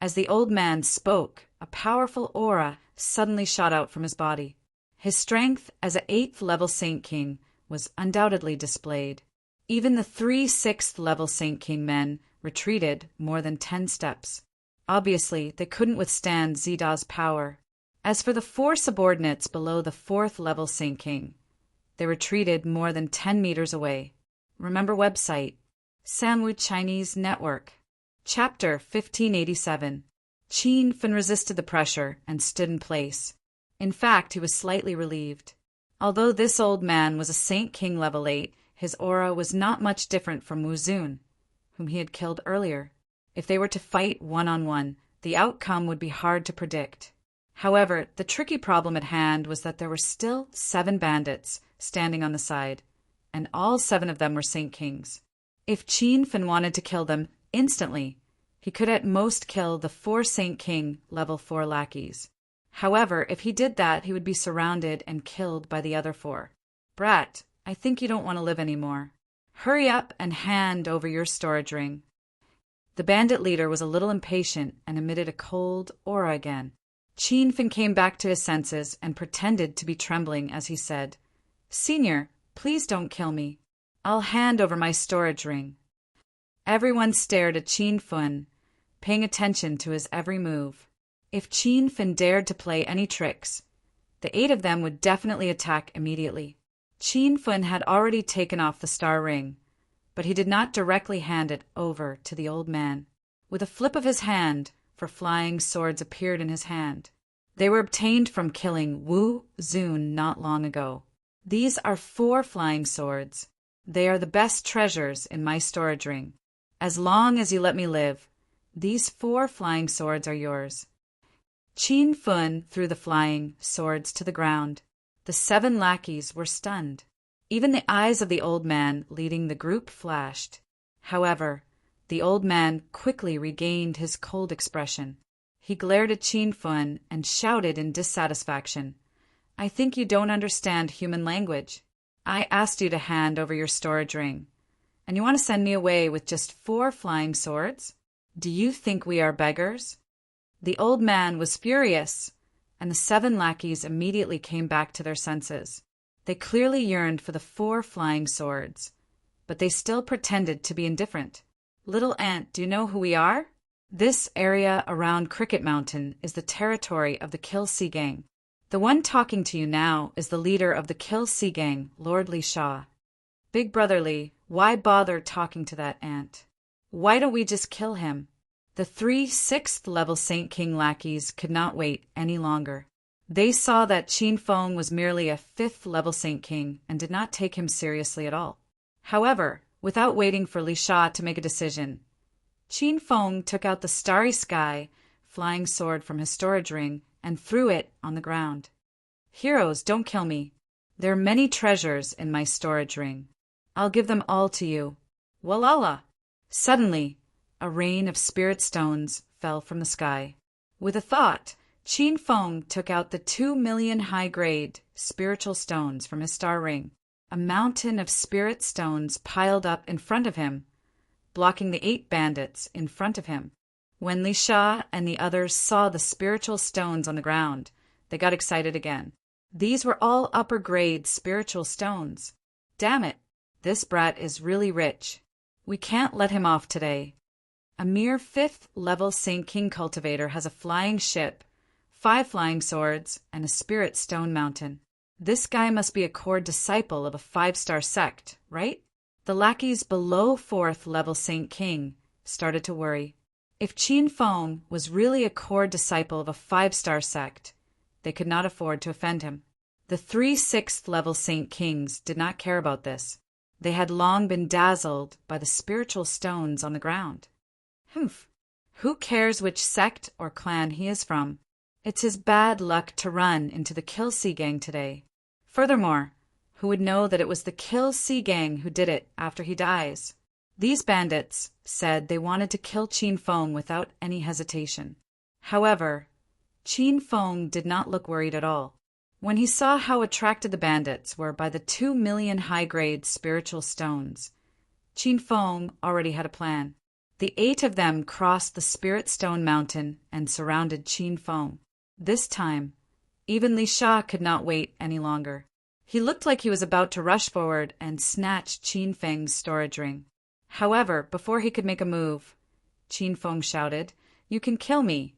As the old man spoke, a powerful aura suddenly shot out from his body. His strength as an 8th level Saint King was undoubtedly displayed. Even the 3 6th level Saint King men retreated more than 10 steps. Obviously, they couldn't withstand Zida's power. As for the 4 subordinates below the 4th level Saint King, they retreated more than 10 meters away. Remember website, Sanwu Chinese Network. Chapter 1587. Qin Feng resisted the pressure and stood in place. In fact, he was slightly relieved. Although this old man was a Saint King level 8, his aura was not much different from Wu Zun, whom he had killed earlier. If they were to fight one-on-one, the outcome would be hard to predict. However, the tricky problem at hand was that there were still 7 bandits standing on the side, and all 7 of them were Saint Kings. If Qin Feng wanted to kill them instantly, he could at most kill the 4 Saint King level 4 lackeys. However, if he did that, he would be surrounded and killed by the other 4. Brat, I think you don't want to live anymore. Hurry up and hand over your storage ring. The bandit leader was a little impatient and emitted a cold aura again. Qin Feng came back to his senses and pretended to be trembling as he said, Senior, please don't kill me. I'll hand over my storage ring. Everyone stared at Qin Feng, paying attention to his every move. If Qin Feng dared to play any tricks, the 8 of them would definitely attack immediately. Qin Feng had already taken off the star ring, but he did not directly hand it over to the old man. With a flip of his hand, 4 flying swords appeared in his hand. They were obtained from killing Wu Zun not long ago. These are 4 flying swords. They are the best treasures in my storage ring. As long as you let me live, these 4 flying swords are yours. Qin Feng threw the flying swords to the ground. The 7 lackeys were stunned. Even the eyes of the old man leading the group flashed. However, the old man quickly regained his cold expression. He glared at Qin Feng and shouted in dissatisfaction, "I think you don't understand human language. I asked you to hand over your storage ring, and you want to send me away with just 4 flying swords? Do you think we are beggars?" The old man was furious, and the 7 lackeys immediately came back to their senses. They clearly yearned for the 4 flying swords, but they still pretended to be indifferent. "Little Ant, do you know who we are? This area around Cricket Mountain is the territory of the Kill Sea Gang. The one talking to you now is the leader of the Kill Sea Gang, Lord Li Sha. Big Brother Li, why bother talking to that ant? Why don't we just kill him?" The 3 6th-level Saint King lackeys could not wait any longer. They saw that Qin Feng was merely a 5th-level Saint King and did not take him seriously at all. However, without waiting for Li Sha to make a decision, Qin Feng took out the Starry Sky flying sword from his storage ring and threw it on the ground. "Heroes, don't kill me. There are many treasures in my storage ring. I'll give them all to you. Walala!" Suddenly, a rain of spirit stones fell from the sky. With a thought, Qin Feng took out the 2 million high-grade spiritual stones from his star ring. A mountain of spirit stones piled up in front of him, blocking the 8 bandits in front of him. When Li Sha and the others saw the spiritual stones on the ground, they got excited again. These were all upper-grade spiritual stones. "Damn it, this brat is really rich. We can't let him off today. A mere 5th-level Saint King cultivator has a flying ship, 5 flying swords, and a spirit stone mountain. This guy must be a core disciple of a 5-star sect, right?" The lackeys below 4th-level Saint King started to worry. If Qin Feng was really a core disciple of a 5-star sect, they could not afford to offend him. The 3 6th-level Saint Kings did not care about this. They had long been dazzled by the spiritual stones on the ground. Humph! Who cares which sect or clan he is from? It's his bad luck to run into the Kill Sea Gang today. Furthermore, who would know that it was the Kill Sea Gang who did it after he dies? These bandits said they wanted to kill Qin Feng without any hesitation. However, Qin Feng did not look worried at all. When he saw how attracted the bandits were by the 2 million high-grade spiritual stones, Qin Feng already had a plan. The 8 of them crossed the Spirit Stone Mountain and surrounded Qin Feng. This time, even Li Sha could not wait any longer. He looked like he was about to rush forward and snatch Qin Feng's storage ring. However, before he could make a move, Qin Feng shouted, "You can kill me,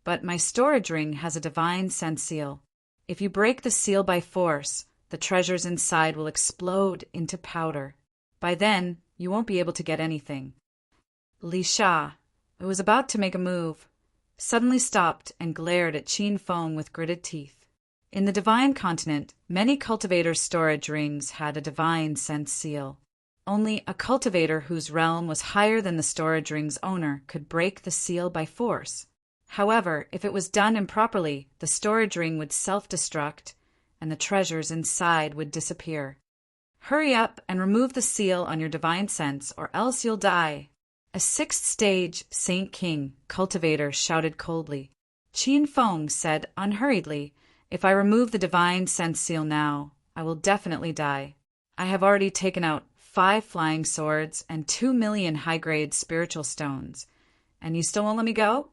but my storage ring has a divine scent seal. If you break the seal by force, the treasures inside will explode into powder. By then, you won't be able to get anything." Li Sha, who was about to make a move, suddenly stopped and glared at Qin Feng with gritted teeth. In the Divine Continent, many cultivators' storage rings had a divine scent seal. Only a cultivator whose realm was higher than the storage ring's owner could break the seal by force. However, if it was done improperly, the storage ring would self-destruct, and the treasures inside would disappear. "Hurry up and remove the seal on your divine sense, or else you'll die." A 6th-stage Saint King cultivator shouted coldly. Qin Feng said unhurriedly, "If I remove the divine sense seal now, I will definitely die. I have already taken out 5 flying swords and 2 million high-grade spiritual stones, and you still won't let me go?"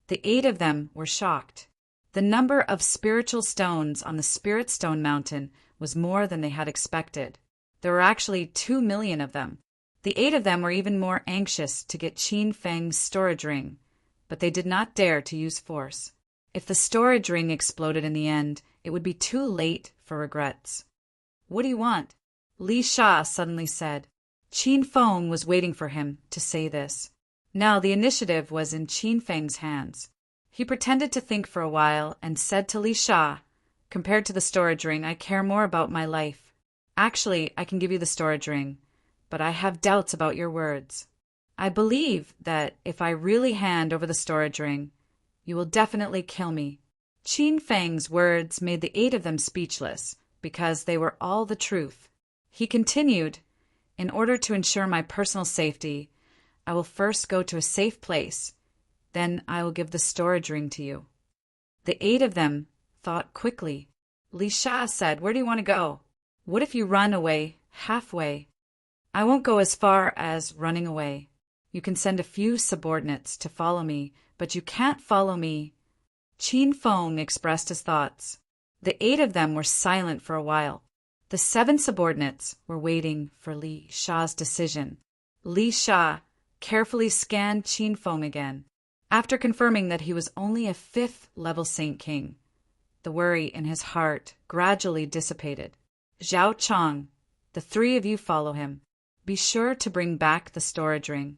The 8 of them were shocked. The number of spiritual stones on the Spirit Stone Mountain was more than they had expected. There were actually 2 million of them. The 8 of them were even more anxious to get Qin Feng's storage ring, but they did not dare to use force. If the storage ring exploded in the end, it would be too late for regrets. "What do you want?" Li Sha suddenly said. Qin Feng was waiting for him to say this. Now the initiative was in Qin Feng's hands. He pretended to think for a while and said to Li Sha, "Compared to the storage ring, I care more about my life. Actually, I can give you the storage ring, but I have doubts about your words. I believe that if I really hand over the storage ring, you will definitely kill me." Qin Feng's words made the 8 of them speechless, because they were all the truth. He continued, "In order to ensure my personal safety, I will first go to a safe place. Then I will give the storage ring to you." The 8 of them thought quickly. Li Sha said, "Where do you want to go? What if you run away halfway?" "I won't go as far as running away. You can send a few subordinates to follow me, but you can't follow me." Qin Feng expressed his thoughts. The 8 of them were silent for a while. The 7 subordinates were waiting for Li Sha's decision. Li Sha carefully scanned Qin Feng again. After confirming that he was only a 5th-level Saint King, the worry in his heart gradually dissipated. "Zhao Chang, the 3 of you follow him. Be sure to bring back the storage ring."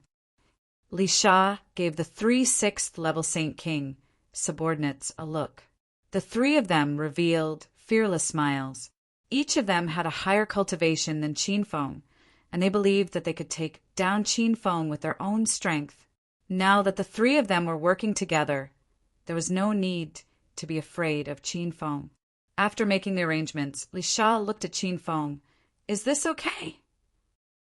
Li Sha gave the 3 6th-level Saint King subordinates a look. The 3 of them revealed fearless smiles. Each of them had a higher cultivation than Qin Feng, and they believed that they could take down Qin Feng with their own strength. Now that the 3 of them were working together, there was no need to be afraid of Qin Feng. After making the arrangements, Li Sha looked at Qin Feng. "Is this okay?"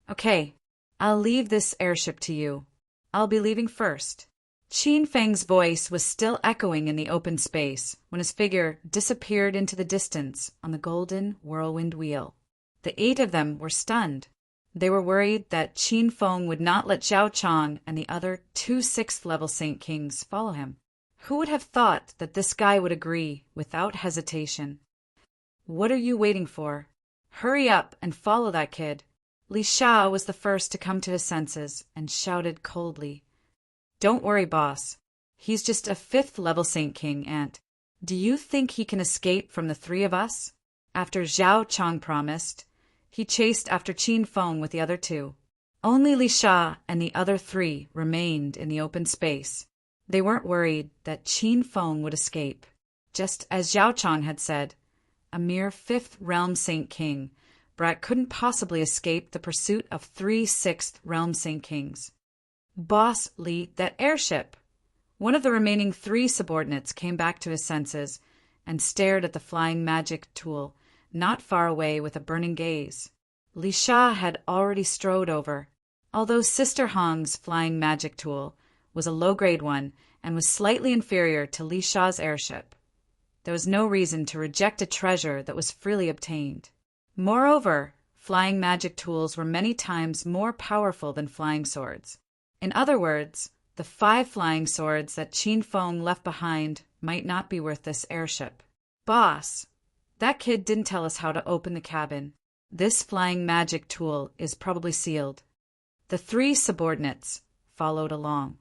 "Okay, I'll leave this airship to you. I'll be leaving first." Qin Feng's voice was still echoing in the open space when his figure disappeared into the distance on the golden whirlwind wheel. The 8 of them were stunned. They were worried that Qin Feng would not let Zhao Chang and the other 2 6th-level Saint Kings follow him. Who would have thought that this guy would agree without hesitation? "What are you waiting for? Hurry up and follow that kid." Li Sha was the first to come to his senses and shouted coldly, "Don't worry, boss. He's just a 5th-level Saint King, and do you think he can escape from the 3 of us?" After Zhao Chang promised, he chased after Qin Feng with the other 2. Only Li Sha and the other 3 remained in the open space. They weren't worried that Qin Feng would escape. Just as Zhao Chang had said, a mere 5th realm Saint King, Brat couldn't possibly escape the pursuit of 3 6th realm Saint Kings. "Boss, Li, that airship!" One of the remaining 3 subordinates came back to his senses and stared at the flying magic tool not far away with a burning gaze. Li Sha had already strode over. Although Sister Hong's flying magic tool was a low-grade one and was slightly inferior to Li Sha's airship, there was no reason to reject a treasure that was freely obtained. Moreover, flying magic tools were many times more powerful than flying swords. In other words, the 5 flying swords that Qin Feng left behind might not be worth this airship. "Boss, that kid didn't tell us how to open the cabin. This flying magic tool is probably sealed." The 3 subordinates followed along.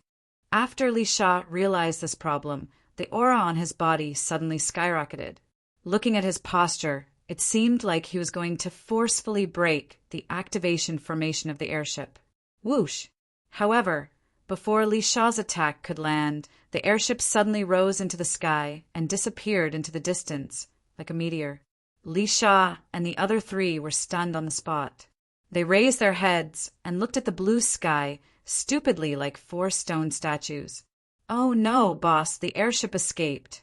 After Li Sha realized this problem, the aura on his body suddenly skyrocketed. Looking at his posture, it seemed like he was going to forcefully break the activation formation of the airship. Whoosh! However, before Li Sha's attack could land, the airship suddenly rose into the sky and disappeared into the distance, like a meteor. Li Sha and the other 3 were stunned on the spot. They raised their heads and looked at the blue sky, stupidly like 4 stone statues. "Oh no, boss, the airship escaped."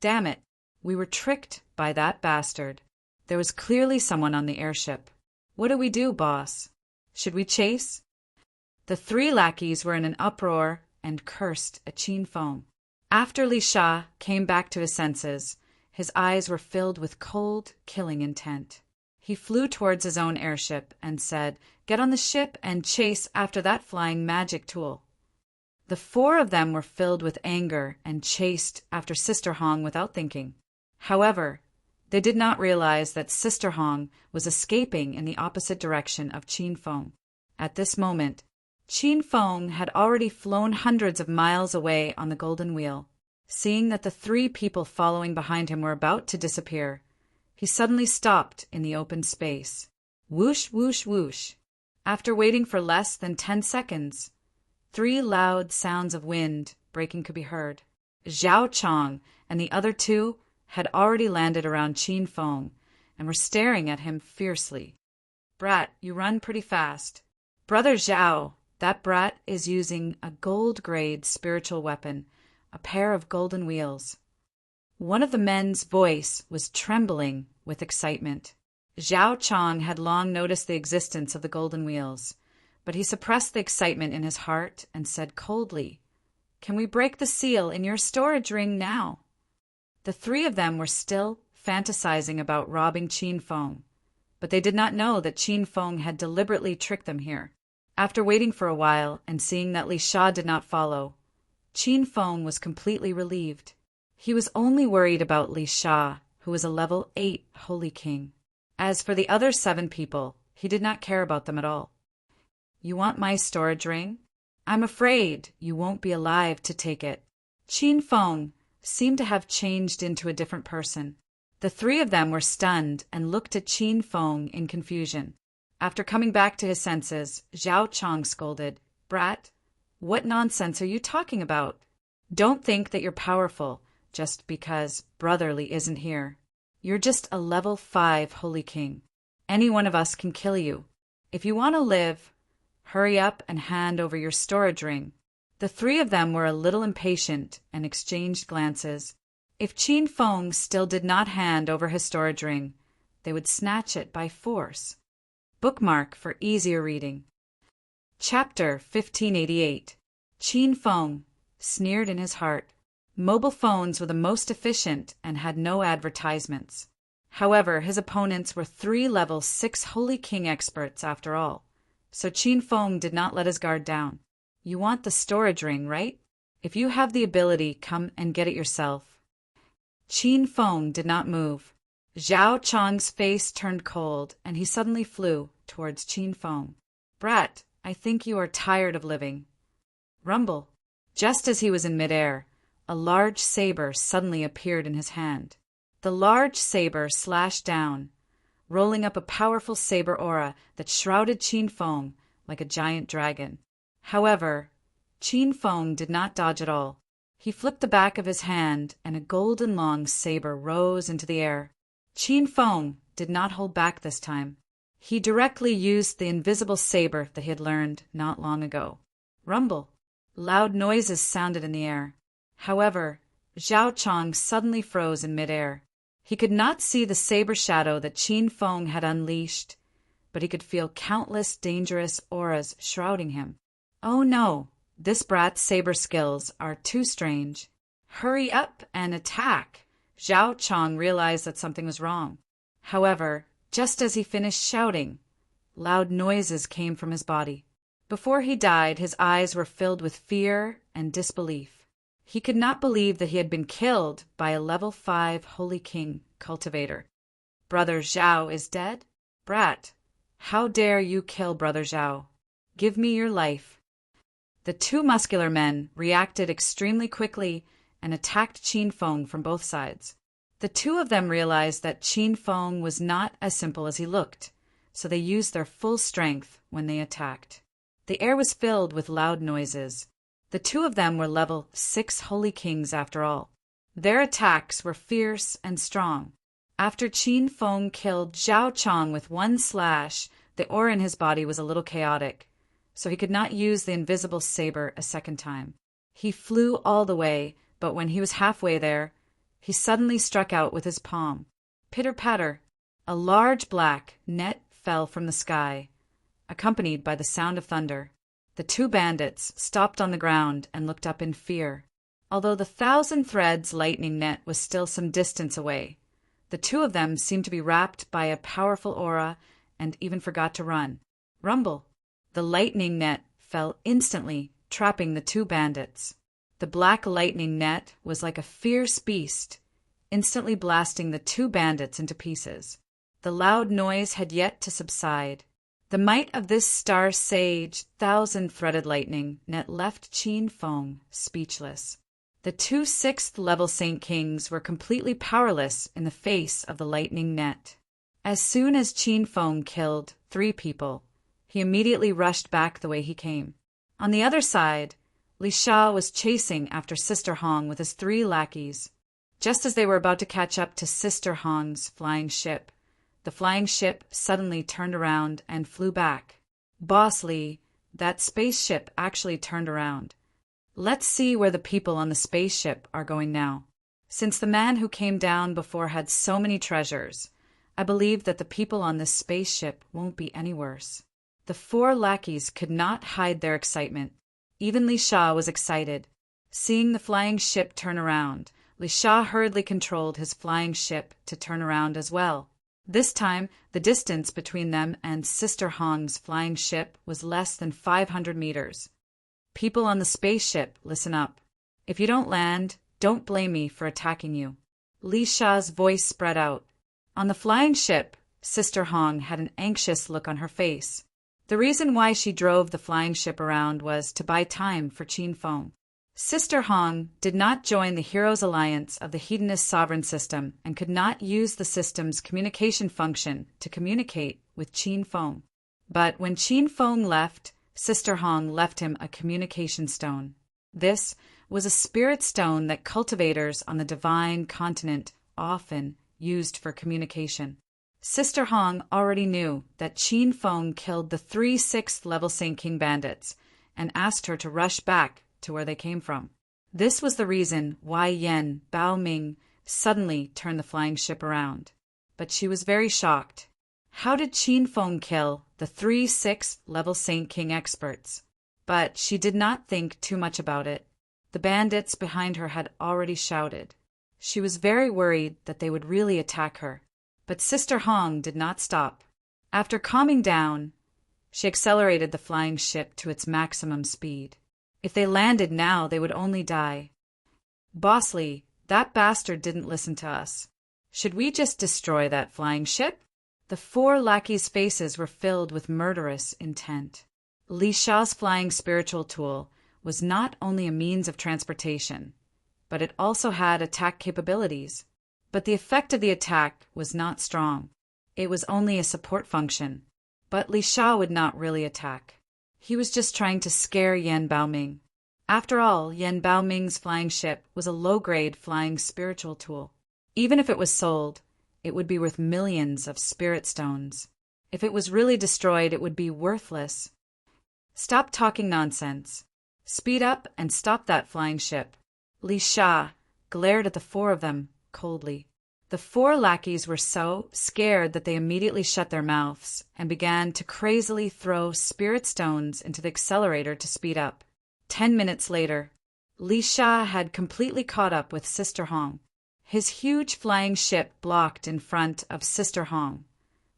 "Damn it, we were tricked by that bastard. There was clearly someone on the airship. What do we do, boss? Should we chase?" The 3 lackeys were in an uproar and cursed at Qin Feng. After Li Sha came back to his senses, his eyes were filled with cold, killing intent. He flew towards his own airship and said, "Get on the ship and chase after that flying magic tool." The 4 of them were filled with anger and chased after Sister Hong without thinking. However, They did not realize that Sister Hong was escaping in the opposite direction of Qin Feng. At this moment, Qin Feng had already flown hundreds of miles away on the golden wheel. Seeing that the three people following behind him were about to disappear, he suddenly stopped in the open space. Whoosh, whoosh, whoosh. After waiting for less than 10 seconds, 3 loud sounds of wind breaking could be heard. Zhao Chong and the other 2 had already landed around Qin Feng and were staring at him fiercely. Brat, you run pretty fast. Brother Zhao, that brat is using a gold-grade spiritual weapon, a pair of golden wheels. One of the men's voice was trembling with excitement. Zhao Chong had long noticed the existence of the golden wheels, but he suppressed the excitement in his heart and said coldly, "Can we break the seal in your storage ring now?" The 3 of them were still fantasizing about robbing Qin Feng, but they did not know that Qin Feng had deliberately tricked them here. After waiting for a while and seeing that Li Sha did not follow, Qin Feng was completely relieved. He was only worried about Li Sha, who was a level 8 Holy King. As for the other 7 people, he did not care about them at all. "You want my storage ring? I'm afraid you won't be alive to take it." Qin Feng seemed to have changed into a different person. The 3 of them were stunned and looked at Qin Feng in confusion. After coming back to his senses, Zhao Chong scolded, "Brat, what nonsense are you talking about? Don't think that you're powerful just because Brotherly isn't here. You're just a level 5 Holy King. Any one of us can kill you. If you want to live, hurry up and hand over your storage ring." The 3 of them were a little impatient and exchanged glances. If Qin Feng still did not hand over his storage ring, they would snatch it by force. Bookmark for easier reading. Chapter 1588. Qin Feng sneered in his heart. Mobile phones were the most efficient and had no advertisements. However, his opponents were 3 level 6 Holy King experts after all, so Qin Feng did not let his guard down. "You want the storage ring, right? If you have the ability, come and get it yourself." Qin Feng did not move. Zhao Chong's face turned cold, and he suddenly flew towards Qin Feng. "Brat, I think you are tired of living." Rumble. Just as he was in midair, a large saber suddenly appeared in his hand. The large saber slashed down, rolling up a powerful saber aura that shrouded Qin Feng like a giant dragon. However, Qin Feng did not dodge at all. He flipped the back of his hand, and a golden long saber rose into the air. Qin Feng did not hold back this time. He directly used the invisible saber that he had learned not long ago. Rumble. Loud noises sounded in the air. However, Zhao Chong suddenly froze in midair. He could not see the saber shadow that Qin Feng had unleashed, but he could feel countless dangerous auras shrouding him. "Oh no, this brat's saber skills are too strange. Hurry up and attack!" Zhao Chong realized that something was wrong. However, just as he finished shouting, loud noises came from his body. Before he died, his eyes were filled with fear and disbelief. He could not believe that he had been killed by a level 5 Holy King cultivator. "Brother Zhao is dead? Brat, how dare you kill Brother Zhao? Give me your life." The 2 muscular men reacted extremely quickly and attacked Qin Feng from both sides. The 2 of them realized that Qin Feng was not as simple as he looked, so they used their full strength when they attacked. The air was filled with loud noises. The 2 of them were level 6 Holy Kings after all. Their attacks were fierce and strong. After Qin Feng killed Zhao Chong with 1 slash, the aura in his body was a little chaotic, so he could not use the invisible saber a second time. He flew all the way, but when he was halfway there, he suddenly struck out with his palm. Pitter-patter. A large black net fell from the sky, accompanied by the sound of thunder. The 2 bandits stopped on the ground and looked up in fear. Although the 1,000 threads lightning net was still some distance away, the 2 of them seemed to be wrapped by a powerful aura and even forgot to run. Rumble. The lightning net fell instantly, trapping the 2 bandits. The black lightning net was like a fierce beast, instantly blasting the two bandits into pieces. The loud noise had yet to subside. The might of this star sage, thousand-threaded lightning net left Qin Feng speechless. The two sixth-level Saint Kings were completely powerless in the face of the lightning net. As soon as Qin Feng killed 3 people, he immediately rushed back the way he came. On the other side, Li Sha was chasing after Sister Hong with his 3 lackeys. Just as they were about to catch up to Sister Hong's flying ship, the flying ship suddenly turned around and flew back. Boss Li, that spaceship actually turned around. Let's see where the people on the spaceship are going now. Since the man who came down before had so many treasures, I believe that the people on this spaceship won't be any worse. The 4 lackeys could not hide their excitement. Even Li Sha was excited. Seeing the flying ship turn around, Li Sha hurriedly controlled his flying ship to turn around as well. This time, the distance between them and Sister Hong's flying ship was less than 500 meters. People on the spaceship, listen up. If you don't land, don't blame me for attacking you. Li Sha's voice spread out. On the flying ship, Sister Hong had an anxious look on her face. The reason why she drove the flying ship around was to buy time for Qin Feng. Sister Hong did not join the Heroes Alliance of the Hedonist sovereign system and could not use the system's communication function to communicate with Qin Feng. But when Qin Feng left, Sister Hong left him a communication stone. This was a spirit stone that cultivators on the divine continent often used for communication. Sister Hong already knew that Qin Feng killed the 3 sixth-level Saint King bandits and asked her to rush back to where they came from. This was the reason why Yan Baoming suddenly turned the flying ship around. But she was very shocked. How did Qin Feng kill the 3 sixth-level Saint King experts? But she did not think too much about it. The bandits behind her had already shouted. She was very worried that they would really attack her. But Sister Hong did not stop. After calming down, she accelerated the flying ship to its maximum speed. If they landed now, they would only die. Boss Li, that bastard didn't listen to us. Should we just destroy that flying ship? The 4 lackeys' faces were filled with murderous intent. Li Sha's flying spiritual tool was not only a means of transportation, but it also had attack capabilities. But the effect of the attack was not strong. It was only a support function. But Li Sha would not really attack. He was just trying to scare Yan Baoming. After all, Yan Baoming's flying ship was a low-grade flying spiritual tool. Even if it was sold, it would be worth millions of spirit stones. If it was really destroyed, it would be worthless. Stop talking nonsense. Speed up and stop that flying ship. Li Sha glared at the 4 of them coldly. The 4 lackeys were so scared that they immediately shut their mouths and began to crazily throw spirit stones into the accelerator to speed up. 10 minutes later, Li Sha had completely caught up with Sister Hong. His huge flying ship blocked in front of Sister Hong,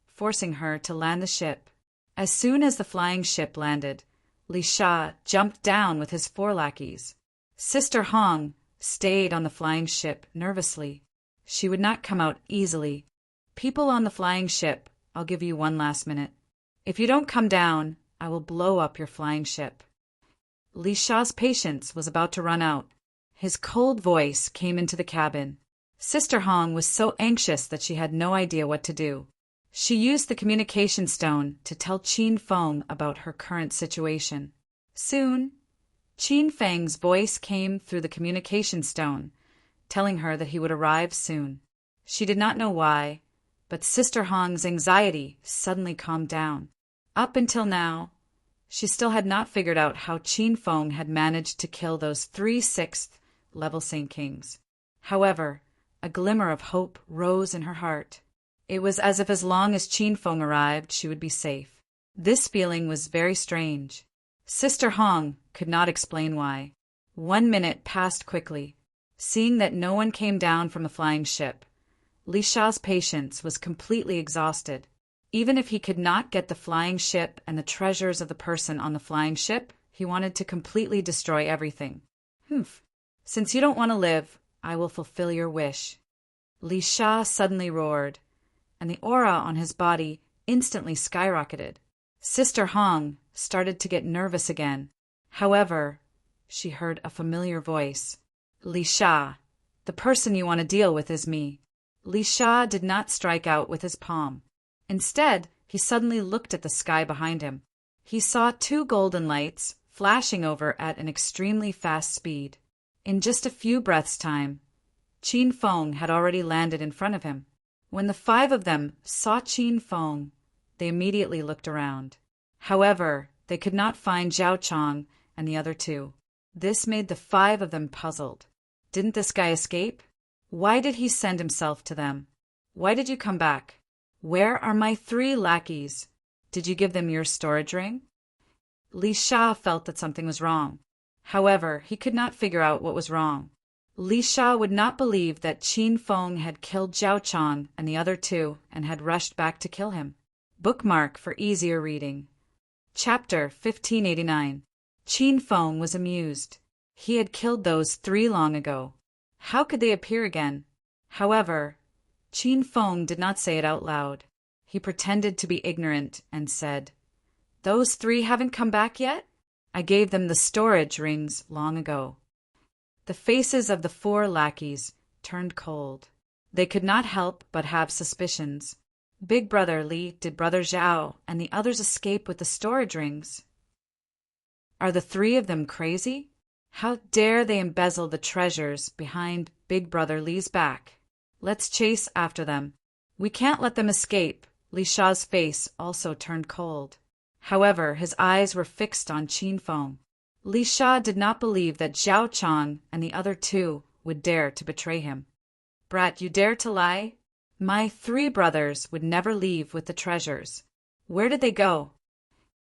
forcing her to land the ship. As soon as the flying ship landed, Li Sha jumped down with his 4 lackeys. Sister Hong stayed on the flying ship nervously. She would not come out easily. People on the flying ship, I'll give you 1 last minute. If you don't come down, I will blow up your flying ship. Li Sha's patience was about to run out. His cold voice came into the cabin. Sister Hong was so anxious that she had no idea what to do. She used the communication stone to tell Qin Feng about her current situation. Soon, Qin Feng's voice came through the communication stone, telling her that he would arrive soon. She did not know why, but Sister Hong's anxiety suddenly calmed down. Up until now, she still had not figured out how Qin Feng had managed to kill those 3 sixth-level Saint Kings. However, a glimmer of hope rose in her heart. It was as if as long as Qin Feng arrived, she would be safe. This feeling was very strange. Sister Hong could not explain why. 1 minute passed quickly. Seeing that no one came down from the flying ship, Li Sha's patience was completely exhausted. Even if he could not get the flying ship and the treasures of the person on the flying ship, he wanted to completely destroy everything. Since you don't want to live, I will fulfill your wish. Li Sha suddenly roared, and the aura on his body instantly skyrocketed. Sister Hong started to get nervous again. However, she heard a familiar voice. Li Sha, the person you want to deal with is me. Li Sha did not strike out with his palm. Instead, he suddenly looked at the sky behind him. He saw two golden lights flashing over at an extremely fast speed. In just a few breaths' time, Qin Feng had already landed in front of him. When the five of them saw Qin Feng, they immediately looked around. However, they could not find Zhao Chong and the other two. This made the five of them puzzled. Didn't this guy escape? Why did he send himself to them? Why did you come back? Where are my 3 lackeys? Did you give them your storage ring? Li Sha felt that something was wrong. However, he could not figure out what was wrong. Li Sha would not believe that Qin Feng had killed Zhao Chong and the other two and had rushed back to kill him. Bookmark for easier reading. Chapter 1589. Qin Feng was amused. He had killed those 3 long ago. How could they appear again? However, Qin Feng did not say it out loud. He pretended to be ignorant and said, "Those 3 haven't come back yet? I gave them the storage rings long ago." The faces of the 4 lackeys turned cold. They could not help but have suspicions. Big Brother Li, did Brother Zhao and the others escape with the storage rings? Are the 3 of them crazy? How dare they embezzle the treasures behind Big Brother Li's back? Let's chase after them. We can't let them escape. Li Sha's face also turned cold. However, his eyes were fixed on Qin Feng. Li Sha did not believe that Zhao Chong and the other 2 would dare to betray him. "Brat, you dare to lie? My 3 brothers would never leave with the treasures. Where did they go?"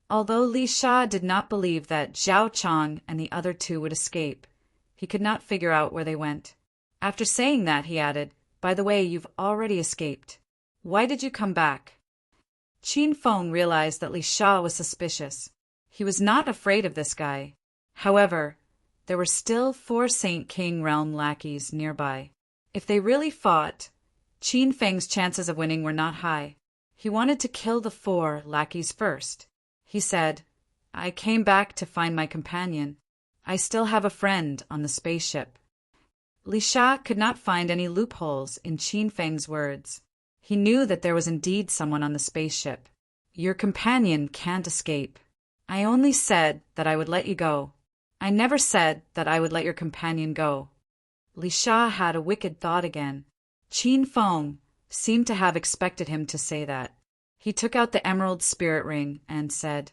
Although Li Sha did not believe that Zhao Chong and the other 2 would escape, he could not figure out where they went. After saying that, he added, "By the way, you've already escaped. Why did you come back?" Qin Feng realized that Li Sha was suspicious. He was not afraid of this guy. However, there were still 4 Saint King Realm lackeys nearby. If they really fought, Qin Feng's chances of winning were not high. He wanted to kill the 4 lackeys first. He said, "I came back to find my companion. I still have a friend on the spaceship." Li Sha could not find any loopholes in Qin Feng's words. He knew that there was indeed someone on the spaceship. "Your companion can't escape. I only said that I would let you go. I never said that I would let your companion go." Li Sha had a wicked thought again. Qin Feng seemed to have expected him to say that. He took out the emerald spirit ring and said,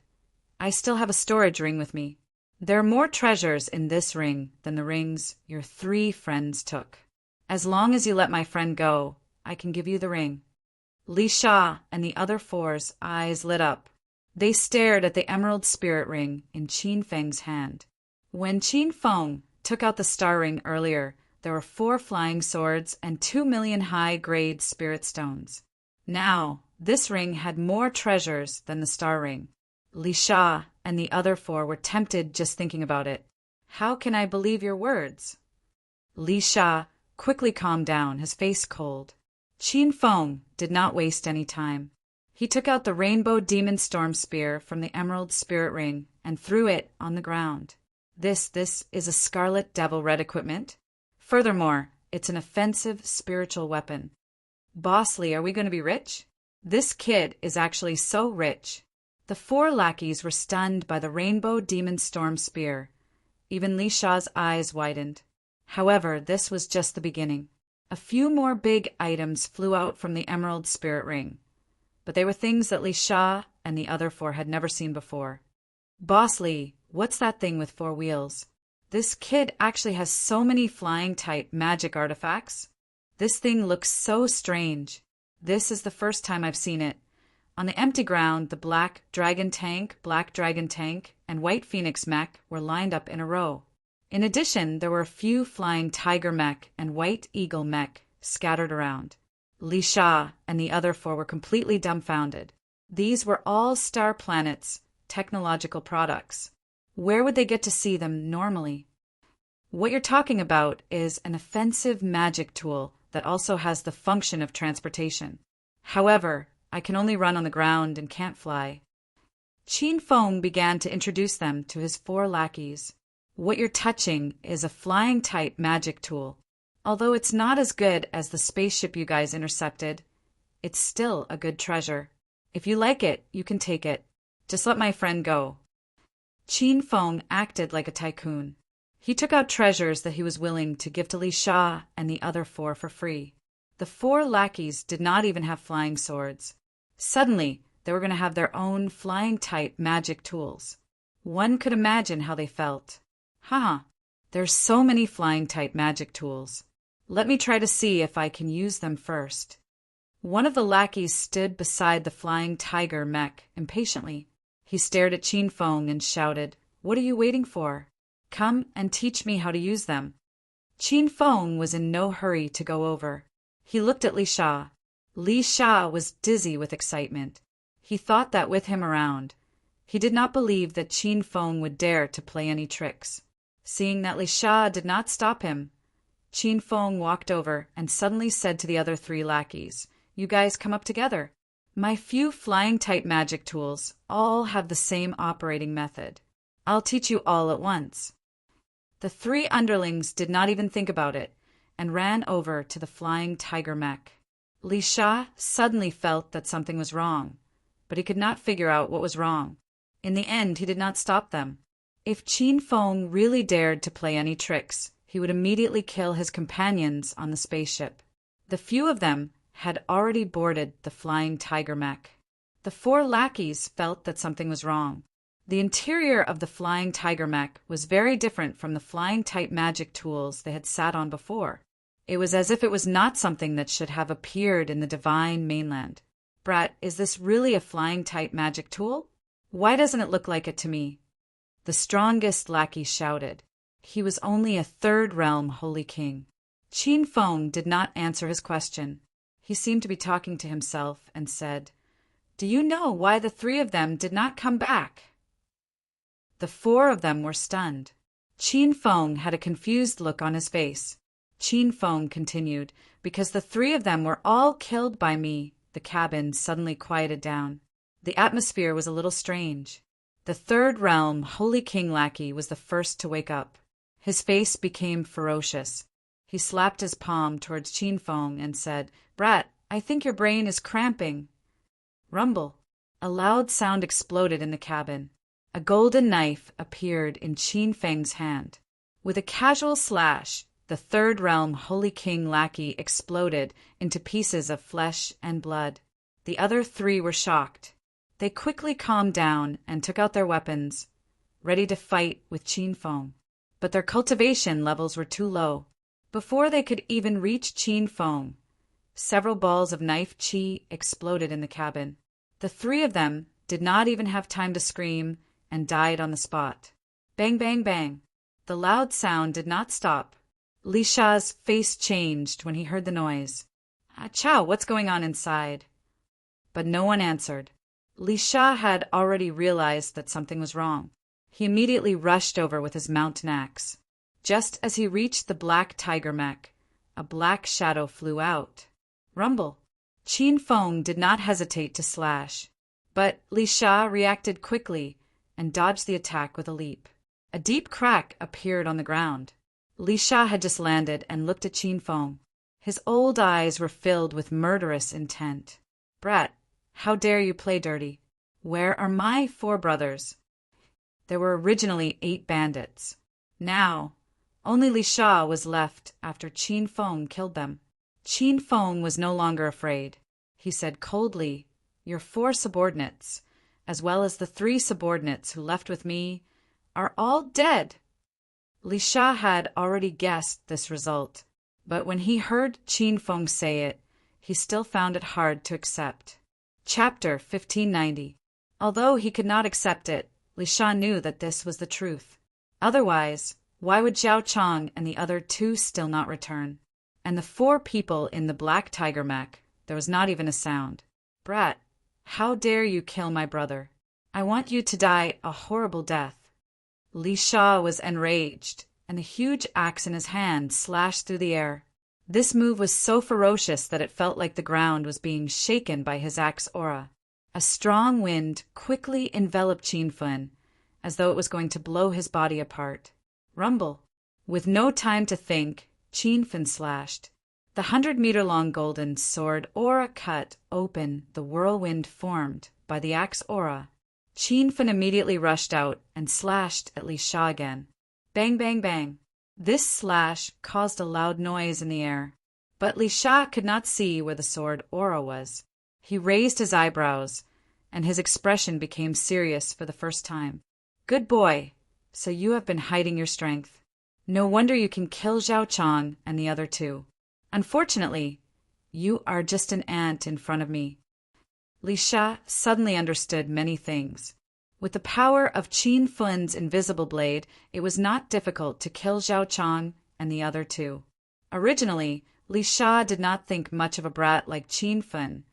"I still have a storage ring with me. There are more treasures in this ring than the rings your 3 friends took. As long as you let my friend go, I can give you the ring." Li Sha and the other 4's eyes lit up. They stared at the emerald spirit ring in Qin Feng's hand. When Qin Feng took out the star ring earlier, there were 4 flying swords and 2 million high-grade spirit stones. Now, this ring had more treasures than the star ring. Li Sha and the other 4 were tempted just thinking about it. "How can I believe your words?" Li Sha quickly calmed down, his face cold. Qin Feng did not waste any time. He took out the Rainbow Demon Storm Spear from the Emerald Spirit Ring and threw it on the ground. This is a Scarlet Devil Red equipment. Furthermore, it's an offensive spiritual weapon. Bossly, are we going to be rich? This kid is actually so rich. The 4 lackeys were stunned by the Rainbow Demon Storm Spear. Even Li Sha's eyes widened. However, this was just the beginning. A few more big items flew out from the Emerald Spirit Ring, but they were things that Li Sha and the other 4 had never seen before. "Bossly, what's that thing with 4 wheels? This kid actually has so many flying-type magic artifacts. This thing looks so strange. This is the first time I've seen it. On the empty ground, the Black Dragon Tank, and White Phoenix mech were lined up in a row. In addition, there were a few flying Tiger mech and White Eagle mech scattered around." Li Sha and the other 4 were completely dumbfounded. These were all Star Planet's technological products. Where would they get to see them normally? "What you're talking about is an offensive magic tool that also has the function of transportation. However, I can only run on the ground and can't fly. Qin Feng began to introduce them to his 4 lackeys. What you're touching is a flying-type magic tool. Although it's not as good as the spaceship you guys intercepted, it's still a good treasure. If you like it, you can take it. Just let my friend go. Qin Feng acted like a tycoon. He took out treasures that he was willing to give to Li Sha and the other 4 for free. The 4 lackeys did not even have flying swords. Suddenly, they were going to have their own flying-type magic tools. One could imagine how they felt. Haha, there's so many flying-type magic tools. Let me try to see if I can use them first. One of the lackeys stood beside the flying tiger mech impatiently. He stared at Qin Feng and shouted, "What are you waiting for? Come and teach me how to use them." Qin Feng was in no hurry to go over. He looked at Li Sha. Li Sha was dizzy with excitement. He thought that with him around, he did not believe that Qin Feng would dare to play any tricks. Seeing that Li Sha did not stop him, Qin Feng walked over and suddenly said to the other 3 lackeys, "You guys come up together. My few flying-type magic tools all have the same operating method. I'll teach you all at once." The 3 underlings did not even think about it and ran over to the flying tiger mech. Li Sha suddenly felt that something was wrong, but he could not figure out what was wrong. In the end, he did not stop them. If Qin Feng really dared to play any tricks, he would immediately kill his companions on the spaceship. The few of them had already boarded the flying tiger mech. The 4 lackeys felt that something was wrong. The interior of the flying tiger mech was very different from the flying-type magic tools they had sat on before. It was as if it was not something that should have appeared in the divine mainland. "Brat, is this really a flying-type magic tool? Why doesn't it look like it to me?" The strongest lackey shouted. He was only a 3rd realm holy king. Qin Feng did not answer his question. He seemed to be talking to himself and said, "Do you know why the 3 of them did not come back?" The 4 of them were stunned. Qin Feng had a confused look on his face. Qin Feng continued, "Because the 3 of them were all killed by me." The cabin suddenly quieted down. The atmosphere was a little strange. The 3rd realm holy king lackey was the first to wake up. His face became ferocious. He slapped his palm towards Qin Feng and said, "Brat, I think your brain is cramping." Rumble. A loud sound exploded in the cabin. A golden knife appeared in Qin Feng's hand. With a casual slash, the 3rd realm holy king lackey exploded into pieces of flesh and blood. The other 3 were shocked. They quickly calmed down and took out their weapons, ready to fight with Qin Feng. But their cultivation levels were too low. Before they could even reach Qin Feng, several balls of knife qi exploded in the cabin. The 3 of them did not even have time to scream and died on the spot. Bang, bang, bang. The loud sound did not stop. Li Sha's face changed when he heard the noise. "Chow, what's going on inside?" But no one answered. Li Sha had already realized that something was wrong. He immediately rushed over with his mountain axe. Just as he reached the black tiger mech, a black shadow flew out. Rumble. Qin Feng did not hesitate to slash, but Li Sha reacted quickly and dodged the attack with a leap. A deep crack appeared on the ground. Li Sha had just landed and looked at Qin Feng. His old eyes were filled with murderous intent. "Brat, how dare you play dirty? Where are my 4 brothers?" There were originally 8 bandits. Now, only Li Sha was left after Qin Feng killed them. Qin Feng was no longer afraid. He said coldly, "Your 4 subordinates, as well as the 3 subordinates who left with me, are all dead." Li Sha had already guessed this result, but when he heard Qin Feng say it, he still found it hard to accept. Chapter 1590. Although he could not accept it, Li Sha knew that this was the truth. Otherwise, why would Zhao Chang and the other 2 still not return? And the 4 people in the black tiger mech, there was not even a sound. "Brat, how dare you kill my brother? I want you to die a horrible death." Li Sha was enraged, and the huge axe in his hand slashed through the air. This move was so ferocious that it felt like the ground was being shaken by his axe aura. A strong wind quickly enveloped Qin Fen, as though it was going to blow his body apart. Rumble! With no time to think, Qin Fen slashed. The 100-meter-long golden sword aura cut open the whirlwind formed by the axe aura. Qin Fen immediately rushed out and slashed at Li Sha again. Bang, bang, bang. This slash caused a loud noise in the air, but Li Sha could not see where the sword aura was. He raised his eyebrows, and his expression became serious for the first time. Good boy, so you have been hiding your strength. No wonder you can kill Zhao Chang and the other two. Unfortunately, you are just an ant in front of me. Li Sha suddenly understood many things. With the power of Qin Fen's invisible blade, it was not difficult to kill Zhao Chang and the other two. Originally, Li Sha did not think much of a brat like Qin Fen,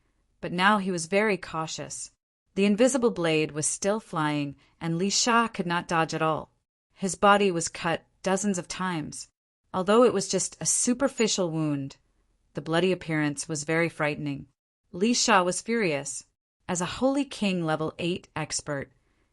but now he was very cautious. The invisible blade was still flying, and Li Sha could not dodge at all. His body was cut dozens of times. Although it was just a superficial wound, the bloody appearance was very frightening. Li Sha was furious. As a Holy King level 8 expert,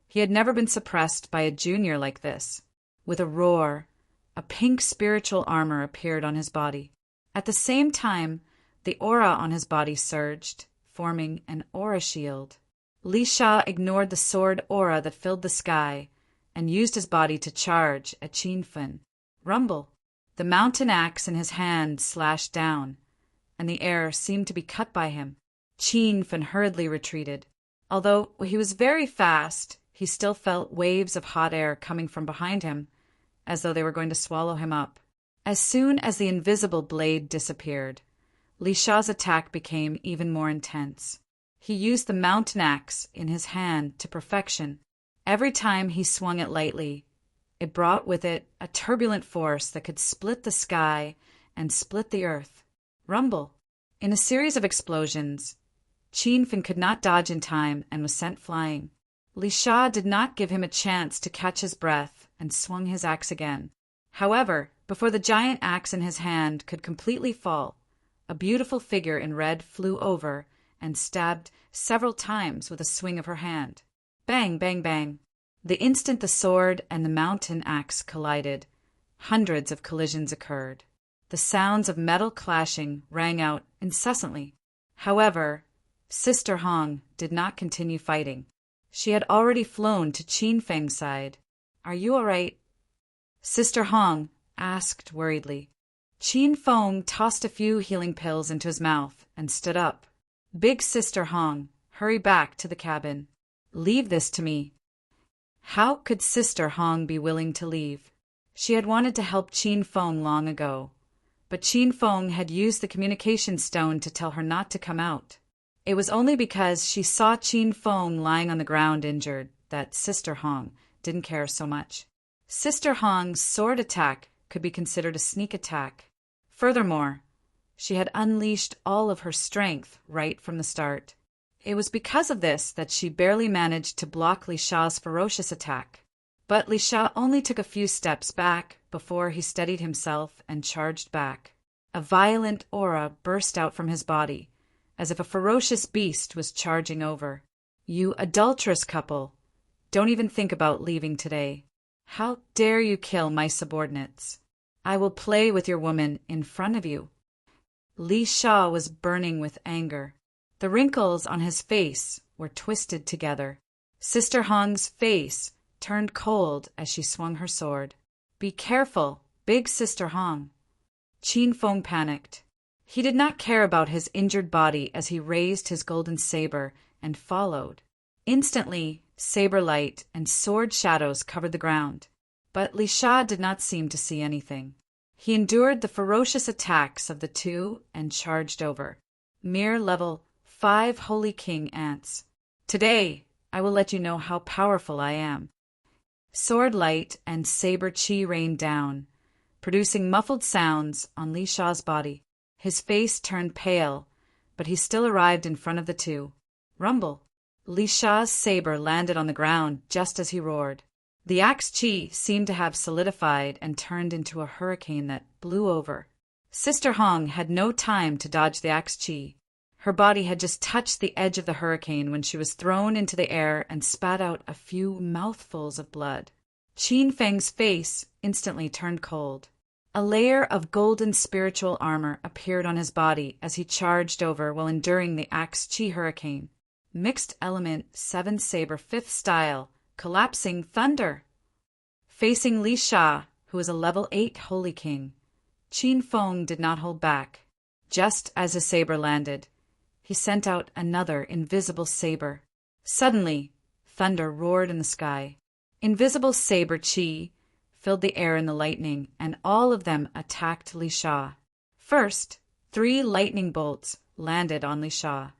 he had never been suppressed by a junior like this. With a roar, a pink spiritual armor appeared on his body. At the same time, the aura on his body surged, forming an aura shield. Li Sha ignored the sword aura that filled the sky and used his body to charge at Qin Fen. Rumble! The mountain axe in his hand slashed down, and the air seemed to be cut by him. Qin Fen hurriedly retreated. Although he was very fast, he still felt waves of hot air coming from behind him, as though they were going to swallow him up. As soon as the invisible blade disappeared, Li Sha's attack became even more intense. He used the mountain axe in his hand to perfection. Every time he swung it lightly, it brought with it a turbulent force that could split the sky and split the earth. Rumble! In a series of explosions, Qin Fen could not dodge in time and was sent flying. Li Sha did not give him a chance to catch his breath and swung his axe again. However, before the giant axe in his hand could completely fall, a beautiful figure in red flew over and stabbed several times with a swing of her hand. Bang, bang, bang. The instant the sword and the mountain axe collided, hundreds of collisions occurred. The sounds of metal clashing rang out incessantly. However, Sister Hong did not continue fighting. She had already flown to Qin Feng's side. Are you all right? Sister Hong asked worriedly. Qin Feng tossed a few healing pills into his mouth and stood up. Big Sister Hong, hurry back to the cabin. Leave this to me. How could Sister Hong be willing to leave? She had wanted to help Qin Feng long ago, but Qin Feng had used the communication stone to tell her not to come out. It was only because she saw Qin Feng lying on the ground injured that Sister Hong didn't care so much. Sister Hong's sword attack could be considered a sneak attack. Furthermore, she had unleashed all of her strength right from the start. It was because of this that she barely managed to block Li Sha's ferocious attack. But Li Sha only took a few steps back before he steadied himself and charged back. A violent aura burst out from his body, as if a ferocious beast was charging over. You adulterous couple! Don't even think about leaving today. How dare you kill my subordinates? I will play with your woman in front of you. Li Sha was burning with anger. The wrinkles on his face were twisted together. Sister Hong's face turned cold as she swung her sword. Be careful, Big Sister Hong. Qin Feng panicked. He did not care about his injured body as he raised his golden saber and followed. Instantly, saber light and sword shadows covered the ground. But Li Sha did not seem to see anything. He endured the ferocious attacks of the two and charged over. Mere level 5 Holy King ants. Today, I will let you know how powerful I am. Sword light and saber chi rained down, producing muffled sounds on Li Sha's body. His face turned pale, but he still arrived in front of the two. Rumble! Li Sha's saber landed on the ground just as he roared. The axe chi seemed to have solidified and turned into a hurricane that blew over. Sister Hong had no time to dodge the axe chi. Her body had just touched the edge of the hurricane when she was thrown into the air and spat out a few mouthfuls of blood. Qin Feng's face instantly turned cold. A layer of golden spiritual armor appeared on his body as he charged over while enduring the axe chi hurricane. Mixed element 7 saber 5th style, collapsing thunder. Facing Li Sha, who was a level 8 holy king, Qin Feng did not hold back. Just as his saber landed, he sent out another invisible saber. Suddenly, thunder roared in the sky. Invisible saber chi filled the air in the lightning, and all of them attacked Li Sha. First, 3 lightning bolts landed on Li Sha.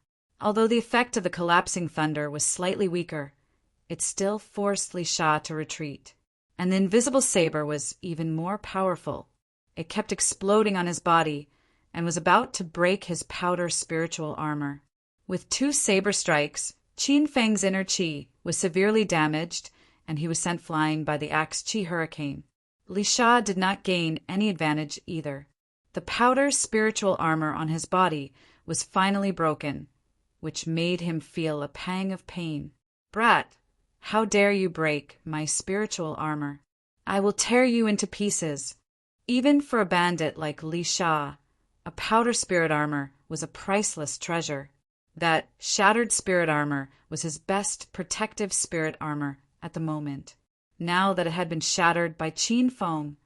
Although the effect of the collapsing thunder was slightly weaker, it still forced Li Sha to retreat. And the invisible saber was even more powerful. It kept exploding on his body and was about to break his powder spiritual armor. With 2 saber strikes, Qin Feng's inner chi was severely damaged, and he was sent flying by the axe chi hurricane. Li Sha did not gain any advantage either. The powder spiritual armor on his body was finally broken, which made him feel a pang of pain. "Brat, how dare you break my spiritual armor? I will tear you into pieces." Even for a bandit like Li Sha, a powder spirit armor was a priceless treasure. That shattered spirit armor was his best protective spirit armor at the moment. Now that it had been shattered by Qin Feng,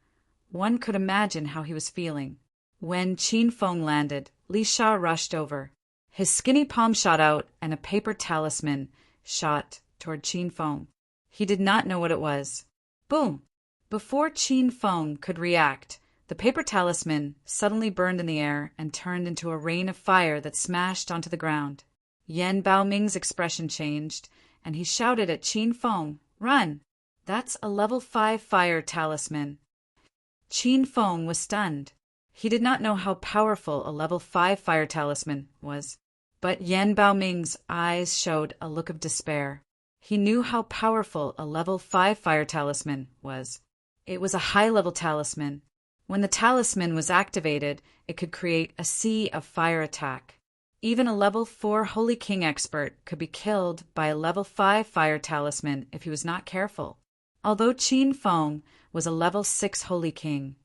one could imagine how he was feeling. When Qin Feng landed, Li Sha rushed over. His skinny palm shot out, and a paper talisman shot toward Qin Feng. He did not know what it was. Boom! Before Qin Feng could react, the paper talisman suddenly burned in the air and turned into a rain of fire that smashed onto the ground. Yan Baoming's expression changed, and he shouted at Qin Feng, "Run! That's a level 5 fire talisman." Qin Feng was stunned. He did not know how powerful a level 5 fire talisman was, but Yan Baoming's eyes showed a look of despair. He knew how powerful a level 5 fire talisman was. It was a high-level talisman. When the talisman was activated, it could create a sea of fire attack. Even a level 4 Holy King expert could be killed by a level 5 fire talisman if he was not careful. Although Qin Feng was a level 6 Holy King,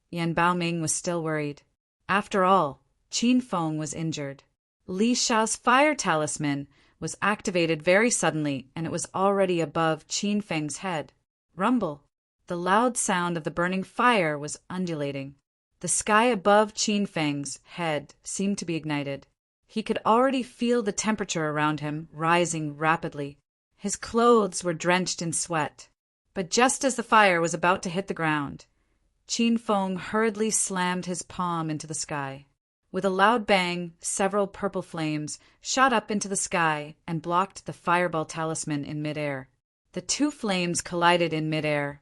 Yan Baoming was still worried. After all, Qin Feng was injured. Li Sha's fire talisman was activated very suddenly, and it was already above Qin Feng's head. Rumble! The loud sound of the burning fire was undulating. The sky above Qin Feng's head seemed to be ignited. He could already feel the temperature around him rising rapidly. His clothes were drenched in sweat. But just as the fire was about to hit the ground, Qin Feng hurriedly slammed his palm into the sky. With a loud bang, several purple flames shot up into the sky and blocked the fireball talisman in midair. The 2 flames collided in midair,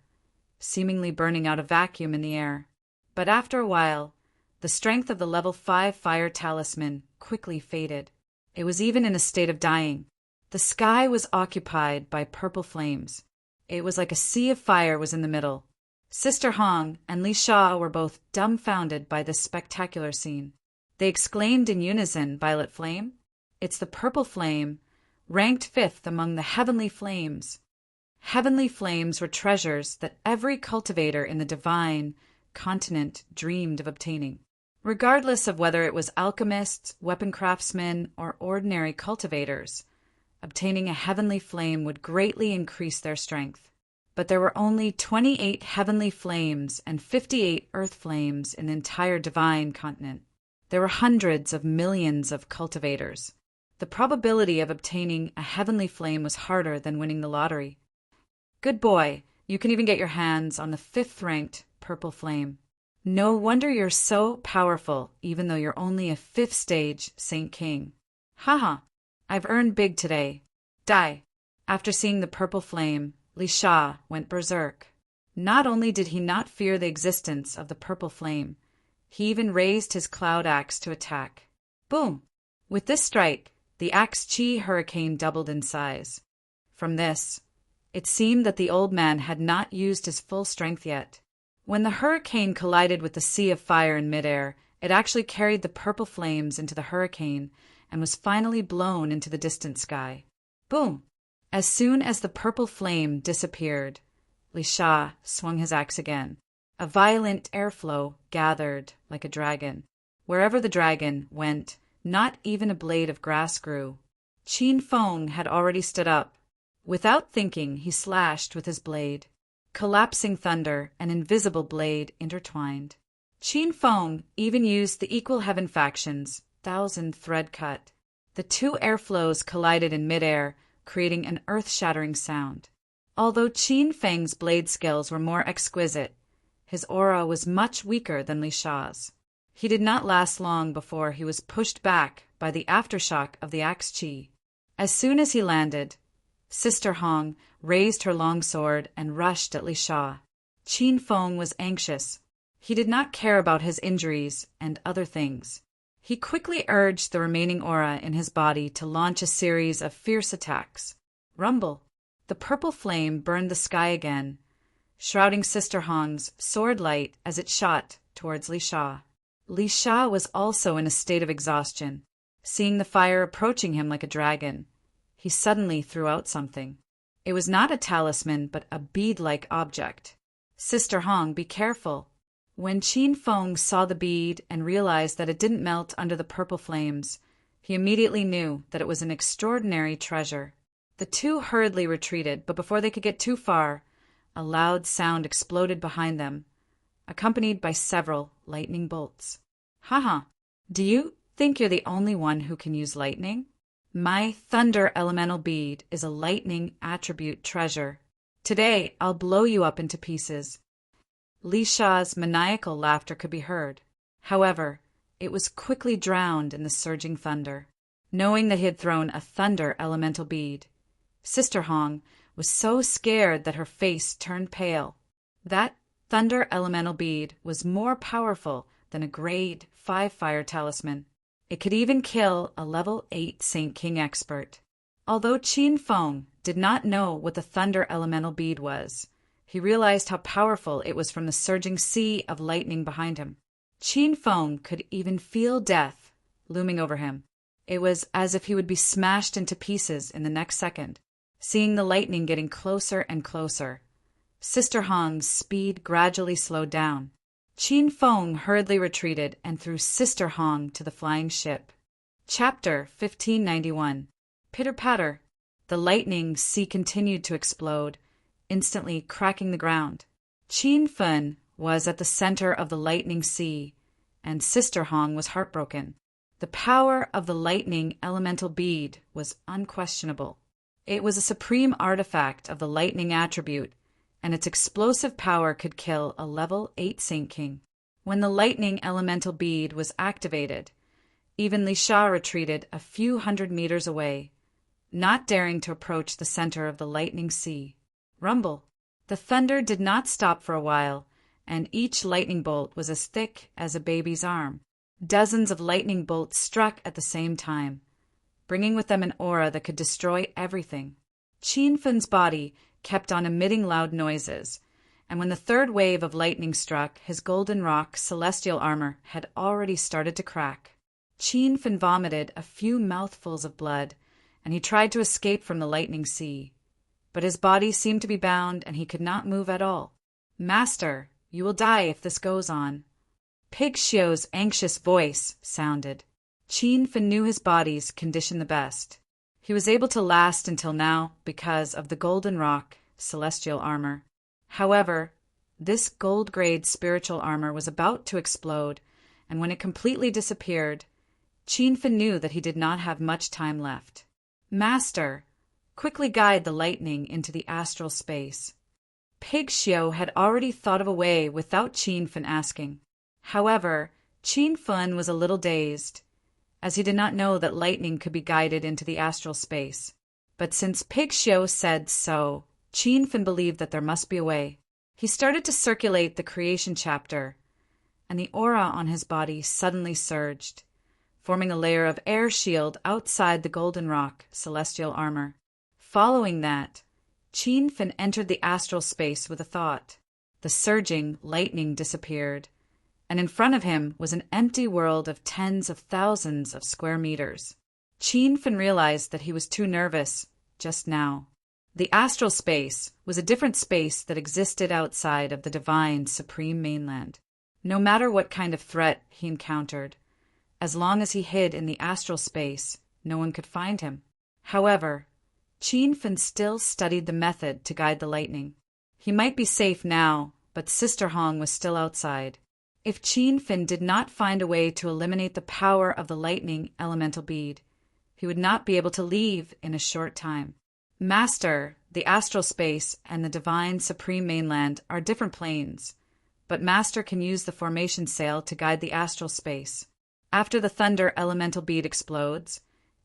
seemingly burning out a vacuum in the air. But after a while, the strength of the level 5 fire talisman quickly faded. It was even in a state of dying. The sky was occupied by purple flames. It was like a sea of fire was in the middle. Sister Hong and Li Sha were both dumbfounded by this spectacular scene. They exclaimed in unison, "Violet flame? It's the purple flame, ranked 5th among the heavenly flames." Heavenly flames were treasures that every cultivator in the divine continent dreamed of obtaining. Regardless of whether it was alchemists, weapon craftsmen, or ordinary cultivators, obtaining a heavenly flame would greatly increase their strength. But there were only 28 heavenly flames and 58 earth flames in the entire divine continent. There were hundreds of millions of cultivators. The probability of obtaining a heavenly flame was harder than winning the lottery. Good boy, you can even get your hands on the 5th-ranked purple flame. No wonder you're so powerful, even though you're only a 5th stage Saint King. Haha, I've earned big today. Die. After seeing the purple flame, Li Sha went berserk. Not only did he not fear the existence of the purple flame, he even raised his cloud axe to attack. Boom! With this strike, the axe chi hurricane doubled in size. From this, it seemed that the old man had not used his full strength yet. When the hurricane collided with the sea of fire in midair, It actually carried the purple flames into the hurricane and was finally blown into the distant sky. Boom! As soon as the purple flame disappeared, Li Sha swung his axe again. A violent airflow gathered like a dragon. Wherever the dragon went, not even a blade of grass grew. Qin Feng had already stood up. Without thinking, he slashed with his blade. Collapsing thunder and invisible blade intertwined. Qin Feng even used the equal heaven faction's 1,000-thread cut. The two airflows collided in midair, creating an earth-shattering sound. Although Qin Feng's blade skills were more exquisite, his aura was much weaker than Li Sha's. He did not last long before he was pushed back by the aftershock of the axe chi. As soon as he landed, Sister Hong raised her long sword and rushed at Li Sha. Qin Feng was anxious. He did not care about his injuries and other things. He quickly urged the remaining aura in his body to launch a series of fierce attacks. Rumble! The purple flame burned the sky again, shrouding Sister Hong's sword light as it shot towards Li Sha. Li Sha was also in a state of exhaustion. Seeing the fire approaching him like a dragon, he suddenly threw out something. It was not a talisman, but a bead-like object. Sister Hong, be careful. When Qin Feng saw the bead and realized that it didn't melt under the purple flames, he immediately knew that it was an extraordinary treasure. The two hurriedly retreated, but before they could get too far, a loud sound exploded behind them, accompanied by several lightning bolts. Haha, do you think you're the only one who can use lightning? My thunder elemental bead is a lightning attribute treasure. Today, I'll blow you up into pieces. Li Sha's maniacal laughter could be heard. However, it was quickly drowned in the surging thunder. Knowing that he had thrown a thunder elemental bead, Sister Hong was so scared that her face turned pale. That thunder elemental bead was more powerful than a grade 5 fire talisman. It could even kill a level 8 Saint King expert. Although Qin Feng did not know what the thunder elemental bead was, he realized how powerful it was from the surging sea of lightning behind him. Qin Feng could even feel death looming over him. It was as if he would be smashed into pieces in the next second. Seeing the lightning getting closer and closer, Sister Hong's speed gradually slowed down. Qin Feng hurriedly retreated and threw Sister Hong to the flying ship. Chapter 1591. Pitter-patter. The lightning sea continued to explode, instantly cracking the ground. Qin Feng was at the center of the lightning sea, and Sister Hong was heartbroken. The power of the lightning elemental bead was unquestionable. It was a supreme artifact of the lightning attribute, and its explosive power could kill a level 8 Saint King. When the lightning elemental bead was activated, even Li Sha retreated a few hundred meters away, not daring to approach the center of the lightning sea. Rumble! The thunder did not stop for a while, and each lightning bolt was as thick as a baby's arm. Dozens of lightning bolts struck at the same time, bringing with them an aura that could destroy everything. Qin Feng's body kept on emitting loud noises, and when the third wave of lightning struck, his golden rock celestial armor had already started to crack. Qin Feng vomited a few mouthfuls of blood, and he tried to escape from the lightning sea. But his body seemed to be bound, and he could not move at all. Master, you will die if this goes on. Pig Xiu's anxious voice sounded. Qin Feng knew his body's condition the best. He was able to last until now because of the golden rock celestial armor. However, this gold-grade spiritual armor was about to explode, and when it completely disappeared, Qin Feng knew that he did not have much time left. Master, quickly guide the lightning into the astral space. Pig Xiu had already thought of a way without Qin Feng asking. However, Qin Feng was a little dazed, as he did not know that lightning could be guided into the astral space. But since Pig Xiu said so, Qin Feng believed that there must be a way. He started to circulate the creation chapter, and the aura on his body suddenly surged, forming a layer of air shield outside the golden rock celestial armor. Following that, Qin Feng entered the astral space with a thought. The surging lightning disappeared, and in front of him was an empty world of tens of thousands of square meters. Qin Fin realized that he was too nervous just now. The astral space was a different space that existed outside of the divine supreme mainland. No matter what kind of threat he encountered, as long as he hid in the astral space, no one could find him. However, Qin Fin still studied the method to guide the lightning. He might be safe now, but Sister Hong was still outside. If Qin Fin did not find a way to eliminate the power of the lightning elemental bead, he would not be able to leave in a short time. Master, the astral space, and the divine supreme mainland are different planes, but Master can use the formation sail to guide the astral space. After the thunder elemental bead explodes,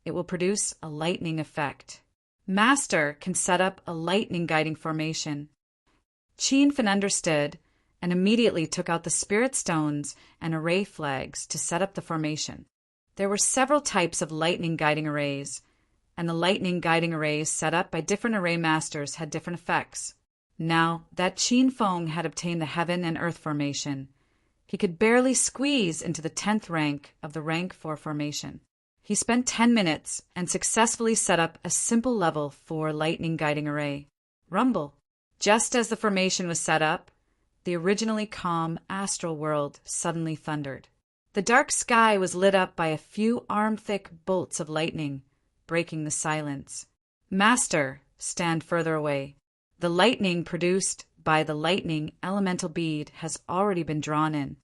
it will produce a lightning effect. Master can set up a lightning guiding formation. Qin Fin understood and immediately took out the spirit stones and array flags to set up the formation. There were several types of lightning guiding arrays, and the lightning guiding arrays set up by different array masters had different effects. Now that Qin Feng had obtained the heaven and earth formation, he could barely squeeze into the 10th rank of the rank 4 formation. He spent 10 minutes and successfully set up a simple level 4 lightning guiding array. Rumble. Just as the formation was set up, the originally calm astral world suddenly thundered. The dark sky was lit up by a few arm-thick bolts of lightning, breaking the silence. Master, stand further away. The lightning produced by the lightning elemental bead has already been drawn in.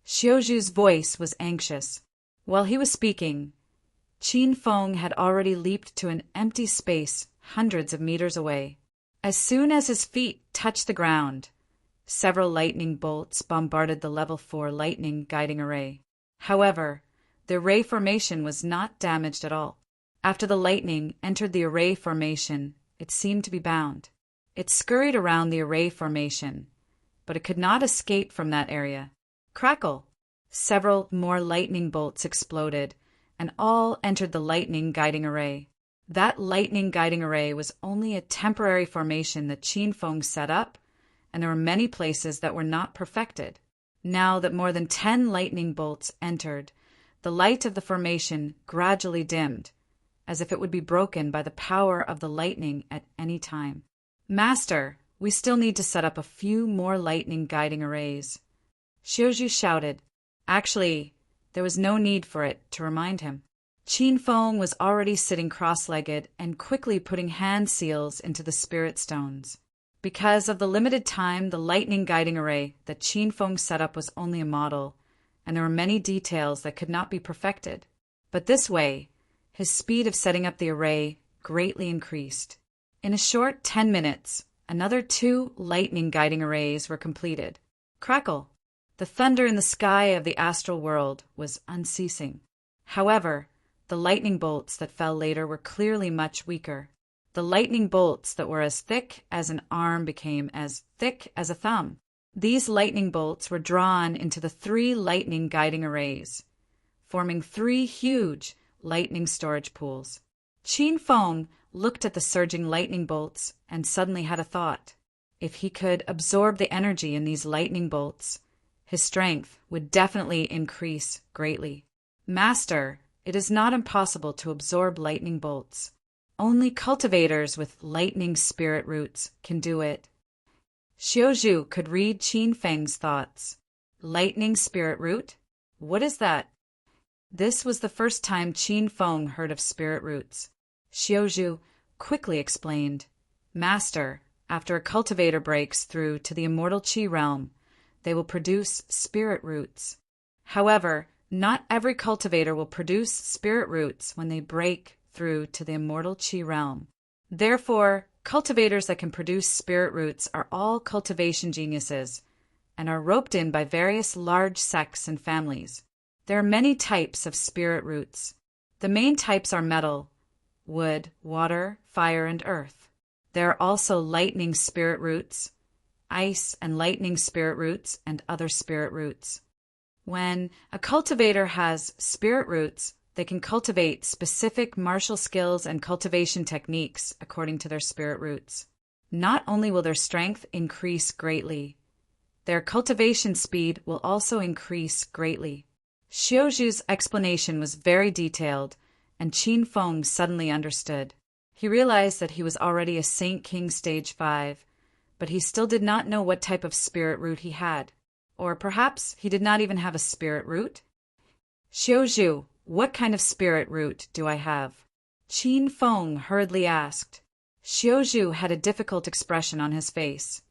Xiaozhu's voice was anxious. While he was speaking, Qin Feng had already leaped to an empty space hundreds of meters away. As soon as his feet touched the ground, several lightning bolts bombarded the level 4 lightning guiding array. However, the array formation was not damaged at all. After the lightning entered the array formation, it seemed to be bound. It scurried around the array formation, but it could not escape from that area. Crackle! Several more lightning bolts exploded, and all entered the lightning guiding array. That lightning guiding array was only a temporary formation that Qin Feng set up, and there were many places that were not perfected. Now that more than 10 lightning bolts entered, the light of the formation gradually dimmed, as if it would be broken by the power of the lightning at any time. Master, we still need to set up a few more lightning guiding arrays. Xiaozhu shouted. Actually, there was no need for it, to remind him. Qin Feng was already sitting cross-legged and quickly putting hand seals into the spirit stones. Because of the limited time, the lightning guiding array that Qin Feng set up was only a model, and there were many details that could not be perfected. But this way, his speed of setting up the array greatly increased. In a short 10 minutes, another 2 lightning guiding arrays were completed. Crackle! The thunder in the sky of the astral world was unceasing. However, the lightning bolts that fell later were clearly much weaker. The lightning bolts that were as thick as an arm became as thick as a thumb. These lightning bolts were drawn into the 3 lightning guiding arrays, forming 3 huge lightning storage pools. Qin Feng looked at the surging lightning bolts and suddenly had a thought. If he could absorb the energy in these lightning bolts, his strength would definitely increase greatly. Master, it is not impossible to absorb lightning bolts. Only cultivators with lightning spirit roots can do it. Xiaozhu could read Qin Feng's thoughts. Lightning spirit root? What is that? This was the first time Qin Feng heard of spirit roots. Xiaozhu quickly explained. Master, after a cultivator breaks through to the immortal Qi realm, they will produce spirit roots. However, not every cultivator will produce spirit roots when they break through to the immortal Qi realm. Therefore, cultivators that can produce spirit roots are all cultivation geniuses and are roped in by various large sects and families. There are many types of spirit roots. The main types are metal, wood, water, fire, and earth. There are also lightning spirit roots, ice and lightning spirit roots, and other spirit roots. When a cultivator has spirit roots, they can cultivate specific martial skills and cultivation techniques according to their spirit roots. Not only will their strength increase greatly, Their cultivation speed will also increase greatly. Xiaozhu's explanation was very detailed, and Qin Feng suddenly understood. He realized that he was already a Saint King Stage 5, but he still did not know what type of spirit root he had. Or perhaps he did not even have a spirit root? Xiaozhu, what kind of spirit root do I have? Qin Feng hurriedly asked. Xiaozhu had a difficult expression on his face.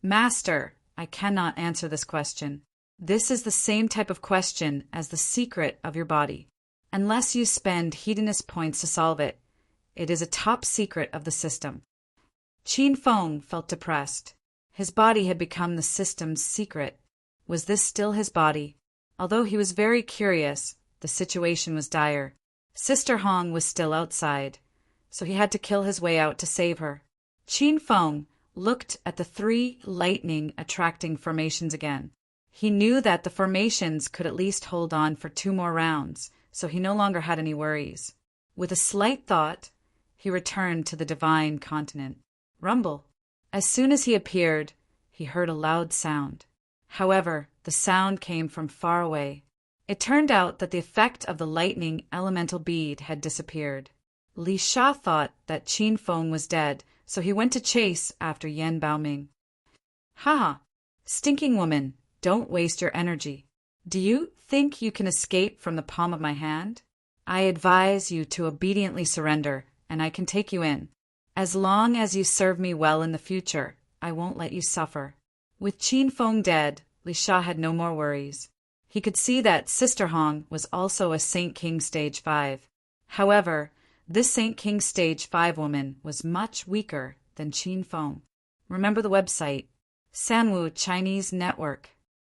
Master, I cannot answer this question. This is the same type of question as the secret of your body. Unless you spend hedonist points to solve it, it is a top secret of the system. Qin Feng felt depressed. His body had become the system's secret. Was this still his body? Although he was very curious, the situation was dire. Sister Hong was still outside, so he had to kill his way out to save her. Qin Feng looked at the 3 lightning-attracting formations again. He knew that the formations could at least hold on for 2 more rounds, so he no longer had any worries. With a slight thought, he returned to the divine continent. Rumble. As soon as he appeared, he heard a loud sound. However, the sound came from far away. It turned out that the effect of the lightning elemental bead had disappeared. Li Sha thought that Qin Feng was dead, so he went to chase after Yan Baoming. Ha! Stinking woman, don't waste your energy. Do you think you can escape from the palm of my hand? I advise you to obediently surrender, and I can take you in. As long as you serve me well in the future, I won't let you suffer. With Qin Feng dead, Li Sha had no more worries. He could see that Sister Hong was also a Saint King Stage 5. However, this Saint King Stage 5 woman was much weaker than Qin Feng. Remember the website, Sanwu Chinese Network.